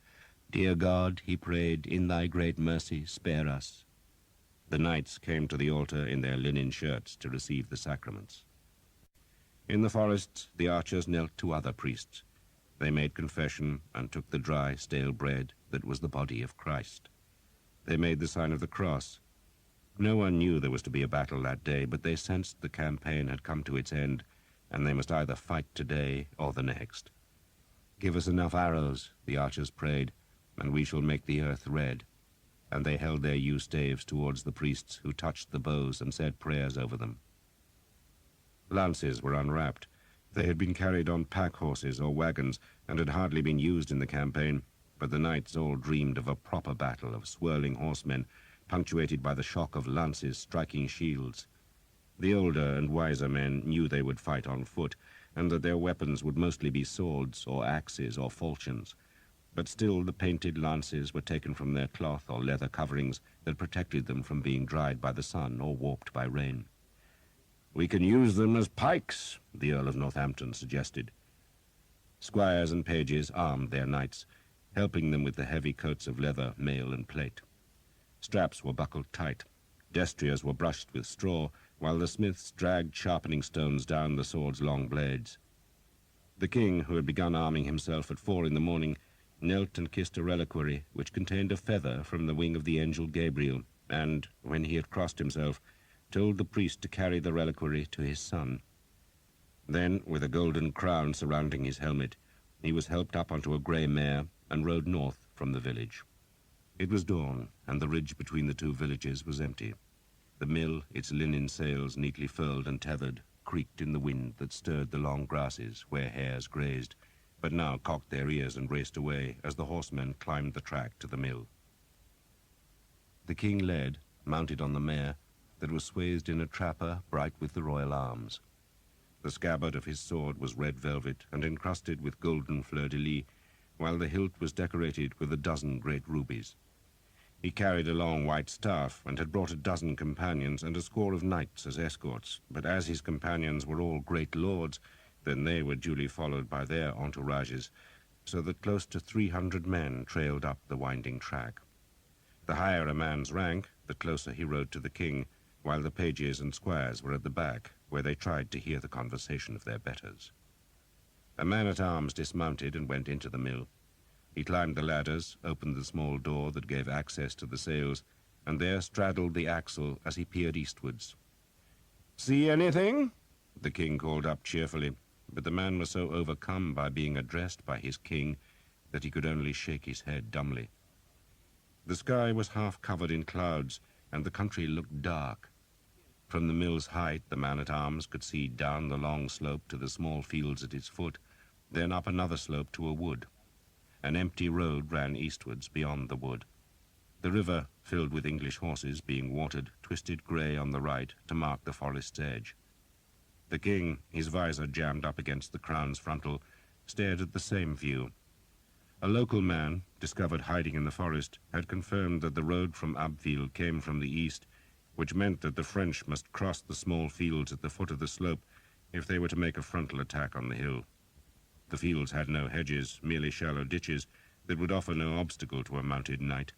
"Dear God," he prayed, "in thy great mercy, spare us." The knights came to the altar in their linen shirts to receive the sacraments. In the forest, the archers knelt to other priests. They made confession and took the dry, stale bread that was the body of Christ. They made the sign of the cross. No one knew there was to be a battle that day, but they sensed the campaign had come to its end, and they must either fight today or the next. "Give us enough arrows," the archers prayed, "and we shall make the earth red." And they held their yew staves towards the priests, who touched the bows and said prayers over them. Lances were unwrapped. They had been carried on pack horses or wagons, and had hardly been used in the campaign, but the knights all dreamed of a proper battle of swirling horsemen, punctuated by the shock of lances striking shields. The older and wiser men knew they would fight on foot, and that their weapons would mostly be swords or axes or falchions. But still the painted lances were taken from their cloth or leather coverings that protected them from being dried by the sun or warped by rain. "We can use them as pikes," the Earl of Northampton suggested. Squires and pages armed their knights, helping them with the heavy coats of leather, mail, and plate. Straps were buckled tight. Destriers were brushed with straw, while the smiths dragged sharpening stones down the sword's long blades. The king, who had begun arming himself at 4 in the morning, knelt and kissed a reliquary which contained a feather from the wing of the angel Gabriel, and, when he had crossed himself, told the priest to carry the reliquary to his son. Then, with a golden crown surrounding his helmet, he was helped up onto a grey mare and rode north from the village. It was dawn, and the ridge between the two villages was empty. The mill, its linen sails neatly furled and tethered, creaked in the wind that stirred the long grasses where hares grazed, but now cocked their ears and raced away as the horsemen climbed the track to the mill. The king led, mounted on the mare, that was swathed in a trapper bright with the royal arms. The scabbard of his sword was red velvet and encrusted with golden fleur-de-lis, while the hilt was decorated with 12 great rubies. He carried a long white staff and had brought 12 companions and a score of knights as escorts, but as his companions were all great lords, then they were duly followed by their entourages, so that close to 300 men trailed up the winding track. The higher a man's rank, the closer he rode to the king, while the pages and squires were at the back, where they tried to hear the conversation of their betters. A man-at-arms dismounted and went into the mill. He climbed the ladders, opened the small door that gave access to the sails, and there straddled the axle as he peered eastwards. "See anything?" the king called up cheerfully, but the man was so overcome by being addressed by his king that he could only shake his head dumbly. The sky was half covered in clouds, and the country looked dark. From the mill's height, the man-at-arms could see down the long slope to the small fields at its foot, then up another slope to a wood. An empty road ran eastwards beyond the wood. The river, filled with English horses being watered, twisted grey on the right to mark the forest's edge. The king, his visor jammed up against the crown's frontal, stared at the same view. A local man, discovered hiding in the forest, had confirmed that the road from Abbeville came from the east, which meant that the French must cross the small fields at the foot of the slope if they were to make a frontal attack on the hill. The fields had no hedges, merely shallow ditches that would offer no obstacle to a mounted knight.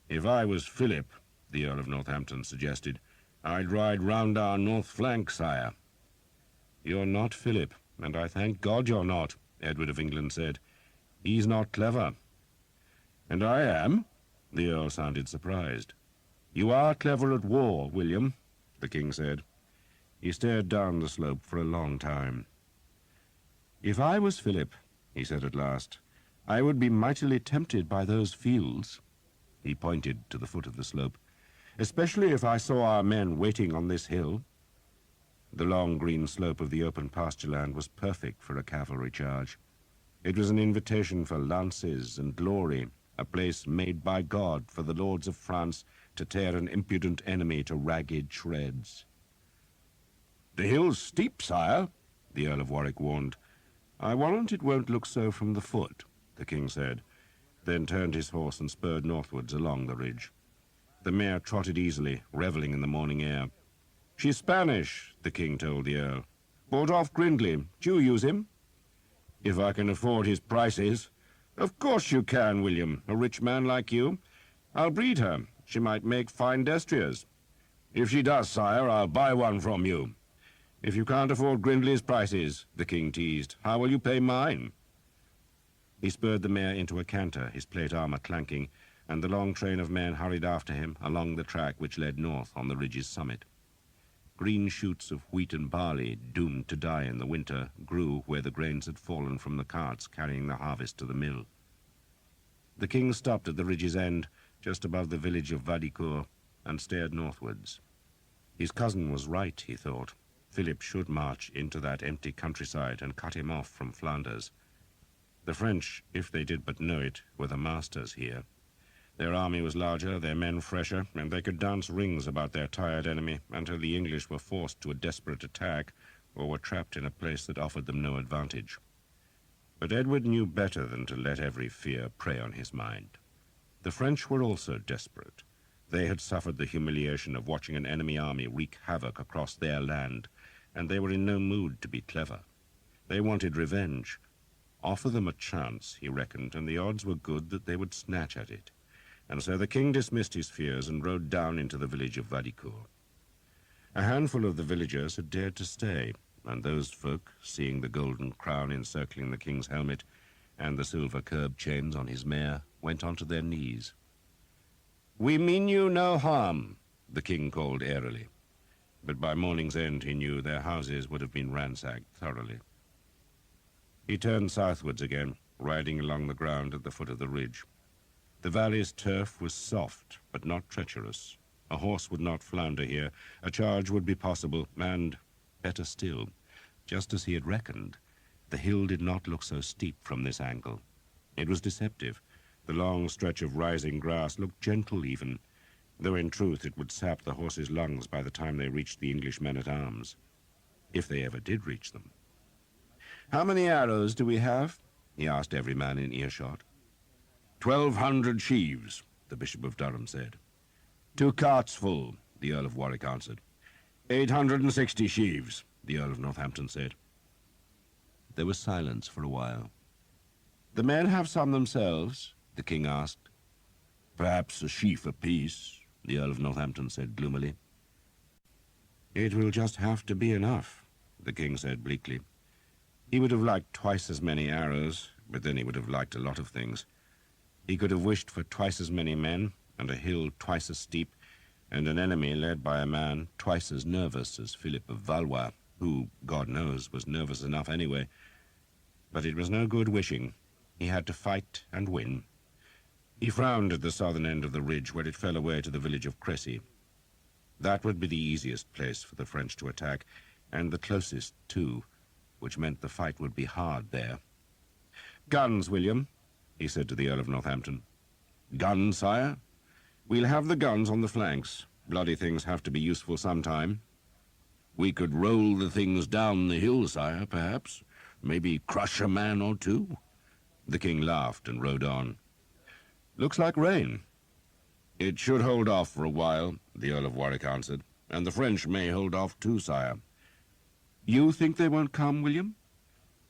"If I was Philip," the Earl of Northampton suggested, "I'd ride round our north flank, sire." "You're not Philip, and I thank God you're not," Edward of England said. "He's not clever." "And I am?" The Earl sounded surprised. "You are clever at war, William," the king said. He stared down the slope for a long time. "If I was Philip," he said at last, "I would be mightily tempted by those fields." He pointed to the foot of the slope. "Especially if I saw our men waiting on this hill." The long green slope of the open pasture land was perfect for a cavalry charge. It was an invitation for lances and glory, a place made by God for the lords of France to tear an impudent enemy to ragged shreds. "The hill's steep, sire," the Earl of Warwick warned. "I warrant it won't look so from the foot," the king said, then turned his horse and spurred northwards along the ridge. The mare trotted easily, revelling in the morning air. "She's Spanish," the king told the Earl. "Bought off Grindley. Do you use him?" "If I can afford his prices." "Of course you can, William, a rich man like you. I'll breed her. She might make fine destriers." "If she does, sire, I'll buy one from you." "If you can't afford Grindley's prices," the king teased, "how will you pay mine?" He spurred the mare into a canter, his plate armor clanking, and the long train of men hurried after him along the track which led north on the ridge's summit. Green shoots of wheat and barley, doomed to die in the winter, grew where the grains had fallen from the carts carrying the harvest to the mill. The king stopped at the ridge's end, just above the village of Vadicourt, and stared northwards. His cousin was right, he thought. Philip should march into that empty countryside and cut him off from Flanders. The French, if they did but know it, were the masters here. Their army was larger, their men fresher, and they could dance rings about their tired enemy until the English were forced to a desperate attack or were trapped in a place that offered them no advantage. But Edward knew better than to let every fear prey on his mind. The French were also desperate. They had suffered the humiliation of watching an enemy army wreak havoc across their land, and they were in no mood to be clever. They wanted revenge. Offer them a chance, he reckoned, and the odds were good that they would snatch at it. And so the king dismissed his fears and rode down into the village of Vadicourt. A handful of the villagers had dared to stay, and those folk, seeing the golden crown encircling the king's helmet and the silver curb chains on his mare, went onto their knees. "We mean you no harm," the king called airily. But by morning's end he knew their houses would have been ransacked thoroughly. He turned southwards again, riding along the ground at the foot of the ridge. The valley's turf was soft, but not treacherous. A horse would not flounder here. A charge would be possible, and, better still, just as he had reckoned, the hill did not look so steep from this angle. It was deceptive. The long stretch of rising grass looked gentle even, though in truth it would sap the horses' lungs by the time they reached the English men-at-arms, if they ever did reach them. "How many arrows do we have?" he asked every man in earshot. 1,200 sheaves, the Bishop of Durham said. 2 carts full, the Earl of Warwick answered. 860 sheaves, the Earl of Northampton said. There was silence for a while. "The men have some themselves?" the king asked. "Perhaps a sheaf apiece," the Earl of Northampton said gloomily. "It will just have to be enough," the king said bleakly. He would have liked twice as many arrows, but then he would have liked a lot of things. He could have wished for twice as many men, and a hill twice as steep, and an enemy led by a man twice as nervous as Philip of Valois, who, God knows, was nervous enough anyway. But it was no good wishing. He had to fight and win. He frowned at the southern end of the ridge where it fell away to the village of Cressy. That would be the easiest place for the French to attack, and the closest, too, which meant the fight would be hard there. "Guns, William," he said to the Earl of Northampton. "Guns, sire? We'll have the guns on the flanks. Bloody things have to be useful sometime." "We could roll the things down the hill, sire, perhaps. Maybe crush a man or two." The king laughed and rode on. "Looks like rain." "It should hold off for a while," the Earl of Warwick answered. "And the French may hold off too, sire." "You think they won't come, William?"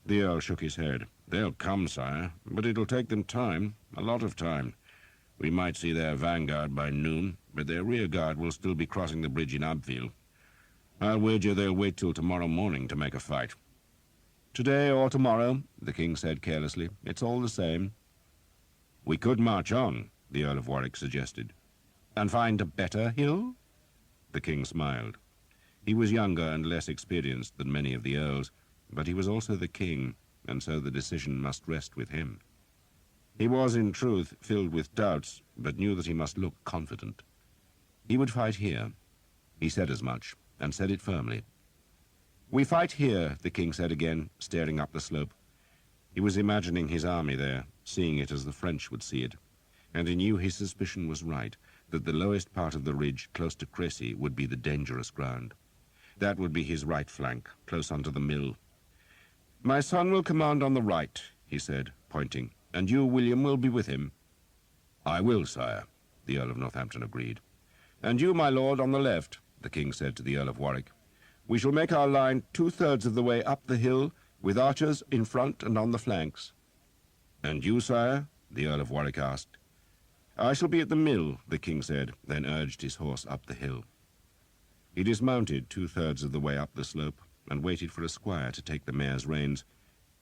The Earl shook his head. "They'll come, sire, but it'll take them time, a lot of time. We might see their vanguard by noon, but their rear guard will still be crossing the bridge in Abbeville. I'll wager they'll wait till tomorrow morning to make a fight." "Today or tomorrow," the king said carelessly. "It's all the same." "We could march on," the Earl of Warwick suggested. "And find a better hill?" The king smiled. He was younger and less experienced than many of the earls, but he was also the king, and so the decision must rest with him. He was, in truth, filled with doubts, but knew that he must look confident. He would fight here. He said as much, and said it firmly. "We fight here," the king said again, staring up the slope. He was imagining his army there, seeing it as the French would see it, and he knew his suspicion was right, that the lowest part of the ridge, close to Cressy, would be the dangerous ground. That would be his right flank, close under the mill. "My son will command on the right," he said, pointing, "and you, William, will be with him." "I will, sire," the Earl of Northampton agreed. "And you, my lord, on the left," the king said to the Earl of Warwick. "We shall make our line 2/3 of the way up the hill, with archers in front and on the flanks." "And you, sire?" the Earl of Warwick asked. "I shall be at the mill," the king said, then urged his horse up the hill. He dismounted 2/3 of the way up the slope and waited for a squire to take the mare's reins.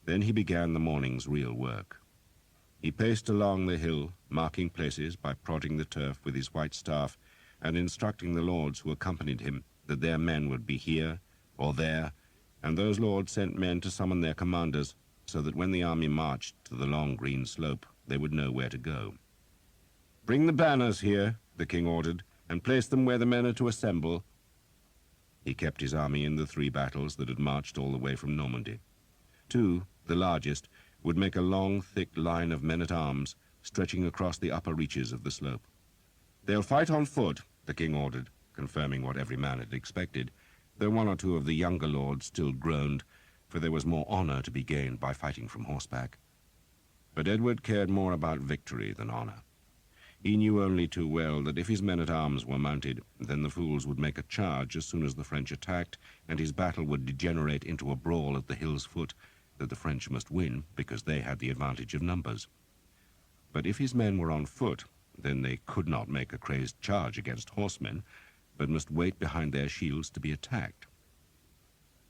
Then he began the morning's real work. He paced along the hill, marking places by prodding the turf with his white staff and instructing the lords who accompanied him that their men would be here or there, and those lords sent men to summon their commanders so that when the army marched to the long green slope, they would know where to go. "Bring the banners here," the king ordered, "and place them where the men are to assemble." He kept his army in the 3 battles that had marched all the way from Normandy. 2, the largest, would make a long, thick line of men-at-arms, stretching across the upper reaches of the slope. "They'll fight on foot," the king ordered, confirming what every man had expected, though one or two of the younger lords still groaned, for there was more honor to be gained by fighting from horseback. But Edward cared more about victory than honor. He knew only too well that if his men-at-arms were mounted, then the fools would make a charge as soon as the French attacked, and his battle would degenerate into a brawl at the hill's foot that the French must win because they had the advantage of numbers. But if his men were on foot, then they could not make a crazed charge against horsemen, but must wait behind their shields to be attacked.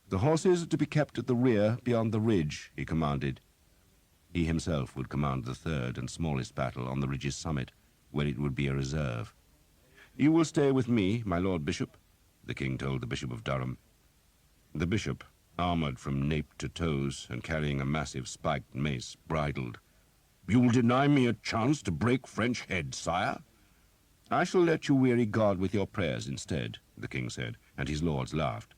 "The horses are to be kept at the rear beyond the ridge," he commanded. He himself would command the third and smallest battle on the ridge's summit, where it would be a reserve. "You will stay with me, my Lord Bishop," the king told the Bishop of Durham. The bishop, armored from nape to toes and carrying a massive spiked mace, bridled. "You'll deny me a chance to break French heads, sire?" "I shall let you weary God with your prayers instead," the king said, and his lords laughed.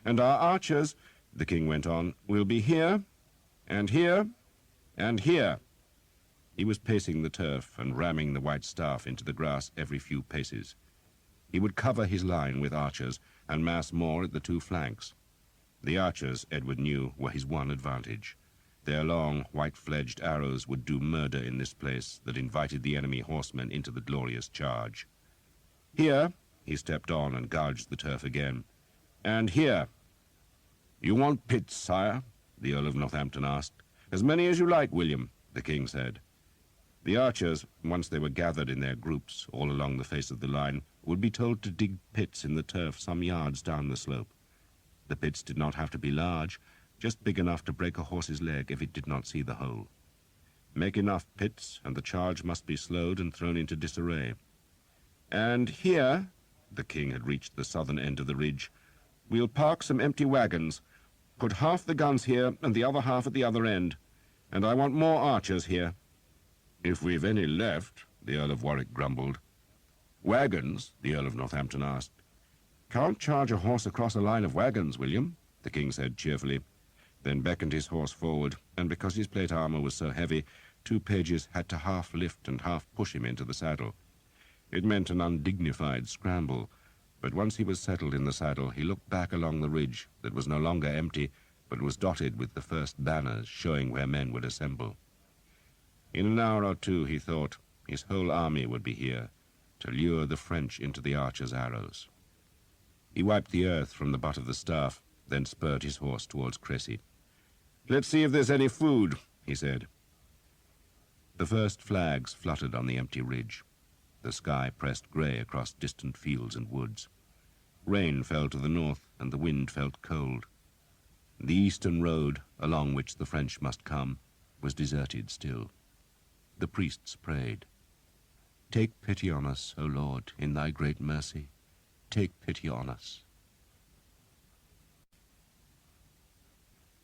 "And our archers," the king went on, "will be here, and here, and here." He was pacing the turf and ramming the white staff into the grass every few paces. He would cover his line with archers and mass more at the two flanks. The archers, Edward knew, were his one advantage. Their long, white-fledged arrows would do murder in this place that invited the enemy horsemen into the glorious charge. "Here," he stepped on and gouged the turf again, "and here." "You want pits, sire?" the Earl of Northampton asked. "As many as you like, William," the king said. The archers, once they were gathered in their groups all along the face of the line, would be told to dig pits in the turf some yards down the slope. The pits did not have to be large, just big enough to break a horse's leg if it did not see the hole. Make enough pits, and the charge must be slowed and thrown into disarray. "And here," the king had reached the southern end of the ridge, "we'll park some empty wagons. Put half the guns here and the other half at the other end. And I want more archers here." "If we've any left," the Earl of Warwick grumbled. "Wagons?" the Earl of Northampton asked. "Can't charge a horse across a line of wagons, William," the king said cheerfully, then beckoned his horse forward, and because his plate armor was so heavy, two pages had to half lift and half push him into the saddle. It meant an undignified scramble, but once he was settled in the saddle, he looked back along the ridge that was no longer empty, but was dotted with the first banners showing where men would assemble. In an hour or two, he thought, his whole army would be here to lure the French into the archers' arrows. He wiped the earth from the butt of the staff, then spurred his horse towards Cressy. "Let's see if there's any food," he said. The first flags fluttered on the empty ridge. The sky pressed grey across distant fields and woods. Rain fell to the north, and the wind felt cold. The eastern road, along which the French must come, was deserted still. The priests prayed. "Take pity on us, O Lord, in thy great mercy. Take pity on us."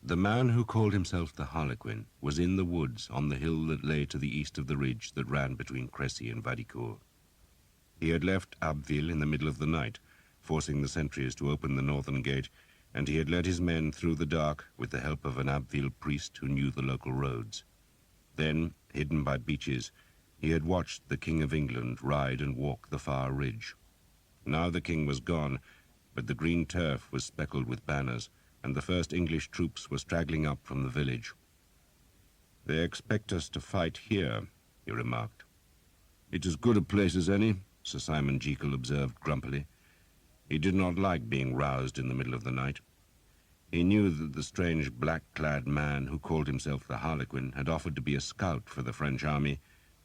The man who called himself the Harlequin was in the woods on the hill that lay to the east of the ridge that ran between Cressy and Vadicourt. He had left Abbeville in the middle of the night, forcing the sentries to open the northern gate, and he had led his men through the dark with the help of an Abbeville priest who knew the local roads. Then, hidden by beeches, he had watched the King of England ride and walk the far ridge. Now the king was gone, but the green turf was speckled with banners, and the first English troops were straggling up from the village. "They expect us to fight here," he remarked. "It's as good a place as any," Sir Simon Jekyll observed grumpily. He did not like being roused in the middle of the night. He knew that the strange black-clad man who called himself the Harlequin had offered to be a scout for the French army,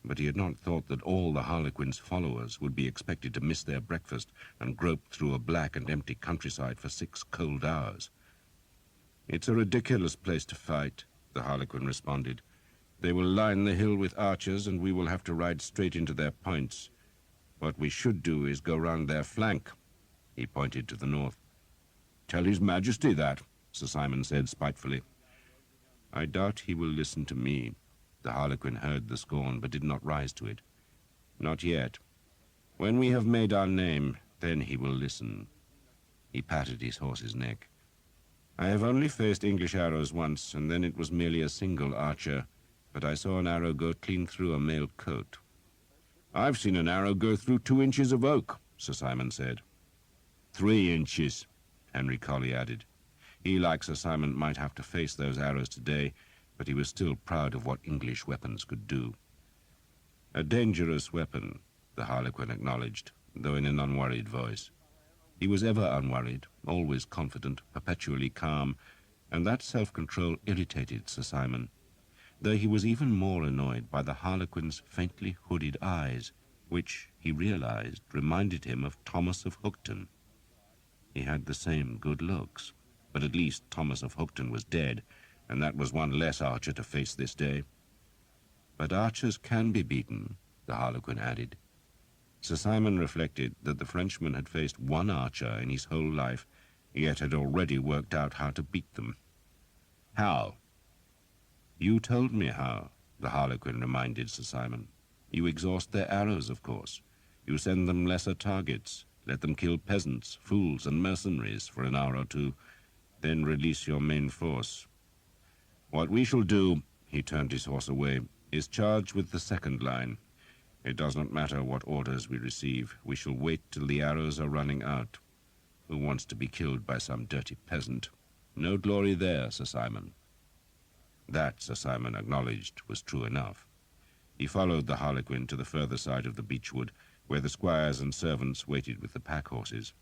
but he had not thought that all the Harlequin's followers would be expected to miss their breakfast and grope through a black and empty countryside for 6 cold hours. "It's a ridiculous place to fight," the Harlequin responded. "They will line the hill with archers, and we will have to ride straight into their points. What we should do is go round their flank." He pointed to the north. "Tell His Majesty that," Sir Simon said spitefully. "I doubt he will listen to me." The Harlequin heard the scorn, but did not rise to it. "Not yet. When we have made our name, then he will listen." He patted his horse's neck. "I have only faced English arrows once, and then it was merely a single archer. but I saw an arrow go clean through a mail coat." "I've seen an arrow go through 2 inches of oak," Sir Simon said. 3 inches, Henry Colley added. He, like Sir Simon, might have to face those arrows today, but he was still proud of what English weapons could do. "A dangerous weapon," the Harlequin acknowledged, though in an unworried voice. He was ever unworried, always confident, perpetually calm, and that self-control irritated Sir Simon, though he was even more annoyed by the Harlequin's faintly hooded eyes, which, he realized, reminded him of Thomas of Hookton. He had the same good looks, but at least Thomas of Hookton was dead, and that was one less archer to face this day. "But archers can be beaten," the Harlequin added. Sir Simon reflected that the Frenchman had faced one archer in his whole life, yet had already worked out how to beat them. "How?" "You told me how," the Harlequin reminded Sir Simon. "You exhaust their arrows, of course. You send them lesser targets, let them kill peasants, fools, and mercenaries for an hour or two, then release your main force. What we shall do," he turned his horse away, "is charge with the second line. It does not matter what orders we receive. We shall wait till the arrows are running out. Who wants to be killed by some dirty peasant? No glory there, Sir Simon." That, Sir Simon acknowledged, was true enough. He followed the Harlequin to the further side of the beechwood, where the squires and servants waited with the pack-horses.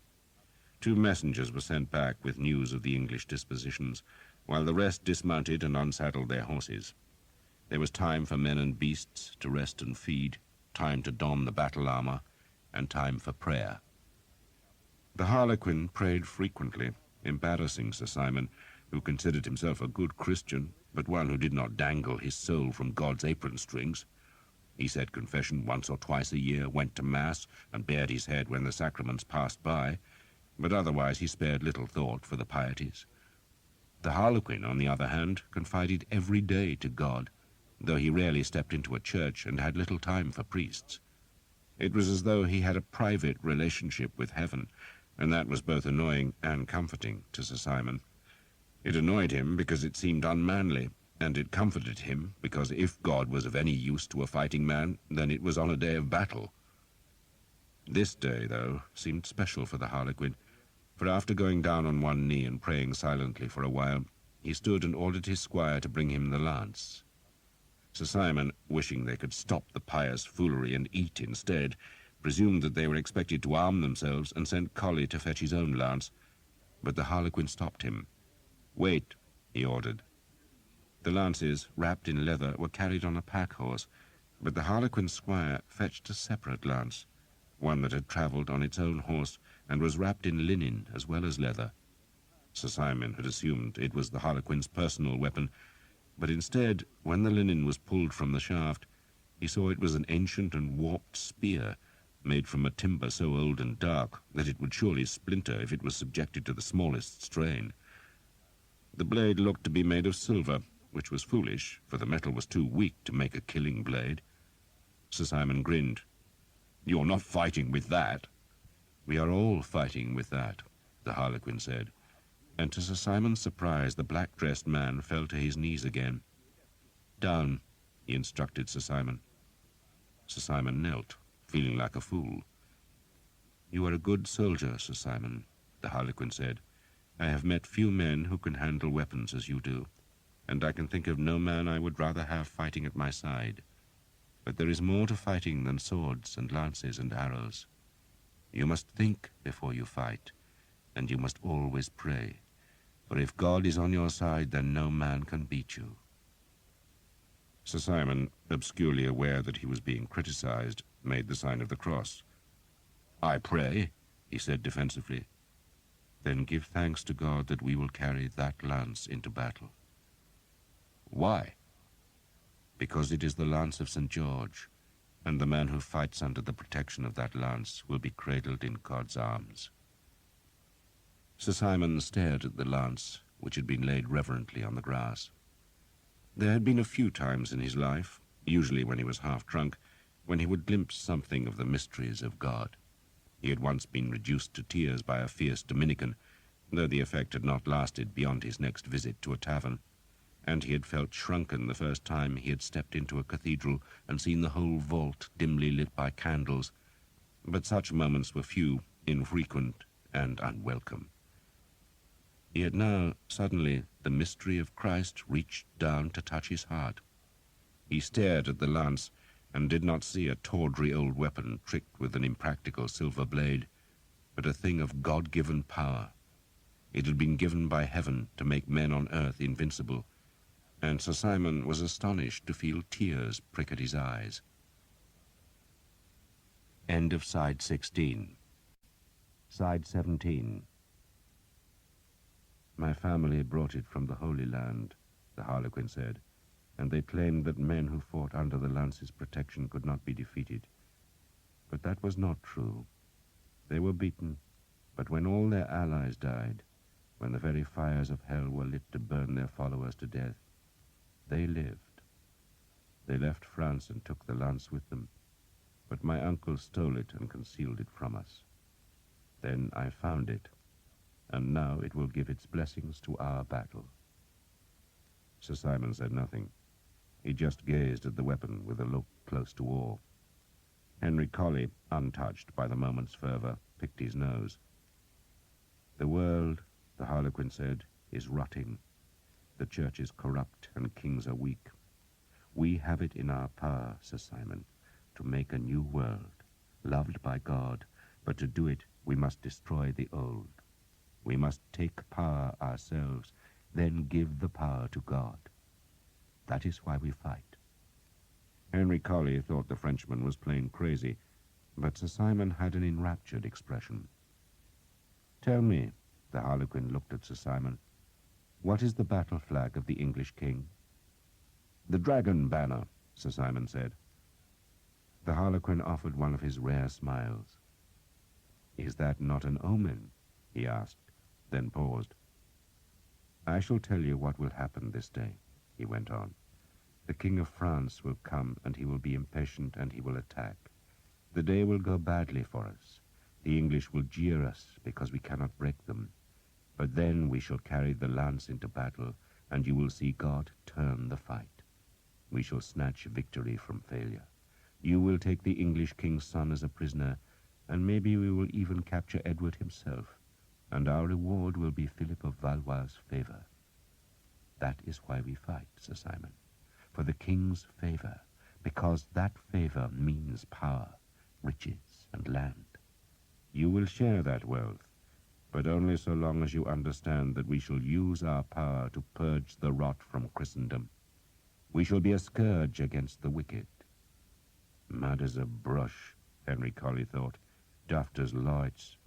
2 messengers were sent back with news of the English dispositions, while the rest dismounted and unsaddled their horses. There was time for men and beasts to rest and feed, time to don the battle armor, and time for prayer. The Harlequin prayed frequently, embarrassing Sir Simon, who considered himself a good Christian, but one who did not dangle his soul from God's apron strings. He said confession once or twice a year, went to Mass, and bared his head when the sacraments passed by, but otherwise he spared little thought for the pieties. The Harlequin, on the other hand, confided every day to God, though he rarely stepped into a church and had little time for priests. It was as though he had a private relationship with heaven, and that was both annoying and comforting to Sir Simon. It annoyed him because it seemed unmanly, and it comforted him because if God was of any use to a fighting man, then it was on a day of battle. This day, though, seemed special for the Harlequin, for after going down on one knee and praying silently for a while, he stood and ordered his squire to bring him the lance. Sir Simon, wishing they could stop the pious foolery and eat instead, presumed that they were expected to arm themselves and sent Colley to fetch his own lance, but the Harlequin stopped him. "Wait," he ordered. The lances, wrapped in leather, were carried on a pack-horse, but the Harlequin's squire fetched a separate lance, one that had travelled on its own horse and was wrapped in linen as well as leather. Sir Simon had assumed it was the Harlequin's personal weapon, but instead, when the linen was pulled from the shaft, he saw it was an ancient and warped spear, made from a timber so old and dark that it would surely splinter if it was subjected to the smallest strain. The blade looked to be made of silver, which was foolish, for the metal was too weak to make a killing blade. Sir Simon grinned. "You're not fighting with that." "We are all fighting with that," the Harlequin said, and to Sir Simon's surprise the black-dressed man fell to his knees again. "Down," he instructed Sir Simon. Sir Simon knelt, feeling like a fool. "You are a good soldier, Sir Simon," the Harlequin said. "I have met few men who can handle weapons as you do, and I can think of no man I would rather have fighting at my side. But there is more to fighting than swords and lances and arrows. You must think before you fight, and you must always pray. For if God is on your side, then no man can beat you." Sir Simon, obscurely aware that he was being criticized, made the sign of the cross. "I pray," he said defensively. "Then give thanks to God that we will carry that lance into battle." "Why?" "Because it is the lance of St. George, and the man who fights under the protection of that lance will be cradled in God's arms." Sir Simon stared at the lance, which had been laid reverently on the grass. There had been a few times in his life, usually when he was half drunk, when he would glimpse something of the mysteries of God. He had once been reduced to tears by a fierce Dominican, though the effect had not lasted beyond his next visit to a tavern, and he had felt shrunken the first time he had stepped into a cathedral and seen the whole vault dimly lit by candles. But such moments were few, infrequent, and unwelcome. Yet now, suddenly, the mystery of Christ reached down to touch his heart. He stared at the lance and did not see a tawdry old weapon tricked with an impractical silver blade, but a thing of God-given power. It had been given by heaven to make men on earth invincible, and Sir Simon was astonished to feel tears prick at his eyes. End of Side 16. Side 17. My family brought it from the Holy Land, the Harlequin said, and they claimed that men who fought under the lance's protection could not be defeated. But that was not true. They were beaten, but when all their allies died, when the very fires of hell were lit to burn their followers to death, they lived. They left France and took the lance with them, but my uncle stole it and concealed it from us. Then I found it, and now it will give its blessings to our battle. Sir Simon said nothing. He just gazed at the weapon with a look close to awe. Henry Colley, untouched by the moment's fervor, picked his nose. The world, the Harlequin said, is rotting. The church is corrupt and kings are weak. We have it in our power, Sir Simon, to make a new world, loved by God, but to do it we must destroy the old. We must take power ourselves, then give the power to God. That is why we fight. Henry Colley thought the Frenchman was plain crazy, but Sir Simon had an enraptured expression. Tell me, the Harlequin looked at Sir Simon, what is the battle flag of the English king? The dragon banner, Sir Simon said. The Harlequin offered one of his rare smiles. Is that not an omen? He asked, then paused. I shall tell you what will happen this day, he went on. The King of France will come, and he will be impatient, and he will attack. The day will go badly for us. The English will jeer us because we cannot break them. But then we shall carry the lance into battle, and you will see God turn the fight. We shall snatch victory from failure. You will take the English king's son as a prisoner, and maybe we will even capture Edward himself, and our reward will be Philip of Valois' favor. That is why we fight, Sir Simon, for the king's favor, because that favor means power, riches, and land. You will share that wealth, but only so long as you understand that we shall use our power to purge the rot from Christendom. We shall be a scourge against the wicked. Mad as a brush, Henry Colley thought, daft as lights.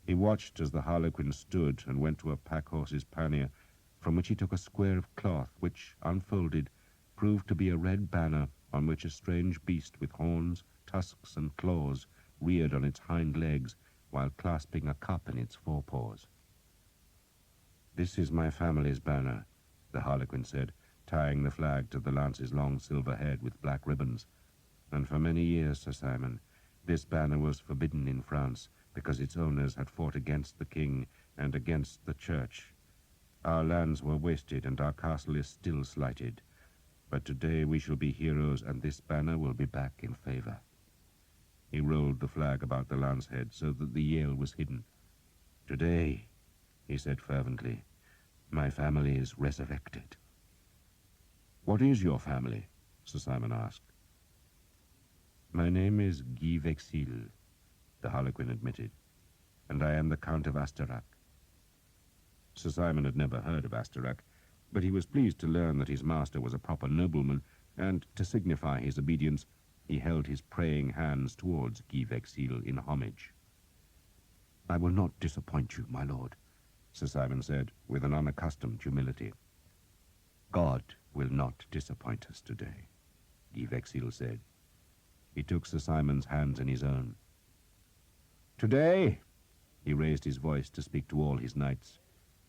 He watched as the Harlequin stood and went to a pack-horse's pannier, from which he took a square of cloth, which, unfolded, proved to be a red banner on which a strange beast with horns, tusks, and claws reared on its hind legs while clasping a cup in its forepaws. This is my family's banner, the Harlequin said, tying the flag to the lance's long silver head with black ribbons. And for many years, Sir Simon, this banner was forbidden in France because its owners had fought against the king and against the church. Our lands were wasted and our castle is still slighted. But today we shall be heroes, and this banner will be back in favor. He rolled the flag about the lance head so that the yale was hidden. Today, he said fervently, my family is resurrected. What is your family? Sir Simon asked. My name is Guy Vexil, the Harlequin admitted, and I am the Count of Asterac. Sir Simon had never heard of Asterac, but he was pleased to learn that his master was a proper nobleman, and to signify his obedience, he held his praying hands towards Guy Vexil in homage. I will not disappoint you, my lord, Sir Simon said, with an unaccustomed humility. God will not disappoint us today, Guy Vexil said. He took Sir Simon's hands in his own. Today, he raised his voice to speak to all his knights,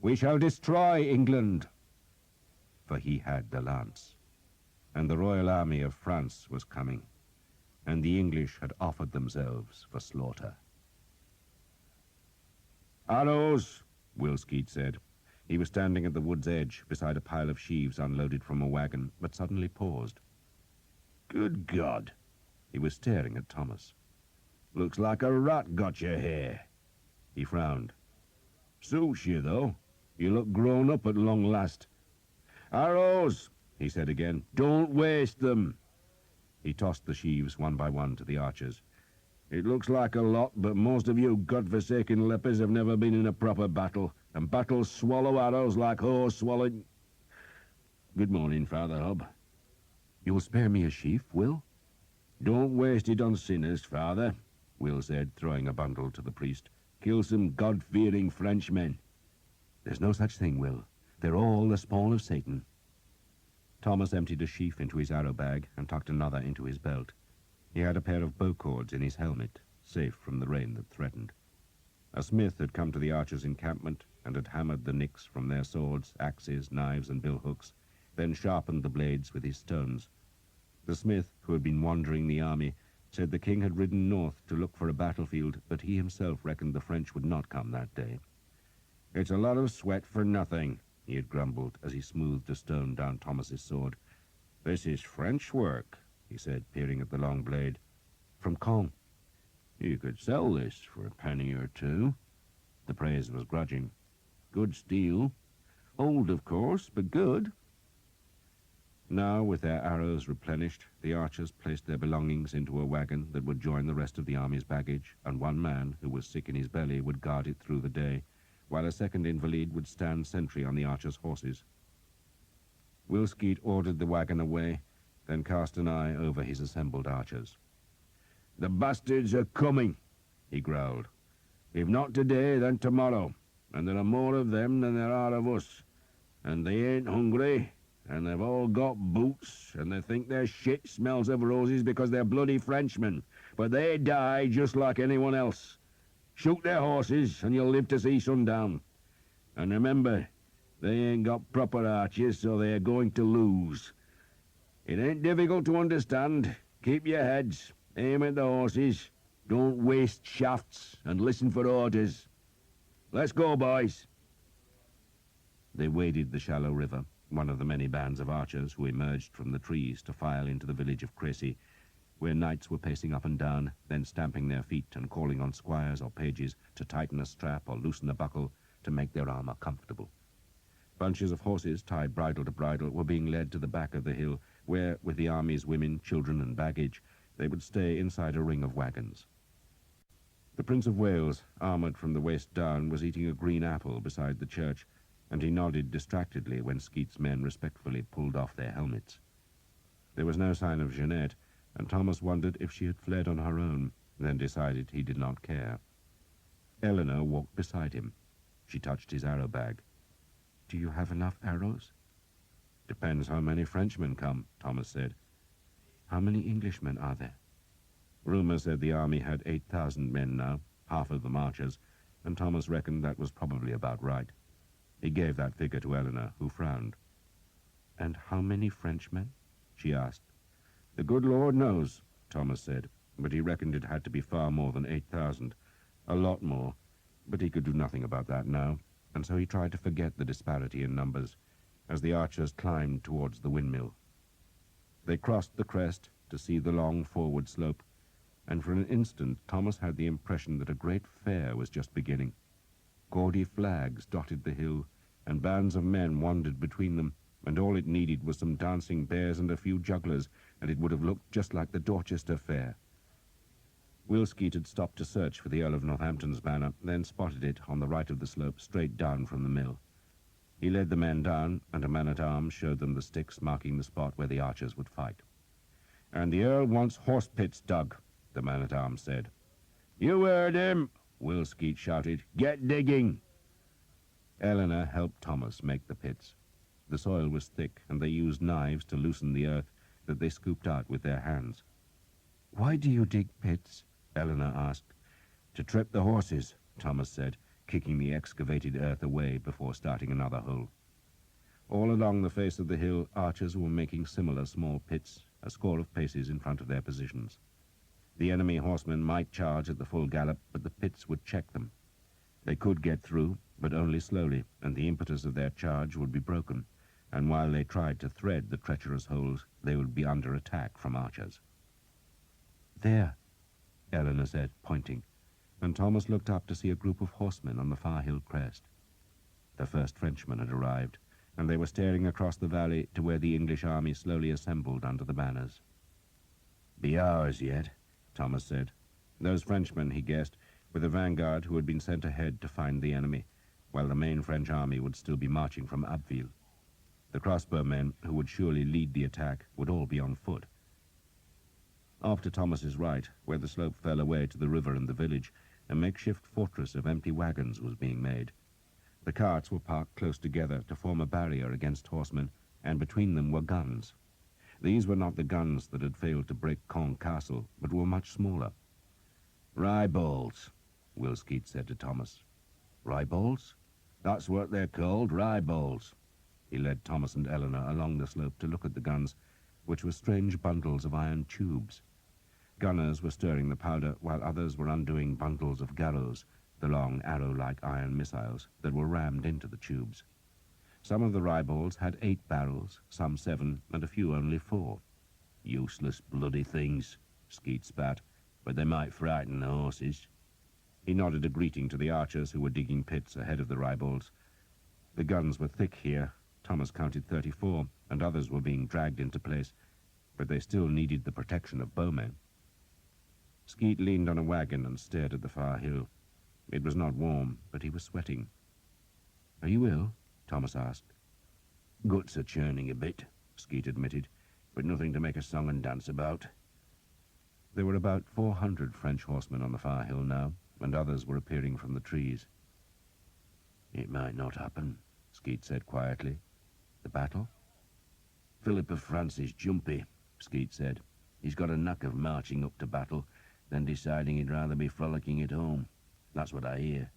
we shall destroy England. For he had the lance, and the royal army of France was coming, and the English had offered themselves for slaughter. Arrows, Will Skeet said. He was standing at the wood's edge beside a pile of sheaves unloaded from a wagon, but suddenly paused. Good God! He was staring at Thomas. Looks like a rat got your hair. He frowned. Suits you, though. You look grown up at long last. Arrows, he said again. Don't waste them. He tossed the sheaves one by one to the archers. It looks like a lot, but most of you godforsaken lepers have never been in a proper battle, and battles swallow arrows like horse swallowing... Good morning, Father Hob. You'll spare me a sheaf, Will? Don't waste it on sinners, Father, Will said, throwing a bundle to the priest. Kill some God-fearing Frenchmen. There's no such thing, Will. They're all the spawn of Satan. Thomas emptied a sheaf into his arrow bag and tucked another into his belt. He had a pair of bow cords in his helmet, safe from the rain that threatened. A smith had come to the archers' encampment and had hammered the nicks from their swords, axes, knives, and billhooks, then sharpened the blades with his stones. The smith, who had been wandering the army, said the king had ridden north to look for a battlefield, but he himself reckoned the French would not come that day. It's a lot of sweat for nothing, he had grumbled as he smoothed a stone down Thomas's sword. This is French work, he said, peering at the long blade. From Caen. You could sell this for a penny or two. The praise was grudging. Good steel. Old, of course, but good. Now, with their arrows replenished, the archers placed their belongings into a wagon that would join the rest of the army's baggage, and one man, who was sick in his belly, would guard it through the day, while a second invalid would stand sentry on the archers' horses. Will Skeet ordered the wagon away, then cast an eye over his assembled archers. The bastards are coming, he growled. If not today, then tomorrow, and there are more of them than there are of us. And they ain't hungry, and they've all got boots, and they think their shit smells of roses because they're bloody Frenchmen, but they die just like anyone else. Shoot their horses, and you'll live to see sundown. And remember, they ain't got proper archers, so they are going to lose. It ain't difficult to understand. Keep your heads, aim at the horses, don't waste shafts, and listen for orders. Let's go, boys. They waded the shallow river, one of the many bands of archers who emerged from the trees to file into the village of Crécy, where knights were pacing up and down, then stamping their feet and calling on squires or pages to tighten a strap or loosen a buckle to make their armor comfortable. Bunches of horses, tied bridle to bridle, were being led to the back of the hill, where, with the army's women, children, and baggage, they would stay inside a ring of wagons. The Prince of Wales, armoured from the waist down, was eating a green apple beside the church, and he nodded distractedly when Skeet's men respectfully pulled off their helmets. There was no sign of Jeanette, and Thomas wondered if she had fled on her own, then decided he did not care. Eleanor walked beside him. She touched his arrow bag. "Do you have enough arrows?" "Depends how many Frenchmen come," Thomas said. "How many Englishmen are there?" Rumor said the army had 8,000 men now, half of them archers, and Thomas reckoned that was probably about right. He gave that figure to Eleanor, who frowned. "And how many Frenchmen?" she asked. "The good Lord knows," Thomas said, but he reckoned it had to be far more than 8,000. A lot more, but he could do nothing about that now, and so he tried to forget the disparity in numbers as the archers climbed towards the windmill. They crossed the crest to see the long forward slope, and for an instant Thomas had the impression that a great fair was just beginning. Gaudy flags dotted the hill, and bands of men wandered between them, and all it needed was some dancing bears and a few jugglers, and it would have looked just like the Dorchester Fair. Will Skeet had stopped to search for the Earl of Northampton's banner, then spotted it on the right of the slope, straight down from the mill. He led the men down, and a man-at-arms showed them the sticks marking the spot where the archers would fight. "And the Earl wants horse pits dug," the man-at-arms said. "You heard him," Will Skeet shouted. "Get digging." Eleanor helped Thomas make the pits. The soil was thick, and they used knives to loosen the earth that they scooped out with their hands. "Why do you dig pits?" Eleanor asked. "To trip the horses," Thomas said, kicking the excavated earth away before starting another hole. All along the face of the hill, archers were making similar small pits, a score of paces in front of their positions. The enemy horsemen might charge at the full gallop, but the pits would check them. They could get through, but only slowly, and the impetus of their charge would be broken, and while they tried to thread the treacherous holes, they would be under attack from archers. "There," Eleanor said, pointing, and Thomas looked up to see a group of horsemen on the far hill crest. The first Frenchmen had arrived, and they were staring across the valley to where the English army slowly assembled under the banners. "Be ours yet," Thomas said. Those Frenchmen, he guessed, were the vanguard who had been sent ahead to find the enemy, while the main French army would still be marching from Abbeville. The crossbowmen, who would surely lead the attack, would all be on foot. Off to Thomas's right, where the slope fell away to the river and the village, a makeshift fortress of empty wagons was being made. The carts were parked close together to form a barrier against horsemen, and between them were guns. These were not the guns that had failed to break Caen Castle, but were much smaller. "Ryeballs," Will Skeet said to Thomas. "Ryeballs? That's what they're called, ryeballs." He led Thomas and Eleanor along the slope to look at the guns, which were strange bundles of iron tubes. Gunners were stirring the powder, while others were undoing bundles of garrows, the long arrow-like iron missiles that were rammed into the tubes. Some of the ryeballs had 8 barrels, some 7, and a few only 4. "Useless bloody things," Skeet spat, "but they might frighten the horses." He nodded a greeting to the archers who were digging pits ahead of the ryeballs. The guns were thick here. Thomas counted 34, and others were being dragged into place, but they still needed the protection of bowmen. Skeet leaned on a wagon and stared at the far hill. It was not warm, but he was sweating. "Are you ill?" Thomas asked. "Guts are churning a bit," Skeet admitted, "but nothing to make a song and dance about." There were about 400 French horsemen on the far hill now, and others were appearing from the trees. "It might not happen," Skeet said quietly. "The battle?" "Philip of France is jumpy," Skeet said. "He's got a knack of marching up to battle, then deciding he'd rather be frolicking at home. That's what I hear.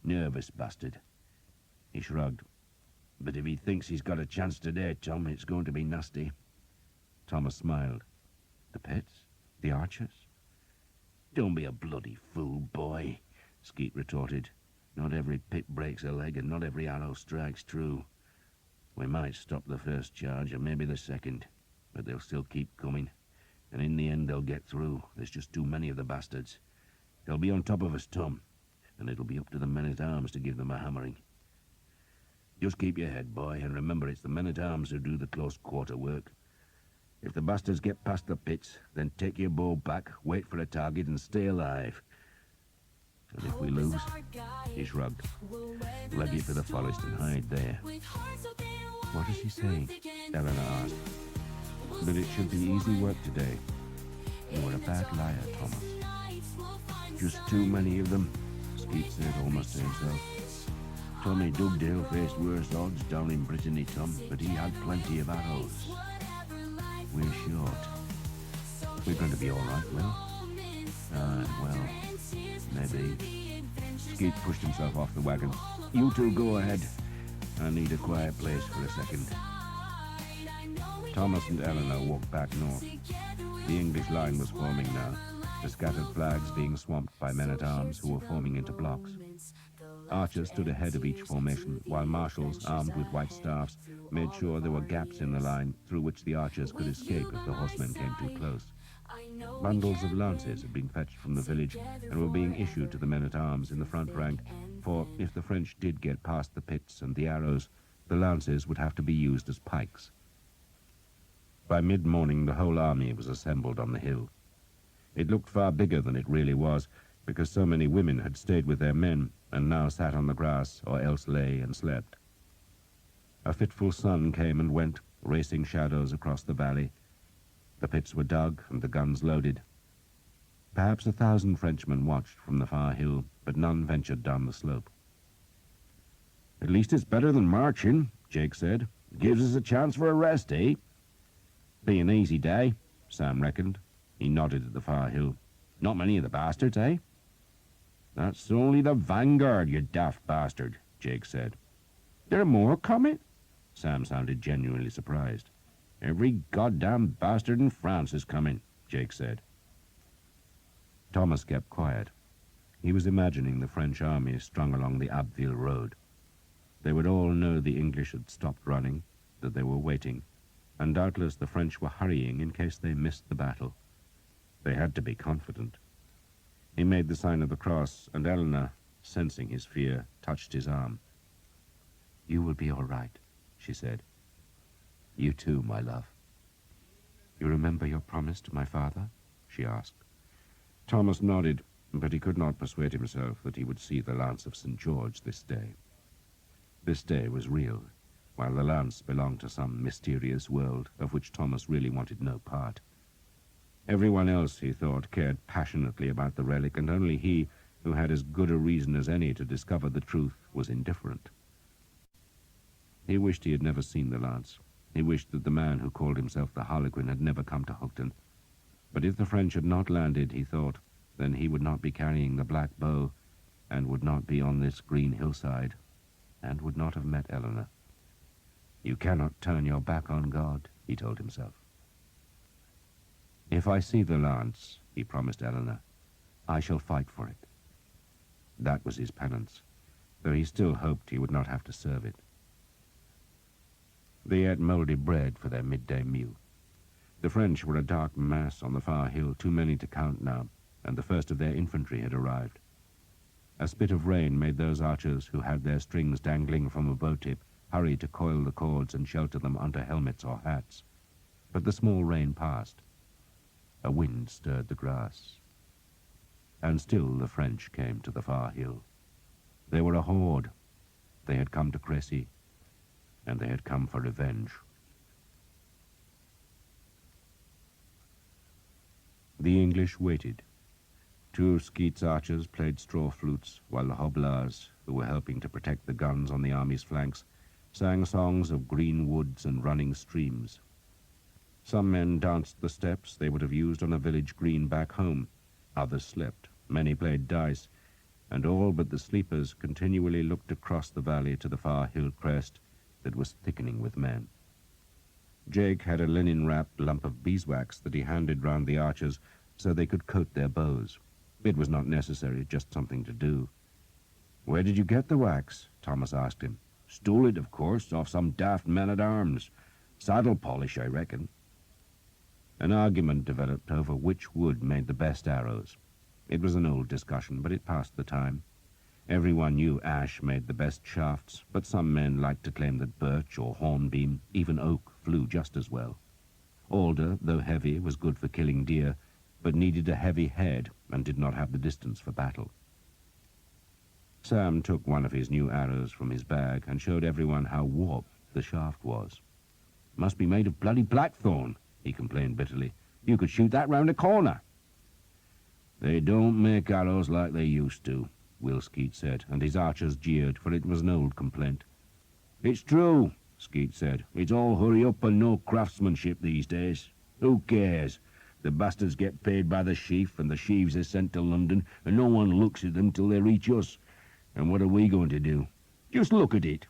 Nervous bastard." He shrugged. "But if he thinks he's got a chance today, Tom, it's going to be nasty." Thomas smiled. "The pits? The archers?" "Don't be a bloody fool, boy," Skeet retorted. "Not every pit breaks a leg, and not every arrow strikes true. We might stop the first charge, and maybe the second, but they'll still keep coming, and in the end they'll get through. There's just too many of the bastards. They'll be on top of us, Tom, and it'll be up to the men-at-arms to give them a hammering. Just keep your head, boy, and remember it's the men-at-arms who do the close-quarter work. If the bastards get past the pits, then take your bow back, wait for a target, and stay alive. And if we lose," he shrugged, "levy for the forest and hide there." What is he saying? Eleanor asked. "But it should be easy work today. You were a bad liar, Thomas." "Just too many of them," Skeet said almost to himself. "Tommy Dugdale faced worse odds down in Brittany, Tom, but he had plenty of arrows. We're short." "We're going to be all right, Will." Well, maybe." Skeet pushed himself off the wagon. "You two go ahead. I need a quiet place for a second." Thomas and Eleanor walked back north. The English line was forming now, the scattered flags being swamped by men-at-arms who were forming into blocks. Archers stood ahead of each formation, while marshals, armed with white staffs, made sure there were gaps in the line through which the archers could escape if the horsemen came too close. Bundles of lances had been fetched from the village and were being issued to the men-at-arms in the front rank, for if the French did get past the pits and the arrows, the lances would have to be used as pikes. By mid-morning, the whole army was assembled on the hill. It looked far bigger than it really was, because so many women had stayed with their men and now sat on the grass or else lay and slept. A fitful sun came and went, racing shadows across the valley. The pits were dug and the guns loaded. Perhaps 1,000 Frenchmen watched from the far hill, but none ventured down the slope. "At least it's better than marching," Jake said. "Gives us a chance for a rest, eh?" "Be an easy day," Sam reckoned. He nodded at the far hill. "Not many of the bastards, eh?" "That's only the vanguard, you daft bastard," Jake said. "There are more coming?" Sam sounded genuinely surprised. "Every goddamn bastard in France is coming," Jake said. Thomas kept quiet. He was imagining the French army strung along the Abbeville road. They would all know the English had stopped running, that they were waiting, and doubtless the French were hurrying in case they missed the battle. They had to be confident. He made the sign of the cross, and Eleanor, sensing his fear, touched his arm. "You will be all right," she said. "You too, my love." "You remember your promise to my father?" she asked. Thomas nodded, but he could not persuade himself that he would see the lance of St. George this day. This day was real, while the lance belonged to some mysterious world of which Thomas really wanted no part. Everyone else, he thought, cared passionately about the relic, and only he, who had as good a reason as any to discover the truth, was indifferent. He wished he had never seen the lance. He wished that the man who called himself the Harlequin had never come to Hookton. But if the French had not landed, he thought, then he would not be carrying the black bow, and would not be on this green hillside, and would not have met Eleanor. "You cannot turn your back on God," he told himself. "If I see the lance," he promised Eleanor, "I shall fight for it." That was his penance, though he still hoped he would not have to serve it. They ate mouldy bread for their midday meal. The French were a dark mass on the far hill, too many to count now, and the first of their infantry had arrived. A spit of rain made those archers who had their strings dangling from a bow tip hurry to coil the cords and shelter them under helmets or hats. But the small rain passed. A wind stirred the grass. And still the French came to the far hill. They were a horde. They had come to Crécy, and they had come for revenge. The English waited. Two of Skeet's archers played straw flutes, while the hobblars, who were helping to protect the guns on the army's flanks, sang songs of green woods and running streams. Some men danced the steps they would have used on a village green back home. Others slept. Many played dice, and all but the sleepers continually looked across the valley to the far hill crest that was thickening with men. Jake had a linen-wrapped lump of beeswax that he handed round the archers so they could coat their bows. It was not necessary, just something to do. "Where did you get the wax?" Thomas asked him. "Stole it, of course, off some daft man-at-arms. Saddle polish, I reckon." An argument developed over which wood made the best arrows. It was an old discussion, but it passed the time. Everyone knew ash made the best shafts, but some men liked to claim that birch or hornbeam, even oak, flew just as well. Alder, though heavy, was good for killing deer, but needed a heavy head and did not have the distance for battle. Sam took one of his new arrows from his bag and showed everyone how warped the shaft was. "Must be made of bloody blackthorn," he complained bitterly. "You could shoot that round a corner." "They don't make arrows like they used to," Will Skeet said, and his archers jeered, for it was an old complaint. "It's true," Skeet said. "It's all hurry up and no craftsmanship these days. Who cares? The bastards get paid by the sheaf, and the sheaves are sent to London, and no one looks at them till they reach us. And what are we going to do? Just look at it."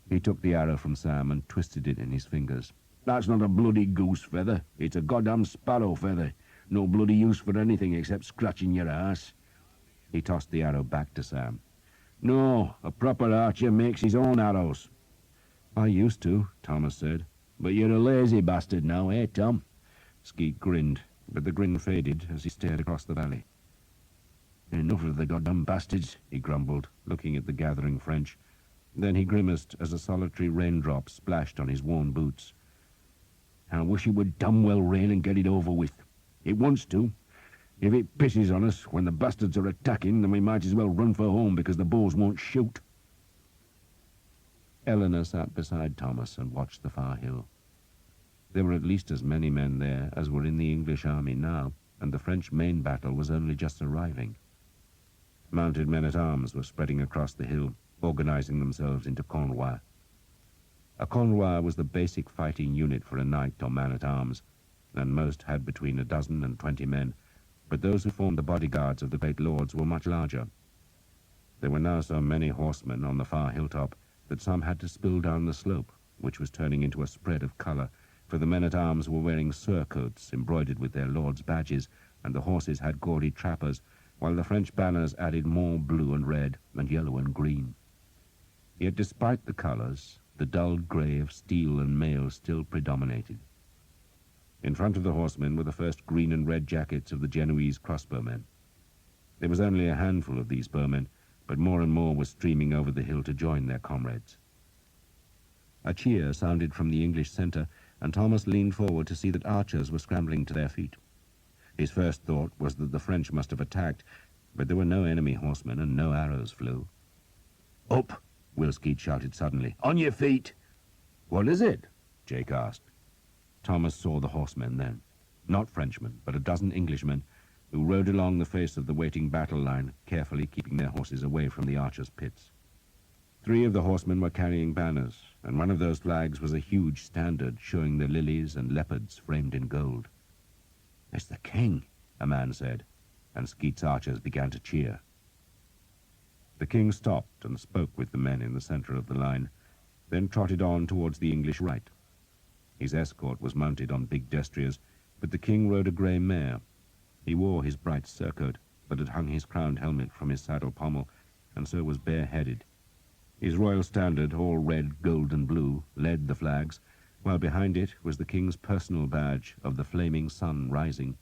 He took the arrow from Sam and twisted it in his fingers. "That's not a bloody goose feather. It's a goddamn sparrow feather. No bloody use for anything except scratching your ass." He tossed the arrow back to Sam. "No, a proper archer makes his own arrows." "I used to," Thomas said. "But you're a lazy bastard now, eh, Tom?" Skeet grinned, but the grin faded as he stared across the valley. "Enough of the goddamn bastards," he grumbled, looking at the gathering French. Then he grimaced as a solitary raindrop splashed on his worn boots. "I wish it would damn well rain and get it over with. It wants to. If it pisses on us when the bastards are attacking, then we might as well run for home because the bows won't shoot." Eleanor sat beside Thomas and watched the far hill. There were at least as many men there as were in the English army now, and the French main battle was only just arriving. Mounted men-at-arms were spreading across the hill, organizing themselves into Cornwell. A Cornwell was the basic fighting unit for a knight or man-at-arms, and most had between 12 and 20 men, but those who formed the bodyguards of the great lords were much larger. There were now so many horsemen on the far hilltop that some had to spill down the slope, which was turning into a spread of colour, for the men-at-arms were wearing surcoats embroidered with their lords' badges, and the horses had gaudy trappers, while the French banners added more blue and red and yellow and green. Yet despite the colours, the dull grey of steel and mail still predominated. In front of the horsemen were the first green and red jackets of the Genoese crossbowmen. There was only a handful of these bowmen, but more and more were streaming over the hill to join their comrades. A cheer sounded from the English centre, and Thomas leaned forward to see that archers were scrambling to their feet. His first thought was that the French must have attacked, but there were no enemy horsemen and no arrows flew. "Up!" Will Skeet shouted suddenly. "On your feet!" "What is it?" Jake asked. Thomas saw the horsemen then. Not Frenchmen, but a dozen Englishmen, who rode along the face of the waiting battle line, carefully keeping their horses away from the archers' pits. 3 of the horsemen were carrying banners, and one of those flags was a huge standard showing the lilies and leopards framed in gold. "It's the king," a man said, and Skeet's archers began to cheer. The king stopped and spoke with the men in the centre of the line, then trotted on towards the English right. His escort was mounted on big destriers, but the king rode a grey mare. He wore his bright surcoat, but had hung his crowned helmet from his saddle pommel, and so was bareheaded. His royal standard, all red, gold and blue, led the flags, while behind it was the king's personal badge of the flaming sun rising,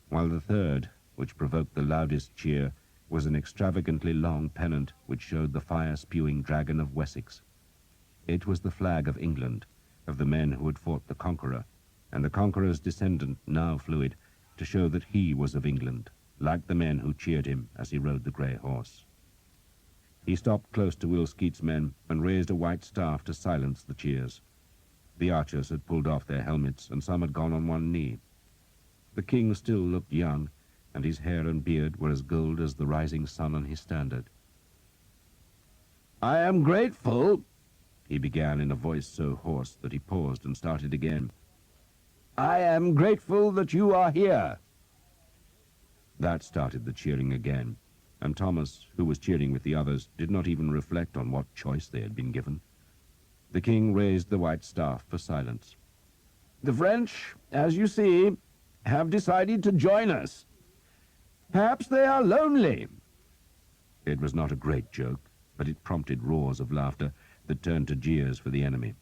while the third, which provoked the loudest cheer, was an extravagantly long pennant which showed the fire-spewing dragon of Wessex. It was the flag of England, of the men who had fought the Conqueror, and the Conqueror's descendant now flew it to show that he was of England, like the men who cheered him as he rode the grey horse. He stopped close to Will Skeet's men and raised a white staff to silence the cheers. The archers had pulled off their helmets, and some had gone on one knee. The king still looked young, and his hair and beard were as gold as the rising sun on his standard. "I am grateful," he began in a voice so hoarse that he paused and started again. "I am grateful that you are here." That started the cheering again, and Thomas, who was cheering with the others, did not even reflect on what choice they had been given. The king raised the white staff for silence. "The French, as you see, have decided to join us. Perhaps they are lonely." It was not a great joke, but it prompted roars of laughter that turned to jeers for the enemy.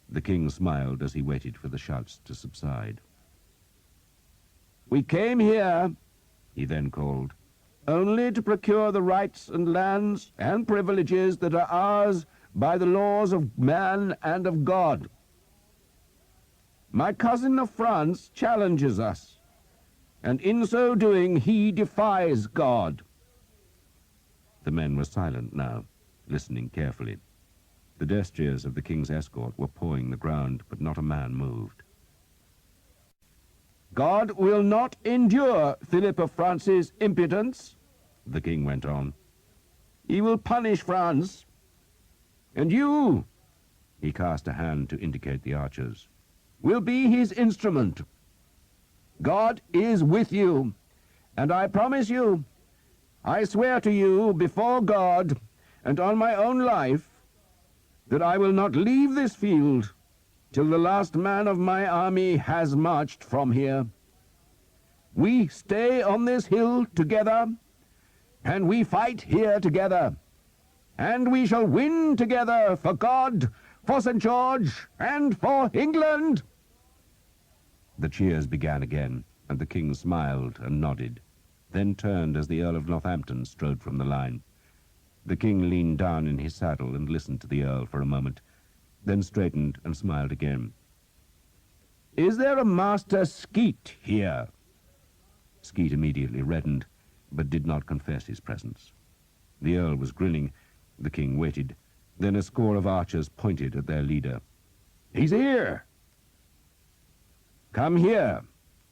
The king smiled as he waited for the shouts to subside. "We came here," he then called, "only to procure the rights and lands and privileges that are ours by the laws of man and of God. My cousin of France challenges us, and in so doing he defies God." The men were silent now, listening carefully. The destriers of the king's escort were pawing the ground, but not a man moved. "God will not endure Philip of France's impudence," the king went on. "He will punish France. And you," he cast a hand to indicate the archers, "will be his instrument. God is with you, and I promise you, I swear to you before God and on my own life, that I will not leave this field till the last man of my army has marched from here. We stay on this hill together, and we fight here together, and we shall win together for God, for St. George, and for England." The cheers began again, and the king smiled and nodded, then turned as the Earl of Northampton strode from the line. The king leaned down in his saddle and listened to the Earl for a moment, then straightened and smiled again. "Is there a Master Skeet here?" Skeet immediately reddened, but did not confess his presence. The Earl was grinning. The king waited. Then a score of archers pointed at their leader. "He's here!" "Come here,"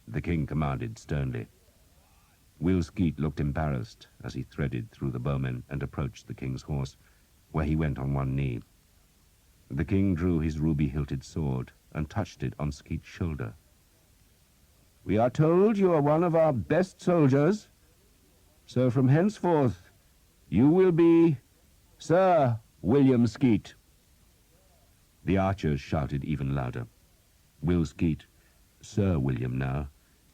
the king commanded sternly. Will Skeet looked embarrassed as he threaded through the bowmen and approached the king's horse, where he went on one knee. The king drew his ruby-hilted sword and touched it on Skeet's shoulder. "We are told you are one of our best soldiers, so from henceforth you will be Sir William Skeet." The archers shouted even louder. Will Skeet, Sir William now,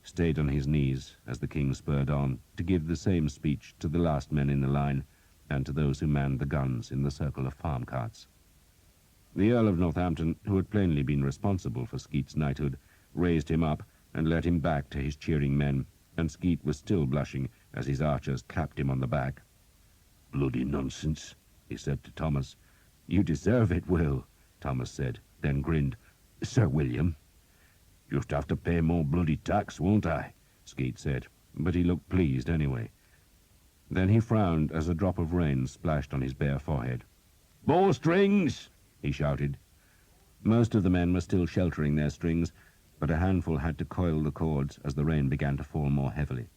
stayed on his knees as the king spurred on to give the same speech to the last men in the line and to those who manned the guns in the circle of farm carts. The Earl of Northampton, who had plainly been responsible for Skeet's knighthood, raised him up and led him back to his cheering men, and Skeet was still blushing as his archers clapped him on the back. "Bloody nonsense," he said to Thomas. "You deserve it, Will," Thomas said, then grinned. "Sir William." "Just have to pay more bloody tax, won't I?" Skeet said, but he looked pleased anyway. Then he frowned as a drop of rain splashed on his bare forehead. "Bowstrings!" he shouted. Most of the men were still sheltering their strings, but a handful had to coil the cords as the rain began to fall more heavily.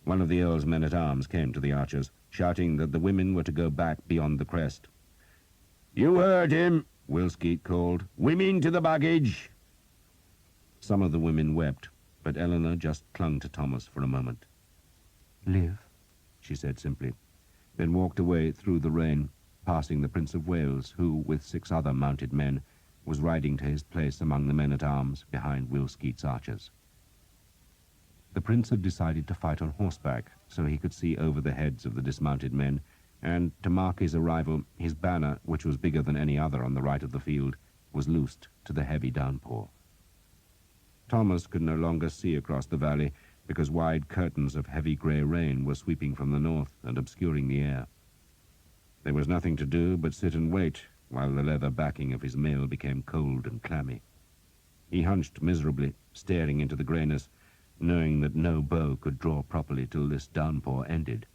One of the Earl's men-at-arms came to the archers, shouting that the women were to go back beyond the crest. "You heard him," Will Skeet called. "Women to the baggage!" Some of the women wept, but Eleanor just clung to Thomas for a moment. Live, she said simply, then walked away through the rain, passing the Prince of Wales, who, with 6 other mounted men, was riding to his place among the men-at-arms behind Will Skeet's archers. The prince had decided to fight on horseback so he could see over the heads of the dismounted men, and to mark his arrival, his banner, which was bigger than any other on the right of the field, was loosed to the heavy downpour. Thomas could no longer see across the valley because wide curtains of heavy grey rain were sweeping from the north and obscuring the air. There was nothing to do but sit and wait while the leather backing of his mail became cold and clammy. He hunched miserably, staring into the greyness, knowing that no bow could draw properly till this downpour ended.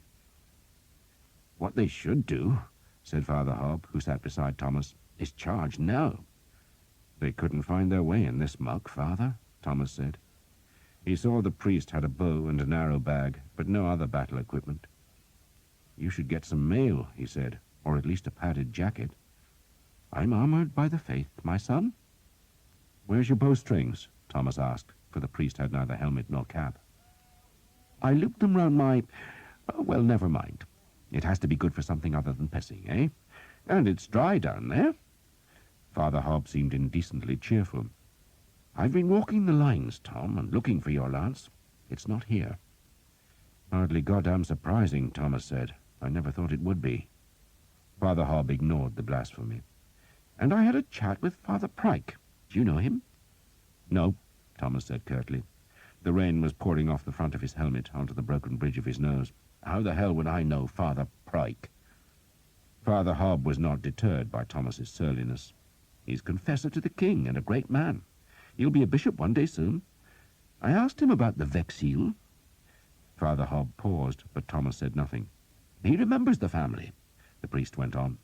"What they should do," said Father Hobb, who sat beside Thomas, "is charge now." "They couldn't find their way in this muck, Father," Thomas said. He saw the priest had a bow and an arrow bag, but no other battle equipment. "You should get some mail," he said, "or at least a padded jacket." "I'm armored by the faith, my son." "Where's your bowstrings?" Thomas asked, for the priest had neither helmet nor cap. "I looped them round my... well, never mind. It has to be good for something other than pissing, eh? And it's dry down there." Father Hobb seemed indecently cheerful. "I've been walking the lines, Tom, and looking for your lance. It's not here." "Hardly goddamn surprising," Thomas said. "I never thought it would be." Father Hobb ignored the blasphemy. "And I had a chat with Father Pryke. Do you know him?" "No," Thomas said curtly. The rain was pouring off the front of his helmet onto the broken bridge of his nose. "How the hell would I know Father Pryke?" Father Hobb was not deterred by Thomas's surliness. "He's confessor to the king and a great man. He'll be a bishop one day soon. I asked him about the Vexil." Father Hobb paused, but Thomas said nothing. "He remembers the family," the priest went on.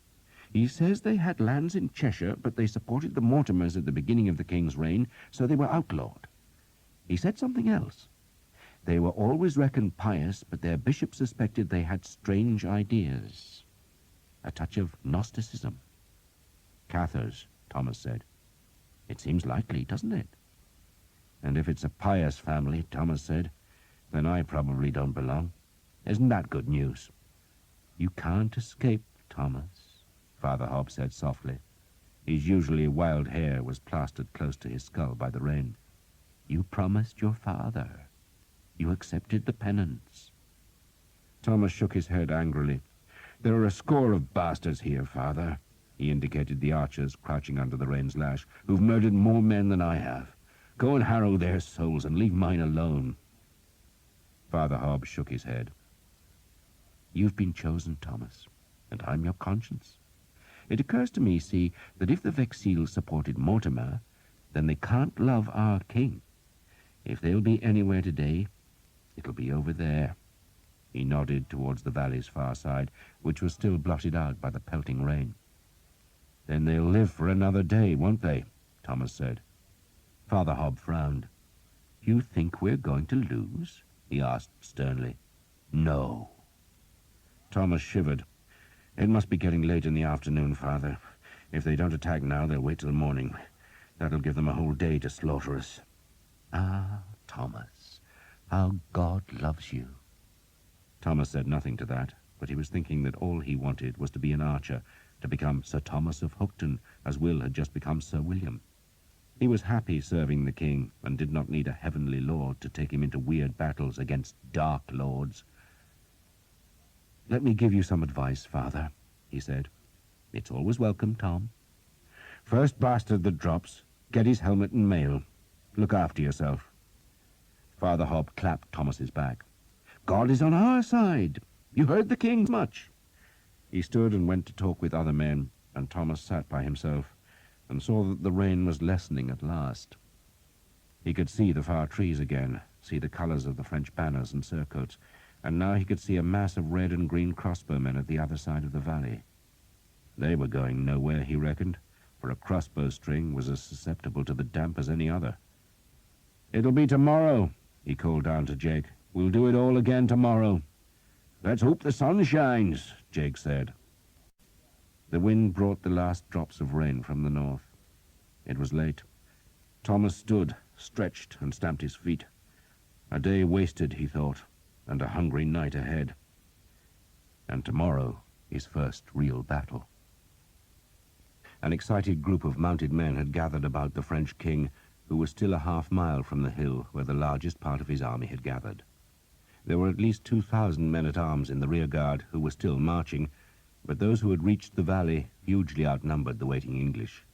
"He says they had lands in Cheshire, but they supported the Mortimers at the beginning of the king's reign, so they were outlawed. He said something else. They were always reckoned pious, but their bishop suspected they had strange ideas. A touch of Gnosticism." "Cathars," Thomas said. "It seems likely, doesn't it?" "And if it's a pious family," Thomas said, "then I probably don't belong. Isn't that good news?" "You can't escape, Thomas," Father Hobb said softly. His usually wild hair was plastered close to his skull by the rain. "You promised your father. You accepted the penance." Thomas shook his head angrily. "There are a score of bastards here, Father." He indicated the archers crouching under the rain's lash, "who've murdered more men than I have. Go and harrow their souls and leave mine alone." Father Hobb shook his head. "You've been chosen, Thomas, and I'm your conscience. It occurs to me, see, that if the Vexil supported Mortimer, then they can't love our king. If they'll be anywhere today, it'll be over there." He nodded towards the valley's far side, which was still blotted out by the pelting rain. "Then they'll live for another day, won't they?" Thomas said. Father Hobb frowned. "You think we're going to lose?" he asked sternly. "No." Thomas shivered. "It must be getting late in the afternoon, Father. If they don't attack now, they'll wait till morning. That'll give them a whole day to slaughter us." "Ah, Thomas, how God loves you." Thomas said nothing to that, but he was thinking that all he wanted was to be an archer, to become Sir Thomas of Hookton, as Will had just become Sir William. He was happy serving the king and did not need a heavenly lord to take him into weird battles against dark lords. "Let me give you some advice, Father," he said. "It's always welcome, Tom. First bastard that drops, get his helmet and mail. Look after yourself." Father Hob clapped Thomas's back. "God is on our side. You heard the king much." He stood and went to talk with other men, and Thomas sat by himself and saw that the rain was lessening at last. He could see the far trees again, see the colours of the French banners and surcoats, and now he could see a mass of red and green crossbowmen at the other side of the valley. They were going nowhere, he reckoned, for a crossbow string was as susceptible to the damp as any other. "It'll be tomorrow," he called down to Jake. "We'll do it all again tomorrow." "Let's hope the sun shines," Jake said. The wind brought the last drops of rain from the north. It was late. Thomas stood, stretched, and stamped his feet. A day wasted, he thought, and a hungry night ahead. And tomorrow his first real battle. An excited group of mounted men had gathered about the French king, who was still a half-mile from the hill where the largest part of his army had gathered. There were at least 2,000 men-at-arms in the rearguard who were still marching, but those who had reached the valley hugely outnumbered the waiting English.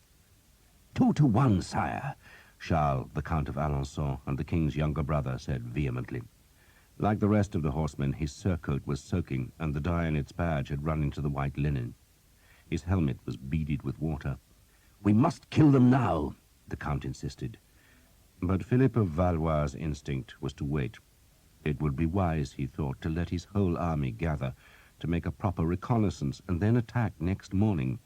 2 to 1, sire," Charles, the Count of Alençon, and the king's younger brother, said vehemently. Like the rest of the horsemen, his surcoat was soaking, and the dye in its badge had run into the white linen. His helmet was beaded with water. "We must kill them now," the Count insisted. But Philip of Valois' instinct was to wait. It would be wise, he thought, to let his whole army gather, to make a proper reconnaissance, and then attack next morning.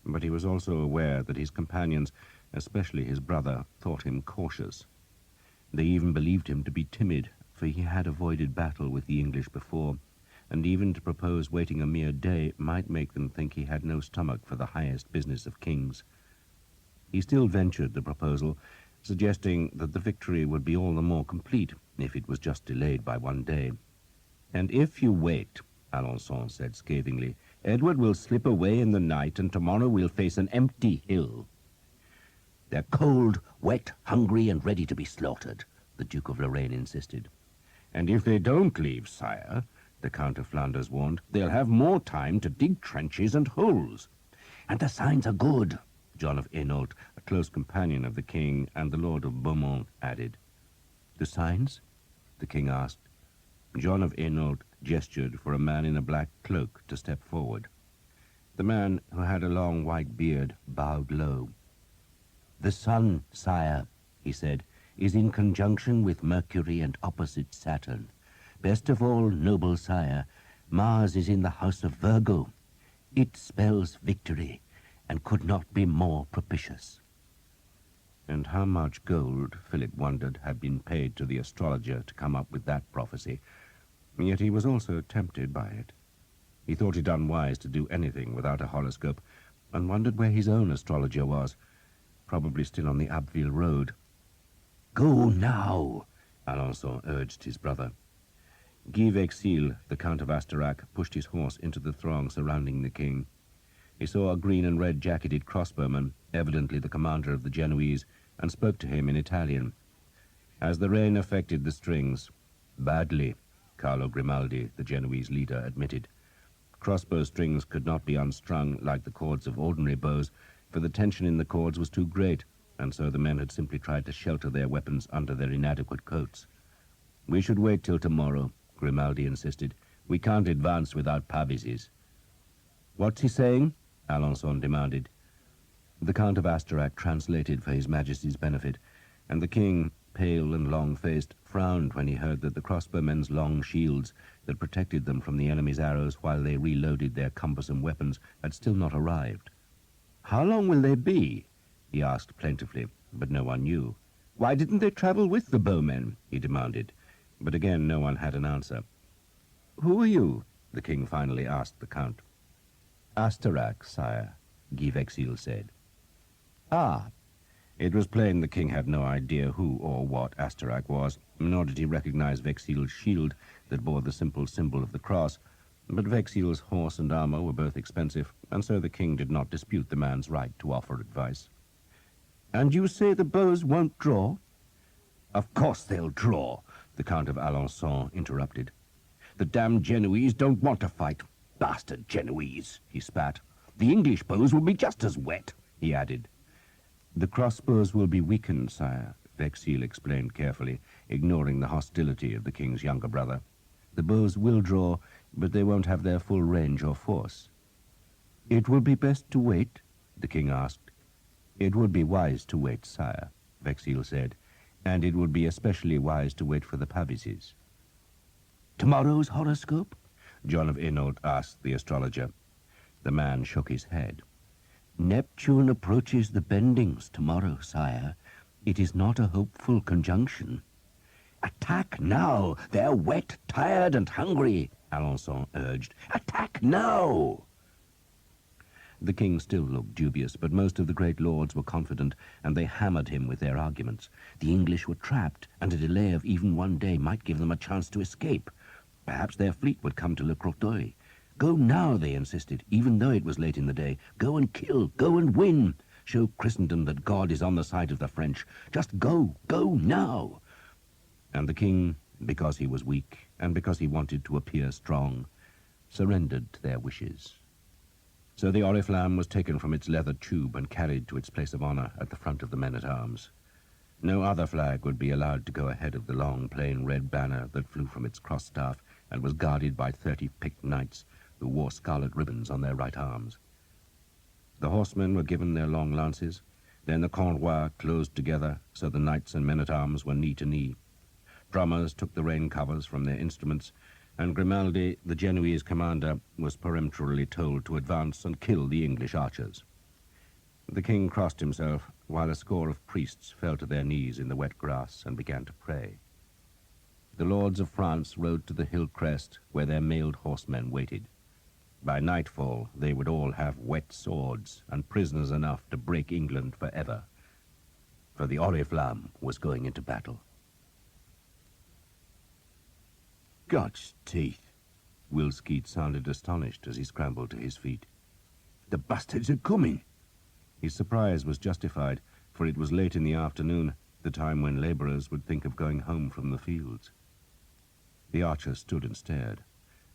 But he was also aware that his companions, especially his brother, thought him cautious. They even believed him to be timid, for he had avoided battle with the English before, and even to propose waiting a mere day might make them think he had no stomach for the highest business of kings. He still ventured the proposal, suggesting that the victory would be all the more complete if it was just delayed by one day. "And if you wait," Alençon said scathingly, "Edward will slip away in the night, and tomorrow we'll face an empty hill." "They're cold, wet, hungry, and ready to be slaughtered," the Duke of Lorraine insisted. "And if they don't leave, sire," the Count of Flanders warned, "they'll have more time to dig trenches and holes." "And the signs are good," John of Hainault, a close companion of the king, and the Lord of Beaumont added. "The signs?" the king asked. John of Hainault gestured for a man in a black cloak to step forward. The man, who had a long white beard, bowed low. "The sun, sire," he said, "is in conjunction with Mercury and opposite Saturn. Best of all, noble sire, Mars is in the house of Virgo. It spells victory, and could not be more propitious." And how much gold, Philip wondered, had been paid to the astrologer to come up with that prophecy. Yet he was also tempted by it. He thought it unwise to do anything without a horoscope, and wondered where his own astrologer was, probably still on the Abbeville road. "Go now," Alençon urged his brother. Guy Vexil, the Count of Asterac, pushed his horse into the throng surrounding the king. He saw a green and red jacketed crossbowman, evidently the commander of the Genoese, and spoke to him in Italian. As the rain affected the strings, badly, Carlo Grimaldi, the Genoese leader, admitted. Crossbow strings could not be unstrung like the cords of ordinary bows, for the tension in the cords was too great, and so the men had simply tried to shelter their weapons under their inadequate coats. "We should wait till tomorrow," Grimaldi insisted. "We can't advance without pavises." "What's he saying?" Alençon demanded. The Count of Asterac translated for His Majesty's benefit, and the king, pale and long-faced, frowned when he heard that the crossbowmen's long shields that protected them from the enemy's arrows while they reloaded their cumbersome weapons had still not arrived. "How long will they be?" he asked plaintively, but no one knew. "Why didn't they travel with the bowmen?" he demanded, but again no one had an answer. "Who are you?" the king finally asked the count. "Asterac, sire," Guy Vexil said. "Ah." It was plain the king had no idea who or what Asterac was, nor did he recognize Vexil's shield that bore the simple symbol of the cross, but Vexil's horse and armor were both expensive, and so the king did not dispute the man's right to offer advice. And you say the bows won't draw? Of course they'll draw, the Count of Alençon interrupted. The damned Genoese don't want to fight. Bastard Genoese, he spat. The English bows will be just as wet, he added. The crossbows will be weakened, sire, Vexil explained carefully, ignoring the hostility of the king's younger brother. The bows will draw, but they won't have their full range or force. It will be best to wait, the king asked. It would be wise to wait, sire, Vexil said, and it would be especially wise to wait for the Pavises. Tomorrow's horoscope? John of Hainault asked the astrologer. The man shook his head. Neptune approaches the bendings tomorrow, sire. It is not a hopeful conjunction. Attack now! They're wet, tired, and hungry, Alençon urged. Attack now! The king still looked dubious, but most of the great lords were confident, and they hammered him with their arguments. The English were trapped, and a delay of even one day might give them a chance to escape. Perhaps their fleet would come to Le Crotoy. Go now, they insisted, even though it was late in the day. Go and kill, go and win. Show Christendom that God is on the side of the French. Just go now. And the king, because he was weak, and because he wanted to appear strong, surrendered to their wishes. So the Oriflamme was taken from its leather tube and carried to its place of honor at the front of the men-at-arms. No other flag would be allowed to go ahead of the long, plain red banner that flew from its cross-staff and was guarded by 30 picked knights who wore scarlet ribbons on their right arms. The horsemen were given their long lances. Then the Cornwell closed together, so the knights and men-at-arms were knee to knee. Drummers took the rain covers from their instruments, and Grimaldi, the Genoese commander, was peremptorily told to advance and kill the English archers. The king crossed himself, while a score of priests fell to their knees in the wet grass and began to pray. The lords of France rode to the hill crest where their mailed horsemen waited. By nightfall, they would all have wet swords and prisoners enough to break England forever. For the Oriflamme was going into battle. God's teeth! Will Skeet sounded astonished as he scrambled to his feet. The bastards are coming! His surprise was justified, for it was late in the afternoon, the time when laborers would think of going home from the fields. The archers stood and stared.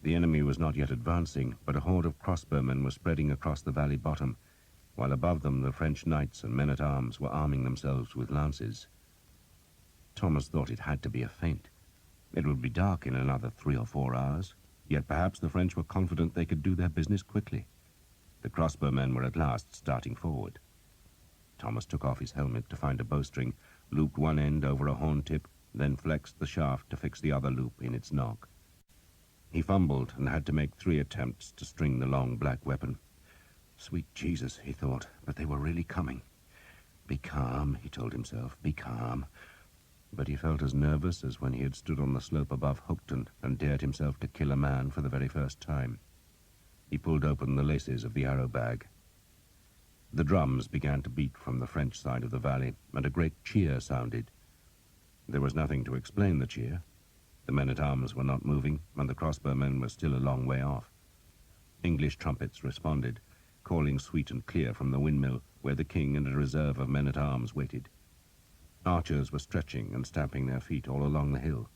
The enemy was not yet advancing, but a horde of crossbowmen was spreading across the valley bottom, while above them the French knights and men-at-arms were arming themselves with lances. Thomas thought it had to be a feint. It would be dark in another 3 or 4 hours, yet perhaps the French were confident they could do their business quickly. The crossbowmen were at last starting forward. Thomas took off his helmet to find a bowstring, looped one end over a horn tip, then flexed the shaft to fix the other loop in its nock. He fumbled and had to make 3 attempts to string the long black weapon. Sweet Jesus, he thought, but they were really coming. Be calm, he told himself, be calm. But he felt as nervous as when he had stood on the slope above Hookton and dared himself to kill a man for the very first time. He pulled open the laces of the arrow bag. The drums began to beat from the French side of the valley, and a great cheer sounded. There was nothing to explain the cheer. The men-at-arms were not moving, and the crossbowmen were still a long way off. English trumpets responded, calling sweet and clear from the windmill, where the king and a reserve of men-at-arms waited. Archers were stretching and stamping their feet all along the hill.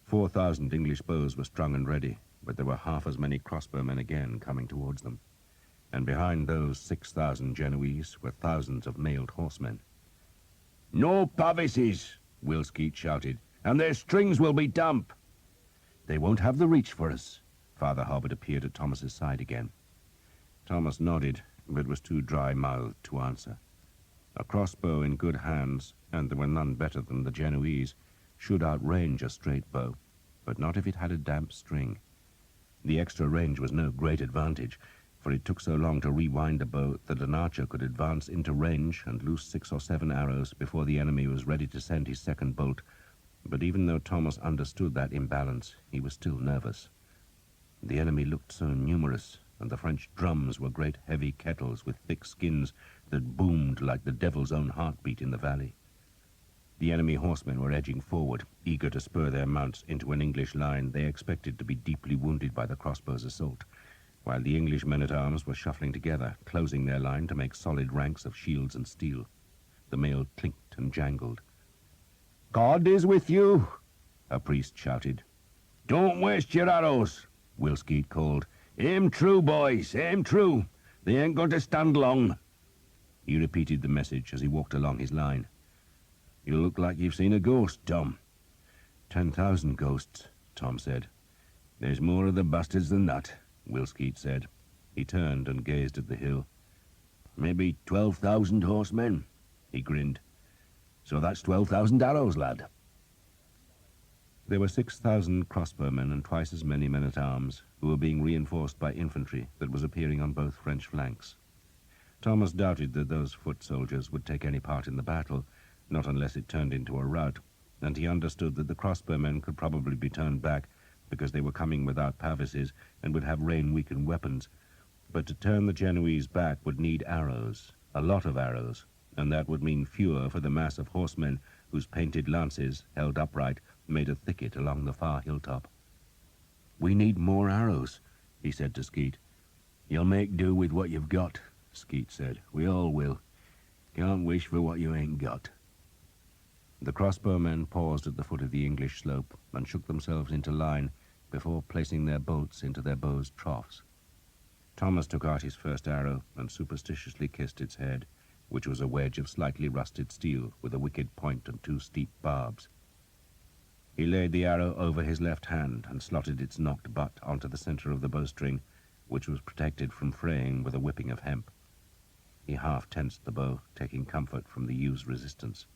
4,000 English bows were strung and ready, but there were half as many crossbowmen again coming towards them. And behind those 6,000 Genoese were thousands of mailed horsemen. "No Pavises!" Will Skeet shouted, "and their strings will be damp." "They won't have the reach for us." Father Hobbit appeared at Thomas's side again. Thomas nodded, but was too dry-mouthed to answer. A crossbow in good hands, and there were none better than the Genoese, should outrange a straight bow, but not if it had a damp string. The extra range was no great advantage, for it took so long to rewind a bow that an archer could advance into range and loose 6 or 7 arrows before the enemy was ready to send his second bolt. But even though Thomas understood that imbalance, he was still nervous. The enemy looked so numerous, and the French drums were great heavy kettles with thick skins that boomed like the devil's own heartbeat in the valley. The enemy horsemen were edging forward, eager to spur their mounts into an English line they expected to be deeply wounded by the crossbow's assault, while the English men-at-arms were shuffling together, closing their line to make solid ranks of shields and steel. The mail clinked and jangled. "God is with you," a priest shouted. "Don't waste your arrows," Will Skeet called. "Aim true, boys, aim true. They ain't going to stand long." He repeated the message as he walked along his line. "You look like you've seen a ghost, Tom." 10,000 ghosts, Tom said. "There's more of the bastards than that," Will Skeet said. He turned and gazed at the hill. "Maybe 12,000 horsemen," He grinned. "so that's 12,000 arrows, lad." There were 6,000 crossbowmen and twice as many men-at-arms who were being reinforced by infantry that was appearing on both French flanks. Thomas doubted that those foot soldiers would take any part in the battle, not unless it turned into a rout, and he understood that the crossbowmen could probably be turned back because they were coming without pavises and would have rain-weakened weapons. But to turn the Genoese back would need arrows, a lot of arrows, and that would mean fewer for the mass of horsemen whose painted lances, held upright, made a thicket along the far hilltop. "We need more arrows," he said to Skeet. "You'll make do with what you've got," Skeet said. "We all will. Can't wish for what you ain't got." The crossbowmen paused at the foot of the English slope and shook themselves into line before placing their bolts into their bows' troughs. Thomas took out his first arrow and superstitiously kissed its head, which was a wedge of slightly rusted steel with a wicked point and 2 steep barbs. He laid the arrow over his left hand and slotted its knocked butt onto the center of the bowstring, which was protected from fraying with a whipping of hemp. He half tensed the bow, taking comfort from the used resistance.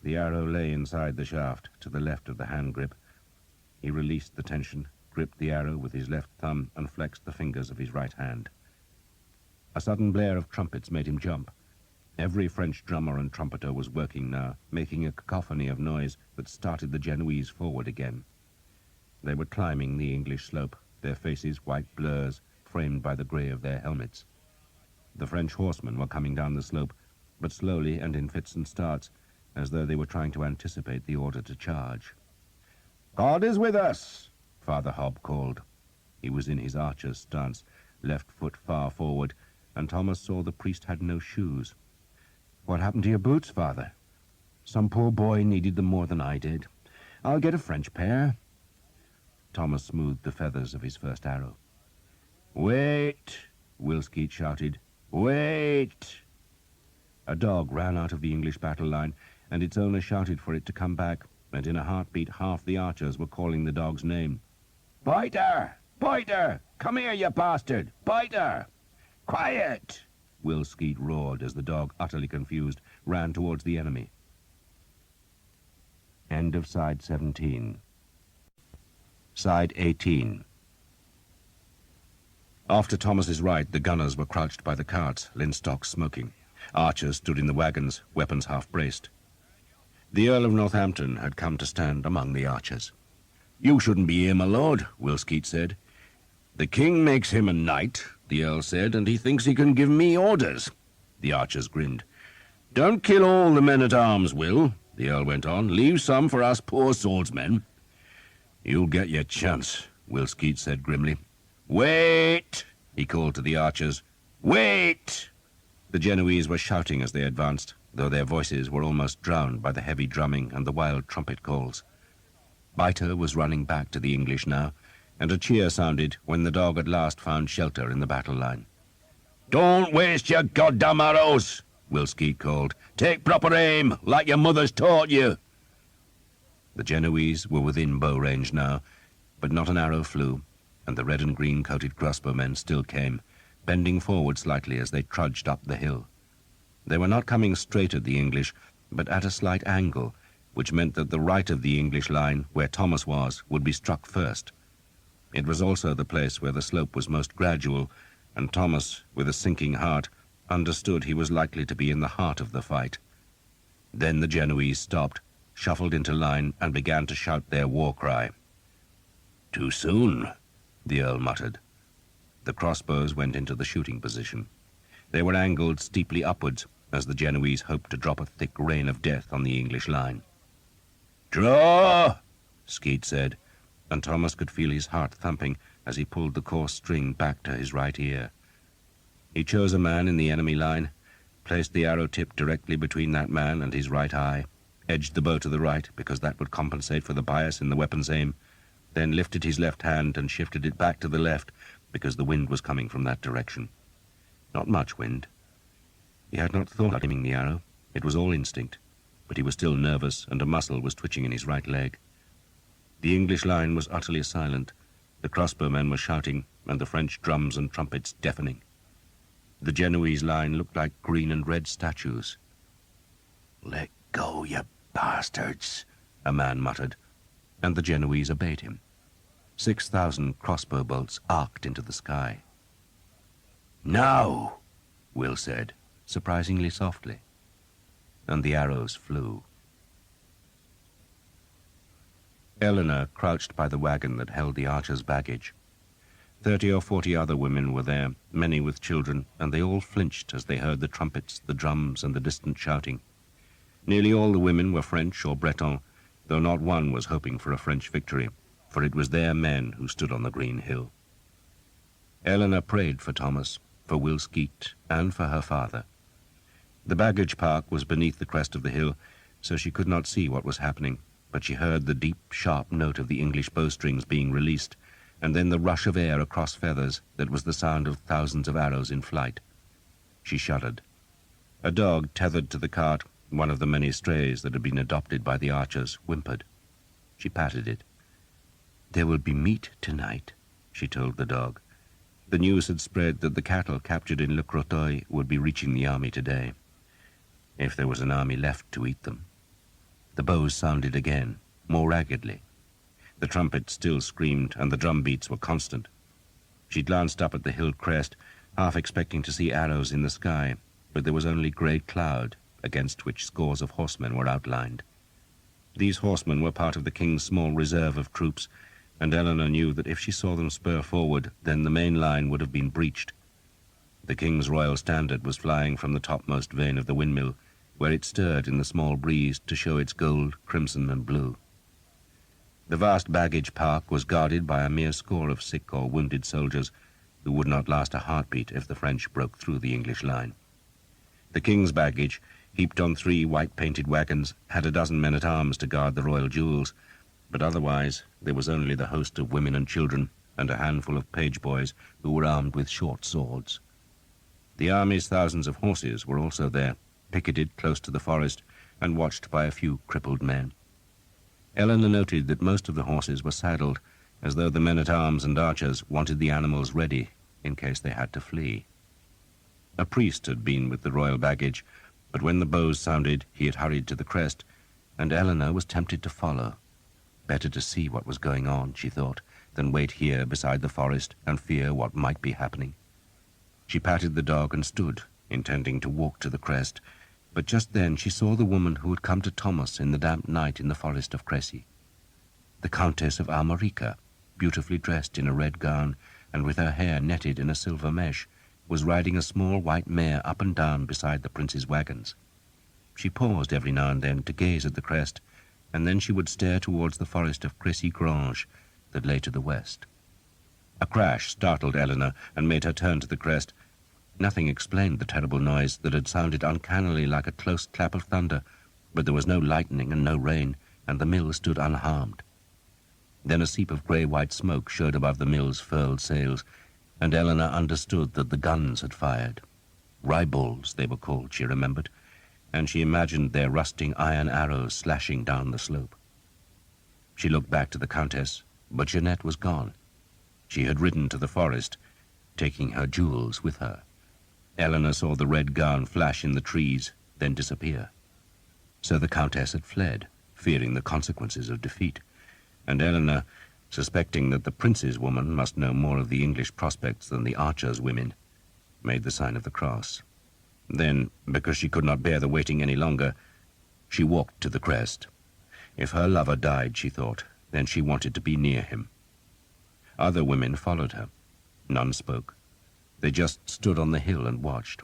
The arrow lay inside the shaft, to the left of the hand grip. He released the tension, gripped the arrow with his left thumb, and flexed the fingers of his right hand. A sudden blare of trumpets made him jump. Every French drummer and trumpeter was working now, making a cacophony of noise that started the Genoese forward again. They were climbing the English slope, their faces white blurs, framed by the grey of their helmets. The French horsemen were coming down the slope, but slowly and in fits and starts, as though they were trying to anticipate the order to charge. "God is with us," Father Hobb called. He was in his archer's stance, left foot far forward, and Thomas saw the priest had no shoes. "What happened to your boots, Father?" "Some poor boy needed them more than I did. I'll get a French pair." Thomas smoothed the feathers of his first arrow. "Wait," Will Skeet shouted. "Wait." A dog ran out of the English battle line, and its owner shouted for it to come back, and in a heartbeat half the archers were calling the dog's name. "Biter! Biter! Come here, you bastard! Biter! Quiet!" Will Skeet roared as the dog, utterly confused, ran towards the enemy. End of Side 17. Side 18. Off to Thomas's right, the gunners were crouched by the carts, linstocks smoking. Archers stood in the wagons, weapons half-braced. The Earl of Northampton had come to stand among the archers. "You shouldn't be here, my lord," Will Skeet said. "The king makes him a knight," the Earl said, "and he thinks he can give me orders." The archers grinned. "Don't kill all the men-at-arms, Will," the Earl went on. "Leave some for us poor swordsmen." "You'll get your chance," Will Skeet said grimly. "Wait!" he called to the archers. "Wait!" The Genoese were shouting as they advanced, though their voices were almost drowned by the heavy drumming and the wild trumpet calls. Biter was running back to the English now, and a cheer sounded when the dog at last found shelter in the battle line. "Don't waste your goddamn arrows," Will Skeet called. "Take proper aim, like your mother's taught you." The Genoese were within bow range now, but not an arrow flew, and the red and green-coated crossbowmen still came, bending forward slightly as they trudged up the hill. They were not coming straight at the English, but at a slight angle, which meant that the right of the English line, where Thomas was, would be struck first. It was also the place where the slope was most gradual, and Thomas, with a sinking heart, understood he was likely to be in the heart of the fight. Then the Genoese stopped, shuffled into line, and began to shout their war cry. "Too soon," the Earl muttered. The crossbows went into the shooting position. They were angled steeply upwards, as the Genoese hoped to drop a thick rain of death on the English line. "Draw!" Skeet said, and Thomas could feel his heart thumping as he pulled the coarse string back to his right ear. He chose a man in the enemy line, placed the arrow tip directly between that man and his right eye, edged the bow to the right because that would compensate for the bias in the weapon's aim, then lifted his left hand and shifted it back to the left because the wind was coming from that direction. Not much wind. He had not thought of aiming the arrow. It was all instinct, but he was still nervous and a muscle was twitching in his right leg. The English line was utterly silent. The crossbowmen were shouting and the French drums and trumpets deafening. The Genoese line looked like green and red statues. "Let go, you bastards," a man muttered, and the Genoese obeyed him. 6,000 crossbow bolts arced into the sky. "Now," Will said, surprisingly softly, and the arrows flew. Eleanor crouched by the wagon that held the archer's baggage. 30 or 40 other women were there, many with children, and they all flinched as they heard the trumpets, the drums, and the distant shouting. Nearly all the women were French or Breton, though not one was hoping for a French victory, for it was their men who stood on the green hill. Eleanor prayed for Thomas, for Will Skeet, and for her father. The baggage park was beneath the crest of the hill, so she could not see what was happening, but she heard the deep, sharp note of the English bowstrings being released, and then the rush of air across feathers that was the sound of thousands of arrows in flight. She shuddered. A dog tethered to the cart, one of the many strays that had been adopted by the archers, whimpered. She patted it. "There will be meat tonight," she told the dog. The news had spread that the cattle captured in Le Croteuil would be reaching the army today, if there was an army left to eat them. The bows sounded again, more raggedly. The trumpet still screamed, and the drum beats were constant. She glanced up at the hill crest, half expecting to see arrows in the sky, but there was only grey cloud, against which scores of horsemen were outlined. These horsemen were part of the king's small reserve of troops, and Eleanor knew that if she saw them spur forward, then the main line would have been breached. The king's royal standard was flying from the topmost vane of the windmill, where it stirred in the small breeze to show its gold, crimson, and blue. The vast baggage park was guarded by a mere score of sick or wounded soldiers who would not last a heartbeat if the French broke through the English line. The king's baggage, heaped on 3 white-painted wagons, had a dozen men-at-arms to guard the royal jewels, but otherwise there was only the host of women and children and a handful of page boys who were armed with short swords. The army's thousands of horses were also there, picketed close to the forest and watched by a few crippled men. Eleanor noted that most of the horses were saddled, as though the men-at-arms and archers wanted the animals ready in case they had to flee. A priest had been with the royal baggage, but when the bows sounded, he had hurried to the crest, and Eleanor was tempted to follow. Better to see what was going on, she thought, than wait here beside the forest and fear what might be happening. She patted the dog and stood, intending to walk to the crest, but just then she saw the woman who had come to Thomas in the damp night in the forest of Crécy. The Countess of Armorica, beautifully dressed in a red gown and with her hair netted in a silver mesh, was riding a small white mare up and down beside the prince's wagons. She paused every now and then to gaze at the crest, and then she would stare towards the forest of Crécy-Grange that lay to the west. A crash startled Eleanor and made her turn to the crest. Nothing explained the terrible noise that had sounded uncannily like a close clap of thunder, but there was no lightning and no rain, and the mill stood unharmed. Then a seep of grey-white smoke showed above the mill's furled sails, and Eleanor understood that the guns had fired. Riebalds, they were called, she remembered, and she imagined their rusting iron arrows slashing down the slope. She looked back to the Countess, but Jeanette was gone. She had ridden to the forest, taking her jewels with her. Eleanor saw the red gown flash in the trees, then disappear. So the Countess had fled, fearing the consequences of defeat, and Eleanor, suspecting that the prince's woman must know more of the English prospects than the archer's women, made the sign of the cross. Then, because she could not bear the waiting any longer, she walked to the crest. If her lover died, she thought, then she wanted to be near him. Other women followed her. None spoke. They just stood on the hill and watched,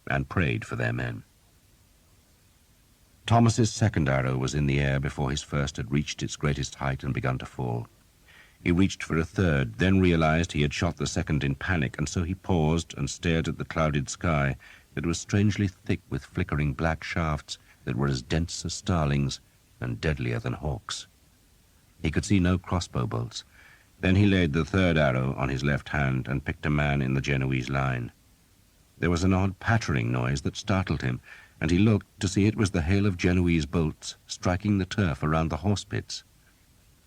and prayed for their men. Thomas's second arrow was in the air before his first had reached its greatest height and begun to fall. He reached for a third, then realized he had shot the second in panic, and so he paused and stared at the clouded sky It was strangely thick with flickering black shafts that were as dense as starlings and deadlier than hawks. He could see no crossbow bolts. Then he laid the third arrow on his left hand and picked a man in the Genoese line. There was an odd pattering noise that startled him, and he looked to see it was the hail of Genoese bolts striking the turf around the horse pits.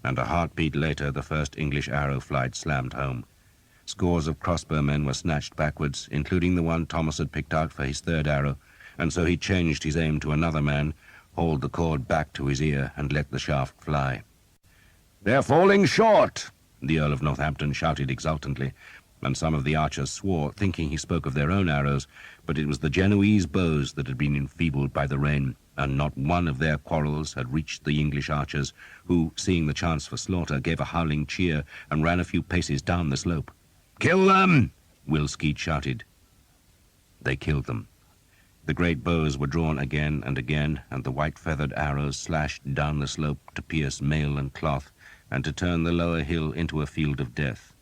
And a heartbeat later, the first English arrow flight slammed home. Scores of crossbowmen were snatched backwards, including the one Thomas had picked out for his third arrow, and so he changed his aim to another man, hauled the cord back to his ear, and let the shaft fly. "They're falling short!" the Earl of Northampton shouted exultantly, and some of the archers swore, thinking he spoke of their own arrows, but it was the Genoese bows that had been enfeebled by the rain, and not one of their quarrels had reached the English archers, who, seeing the chance for slaughter, gave a howling cheer and ran a few paces down the slope. "Kill them!" Will Skeet shouted. They killed them. The great bows were drawn again and again, and the white-feathered arrows slashed down the slope to pierce mail and cloth, and to turn the lower hill into a field of death.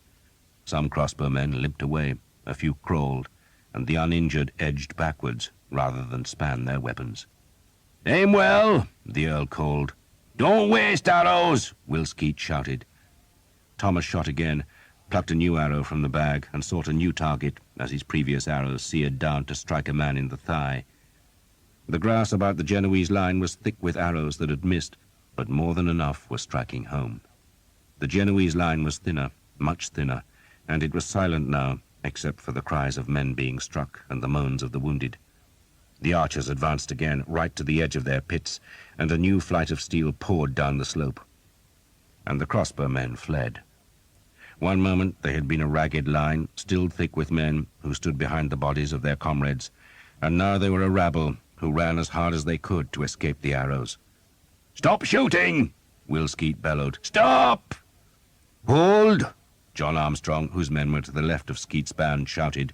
Some crossbowmen limped away, a few crawled, and the uninjured edged backwards rather than span their weapons. "Aim well!" the Earl called. "Don't waste arrows!" Will Skeet shouted. Thomas shot again, plucked a new arrow from the bag, and sought a new target as his previous arrow seared down to strike a man in the thigh. The grass about the Genoese line was thick with arrows that had missed, but more than enough were striking home. The Genoese line was thinner, much thinner, and it was silent now, except for the cries of men being struck and the moans of the wounded. The archers advanced again, right to the edge of their pits, and a new flight of steel poured down the slope. And the crossbowmen fled. One moment they had been a ragged line, still thick with men, who stood behind the bodies of their comrades, and now they were a rabble who ran as hard as they could to escape the arrows. "Stop shooting!" Will Skeet bellowed. "Stop!" "Hold!" John Armstrong, whose men were to the left of Skeet's band, shouted.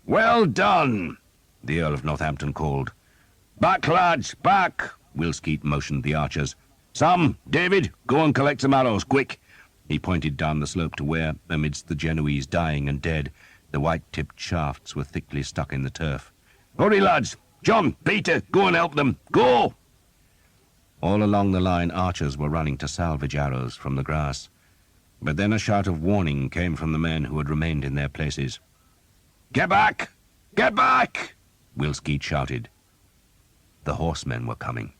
"Well done!" the Earl of Northampton called. "Back, lads, back!" Will Skeet motioned the archers. "Sam, David, go and collect some arrows, quick!" He pointed down the slope to where, amidst the Genoese dying and dead, the white-tipped shafts were thickly stuck in the turf. "Hurry, lads! John, Peter, go and help them! Go!" All along the line archers were running to salvage arrows from the grass. But then a shout of warning came from the men who had remained in their places. "Get back! Get back!" Will Skeet shouted. The horsemen were coming.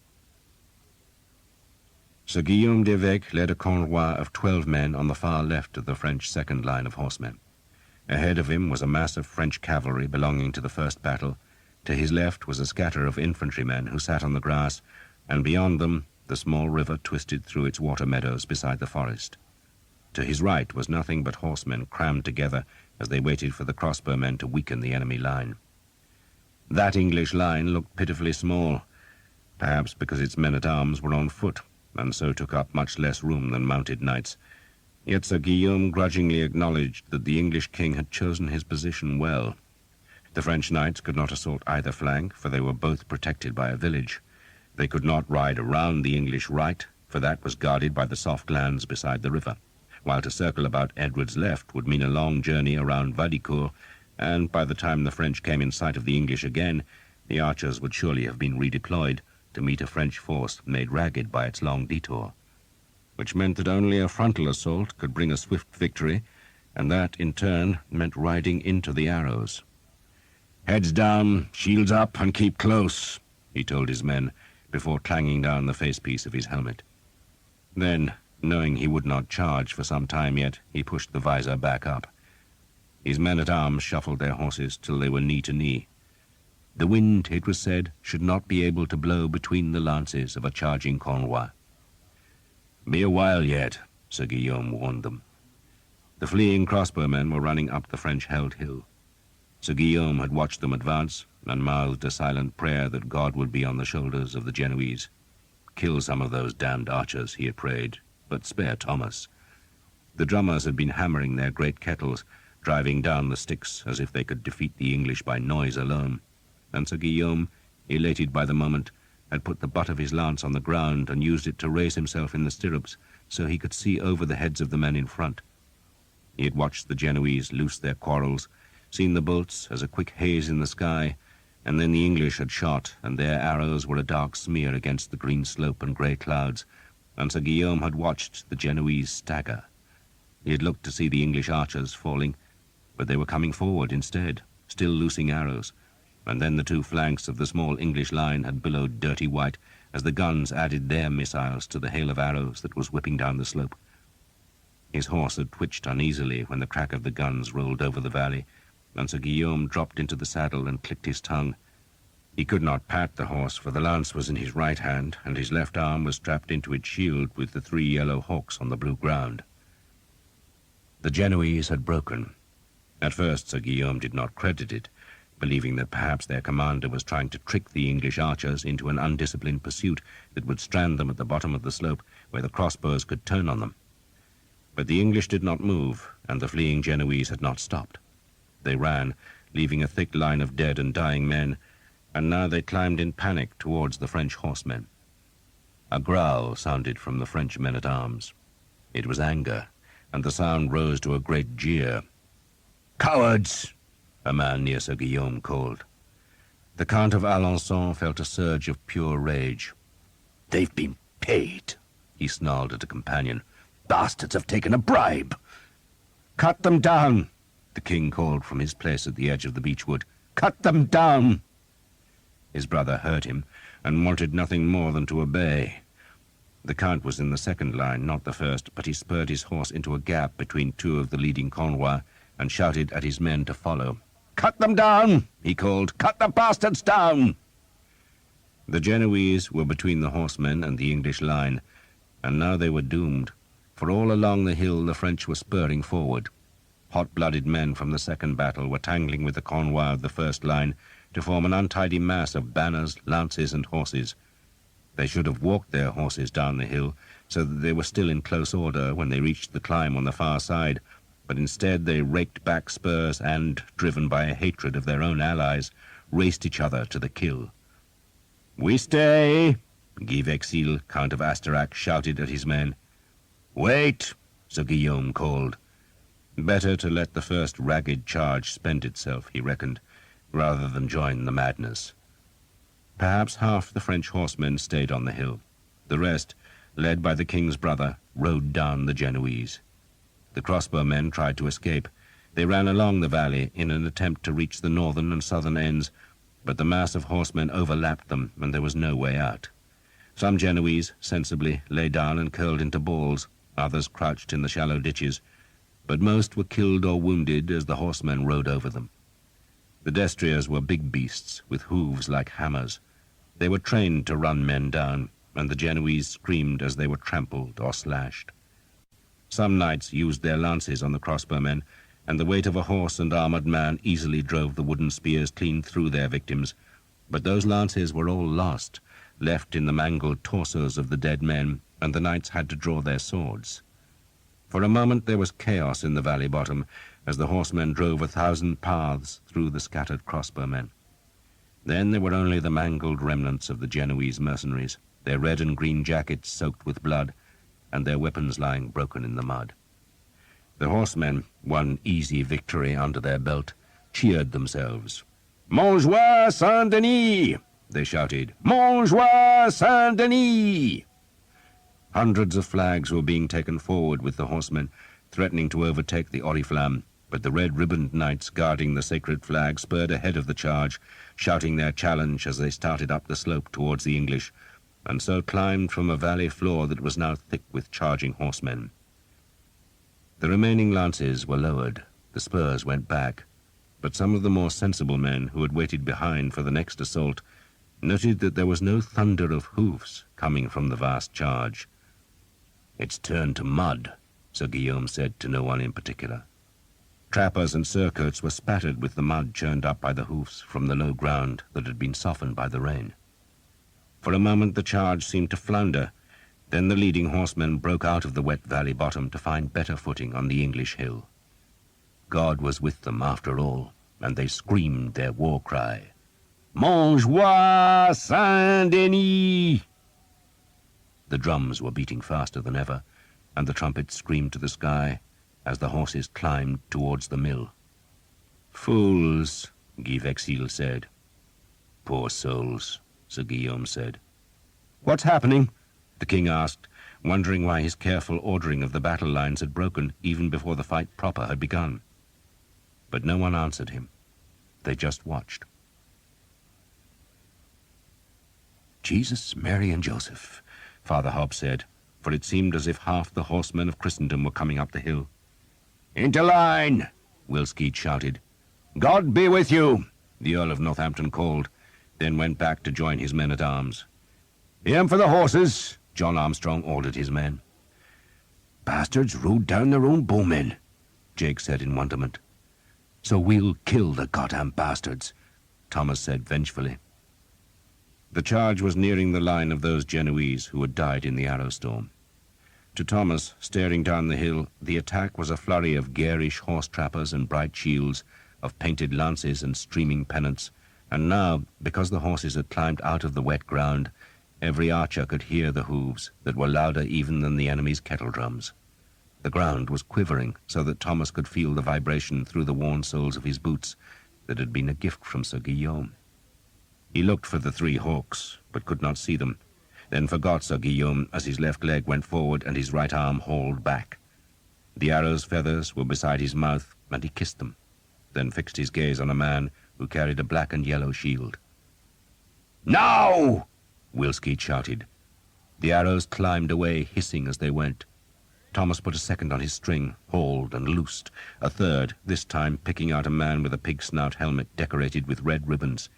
Sir Guillaume d'Evêque led a convoi of 12 men on the far left of the French second line of horsemen. Ahead of him was a mass of French cavalry belonging to the first battle. To his left was a scatter of infantrymen who sat on the grass, and beyond them the small river twisted through its water meadows beside the forest. To his right was nothing but horsemen crammed together as they waited for the crossbowmen to weaken the enemy line. That English line looked pitifully small, perhaps because its men-at-arms were on foot, and so took up much less room than mounted knights. Yet Sir Guillaume grudgingly acknowledged that the English king had chosen his position well. The French knights could not assault either flank, for they were both protected by a village. They could not ride around the English right, for that was guarded by the soft lands beside the river, while to circle about Edward's left would mean a long journey around Vaudicourt, and by the time the French came in sight of the English again, the archers would surely have been redeployed to meet a French force made ragged by its long detour, which meant that only a frontal assault could bring a swift victory, and that, in turn, meant riding into the arrows. "Heads down, shields up, and keep close," he told his men, before clanging down the facepiece of his helmet. Then, knowing he would not charge for some time yet, he pushed the visor back up. His men-at-arms shuffled their horses till they were knee to knee. The wind, it was said, should not be able to blow between the lances of a charging convoi. "Be a while yet," Sir Guillaume warned them. The fleeing crossbowmen were running up the French-held hill. Sir Guillaume had watched them advance, and mouthed a silent prayer that God would be on the shoulders of the Genoese. Kill some of those damned archers, he had prayed, but spare Thomas. The drummers had been hammering their great kettles, driving down the sticks as if they could defeat the English by noise alone, and Sir Guillaume, elated by the moment, had put the butt of his lance on the ground and used it to raise himself in the stirrups so he could see over the heads of the men in front. He had watched the Genoese loose their quarrels, seen the bolts as a quick haze in the sky, and then the English had shot, and their arrows were a dark smear against the green slope and grey clouds, and Sir Guillaume had watched the Genoese stagger. He had looked to see the English archers falling, but they were coming forward instead, still loosing arrows, and then the two flanks of the small English line had billowed dirty white as the guns added their missiles to the hail of arrows that was whipping down the slope. His horse had twitched uneasily when the crack of the guns rolled over the valley, and Sir Guillaume dropped into the saddle and clicked his tongue. He could not pat the horse, for the lance was in his right hand, and his left arm was strapped into its shield with the 3 yellow hawks on the blue ground. The Genoese had broken. At first Sir Guillaume did not credit it, believing that perhaps their commander was trying to trick the English archers into an undisciplined pursuit that would strand them at the bottom of the slope where the crossbows could turn on them. But the English did not move, and the fleeing Genoese had not stopped. They ran, leaving a thick line of dead and dying men, and now they climbed in panic towards the French horsemen. A growl sounded from the French men-at-arms. It was anger, and the sound rose to a great jeer. "Cowards!" a man near Sir Guillaume called. The Count of Alençon felt a surge of pure rage. "They've been paid," he snarled at a companion. "Bastards have taken a bribe." "Cut them down!" the king called from his place at the edge of the beechwood. "Cut them down!" His brother heard him, and wanted nothing more than to obey. The Count was in the second line, not the first, but he spurred his horse into a gap between 2 of the leading Cornwell and shouted at his men to follow. "Cut them down!" he called. "Cut the bastards down!" The Genoese were between the horsemen and the English line, and now they were doomed, for all along the hill the French were spurring forward. Hot-blooded men from the second battle were tangling with the Cornwell of the first line to form an untidy mass of banners, lances, and horses. They should have walked their horses down the hill so that they were still in close order when they reached the climb on the far side, but instead they raked back spurs and, driven by a hatred of their own allies, raced each other to the kill. "We stay!" Guy Vexil, Count of Asterac, shouted at his men. "Wait!" Sir Guillaume called. Better to let the first ragged charge spend itself, he reckoned, rather than join the madness. Perhaps half the French horsemen stayed on the hill. The rest, led by the king's brother, rode down the Genoese. The crossbowmen tried to escape. They ran along the valley in an attempt to reach the northern and southern ends, but the mass of horsemen overlapped them, and there was no way out. Some Genoese, sensibly, lay down and curled into balls. Others crouched in the shallow ditches, but most were killed or wounded as the horsemen rode over them. The destriers were big beasts with hooves like hammers. They were trained to run men down, and the Genoese screamed as they were trampled or slashed. Some knights used their lances on the crossbowmen, and the weight of a horse and armored man easily drove the wooden spears clean through their victims. But those lances were all lost, left in the mangled torsos of the dead men, and the knights had to draw their swords. For a moment there was chaos in the valley bottom as the horsemen drove 1,000 paths through the scattered crossbowmen. Then there were only the mangled remnants of the Genoese mercenaries, their red and green jackets soaked with blood, and their weapons lying broken in the mud. The horsemen, one easy victory under their belt, cheered themselves. "Montjoie Saint-Denis!" they shouted. "Montjoie Saint-Denis!" Hundreds of flags were being taken forward with the horsemen, threatening to overtake the Oriflamme, but the red-ribboned knights guarding the sacred flag spurred ahead of the charge, shouting their challenge as they started up the slope towards the English, and so climbed from a valley floor that was now thick with charging horsemen. The remaining lances were lowered, the spurs went back, but some of the more sensible men who had waited behind for the next assault noted that there was no thunder of hoofs coming from the vast charge. "It's turned to mud," Sir Guillaume said to no one in particular. Trappers and surcoats were spattered with the mud churned up by the hoofs from the low ground that had been softened by the rain. For a moment the charge seemed to flounder. Then the leading horsemen broke out of the wet valley bottom to find better footing on the English hill. God was with them after all, and they screamed their war cry. "Montjoie Saint-Denis!" The drums were beating faster than ever, and the trumpets screamed to the sky as the horses climbed towards the mill. "Fools," Guy Vexil said. Poor souls, Sir Guillaume said. What's happening? The king asked, wondering why his careful ordering of the battle lines had broken even before the fight proper had begun. But no one answered him. They just watched. Jesus, Mary, and Joseph, Father Hobbs said, for it seemed as if half the horsemen of Christendom were coming up the hill. Into line, Wilskeed shouted. God be with you, the Earl of Northampton called, then went back to join his men-at-arms. Aim for the horses, John Armstrong ordered his men. Bastards rode down their own bowmen, Jake said in wonderment. So we'll kill the goddamn bastards, Thomas said vengefully. The charge was nearing the line of those Genoese who had died in the arrow storm. To Thomas, staring down the hill, the attack was a flurry of garish horse-trappers and bright shields, of painted lances and streaming pennants, and now, because the horses had climbed out of the wet ground, every archer could hear the hoofs that were louder even than the enemy's kettle-drums. The ground was quivering so that Thomas could feel the vibration through the worn soles of his boots that had been a gift from Sir Guillaume. He looked for the three hawks, but could not see them, then forgot Sir Guillaume as his left leg went forward and his right arm hauled back. The arrow's feathers were beside his mouth, and he kissed them, then fixed his gaze on a man who carried a black and yellow shield. Now! Wilskeed shouted. The arrows climbed away, hissing as they went. Thomas put a second on his string, hauled and loosed, a third, this time picking out a man with a pig-snout helmet decorated with red ribbons.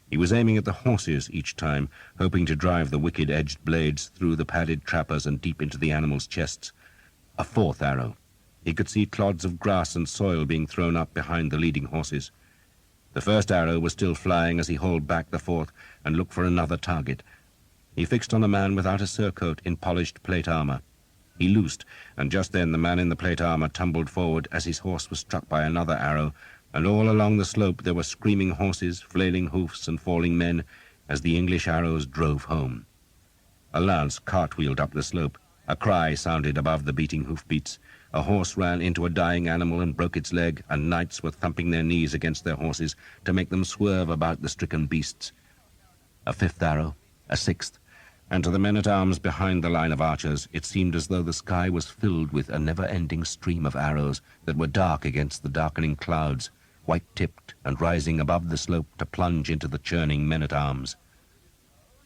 He was aiming at the horses each time, hoping to drive the wicked-edged blades through the padded trappers and deep into the animals' chests. A fourth arrow. He could see clods of grass and soil being thrown up behind the leading horses. The first arrow was still flying as he hauled back the fourth and looked for another target. He fixed on a man without a surcoat in polished plate armor. He loosed, and just then the man in the plate armor tumbled forward as his horse was struck by another arrow, and all along the slope there were screaming horses, flailing hoofs, and falling men as the English arrows drove home. A lance cartwheeled up the slope. A cry sounded above the beating hoofbeats. A horse ran into a dying animal and broke its leg, and knights were thumping their knees against their horses to make them swerve about the stricken beasts. A fifth arrow, a sixth, and to the men-at-arms behind the line of archers it seemed as though the sky was filled with a never-ending stream of arrows that were dark against the darkening clouds, white-tipped and rising above the slope to plunge into the churning men-at-arms.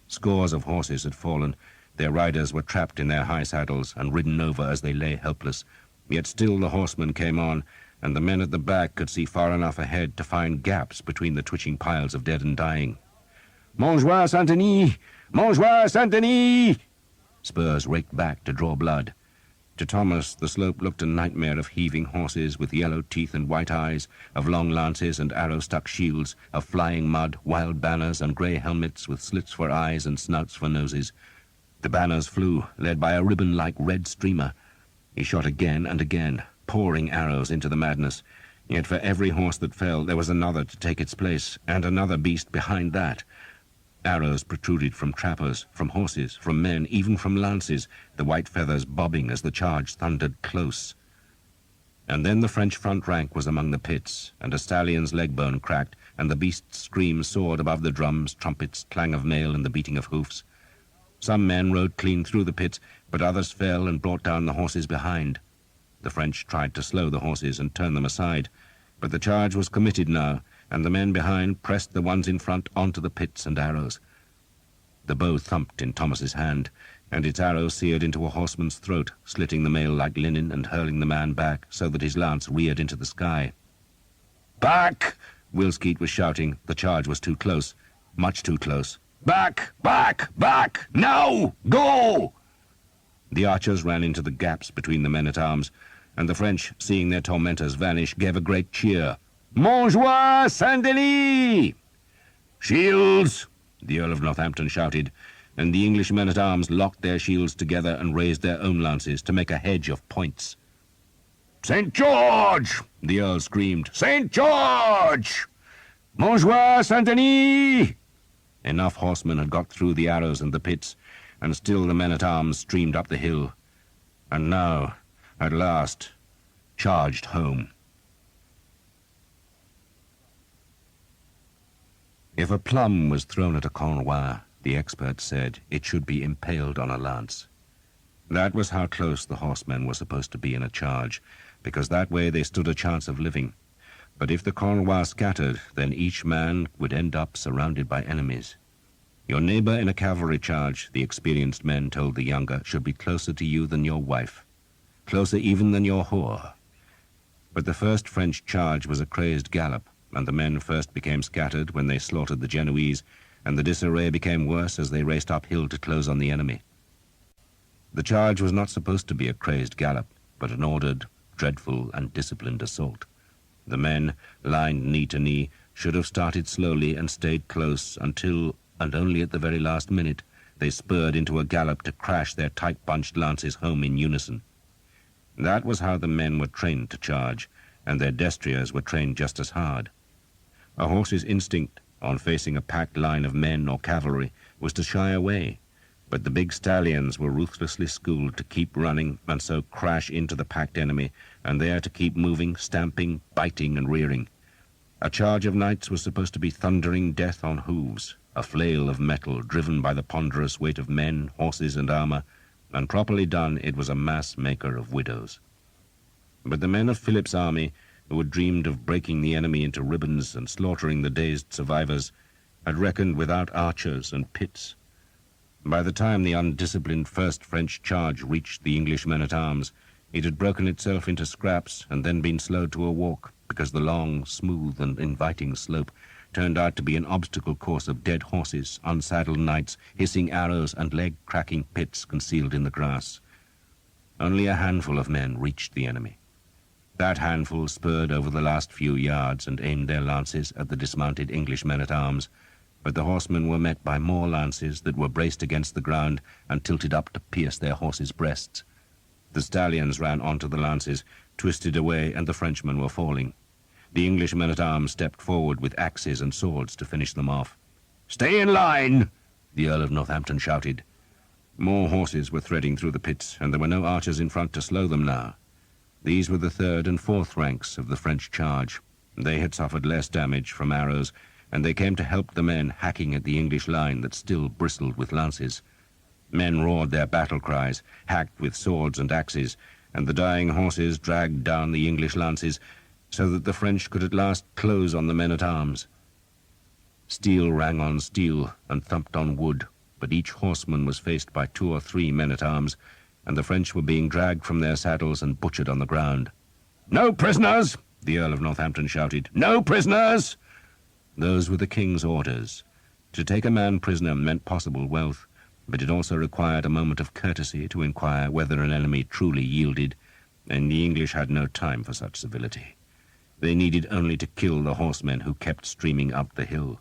Scores of horses had fallen. Their riders were trapped in their high saddles and ridden over as they lay helpless, yet still the horsemen came on, and the men at the back could see far enough ahead to find gaps between the twitching piles of dead and dying. Montjoie Saint-Denis! Montjoie Saint-Denis! Spurs raked back to draw blood. To Thomas, the slope looked a nightmare of heaving horses with yellow teeth and white eyes, of long lances and arrow-stuck shields, of flying mud, wild banners, and grey helmets with slits for eyes and snouts for noses. The banners flew, led by a ribbon-like red streamer. He shot again and again, pouring arrows into the madness. Yet for every horse that fell, there was another to take its place, and another beast behind that. Arrows protruded from trappers, from horses, from men, even from lances, the white feathers bobbing as the charge thundered close. And then the French front rank was among the pits, and a stallion's leg bone cracked, and the beast's scream soared above the drums, trumpets, clang of mail, and the beating of hoofs. Some men rode clean through the pits, but others fell and brought down the horses behind. The French tried to slow the horses and turn them aside, but the charge was committed now, and the men behind pressed the ones in front onto the pits and arrows. The bow thumped in Thomas's hand, and its arrow seared into a horseman's throat, slitting the mail like linen and hurling the man back so that his lance reared into the sky. "Back!" Wilskeed was shouting. The charge was too close, much too close. "Back! Back! Back! Now! Go!" The archers ran into the gaps between the men-at-arms, and the French, seeing their tormentors vanish, gave a great cheer. "Montjoie Saint-Denis!" "Shields!" the Earl of Northampton shouted, and the English men-at-arms locked their shields together and raised their own lances to make a hedge of points. "St. George!" the Earl screamed. "St. George! Montjoie Saint-Denis!" Enough horsemen had got through the arrows and the pits, and still the men-at-arms streamed up the hill, and now, at last, charged home. If a plum was thrown at a Cornwell, the experts said it should be impaled on a lance. That was how close the horsemen were supposed to be in a charge, because that way they stood a chance of living. But if the Cornwell scattered, then each man would end up surrounded by enemies. Your neighbor in a cavalry charge, the experienced men told the younger, should be closer to you than your wife, closer even than your whore. But the first French charge was a crazed gallop, and the men first became scattered when they slaughtered the Genoese, and the disarray became worse as they raced uphill to close on the enemy. The charge was not supposed to be a crazed gallop, but an ordered, dreadful, and disciplined assault. The men, lined knee to knee, should have started slowly and stayed close until, and only at the very last minute, they spurred into a gallop to crash their tight-bunched lances home in unison. That was how the men were trained to charge, and their destriers were trained just as hard. A horse's instinct, on facing a packed line of men or cavalry, was to shy away, but the big stallions were ruthlessly schooled to keep running and so crash into the packed enemy, and there to keep moving, stamping, biting, and rearing. A charge of knights was supposed to be thundering death on hooves, a flail of metal driven by the ponderous weight of men, horses, and armor, and properly done it was a mass maker of widows. But the men of Philip's army, who had dreamed of breaking the enemy into ribbons and slaughtering the dazed survivors, had reckoned without archers and pits. By the time the undisciplined first French charge reached the English men-at-arms, it had broken itself into scraps and then been slowed to a walk, because the long, smooth, and inviting slope turned out to be an obstacle course of dead horses, unsaddled knights, hissing arrows, and leg-cracking pits concealed in the grass. Only a handful of men reached the enemy. That handful spurred over the last few yards and aimed their lances at the dismounted English men-at-arms, but the horsemen were met by more lances that were braced against the ground and tilted up to pierce their horses' breasts. The stallions ran onto the lances, twisted away, and the Frenchmen were falling. The English men-at-arms stepped forward with axes and swords to finish them off. "Stay in line!" the Earl of Northampton shouted. More horses were threading through the pits, and there were no archers in front to slow them now. These were the third and fourth ranks of the French charge. They had suffered less damage from arrows, and they came to help the men hacking at the English line that still bristled with lances. Men roared their battle cries, hacked with swords and axes, and the dying horses dragged down the English lances, so that the French could at last close on the men-at-arms. Steel rang on steel and thumped on wood, but each horseman was faced by 2 or 3 men-at-arms, and the French were being dragged from their saddles and butchered on the ground. "No prisoners!" the Earl of Northampton shouted. "No prisoners!" Those were the king's orders. To take a man prisoner meant possible wealth, but it also required a moment of courtesy to inquire whether an enemy truly yielded, and the English had no time for such civility. They needed only to kill the horsemen who kept streaming up the hill.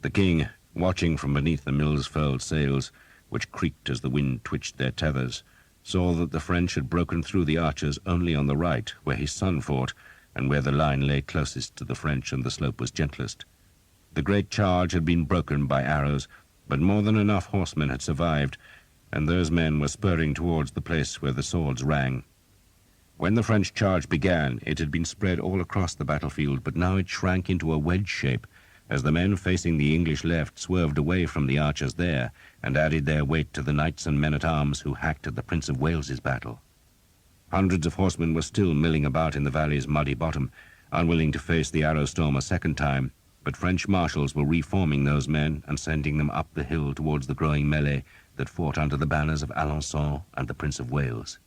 The king, watching from beneath the mill's furled sails, which creaked as the wind twitched their tethers, saw that the French had broken through the archers only on the right, where his son fought, and where the line lay closest to the French and the slope was gentlest. The great charge had been broken by arrows, but more than enough horsemen had survived, and those men were spurring towards the place where the swords rang. When the French charge began, it had been spread all across the battlefield, but now it shrank into a wedge shape, as the men facing the English left swerved away from the archers there, and added their weight to the knights and men-at-arms who hacked at the Prince of Wales's battle. Hundreds of horsemen were still milling about in the valley's muddy bottom, unwilling to face the arrow storm a second time, but French marshals were reforming those men and sending them up the hill towards the growing melee that fought under the banners of Alençon and the Prince of Wales.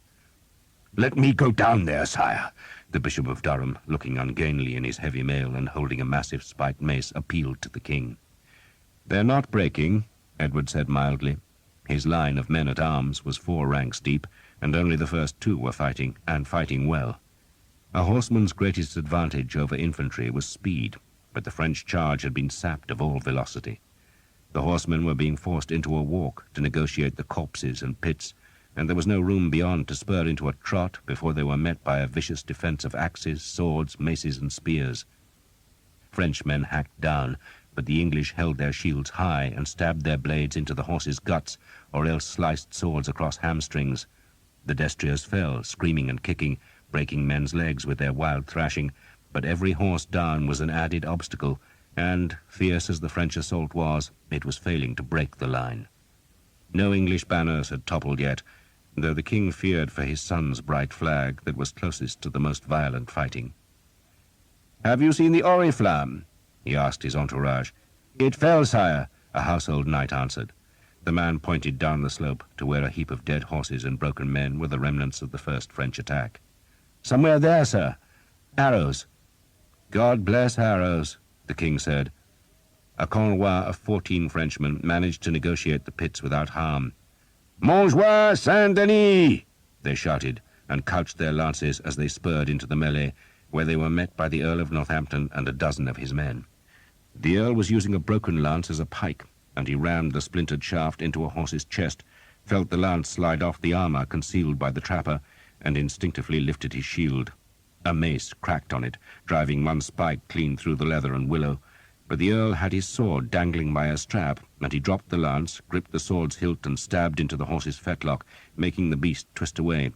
"Let me go down there, sire," the Bishop of Durham, looking ungainly in his heavy mail and holding a massive spiked mace, appealed to the king. "They're not breaking," Edward said mildly. His line of men-at-arms was 4 ranks deep, and only the first 2 were fighting, and fighting well. A horseman's greatest advantage over infantry was speed, but the French charge had been sapped of all velocity. The horsemen were being forced into a walk to negotiate the copses and pits, and there was no room beyond to spur into a trot before they were met by a vicious defense of axes, swords, maces, and spears. Frenchmen hacked down, but the English held their shields high and stabbed their blades into the horses' guts, or else sliced swords across hamstrings. The destriers fell, screaming and kicking, breaking men's legs with their wild thrashing, but every horse down was an added obstacle, and, fierce as the French assault was, it was failing to break the line. No English banners had toppled yet, though the king feared for his son's bright flag that was closest to the most violent fighting. "Have you seen the Oriflamme?" he asked his entourage. "It fell, sire," a household knight answered. The man pointed down the slope to where a heap of dead horses and broken men were the remnants of the first French attack. "Somewhere there, sir. Arrows." "God bless arrows," the king said. A convoi of 14 Frenchmen managed to negotiate the pits without harm. "Montjoie Saint-Denis!" they shouted, and couched their lances as they spurred into the melee, where they were met by the Earl of Northampton and a dozen of his men. The Earl was using a broken lance as a pike, and he rammed the splintered shaft into a horse's chest, felt the lance slide off the armour concealed by the trapper, and instinctively lifted his shield. A mace cracked on it, driving one spike clean through the leather and willow, but the Earl had his sword dangling by a strap, and he dropped the lance, gripped the sword's hilt, and stabbed into the horse's fetlock, making the beast twist away.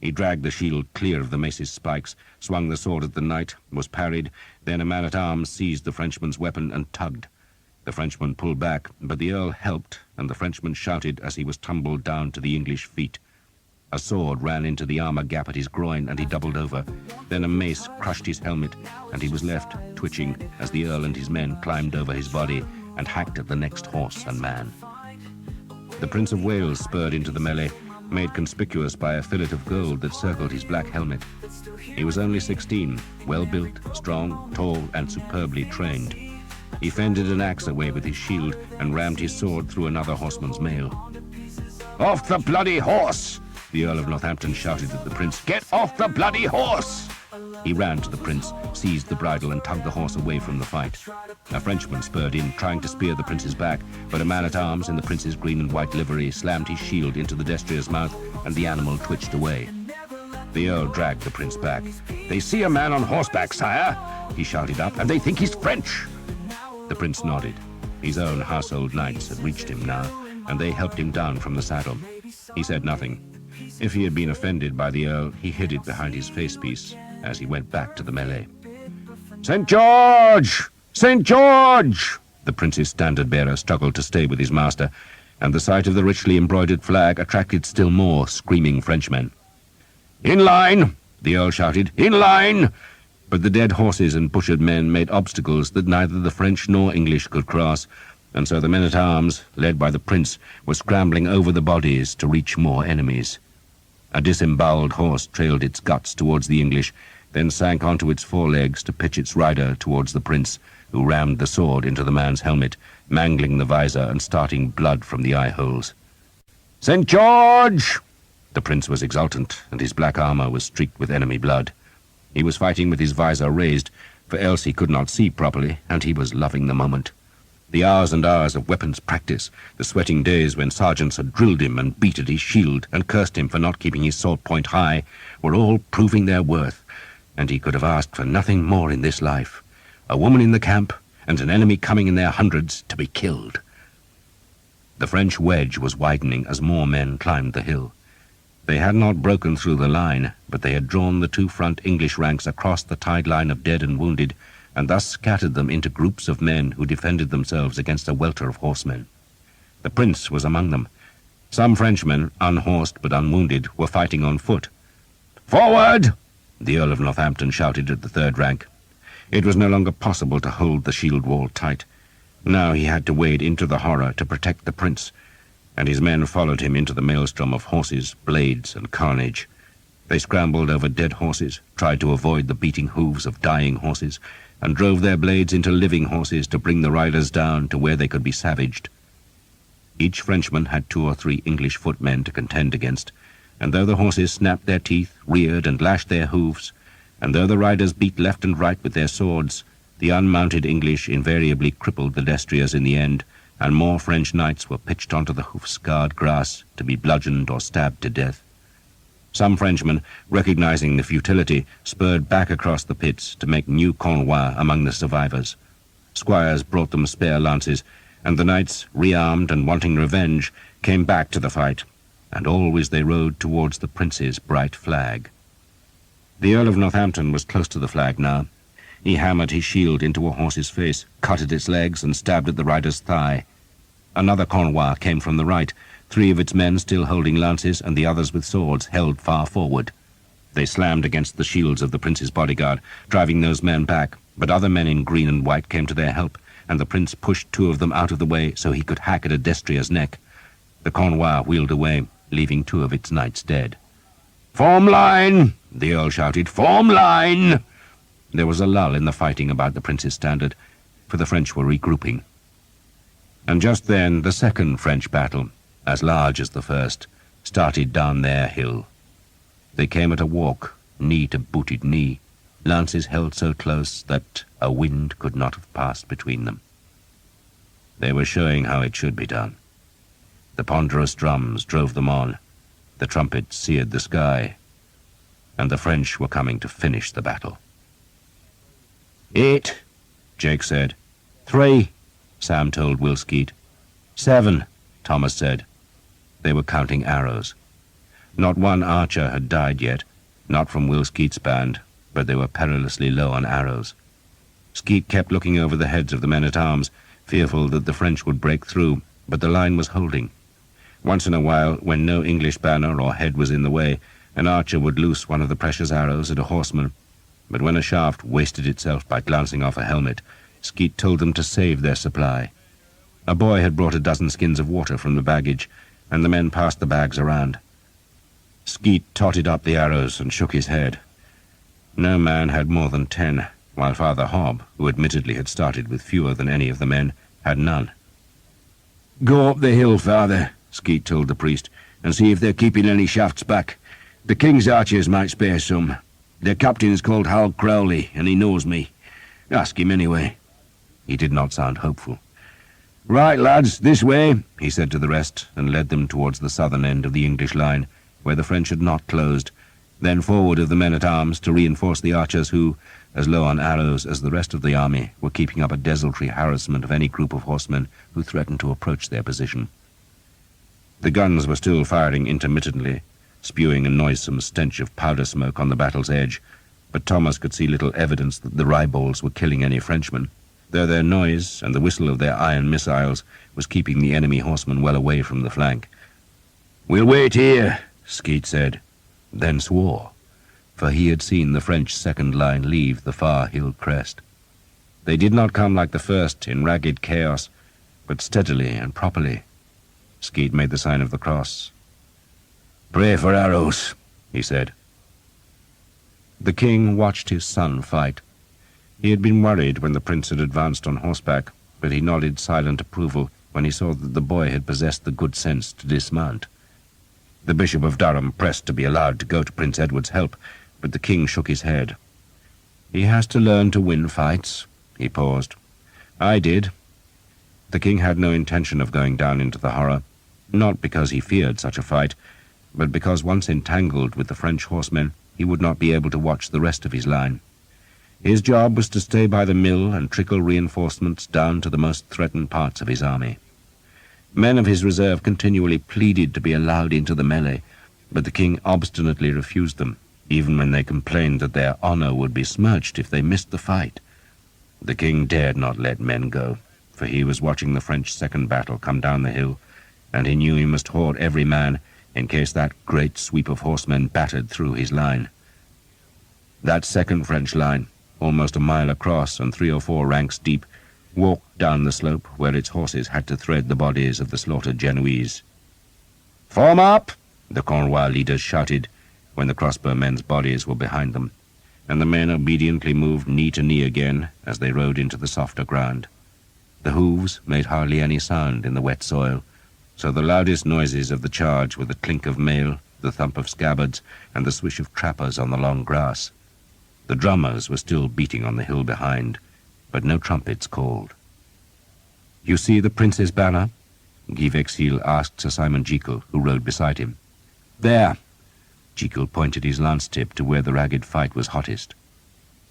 He dragged the shield clear of the mace's spikes, swung the sword at the knight, was parried, then a man-at-arms seized the Frenchman's weapon and tugged. The Frenchman pulled back, but the Earl helped, and the Frenchman shouted as he was tumbled down to the English feet. A sword ran into the armour gap at his groin, and he doubled over. Then a mace crushed his helmet, and he was left twitching as the Earl and his men climbed over his body and hacked at the next horse and man. The Prince of Wales spurred into the melee, made conspicuous by a fillet of gold that circled his black helmet. He was only 16, well-built, strong, tall, and superbly trained. He fended an axe away with his shield and rammed his sword through another horseman's mail. "Off the bloody horse!" the Earl of Northampton shouted at the prince. "Get off the bloody horse!" He ran to the prince, seized the bridle, and tugged the horse away from the fight. A Frenchman spurred in, trying to spear the prince's back, but a man-at-arms in the prince's green and white livery slammed his shield into the destrier's mouth, and the animal twitched away. The Earl dragged the prince back. "They see a man on horseback, sire," he shouted up, "and they think he's French." The prince nodded. His own household knights had reached him now, and they helped him down from the saddle. He said nothing. If he had been offended by the Earl, he hid it behind his facepiece as he went back to the melee. "St. George! St. George!" The prince's standard-bearer struggled to stay with his master, and the sight of the richly embroidered flag attracted still more screaming Frenchmen. "In line!" the Earl shouted. "In line!" But the dead horses and butchered men made obstacles that neither the French nor English could cross, and so the men-at-arms, led by the prince, were scrambling over the bodies to reach more enemies. A disemboweled horse trailed its guts towards the English, then sank onto its forelegs to pitch its rider towards the prince, who rammed the sword into the man's helmet, mangling the visor and starting blood from the eye-holes. "St. George!" The prince was exultant, and his black armour was streaked with enemy blood. He was fighting with his visor raised, for else he could not see properly, and he was loving the moment. The hours and hours of weapons practice, the sweating days when sergeants had drilled him and beat at his shield and cursed him for not keeping his sword point high, were all proving their worth, and he could have asked for nothing more in this life. A woman in the camp, and an enemy coming in their hundreds to be killed. The French wedge was widening as more men climbed the hill. They had not broken through the line, but they had drawn the two front English ranks across the tide line of dead and wounded, and thus scattered them into groups of men who defended themselves against a welter of horsemen. The prince was among them. Some Frenchmen, unhorsed but unwounded, were fighting on foot. "Forward!" the Earl of Northampton shouted at the third rank. It was no longer possible to hold the shield wall tight. Now he had to wade into the horror to protect the prince, and his men followed him into the maelstrom of horses, blades, and carnage. They scrambled over dead horses, tried to avoid the beating hooves of dying horses, and drove their blades into living horses to bring the riders down to where they could be savaged. Each Frenchman had 2 or 3 English footmen to contend against, and though the horses snapped their teeth, reared, and lashed their hooves, and though the riders beat left and right with their swords, the unmounted English invariably crippled the destriers in the end, and more French knights were pitched onto the hoof-scarred grass to be bludgeoned or stabbed to death. Some Frenchmen, recognizing the futility, spurred back across the pits to make new convois among the survivors. Squires brought them spare lances, and the knights, rearmed and wanting revenge, came back to the fight, and always they rode towards the prince's bright flag. The Earl of Northampton was close to the flag now. He hammered his shield into a horse's face, cut at its legs, and stabbed at the rider's thigh. Another Cornwell came from the right, 3 of its men still holding lances and the others with swords held far forward. They slammed against the shields of the prince's bodyguard, driving those men back, but other men in green and white came to their help, and the prince pushed 2 of them out of the way so he could hack at a destrier's neck. The Cornwell wheeled away, leaving 2 of its knights dead. "Form line!" the earl shouted. "Form line!" There was a lull in the fighting about the prince's standard, for the French were regrouping. And just then the second French battle, as large as the first, started down their hill. They came at a walk, knee to booted knee, lances held so close that a wind could not have passed between them. They were showing how it should be done. The ponderous drums drove them on, the trumpets seared the sky, and the French were coming to finish the battle. 8, Jake said. 3, Sam told Will Skeet. 7, Thomas said. They were counting arrows. Not one archer had died yet, not from Will Skeet's band, but they were perilously low on arrows. Skeet kept looking over the heads of the men-at-arms, fearful that the French would break through, but the line was holding. Once in a while, when no English banner or head was in the way, an archer would loose one of the precious arrows at a horseman, but when a shaft wasted itself by glancing off a helmet, Skeet told them to save their supply. A boy had brought a dozen skins of water from the baggage, and the men passed the bags around. Skeet totted up the arrows and shook his head. No man had more than 10, while Father Hobb, who admittedly had started with fewer than any of the men, had none. "Go up the hill, Father," Skeet told the priest, "and see if they're keeping any shafts back. The king's archers might spare some. Their captain is called Hal Crowley, and he knows me. Ask him anyway." He did not sound hopeful. "Right, lads, this way," he said to the rest, and led them towards the southern end of the English line, where the French had not closed, then forward of the men-at-arms to reinforce the archers who, as low on arrows as the rest of the army, were keeping up a desultory harassment of any group of horsemen who threatened to approach their position. The guns were still firing intermittently, spewing a noisome stench of powder smoke on the battle's edge, but Thomas could see little evidence that the ribbalds were killing any Frenchmen, though their noise and the whistle of their iron missiles was keeping the enemy horsemen well away from the flank. "We'll wait here," Skeet said, then swore, for he had seen the French second line leave the far hill crest. They did not come like the first in ragged chaos, but steadily and properly. Skeet made the sign of the cross. "Pray for arrows," he said. The king watched his son fight. He had been worried when the prince had advanced on horseback, but he nodded silent approval when he saw that the boy had possessed the good sense to dismount. The Bishop of Durham pressed to be allowed to go to Prince Edward's help, but the king shook his head. "He has to learn to win fights." He paused. "I did." The king had no intention of going down into the horror, not because he feared such a fight, but because once entangled with the French horsemen, he would not be able to watch the rest of his line. His job was to stay by the mill and trickle reinforcements down to the most threatened parts of his army. Men of his reserve continually pleaded to be allowed into the melee, but the king obstinately refused them, even when they complained that their honor would be smirched if they missed the fight. The king dared not let men go, for he was watching the French second battle come down the hill, and he knew he must hoard every man in case that great sweep of horsemen battered through his line. That second French line, almost a mile across and 3 or 4 ranks deep, walked down the slope where its horses had to thread the bodies of the slaughtered Genoese. "Form up!" the Cornwell leaders shouted when the crossbow men's bodies were behind them, and the men obediently moved knee to knee again as they rode into the softer ground. The hooves made hardly any sound in the wet soil, so the loudest noises of the charge were the clink of mail, the thump of scabbards, and the swish of trappers on the long grass. The drummers were still beating on the hill behind, but no trumpets called. "You see the prince's banner?" Guy Vexil asked Sir Simon Jekyll, who rode beside him. "There." Jekyll pointed his lance-tip to where the ragged fight was hottest.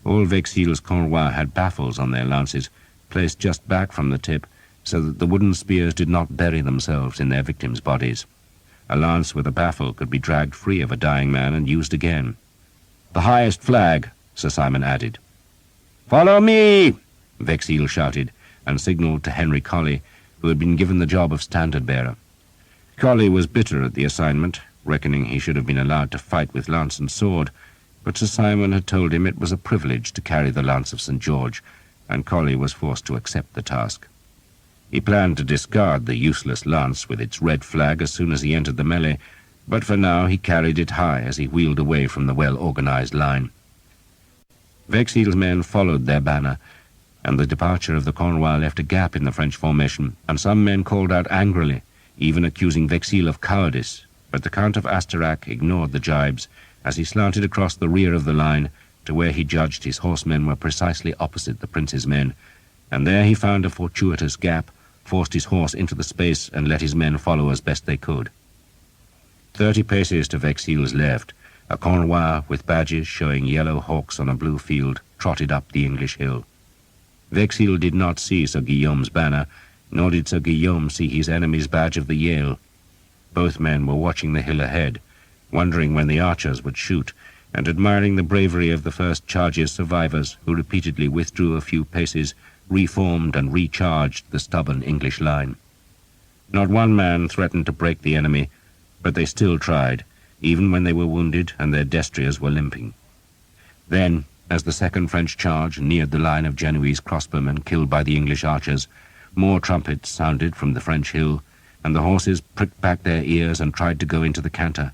All Vexil's Cornwell had baffles on their lances, placed just back from the tip, so that the wooden spears did not bury themselves in their victims' bodies. A lance with a baffle could be dragged free of a dying man and used again. "The highest flag," Sir Simon added. "Follow me!" Vexil shouted, and signalled to Henry Colley, who had been given the job of standard-bearer. Colley was bitter at the assignment, reckoning he should have been allowed to fight with lance and sword, but Sir Simon had told him it was a privilege to carry the lance of St. George, and Colley was forced to accept the task. He planned to discard the useless lance with its red flag as soon as he entered the melee, but for now he carried it high as he wheeled away from the well-organized line. Vexil's men followed their banner, and the departure of the Cornwell left a gap in the French formation, and some men called out angrily, even accusing Vexil of cowardice, but the Count of Asterac ignored the jibes as he slanted across the rear of the line to where he judged his horsemen were precisely opposite the prince's men, and there he found a fortuitous gap, forced his horse into the space, and let his men follow as best they could. 30 paces to Vexil's left, a Cornwell with badges showing yellow hawks on a blue field trotted up the English hill. Vexil did not see Sir Guillaume's banner, nor did Sir Guillaume see his enemy's badge of the Yale. Both men were watching the hill ahead, wondering when the archers would shoot, and admiring the bravery of the first charge's survivors, who repeatedly withdrew a few paces, reformed and recharged the stubborn English line. Not one man threatened to break the enemy, but they still tried, even when they were wounded and their destriers were limping. Then, as the second French charge neared the line of Genoese crossbowmen killed by the English archers, more trumpets sounded from the French hill, and the horses pricked back their ears and tried to go into the canter.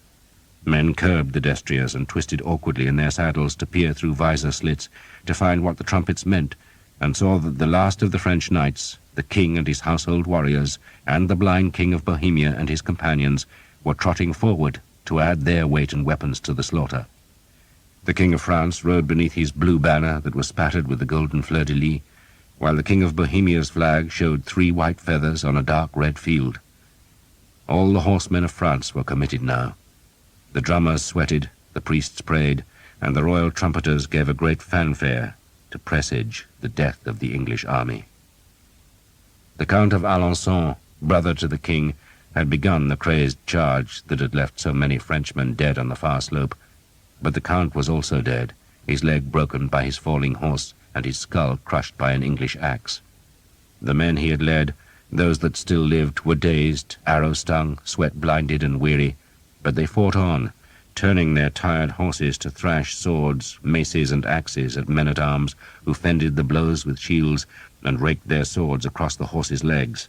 Men curbed the destriers and twisted awkwardly in their saddles to peer through visor slits to find what the trumpets meant, and saw that the last of the French knights, the king and his household warriors, and the blind king of Bohemia and his companions, were trotting forward to add their weight and weapons to the slaughter. The King of France rode beneath his blue banner that was spattered with the golden fleur-de-lis, while the King of Bohemia's flag showed 3 white feathers on a dark red field. All the horsemen of France were committed now. The drummers sweated, the priests prayed, and the royal trumpeters gave a great fanfare to presage the death of the English army. The Count of Alençon, brother to the king, had begun the crazed charge that had left so many Frenchmen dead on the far slope, but the Count was also dead, his leg broken by his falling horse and his skull crushed by an English axe. The men he had led, those that still lived, were dazed, arrow-stung, sweat-blinded and weary, but they fought on, turning their tired horses to thrash swords, maces and axes at men-at-arms who fended the blows with shields and raked their swords across the horses' legs.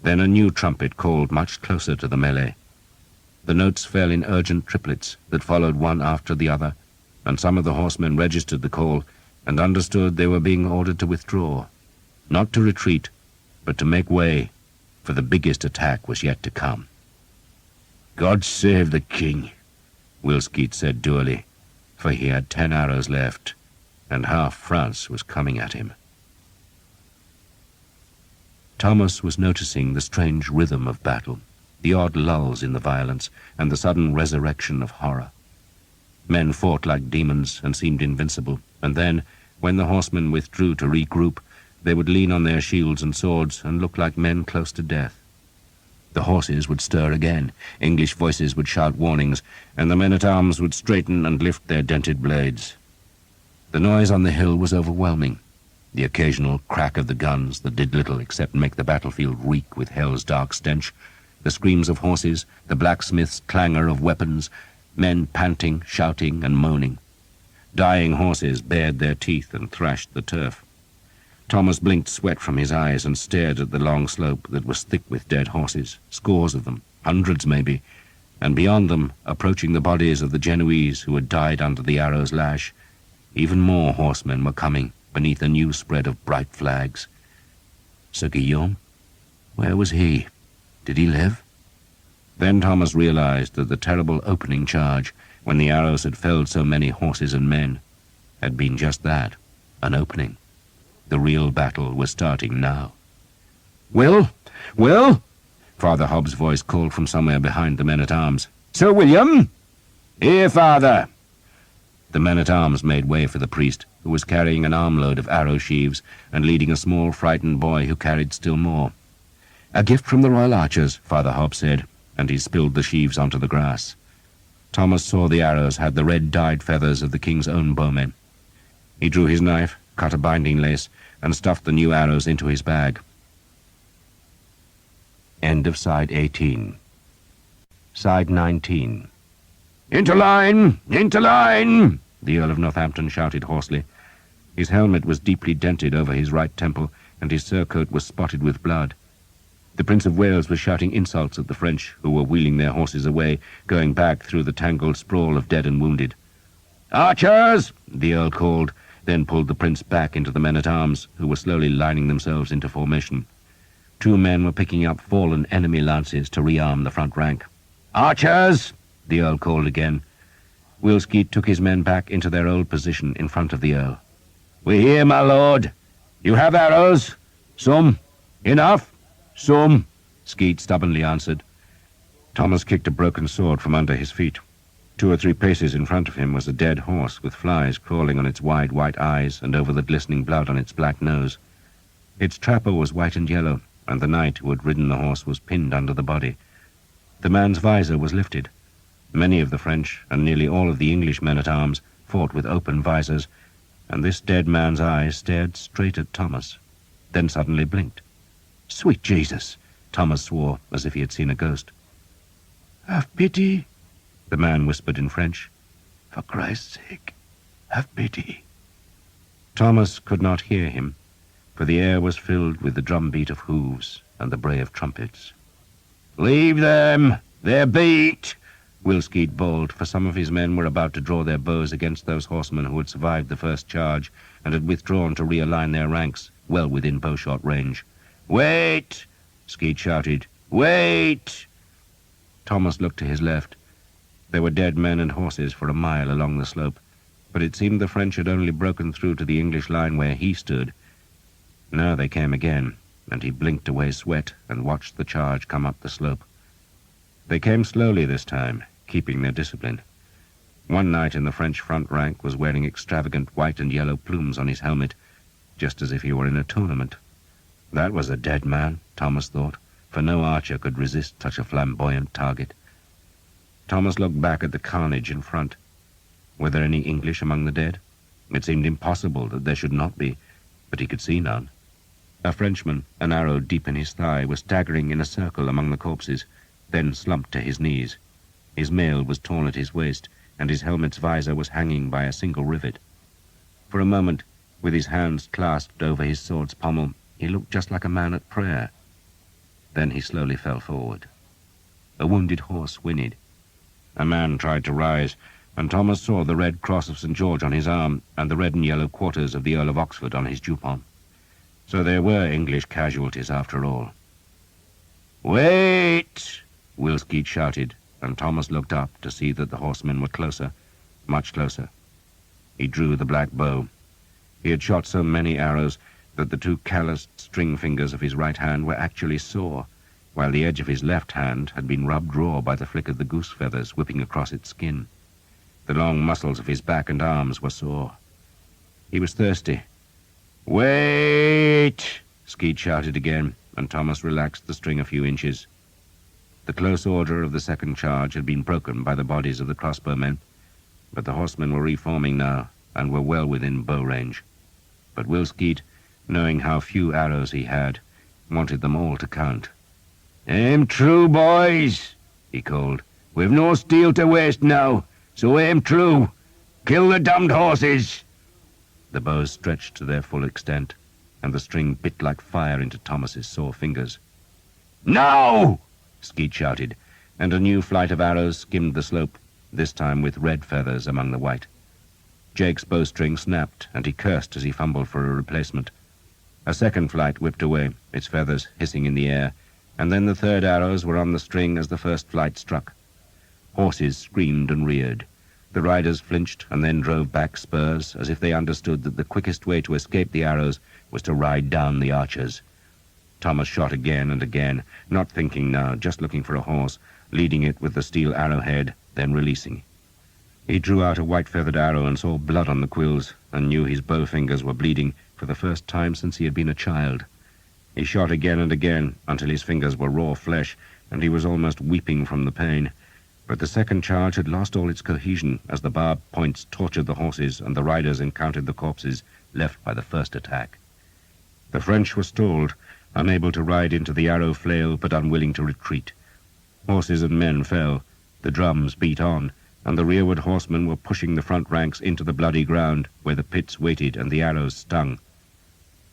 Then a new trumpet called much closer to the melee. The notes fell in urgent triplets that followed one after the other, and some of the horsemen registered the call and understood they were being ordered to withdraw, not to retreat, but to make way, for the biggest attack was yet to come. "God save the king," Wilskeet said dourly, for he had 10 arrows left, and half France was coming at him. Thomas was noticing the strange rhythm of battle, the odd lulls in the violence, and the sudden resurrection of horror. Men fought like demons and seemed invincible, and then, when the horsemen withdrew to regroup, they would lean on their shields and swords and look like men close to death. The horses would stir again, English voices would shout warnings, and the men-at-arms would straighten and lift their dented blades. The noise on the hill was overwhelming. The occasional crack of the guns that did little except make the battlefield reek with hell's dark stench, the screams of horses, the blacksmith's clangor of weapons, men panting, shouting, and moaning. Dying horses bared their teeth and thrashed the turf. Thomas blinked sweat from his eyes and stared at the long slope that was thick with dead horses, scores of them, hundreds maybe, and beyond them, approaching the bodies of the Genoese who had died under the arrow's lash, even more horsemen were coming beneath a new spread of bright flags. Sir Guillaume? Where was he? Did he live? Then Thomas realized that the terrible opening charge, when the arrows had felled so many horses and men, had been just that, an opening. The real battle was starting now. "Will? Will?" Father Hobbs' voice called from somewhere behind the men-at-arms. "Sir William?" "Here, father." The men-at-arms made way for the priest, who was carrying an armload of arrow sheaves and leading a small frightened boy who carried still more. "A gift from the Royal Archers," Father Hobbs said, and he spilled the sheaves onto the grass. Thomas saw the arrows had the red dyed feathers of the king's own bowmen. He drew his knife, cut a binding lace, and stuffed the new arrows into his bag. End of side 18. Side 19. "Into line! Into line!" the Earl of Northampton shouted hoarsely. His helmet was deeply dented over his right temple, and his surcoat was spotted with blood. The Prince of Wales was shouting insults at the French, who were wheeling their horses away, going back through the tangled sprawl of dead and wounded. "Archers!" the Earl called, then pulled the Prince back into the men-at-arms, who were slowly lining themselves into formation. 2 men were picking up fallen enemy lances to rearm the front rank. "Archers!" the Earl called again. Wilskeet took his men back into their old position in front of the Earl. "We hear, my lord. You have arrows? Some? Enough?" "Some," Skeet stubbornly answered. Thomas kicked a broken sword from under his feet. 2 or 3 paces in front of him was a dead horse with flies crawling on its wide white eyes and over the glistening blood on its black nose. Its trapper was white and yellow, and the knight who had ridden the horse was pinned under the body. The man's visor was lifted. Many of the French and nearly all of the English men-at-arms fought with open visors, and this dead man's eyes stared straight at Thomas, then suddenly blinked. "Sweet Jesus!" Thomas swore, as if he had seen a ghost. "Have pity," the man whispered in French. "For Christ's sake, have pity." Thomas could not hear him, for the air was filled with the drumbeat of hooves and the bray of trumpets. "Leave them! They're beat!" Wilskeet bawled, for some of his men were about to draw their bows against those horsemen who had survived the first charge and had withdrawn to realign their ranks, well within bowshot range. "Wait!" Skeet shouted. "Wait!" Thomas looked to his left. There were dead men and horses for a mile along the slope, but it seemed the French had only broken through to the English line where he stood. Now they came again, and he blinked away sweat and watched the charge come up the slope. They came slowly this time, keeping their discipline. One knight in the French front rank was wearing extravagant white and yellow plumes on his helmet, just as if he were in a tournament. That was a dead man, Thomas thought, for no archer could resist such a flamboyant target. Thomas looked back at the carnage in front. Were there any English among the dead? It seemed impossible that there should not be, but he could see none. A Frenchman, an arrow deep in his thigh, was staggering in a circle among the corpses, then slumped to his knees. His mail was torn at his waist, and his helmet's visor was hanging by a single rivet. For a moment, with his hands clasped over his sword's pommel, he looked just like a man at prayer. Then he slowly fell forward. A wounded horse whinnied. A man tried to rise, and Thomas saw the red cross of St. George on his arm and the red and yellow quarters of the Earl of Oxford on his jupon. So there were English casualties after all. "Wait!" Wilskeet shouted, and Thomas looked up to see that the horsemen were closer, much closer. He drew the black bow. He had shot so many arrows that the 2 calloused string fingers of his right hand were actually sore, while the edge of his left hand had been rubbed raw by the flick of the goose feathers whipping across its skin. The long muscles of his back and arms were sore. He was thirsty. "Wait!" Skeet shouted again, and Thomas relaxed the string a few inches. The close order of the second charge had been broken by the bodies of the crossbowmen, but the horsemen were reforming now and were well within bow range. But Wilskeet, knowing how few arrows he had, wanted them all to count. "Aim true, boys," he called. "We've no steel to waste now, so aim true. Kill the damned horses." The bows stretched to their full extent, and the string bit like fire into Thomas's sore fingers. "Now!" Skeet shouted, and a new flight of arrows skimmed the slope, this time with red feathers among the white. Jake's bowstring snapped, and he cursed as he fumbled for a replacement. A second flight whipped away, its feathers hissing in the air, and then the third arrows were on the string as the first flight struck. Horses screamed and reared. The riders flinched and then drove back spurs, as if they understood that the quickest way to escape the arrows was to ride down the archers. Thomas shot again and again, not thinking now, just looking for a horse, leading it with the steel arrowhead, then releasing. He drew out a white-feathered arrow and saw blood on the quills, and knew his bow fingers were bleeding for the first time since he had been a child. He shot again and again, until his fingers were raw flesh, and he was almost weeping from the pain. But the second charge had lost all its cohesion as the barbed points tortured the horses and the riders encountered the corpses left by the first attack. The French were stalled, unable to ride into the arrow flail, but unwilling to retreat. Horses and men fell, the drums beat on, and the rearward horsemen were pushing the front ranks into the bloody ground, where the pits waited and the arrows stung.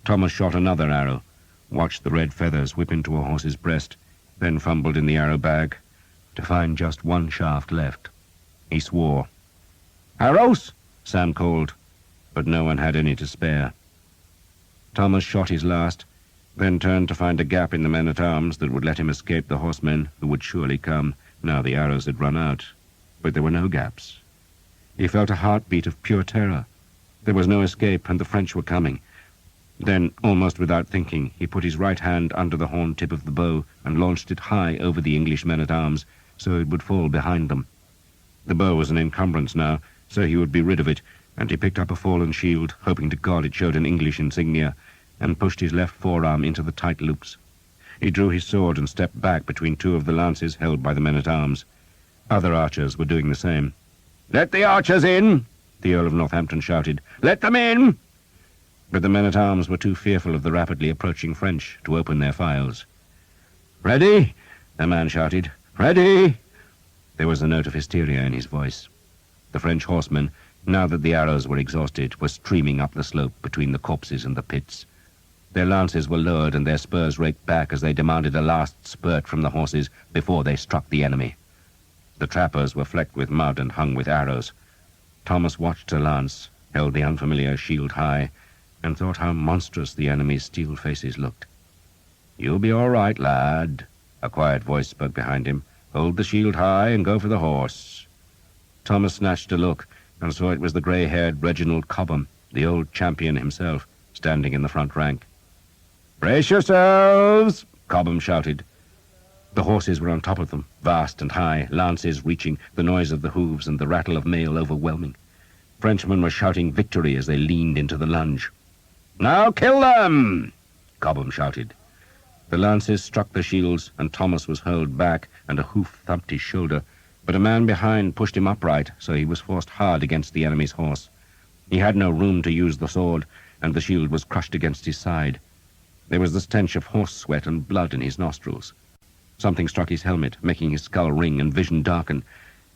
Thomas shot another arrow, watched the red feathers whip into a horse's breast, then fumbled in the arrow bag to find just one shaft left. He swore. "Arrows!" Sam called, but no one had any to spare. Thomas shot his last, then turned to find a gap in the men-at-arms that would let him escape the horsemen who would surely come, now the arrows had run out. But there were no gaps. He felt a heartbeat of pure terror. There was no escape, and the French were coming. Then, almost without thinking, he put his right hand under the horn tip of the bow and launched it high over the English men-at-arms, so it would fall behind them. The bow was an encumbrance now, so he would be rid of it, and he picked up a fallen shield, hoping to God it showed an English insignia, and pushed his left forearm into the tight loops. He drew his sword and stepped back between two of the lances held by the men-at-arms. Other archers were doing the same. "Let the archers in!" the Earl of Northampton shouted. "Let them in!" But the men-at-arms were too fearful of the rapidly approaching French to open their files. "Ready!" a man shouted. "Ready!" There was a note of hysteria in his voice. The French horsemen, now that the arrows were exhausted, were streaming up the slope between the corpses and the pits. Their lances were lowered and their spurs raked back as they demanded a last spurt from the horses before they struck the enemy. The trappers were flecked with mud and hung with arrows. Thomas watched a lance, held the unfamiliar shield high, and thought how monstrous the enemy's steel faces looked. "You'll be all right, lad," a quiet voice spoke behind him. "Hold the shield high and go for the horse." Thomas snatched a look and saw it was the grey-haired Reginald Cobham, the old champion himself, standing in the front rank. "Brace yourselves!" Cobham shouted. The horses were on top of them, vast and high, lances reaching, the noise of the hooves and the rattle of mail overwhelming. Frenchmen were shouting victory as they leaned into the lunge. "Now kill them!" Cobham shouted. The lances struck the shields, and Thomas was hurled back, and a hoof thumped his shoulder, but a man behind pushed him upright, so he was forced hard against the enemy's horse. He had no room to use the sword, and the shield was crushed against his side. There was the stench of horse sweat and blood in his nostrils. Something struck his helmet, making his skull ring and vision darken.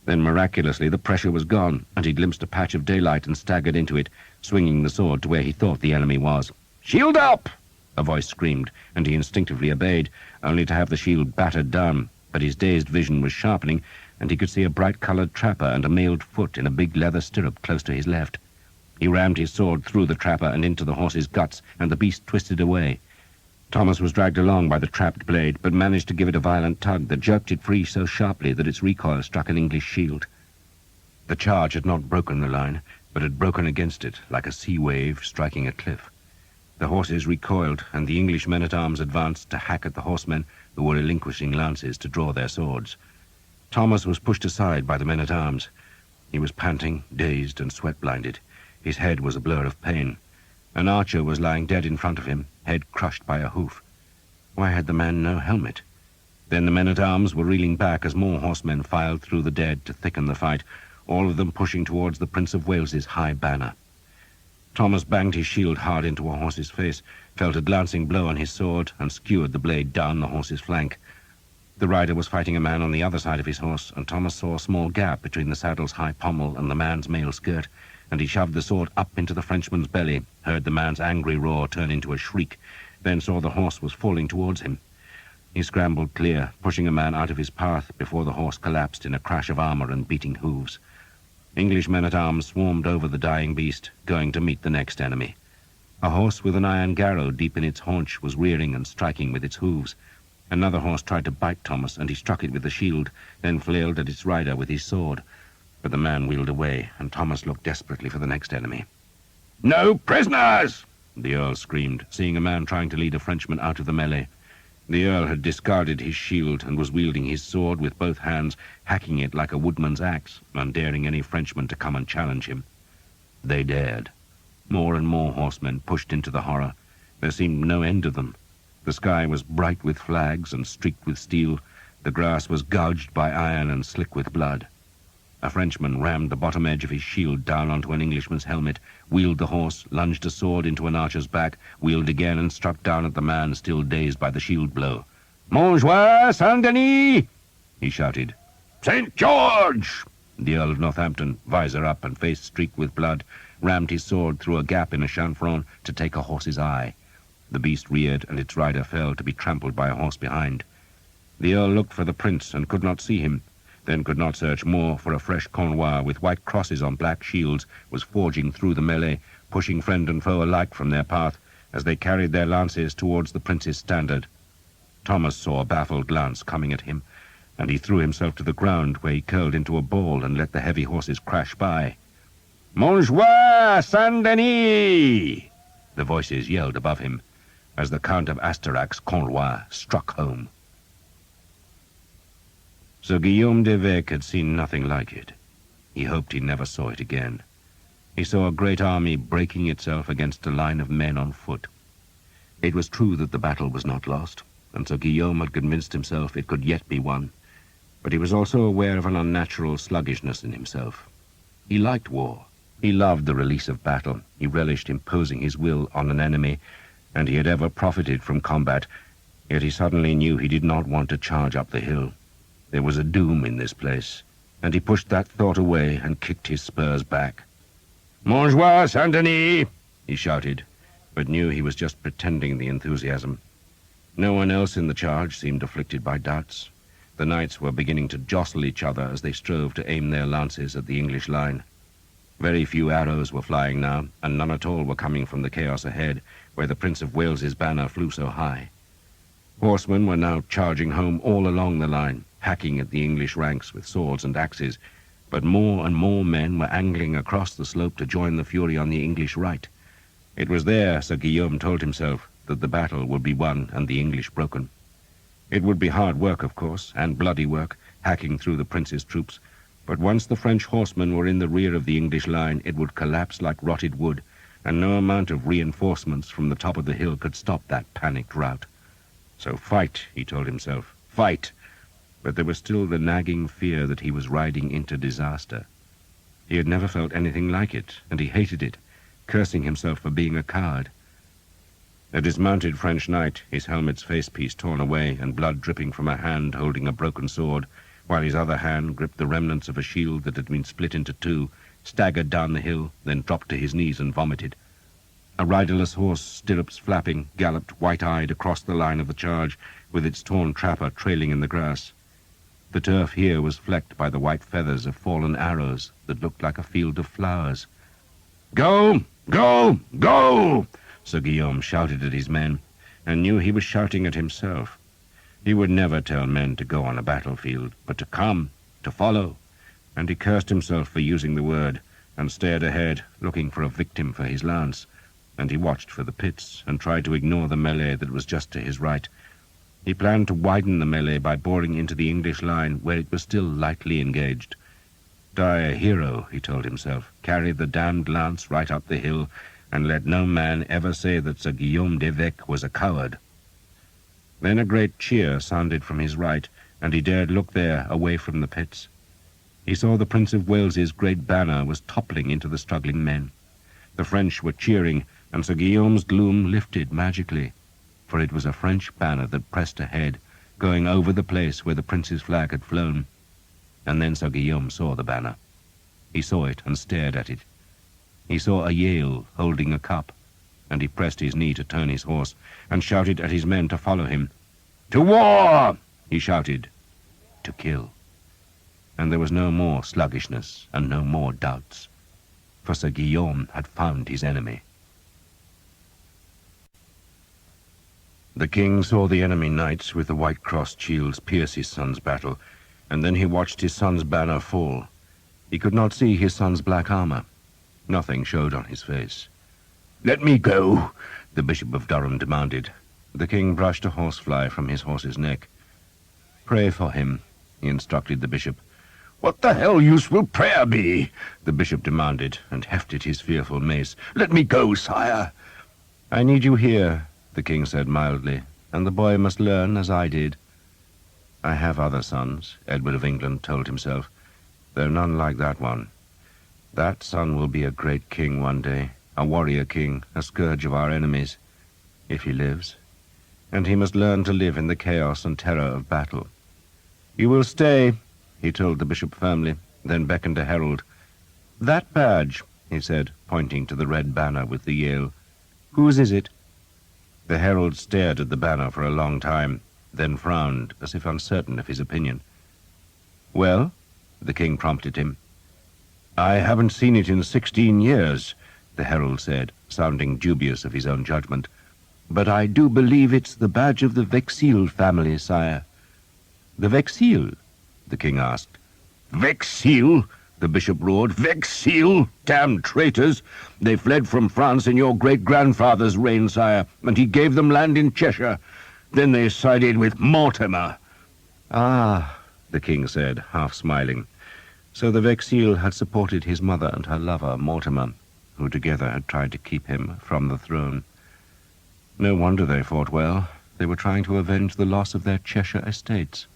Then, miraculously, the pressure was gone, and he glimpsed a patch of daylight and staggered into it, swinging the sword to where he thought the enemy was. "Shield up!" a voice screamed, and he instinctively obeyed, only to have the shield battered down. But his dazed vision was sharpening, and he could see a bright-coloured trapper and a mailed foot in a big leather stirrup close to his left. He rammed his sword through the trapper and into the horse's guts, and the beast twisted away. Thomas was dragged along by the trapped blade, but managed to give it a violent tug that jerked it free so sharply that its recoil struck an English shield. The charge had not broken the line, but had broken against it, like a sea wave striking a cliff. The horses recoiled, and the English men-at-arms advanced to hack at the horsemen, who were relinquishing lances to draw their swords. Thomas was pushed aside by the men-at-arms. He was panting, dazed, and sweat-blinded. His head was a blur of pain. An archer was lying dead in front of him, head crushed by a hoof. Why had the man no helmet? Then the men-at-arms were reeling back as more horsemen filed through the dead to thicken the fight, all of them pushing towards the Prince of Wales's high banner. Thomas banged his shield hard into a horse's face, felt a glancing blow on his sword, and skewered the blade down the horse's flank. The rider was fighting a man on the other side of his horse, and Thomas saw a small gap between the saddle's high pommel and the man's mail skirt, and he shoved the sword up into the Frenchman's belly, heard the man's angry roar turn into a shriek, then saw the horse was falling towards him. He scrambled clear, pushing a man out of his path before the horse collapsed in a crash of armour and beating hooves. English men-at-arms swarmed over the dying beast, going to meet the next enemy. A horse with an iron garrow deep in its haunch was rearing and striking with its hooves. Another horse tried to bite Thomas, and he struck it with the shield, then flailed at its rider with his sword. But the man wheeled away, and Thomas looked desperately for the next enemy. "No prisoners!" the Earl screamed, seeing a man trying to lead a Frenchman out of the melee. The Earl had discarded his shield and was wielding his sword with both hands, hacking it like a woodman's axe, and daring any Frenchman to come and challenge him. They dared. More and more horsemen pushed into the horror. There seemed no end of them. The sky was bright with flags and streaked with steel. The grass was gouged by iron and slick with blood. A Frenchman rammed the bottom edge of his shield down onto an Englishman's helmet, wheeled the horse, lunged a sword into an archer's back, wheeled again and struck down at the man still dazed by the shield blow. "Montjoie, Saint-Denis!" he shouted. "St. George!" The Earl of Northampton, visor up and face streaked with blood, rammed his sword through a gap in a chanfron to take a horse's eye. The beast reared, and its rider fell to be trampled by a horse behind. The Earl looked for the prince and could not see him, then could not search more, for a fresh Cornwell with white crosses on black shields was forging through the melee, pushing friend and foe alike from their path as they carried their lances towards the prince's standard. Thomas saw a baffled lance coming at him, and he threw himself to the ground, where he curled into a ball and let the heavy horses crash by. "Montjoie, Saint-Denis!" the voices yelled above him, as the Count of Astorac's Cornwell struck home. Sir Guillaume d'Evêque had seen nothing like it. He hoped he never saw it again. He saw a great army breaking itself against a line of men on foot. It was true that the battle was not lost, and Sir Guillaume had convinced himself it could yet be won, but he was also aware of an unnatural sluggishness in himself. He liked war. He loved the release of battle. He relished imposing his will on an enemy, and he had ever profited from combat, yet he suddenly knew he did not want to charge up the hill. There was a doom in this place, and he pushed that thought away and kicked his spurs back. "Montjoie, Saint-Denis!" he shouted, but knew he was just pretending the enthusiasm. No one else in the charge seemed afflicted by doubts. The knights were beginning to jostle each other as they strove to aim their lances at the English line. Very few arrows were flying now, and none at all were coming from the chaos ahead, where the Prince of Wales's banner flew so high. Horsemen were now charging home all along the line, hacking at the English ranks with swords and axes, but more and more men were angling across the slope to join the fury on the English right. It was there, Sir Guillaume told himself, that the battle would be won and the English broken. It would be hard work, of course, and bloody work, hacking through the prince's troops, but once the French horsemen were in the rear of the English line, it would collapse like rotted wood, and no amount of reinforcements from the top of the hill could stop that panicked rout. So fight, he told himself, fight! But there was still the nagging fear that he was riding into disaster. He had never felt anything like it, and he hated it, cursing himself for being a coward. A dismounted French knight, his helmet's facepiece torn away and blood dripping from a hand holding a broken sword, while his other hand gripped the remnants of a shield that had been split into two, staggered down the hill, then dropped to his knees and vomited. A riderless horse, stirrups flapping, galloped white-eyed across the line of the charge, with its torn trapper trailing in the grass. The turf here was flecked by the white feathers of fallen arrows that looked like a field of flowers. "Go! Go! Go!" Sir Guillaume shouted at his men, and knew he was shouting at himself. He would never tell men to go on a battlefield, but to come, to follow, and he cursed himself for using the word, and stared ahead, looking for a victim for his lance, and he watched for the pits, and tried to ignore the melee that was just to his right. He planned to widen the melee by boring into the English line, where it was still lightly engaged. Die a hero, he told himself, carry the damned lance right up the hill, and let no man ever say that Sir Guillaume d'Evêque was a coward. Then a great cheer sounded from his right, and he dared look there, away from the pits. He saw the Prince of Wales's great banner was toppling into the struggling men. The French were cheering, and Sir Guillaume's gloom lifted magically, for it was a French banner that pressed ahead, going over the place where the prince's flag had flown. And then Sir Guillaume saw the banner. He saw it and stared at it. He saw a Yale holding a cup, and he pressed his knee to turn his horse, and shouted at his men to follow him. "To war!" he shouted. To kill. And there was no more sluggishness and no more doubts, for Sir Guillaume had found his enemy. The king saw the enemy knights with the white-crossed shields pierce his son's battle, and then he watched his son's banner fall. He could not see his son's black armor. Nothing showed on his face. "Let me go," the Bishop of Durham demanded. The king brushed a horsefly from his horse's neck. "Pray for him," he instructed the bishop. "What the hell use will prayer be?" the bishop demanded, and hefted his fearful mace. "Let me go, sire." "I need you here," the king said mildly, "and the boy must learn as I did." "I have other sons," Edward of England told himself. though none like that one. That son will be a great king one day, a warrior king, a scourge of our enemies, if he lives. And he must learn to live in the chaos and terror of battle. You will stay, he told the bishop firmly, then beckoned to Harold. That badge, he said, pointing to the red banner with the Yale. Whose is it? The herald stared at the banner for a long time, then frowned, as if uncertain of his opinion. Well, the king prompted him. I haven't seen it in 16 years, the herald said, sounding dubious of his own judgment. But I do believe it's the badge of the Vexil family, sire. The Vexil? The king asked. Vexil? The bishop roared. Vexil? Damned traitors! They fled from France in your great-grandfather's reign, sire, and he gave them land in Cheshire. Then they sided with Mortimer. Ah, the king said, half smiling. So the Vexil had supported his mother and her lover, Mortimer, who together had tried to keep him from the throne. No wonder they fought well. They were trying to avenge the loss of their Cheshire estates.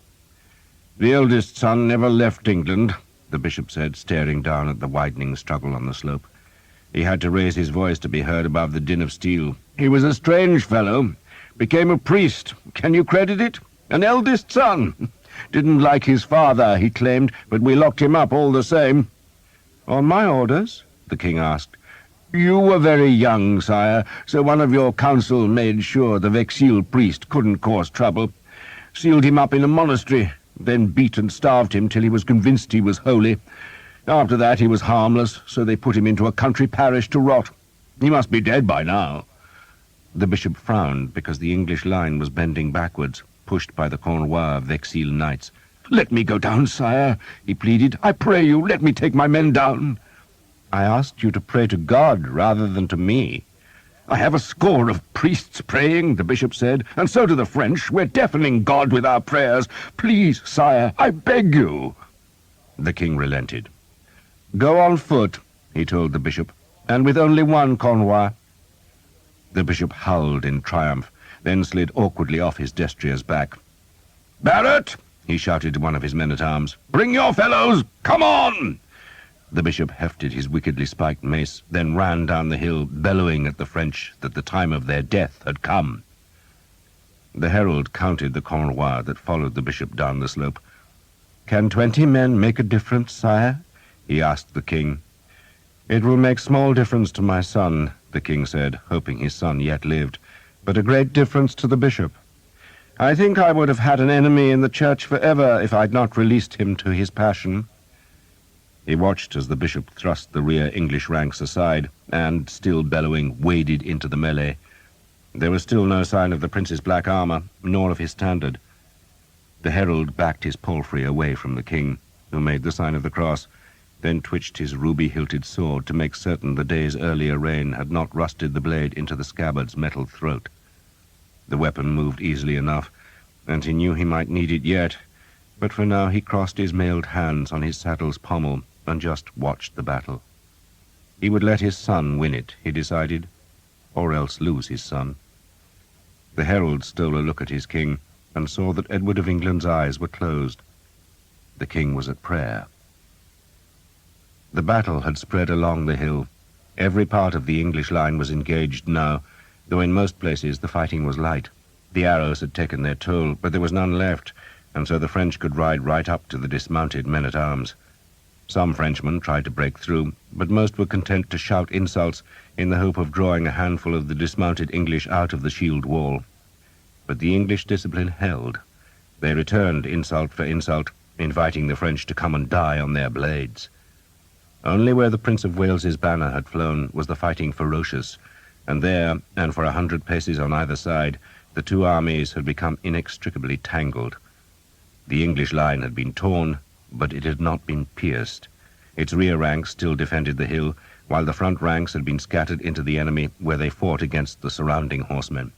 The eldest son never left England, the bishop said, staring down at the widening struggle on the slope. He had to raise his voice to be heard above the din of steel. He was a strange fellow. Became a priest. Can you credit it? An eldest son. Didn't like his father, he claimed, but we locked him up all the same. On my orders? The king asked. You were very young, sire, so one of your council made sure the Vexil priest couldn't cause trouble. Sealed him up in a monastery, then beat and starved him till he was convinced he was holy. After that he was harmless, so they put him into a country parish to rot. He must be dead by now. The bishop frowned because the English line was bending backwards, pushed by the Cornwell Vexil knights. Let me go down, sire, he pleaded. I pray you, let me take my men down. I asked you to pray to God rather than to me. I have a score of priests praying, the bishop said, and so do the French. We're deafening God with our prayers. Please, sire, I beg you. The king relented. Go on foot, he told the bishop, and with only one Cornwell. The bishop howled in triumph, then slid awkwardly off his destrier's back. Barrett, he shouted to one of his men-at-arms, bring your fellows! Come on! The bishop hefted his wickedly spiked mace, then ran down the hill, bellowing at the French that the time of their death had come. The herald counted the Cornwell that followed the bishop down the slope. Can 20 men make a difference, sire? He asked the king. It will make small difference to my son, the king said, hoping his son yet lived, but a great difference to the bishop. I think I would have had an enemy in the church forever if I'd not released him to his passion. He watched as the bishop thrust the rear English ranks aside and, still bellowing, waded into the melee. There was still no sign of the prince's black armor, nor of his standard. The herald backed his palfrey away from the king, who made the sign of the cross, then twitched his ruby-hilted sword to make certain the day's earlier rain had not rusted the blade into the scabbard's metal throat. The weapon moved easily enough, and he knew he might need it yet, but for now he crossed his mailed hands on his saddle's pommel and just watched the battle. He would let his son win it, he decided, or else lose his son. The herald stole a look at his king and saw that Edward of England's eyes were closed. The king was at prayer. The battle had spread along the hill. Every part of the English line was engaged now, though in most places the fighting was light. The arrows had taken their toll, but there was none left, and so the French could ride right up to the dismounted men-at-arms. Some Frenchmen tried to break through, but most were content to shout insults in the hope of drawing a handful of the dismounted English out of the shield wall. But the English discipline held. They returned insult for insult, inviting the French to come and die on their blades. Only where the Prince of Wales's banner had flown was the fighting ferocious, and there, and for 100 paces on either side, the two armies had become inextricably tangled. The English line had been torn, but it had not been pierced. Its rear ranks still defended the hill, while the front ranks had been scattered into the enemy where they fought against the surrounding horsemen.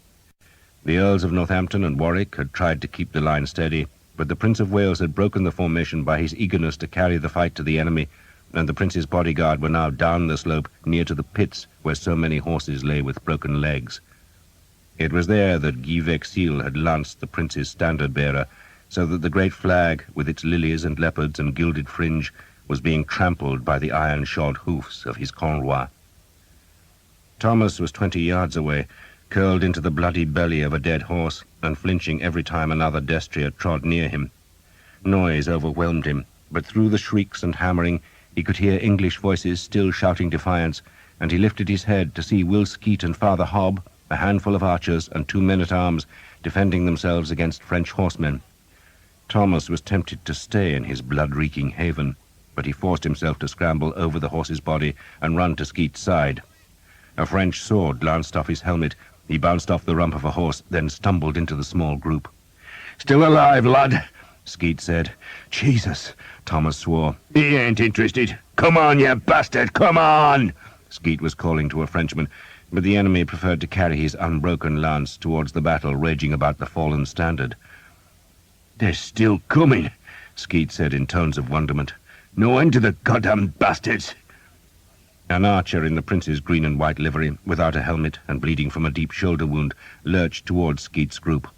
The Earls of Northampton and Warwick had tried to keep the line steady, but the Prince of Wales had broken the formation by his eagerness to carry the fight to the enemy, and the Prince's bodyguard were now down the slope near to the pits where so many horses lay with broken legs. It was there that Guy Vexil had lanced the Prince's standard-bearer, so that the great flag, with its lilies and leopards and gilded fringe, was being trampled by the iron-shod hoofs of his Cornwell. Thomas was 20 yards away, curled into the bloody belly of a dead horse and flinching every time another destrier trod near him. Noise overwhelmed him, but through the shrieks and hammering he could hear English voices still shouting defiance, and he lifted his head to see Will Skeet and Father Hobb, a handful of archers and 2 men-at-arms, defending themselves against French horsemen. Thomas was tempted to stay in his blood-reeking haven, but he forced himself to scramble over the horse's body and run to Skeet's side. A French sword glanced off his helmet. He bounced off the rump of a horse, then stumbled into the small group. "Still alive, lad," Skeet said. "Jesus," Thomas swore. "He ain't interested. Come on, you bastard, come on!" Skeet was calling to a Frenchman, but the enemy preferred to carry his unbroken lance towards the battle raging about the fallen standard. "They're still coming," Skeet said in tones of wonderment. "No end to the goddamn bastards." An archer in the prince's green and white livery, without a helmet and bleeding from a deep shoulder wound, lurched towards Skeet's group.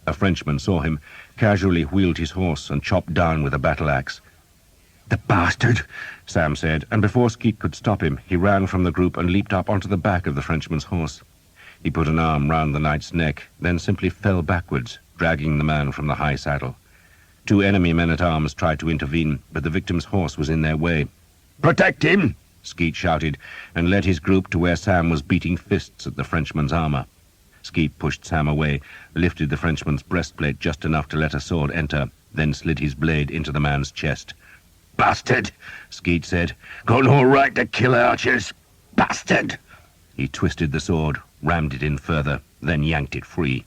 A Frenchman saw him, casually wheeled his horse and chopped down with a battle-axe. "The bastard!" Sam said, and before Skeet could stop him, he ran from the group and leaped up onto the back of the Frenchman's horse. He put an arm round the knight's neck, then simply fell backwards, dragging the man from the high saddle. 2 enemy men-at-arms tried to intervene, but the victim's horse was in their way. "Protect him!" Skeet shouted, and led his group to where Sam was beating fists at the Frenchman's armor. Skeet pushed Sam away, lifted the Frenchman's breastplate just enough to let a sword enter, then slid his blade into the man's chest. "Bastard!" Skeet said. "Got no right to kill archers! Bastard!" He twisted the sword, rammed it in further, then yanked it free.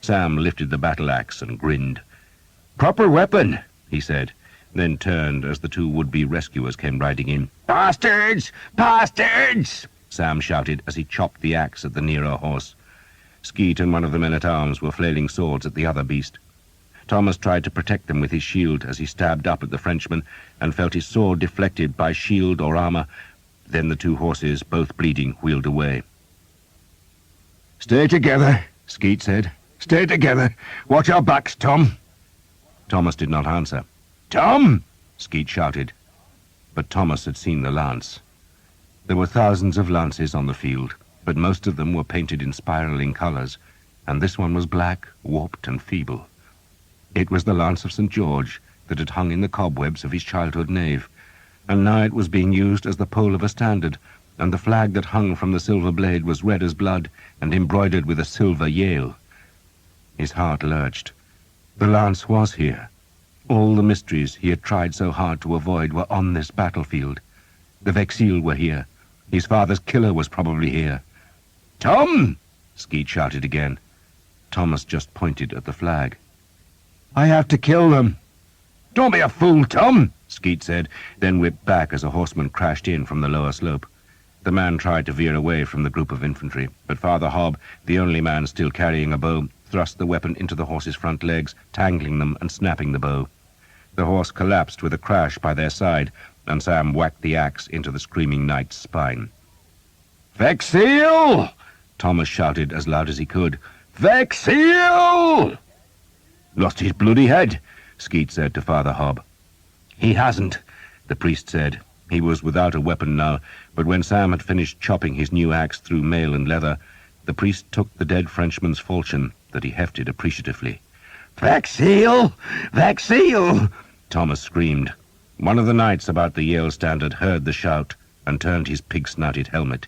Sam lifted the battle-axe and grinned. "Proper weapon," he said, then turned as the 2 would-be rescuers came riding in. "Bastards! Bastards!" Sam shouted as he chopped the axe at the nearer horse. Skeet and one of the men-at-arms were flailing swords at the other beast. Thomas tried to protect them with his shield as he stabbed up at the Frenchman and felt his sword deflected by shield or armor. Then the 2 horses, both bleeding, wheeled away. "Stay together," Skeet said. "Stay together. Watch our backs, Tom." Thomas did not answer. "Tom!" Skeet shouted. But Thomas had seen the lance. There were thousands of lances on the field, but most of them were painted in spiraling colors, and this one was black, warped, and feeble. It was the lance of St. George that had hung in the cobwebs of his childhood nave, and now it was being used as the pole of a standard, and the flag that hung from the silver blade was red as blood and embroidered with a silver Yale. His heart lurched. The lance was here. All the mysteries he had tried so hard to avoid were on this battlefield. The Vexil were here. His father's killer was probably here. "Tom!" Skeet shouted again. Thomas just pointed at the flag. "I have to kill them." "Don't be a fool, Tom," Skeet said, then whipped back as a horseman crashed in from the lower slope. The man tried to veer away from the group of infantry, but Father Hobb, the only man still carrying a bow, thrust the weapon into the horse's front legs, tangling them and snapping the bow. The horse collapsed with a crash by their side, and Sam whacked the axe into the screaming knight's spine. "Vexil!" Thomas shouted as loud as he could. "Vexil!" "Lost his bloody head," Skeet said to Father Hobb. "He hasn't," the priest said. He was without a weapon now, but when Sam had finished chopping his new axe through mail and leather, the priest took the dead Frenchman's falchion that he hefted appreciatively. "Vexil! Vexil!" Thomas screamed. One of the knights about the Yale standard heard the shout and turned his pig-snouted helmet.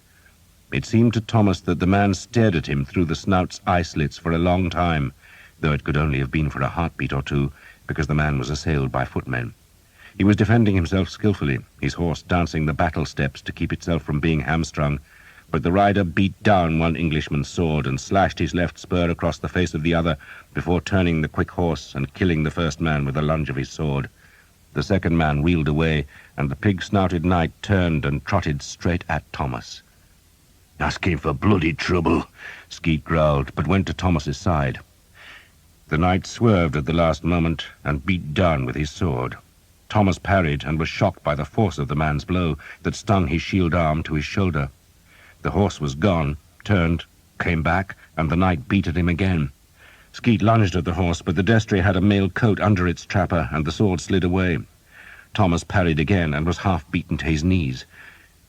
It seemed to Thomas that the man stared at him through the snout's eye slits for a long time, though it could only have been for a heartbeat or two, because the man was assailed by footmen. He was defending himself skillfully, his horse dancing the battle steps to keep itself from being hamstrung, but the rider beat down one Englishman's sword and slashed his left spur across the face of the other before turning the quick horse and killing the first man with a lunge of his sword. The second man reeled away, and the pig-snouted knight turned and trotted straight at Thomas. "Asking for bloody trouble," Skeet growled, but went to Thomas's side. The knight swerved at the last moment and beat down with his sword. Thomas parried and was shocked by the force of the man's blow that stung his shield arm to his shoulder. The horse was gone, turned, came back, and the knight beat at him again. Skeet lunged at the horse, but the destrier had a mail coat under its trapper, and the sword slid away. Thomas parried again and was half beaten to his knees.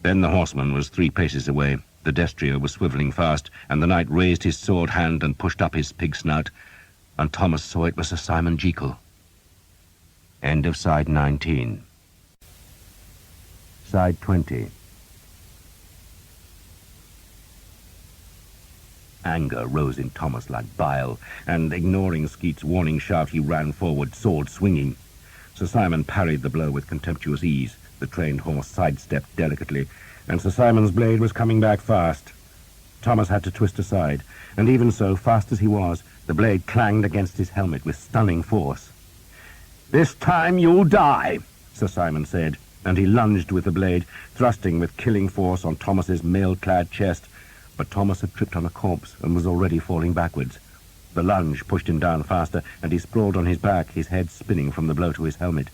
Then the horseman was 3 paces away. The destrier was swivelling fast, and the knight raised his sword hand and pushed up his pig snout, and Thomas saw it was Sir Simon Jekyll. End of side 19. Side 20. Anger rose in Thomas like bile, and ignoring Skeet's warning shout, he ran forward, sword swinging. Sir Simon parried the blow with contemptuous ease. The trained horse sidestepped delicately, and Sir Simon's blade was coming back fast. Thomas had to twist aside, and even so, fast as he was, the blade clanged against his helmet with stunning force. "This time you'll die," Sir Simon said, and he lunged with the blade, thrusting with killing force on Thomas's mail-clad chest. But Thomas had tripped on a corpse and was already falling backwards. The lunge pushed him down faster, and he sprawled on his back, his head spinning from the blow to his helmet.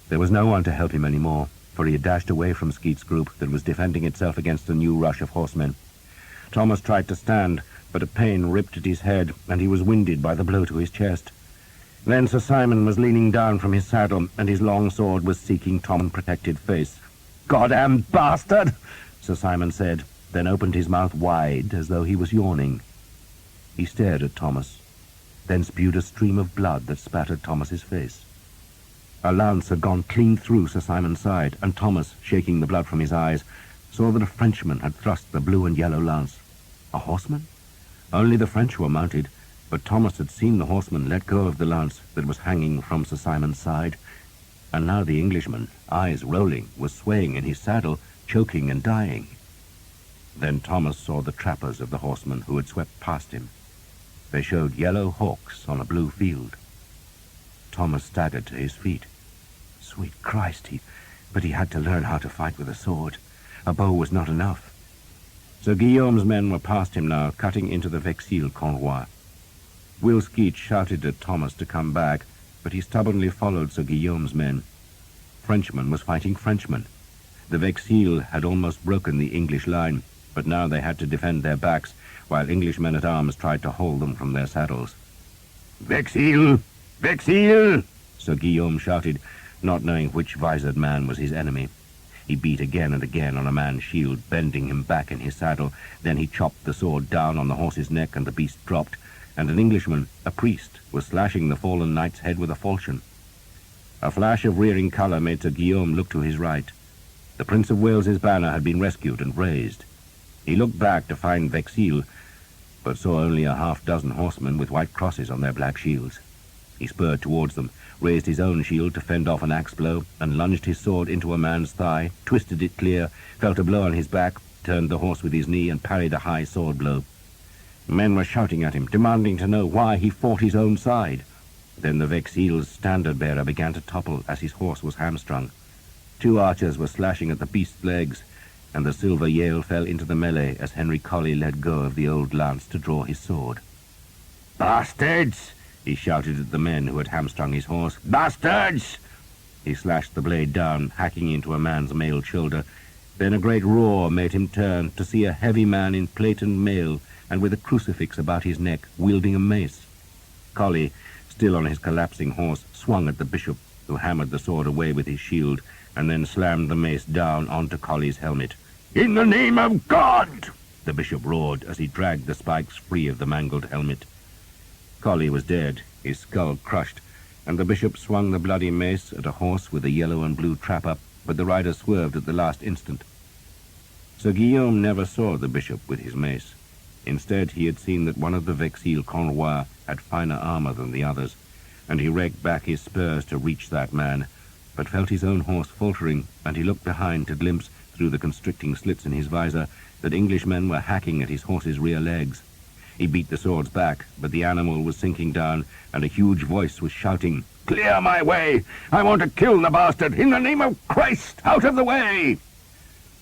There was no one to help him any more, for he had dashed away from Skeet's group that was defending itself against a new rush of horsemen. Thomas tried to stand, but a pain ripped at his head, and he was winded by the blow to his chest. Then Sir Simon was leaning down from his saddle, and his long sword was seeking Tom's protected face. "Goddamn bastard!" Sir Simon said, then opened his mouth wide as though he was yawning. He stared at Thomas, then spewed a stream of blood that spattered Thomas's face. A lance had gone clean through Sir Simon's side, and Thomas, shaking the blood from his eyes, saw that a Frenchman had thrust the blue and yellow lance. A horseman? Only the French were mounted, but Thomas had seen the horseman let go of the lance that was hanging from Sir Simon's side, and now the Englishman, eyes rolling, was swaying in his saddle, choking and dying. Then Thomas saw the trappers of the horsemen who had swept past him. They showed yellow hawks on a blue field. Thomas staggered to his feet. Sweet Christ, but he had to learn how to fight with a sword. A bow was not enough. Sir Guillaume's men were past him now, cutting into the Vexil Cornwell. Will Skeet shouted at Thomas to come back, but he stubbornly followed Sir Guillaume's men. Frenchman was fighting Frenchman. The Vexil had almost broken the English line, but now they had to defend their backs, while English men-at-arms tried to hold them from their saddles. "Vexil! Vexil!" Sir Guillaume shouted, not knowing which visored man was his enemy. He beat again and again on a man's shield, bending him back in his saddle. Then he chopped the sword down on the horse's neck, and the beast dropped, and an Englishman, a priest, was slashing the fallen knight's head with a falchion. A flash of rearing colour made Sir Guillaume look to his right. The Prince of Wales's banner had been rescued and raised. He looked back to find Vexil, but saw only a half-dozen horsemen with white crosses on their black shields. He spurred towards them, raised his own shield to fend off an axe blow, and lunged his sword into a man's thigh, twisted it clear, felt a blow on his back, turned the horse with his knee, and parried a high sword blow. Men were shouting at him, demanding to know why he fought his own side. Then the Vexil's standard-bearer began to topple as his horse was hamstrung. 2 archers were slashing at the beast's legs, and the silver Yale fell into the melee as Henry Colley let go of the old lance to draw his sword. "Bastards!" he shouted at the men who had hamstrung his horse. "Bastards!" He slashed the blade down, hacking into a man's mailed shoulder. Then a great roar made him turn to see a heavy man in plate and mail, and with a crucifix about his neck, wielding a mace. Colley, still on his collapsing horse, swung at the bishop, who hammered the sword away with his shield, and then slammed the mace down onto Colley's helmet. "In the name of God!" the bishop roared as he dragged the spikes free of the mangled helmet. Colley was dead, his skull crushed, and the bishop swung the bloody mace at a horse with a yellow and blue trapper, but the rider swerved at the last instant. Sir Guillaume never saw the bishop with his mace. Instead, he had seen that one of the Vexil Cornwell had finer armor than the others, and he raked back his spurs to reach that man, but felt his own horse faltering, and he looked behind to glimpse, through the constricting slits in his visor, that Englishmen were hacking at his horse's rear legs. He beat the swords back, but the animal was sinking down, and a huge voice was shouting, "Clear my way! I want to kill the bastard! In the name of Christ, out of the way!"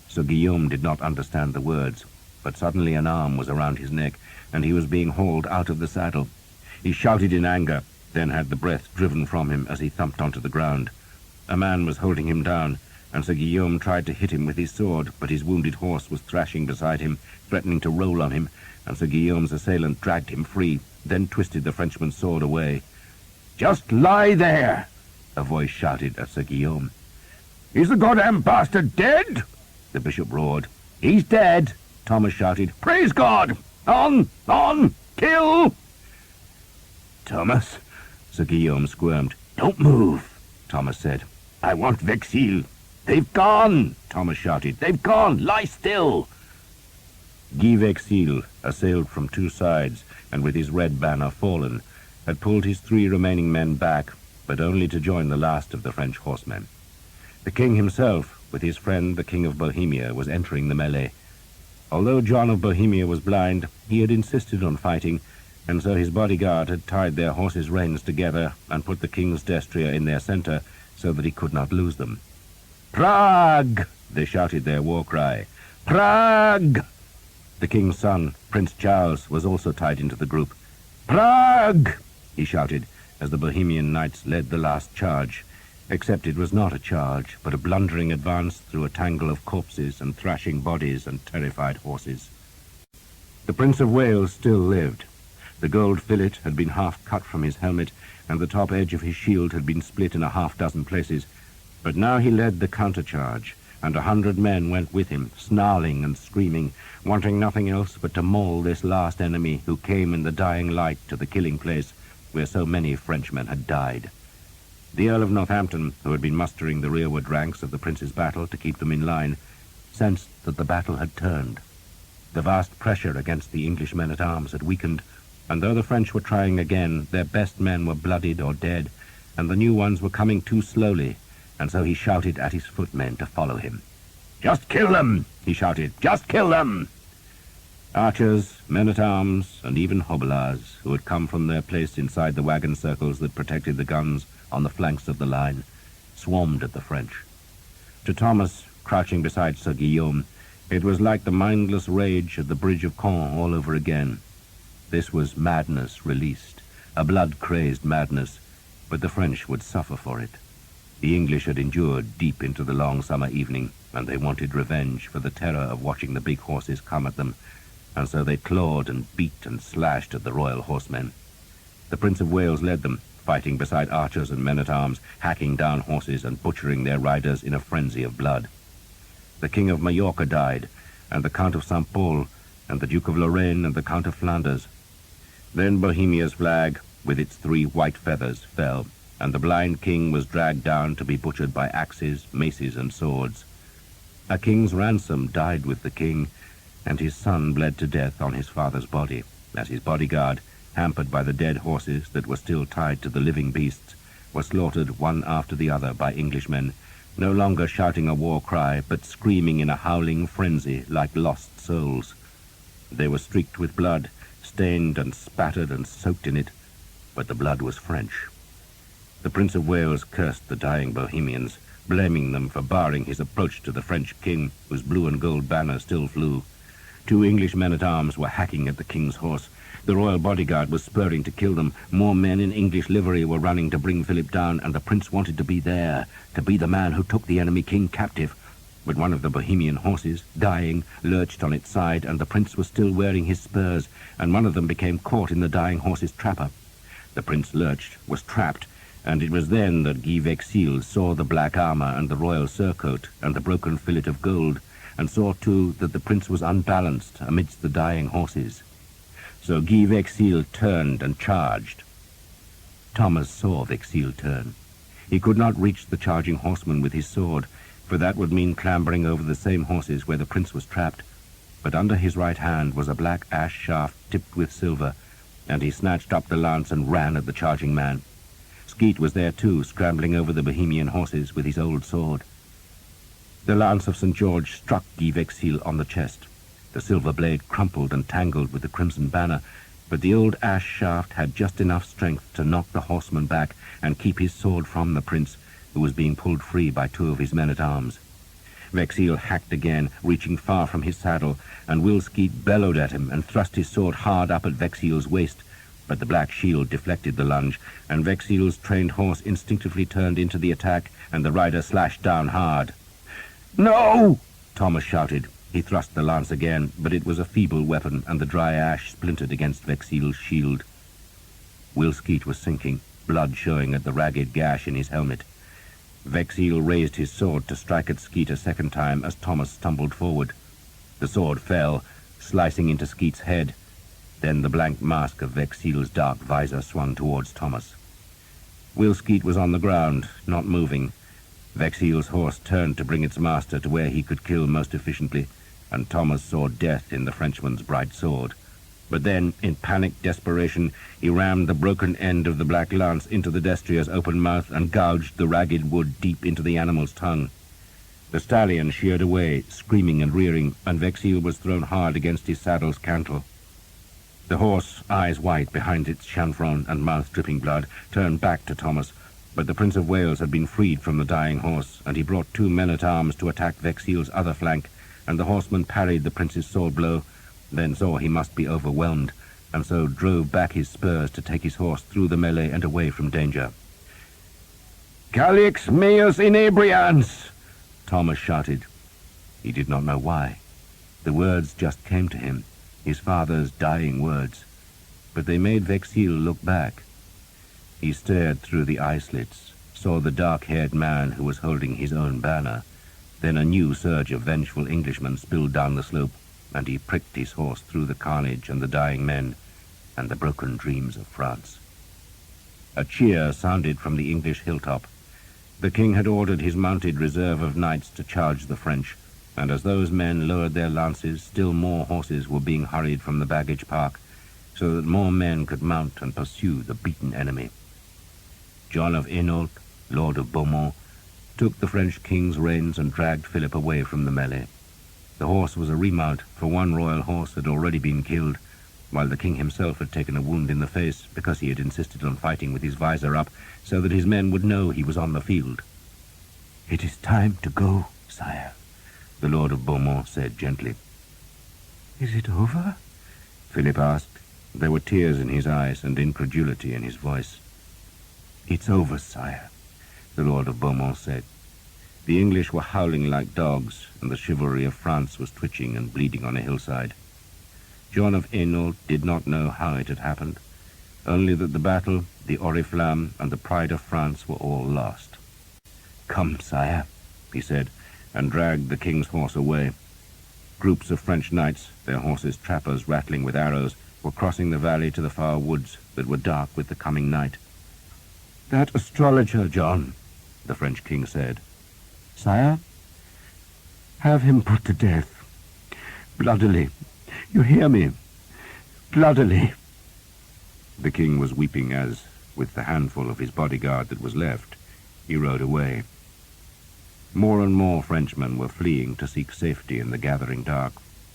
Sir Guillaume did not understand the words, but suddenly an arm was around his neck, and he was being hauled out of the saddle. He shouted in anger, then had the breath driven from him as he thumped onto the ground. A man was holding him down, and Sir Guillaume tried to hit him with his sword, but his wounded horse was thrashing beside him, threatening to roll on him, and Sir Guillaume's assailant dragged him free, then twisted the Frenchman's sword away. "Just lie there!" a voice shouted at Sir Guillaume. "Is the goddamn bastard dead?" The bishop roared. "He's dead," Thomas shouted. "Praise God! On! Kill!" "Thomas," Sir Guillaume squirmed. "Don't move," Thomas said. "I want Vexil." "They've gone," Thomas shouted. "They've gone! Lie still!" Guy Vexil, assailed from two sides and with his red banner fallen, had pulled his 3 remaining men back, but only to join the last of the French horsemen. The king himself, with his friend the King of Bohemia, was entering the melee. Although John of Bohemia was blind, he had insisted on fighting, and so his bodyguard had tied their horses' reins together and put the king's destrier in their center so that he could not lose them. "Prague!" they shouted their war cry. "Prague!" The king's son, Prince Charles, was also tied into the group. "Prague!" he shouted as the Bohemian knights led the last charge, except it was not a charge, but a blundering advance through a tangle of corpses and thrashing bodies and terrified horses. The Prince of Wales still lived. The gold fillet had been half cut from his helmet, and the top edge of his shield had been split in a half-dozen places. But now he led the countercharge, and 100 men went with him, snarling and screaming, wanting nothing else but to maul this last enemy who came in the dying light to the killing place where so many Frenchmen had died. The Earl of Northampton, who had been mustering the rearward ranks of the prince's battle to keep them in line, sensed that the battle had turned. The vast pressure against the English men-at-arms had weakened, and though the French were trying again, their best men were blooded or dead, and the new ones were coming too slowly, and so he shouted at his footmen to follow him. "Just kill them!" he shouted. "Just kill them!" Archers, men-at-arms, and even hobelards, who had come from their place inside the wagon circles that protected the guns on the flanks of the line, swarmed at the French. To Thomas, crouching beside Sir Guillaume, it was like the mindless rage at the bridge of Caen all over again. This was madness released, a blood-crazed madness, but the French would suffer for it. The English had endured deep into the long summer evening, and they wanted revenge for the terror of watching the big horses come at them, and so they clawed and beat and slashed at the royal horsemen. The Prince of Wales led them, fighting beside archers and men-at-arms, hacking down horses and butchering their riders in a frenzy of blood. The King of Mallorca died, and the Count of St. Paul, and the Duke of Lorraine, and the Count of Flanders. Then Bohemia's flag, with its 3 white feathers, fell, and the blind king was dragged down to be butchered by axes, maces, and swords. A king's ransom died with the king, and his son bled to death on his father's body, as his bodyguard, hampered by the dead horses that were still tied to the living beasts, were slaughtered one after the other by Englishmen, no longer shouting a war cry, but screaming in a howling frenzy like lost souls. They were streaked with blood, stained and spattered and soaked in it, but the blood was French. The Prince of Wales cursed the dying Bohemians, blaming them for barring his approach to the French king, whose blue and gold banner still flew. 2 English men-at-arms were hacking at the king's horse. The royal bodyguard was spurring to kill them. More men in English livery were running to bring Philip down, and the prince wanted to be there, to be the man who took the enemy king captive. But one of the Bohemian horses, dying, lurched on its side, and the prince was still wearing his spurs, and one of them became caught in the dying horse's trapper. The prince lurched, was trapped, and it was then that Guy Vexil saw the black armor and the royal surcoat and the broken fillet of gold, and saw too that the prince was unbalanced amidst the dying horses. So Guy Vexil turned and charged. Thomas saw Vexil turn. He could not reach the charging horseman with his sword, for that would mean clambering over the same horses where the prince was trapped. But under his right hand was a black ash shaft tipped with silver, and he snatched up the lance and ran at the charging man. Skeet was there too, scrambling over the Bohemian horses with his old sword. The lance of St. George struck Guy Vexil on the chest. The silver blade crumpled and tangled with the crimson banner, but the old ash shaft had just enough strength to knock the horseman back and keep his sword from the prince, who was being pulled free by 2 of his men-at-arms. Vexil hacked again, reaching far from his saddle, and Will Skeet bellowed at him and thrust his sword hard up at Vexil's waist, but the black shield deflected the lunge, and Vexil's trained horse instinctively turned into the attack, and the rider slashed down hard. "No!" Thomas shouted. He thrust the lance again, but it was a feeble weapon, and the dry ash splintered against Vexil's shield. Will Skeet was sinking. blood showing at the ragged gash in his helmet. Vexil raised his sword to strike at Skeet a second time as Thomas stumbled forward. The sword fell, slicing into Skeet's head. Then the blank mask of Vexil's dark visor swung towards Thomas. Will Skeet was on the ground, not moving. Vexil's horse turned to bring its master to where he could kill most efficiently, and Thomas saw death in the Frenchman's bright sword. But then, in panicked desperation, he rammed the broken end of the black lance into the destrier's open mouth and gouged the ragged wood deep into the animal's tongue. The stallion sheared away, screaming and rearing, and Vexil was thrown hard against his saddle's cantle. The horse, eyes white behind its chanfron and mouth dripping blood, turned back to Thomas, but the Prince of Wales had been freed from the dying horse, and he brought 2 men-at-arms to attack Vexil's other flank, and the horseman parried the prince's sword blow, then saw he must be overwhelmed, and so drove back his spurs to take his horse through the melee and away from danger. "Calix meus inebrians!" Thomas shouted. He did not know why. The words just came to him, his father's dying words, but they made Vexil look back. He stared through the eye slits, saw the dark-haired man who was holding his own banner. Then a new surge of vengeful Englishmen spilled down the slope, and he pricked his horse through the carnage and the dying men and the broken dreams of France. A cheer sounded from the English hilltop. The king had ordered his mounted reserve of knights to charge the French, and as those men lowered their lances, still more horses were being hurried from the baggage park, so that more men could mount and pursue the beaten enemy. John of Hainault, Lord of Beaumont, took the French king's reins and dragged Philip away from the melee. The horse was a remount, for one royal horse had already been killed, while the king himself had taken a wound in the face because he had insisted on fighting with his visor up, so that his men would know he was on the field. "It is time to go, sire," the Lord of Beaumont said gently. "Is it over?" Philip asked. There were tears in his eyes and incredulity in his voice. "It's over, sire," the Lord of Beaumont said. The English were howling like dogs, and the chivalry of France was twitching and bleeding on a hillside. John of Hainault did not know how it had happened, only that the battle, the Oriflamme, and the pride of France were all lost. "Come, sire," he said, and dragged the king's horse away. Groups of French knights, their horses' trappers rattling with arrows, were crossing the valley to the far woods that were dark with the coming night. "That astrologer, John," the French king said. "Sire, have him put to death. Bloodily. You hear me? Bloodily." The king was weeping as, with the handful of his bodyguard that was left, he rode away. More and more Frenchmen were fleeing to seek safety in the gathering dark,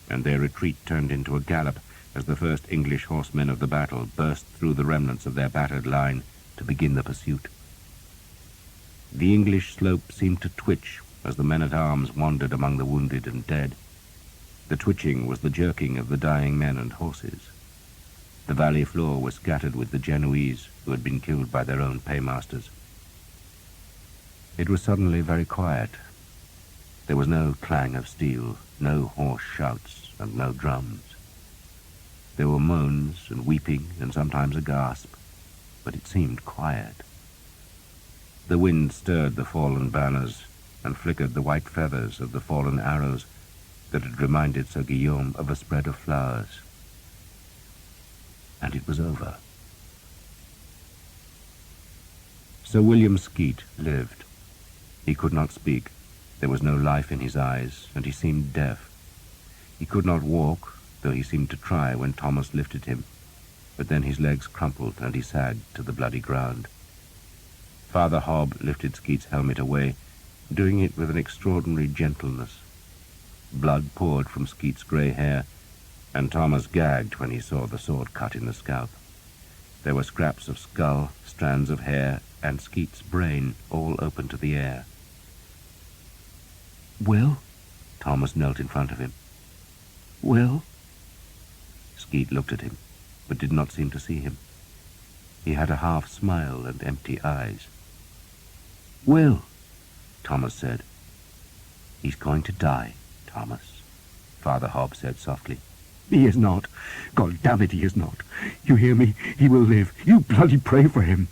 and their retreat turned into a gallop as the first English horsemen of the battle burst through the remnants of their battered line to begin the pursuit. The English slope seemed to twitch as the men-at-arms wandered among the wounded and dead. The twitching was the jerking of the dying men and horses. The valley floor was scattered with the Genoese who had been killed by their own paymasters. It was suddenly very quiet. There was no clang of steel, no hoarse shouts, and no drums. There were moans and weeping and sometimes a gasp, but it seemed quiet. The wind stirred the fallen banners and flickered the white feathers of the fallen arrows that had reminded Sir Guillaume of a spread of flowers. And it was over. Sir William Skeet lived. He could not speak. There was no life in his eyes, and he seemed deaf. He could not walk, though he seemed to try when Thomas lifted him, but then his legs crumpled and he sagged to the bloody ground. Father Hob lifted Skeet's helmet away, doing it with an extraordinary gentleness. Blood poured from Skeet's grey hair, and Thomas gagged when he saw the sword cut in the scalp. There were scraps of skull, strands of hair, and Skeet's brain all open to the air. "Will?" Thomas knelt in front of him. "Will?" Skeet looked at him, but did not seem to see him. He had a half smile and empty eyes. "Will," Thomas said. "He's going to die, Thomas," Father Hob said softly. "He is not. God damn it, he is not. You hear me? He will live. You bloody pray for him."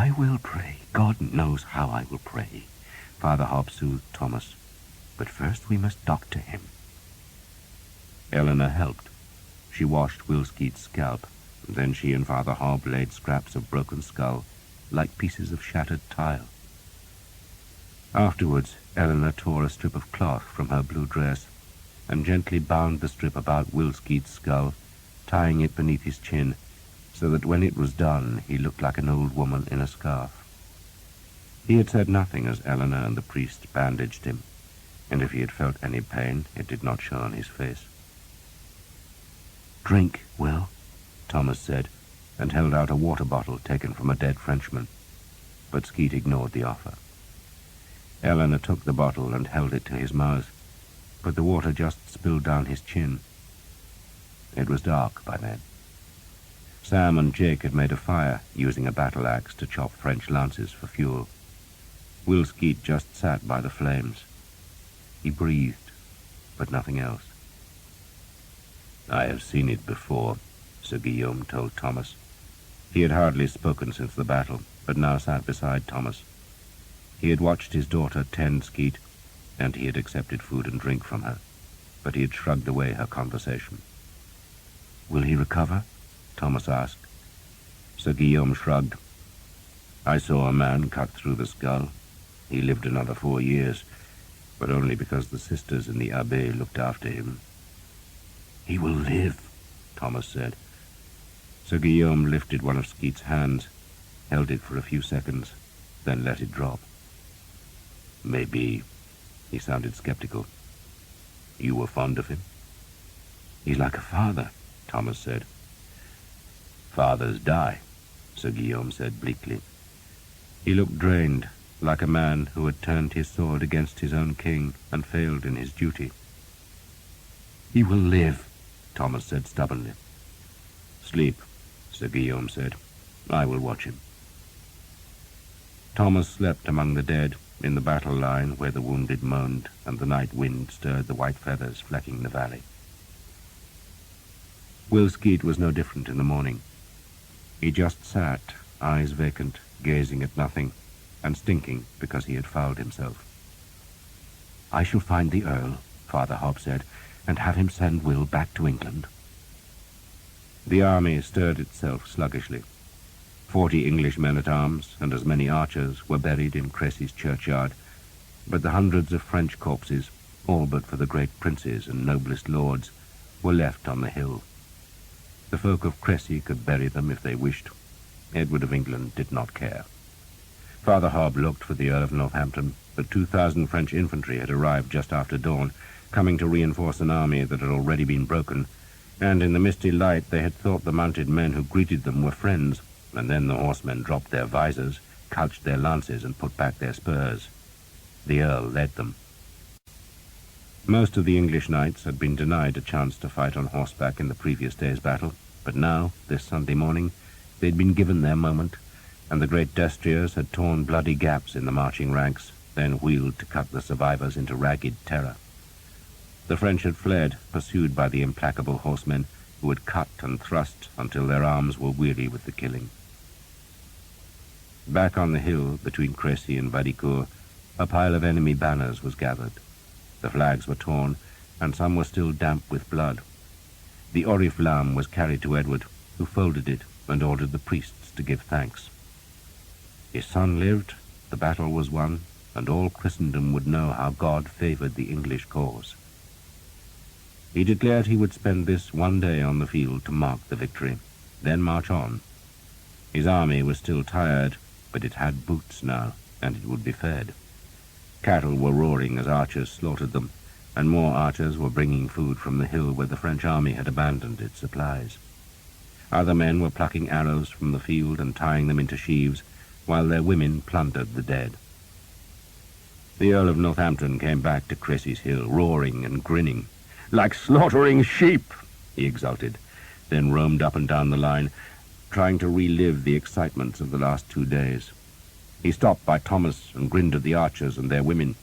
I will pray. God knows how I will pray, Father Hob soothed Thomas. But first we must doctor him. Eleanor helped. She washed Will Skeet's scalp, and then she and Father Hob laid scraps of broken skull like pieces of shattered tile. Afterwards, Eleanor tore a strip of cloth from her blue dress and gently bound the strip about Will Skeet's skull, tying it beneath his chin, so that when it was done he looked like an old woman in a scarf. He had said nothing as Eleanor and the priest bandaged him, and if he had felt any pain, it did not show on his face. "Drink, Will," Thomas said, and held out a water bottle taken from a dead Frenchman, but Skeet ignored the offer. Eleanor took the bottle and held it to his mouth, but the water just spilled down his chin. It was dark by then. Sam and Jake had made a fire, using a battle axe to chop French lances for fuel. Will Skeet just sat by the flames. He breathed, but nothing else. "I have seen it before," Sir Guillaume told Thomas. He had hardly spoken since the battle, but now sat beside Thomas. He had watched his daughter tend Skeet, and he had accepted food and drink from her, but he had shrugged away her conversation. "Will he recover?" Thomas asked. Sir Guillaume shrugged. "I saw a man cut through the skull. He lived another 4 years, but only because the sisters in the Abbey looked after him." "He will live," Thomas said. Sir Guillaume lifted one of Skeet's hands, held it for a few seconds, then let it drop. "Maybe," he sounded skeptical. "You were fond of him?" "He's like a father," Thomas said. "Fathers die," Sir Guillaume said bleakly. He looked drained, like a man who had turned his sword against his own king and failed in his duty. "He will live," Thomas said stubbornly. "Sleep," Sir Guillaume said. "I will watch him." Thomas slept among the dead, in the battle line where the wounded moaned and the night wind stirred the white feathers flecking the valley. Will Skeet was no different in the morning. He just sat, eyes vacant, gazing at nothing, and stinking because he had fouled himself. "I shall find the Earl," Father Hob said, "and have him send Will back to England." The army stirred itself sluggishly. 40 English men-at-arms and as many archers were buried in Crecy's churchyard, but the hundreds of French corpses, all but for the great princes and noblest lords, were left on the hill. The folk of Crecy could bury them if they wished. Edward of England did not care. Father Hob looked for the Earl of Northampton, but 2,000 French infantry had arrived just after dawn, coming to reinforce an army that had already been broken, and in the misty light they had thought the mounted men who greeted them were friends, and then the horsemen dropped their visors, couched their lances, and put back their spurs. The Earl led them. Most of the English knights had been denied a chance to fight on horseback in the previous day's battle, but now, this Sunday morning, they'd been given their moment, and the great destriers had torn bloody gaps in the marching ranks, then wheeled to cut the survivors into ragged terror. The French had fled, pursued by the implacable horsemen, who had cut and thrust until their arms were weary with the killing. Back on the hill, between Crecy and Vadicourt, a pile of enemy banners was gathered. The flags were torn, and some were still damp with blood. The oriflamme was carried to Edward, who folded it and ordered the priests to give thanks. His son lived, the battle was won, and all Christendom would know how God favored the English cause. He declared he would spend this one day on the field to mark the victory, then march on. His army was still tired, but it had boots now, and it would be fed. Cattle were roaring as archers slaughtered them, and more archers were bringing food from the hill where the French army had abandoned its supplies. Other men were plucking arrows from the field and tying them into sheaves, while their women plundered the dead. The Earl of Northampton came back to Crecy's hill, roaring and grinning. "Like slaughtering sheep," he exulted, then roamed up and down the line, trying to relive the excitements of the last 2 days. He stopped by Thomas and grinned at the archers and their women,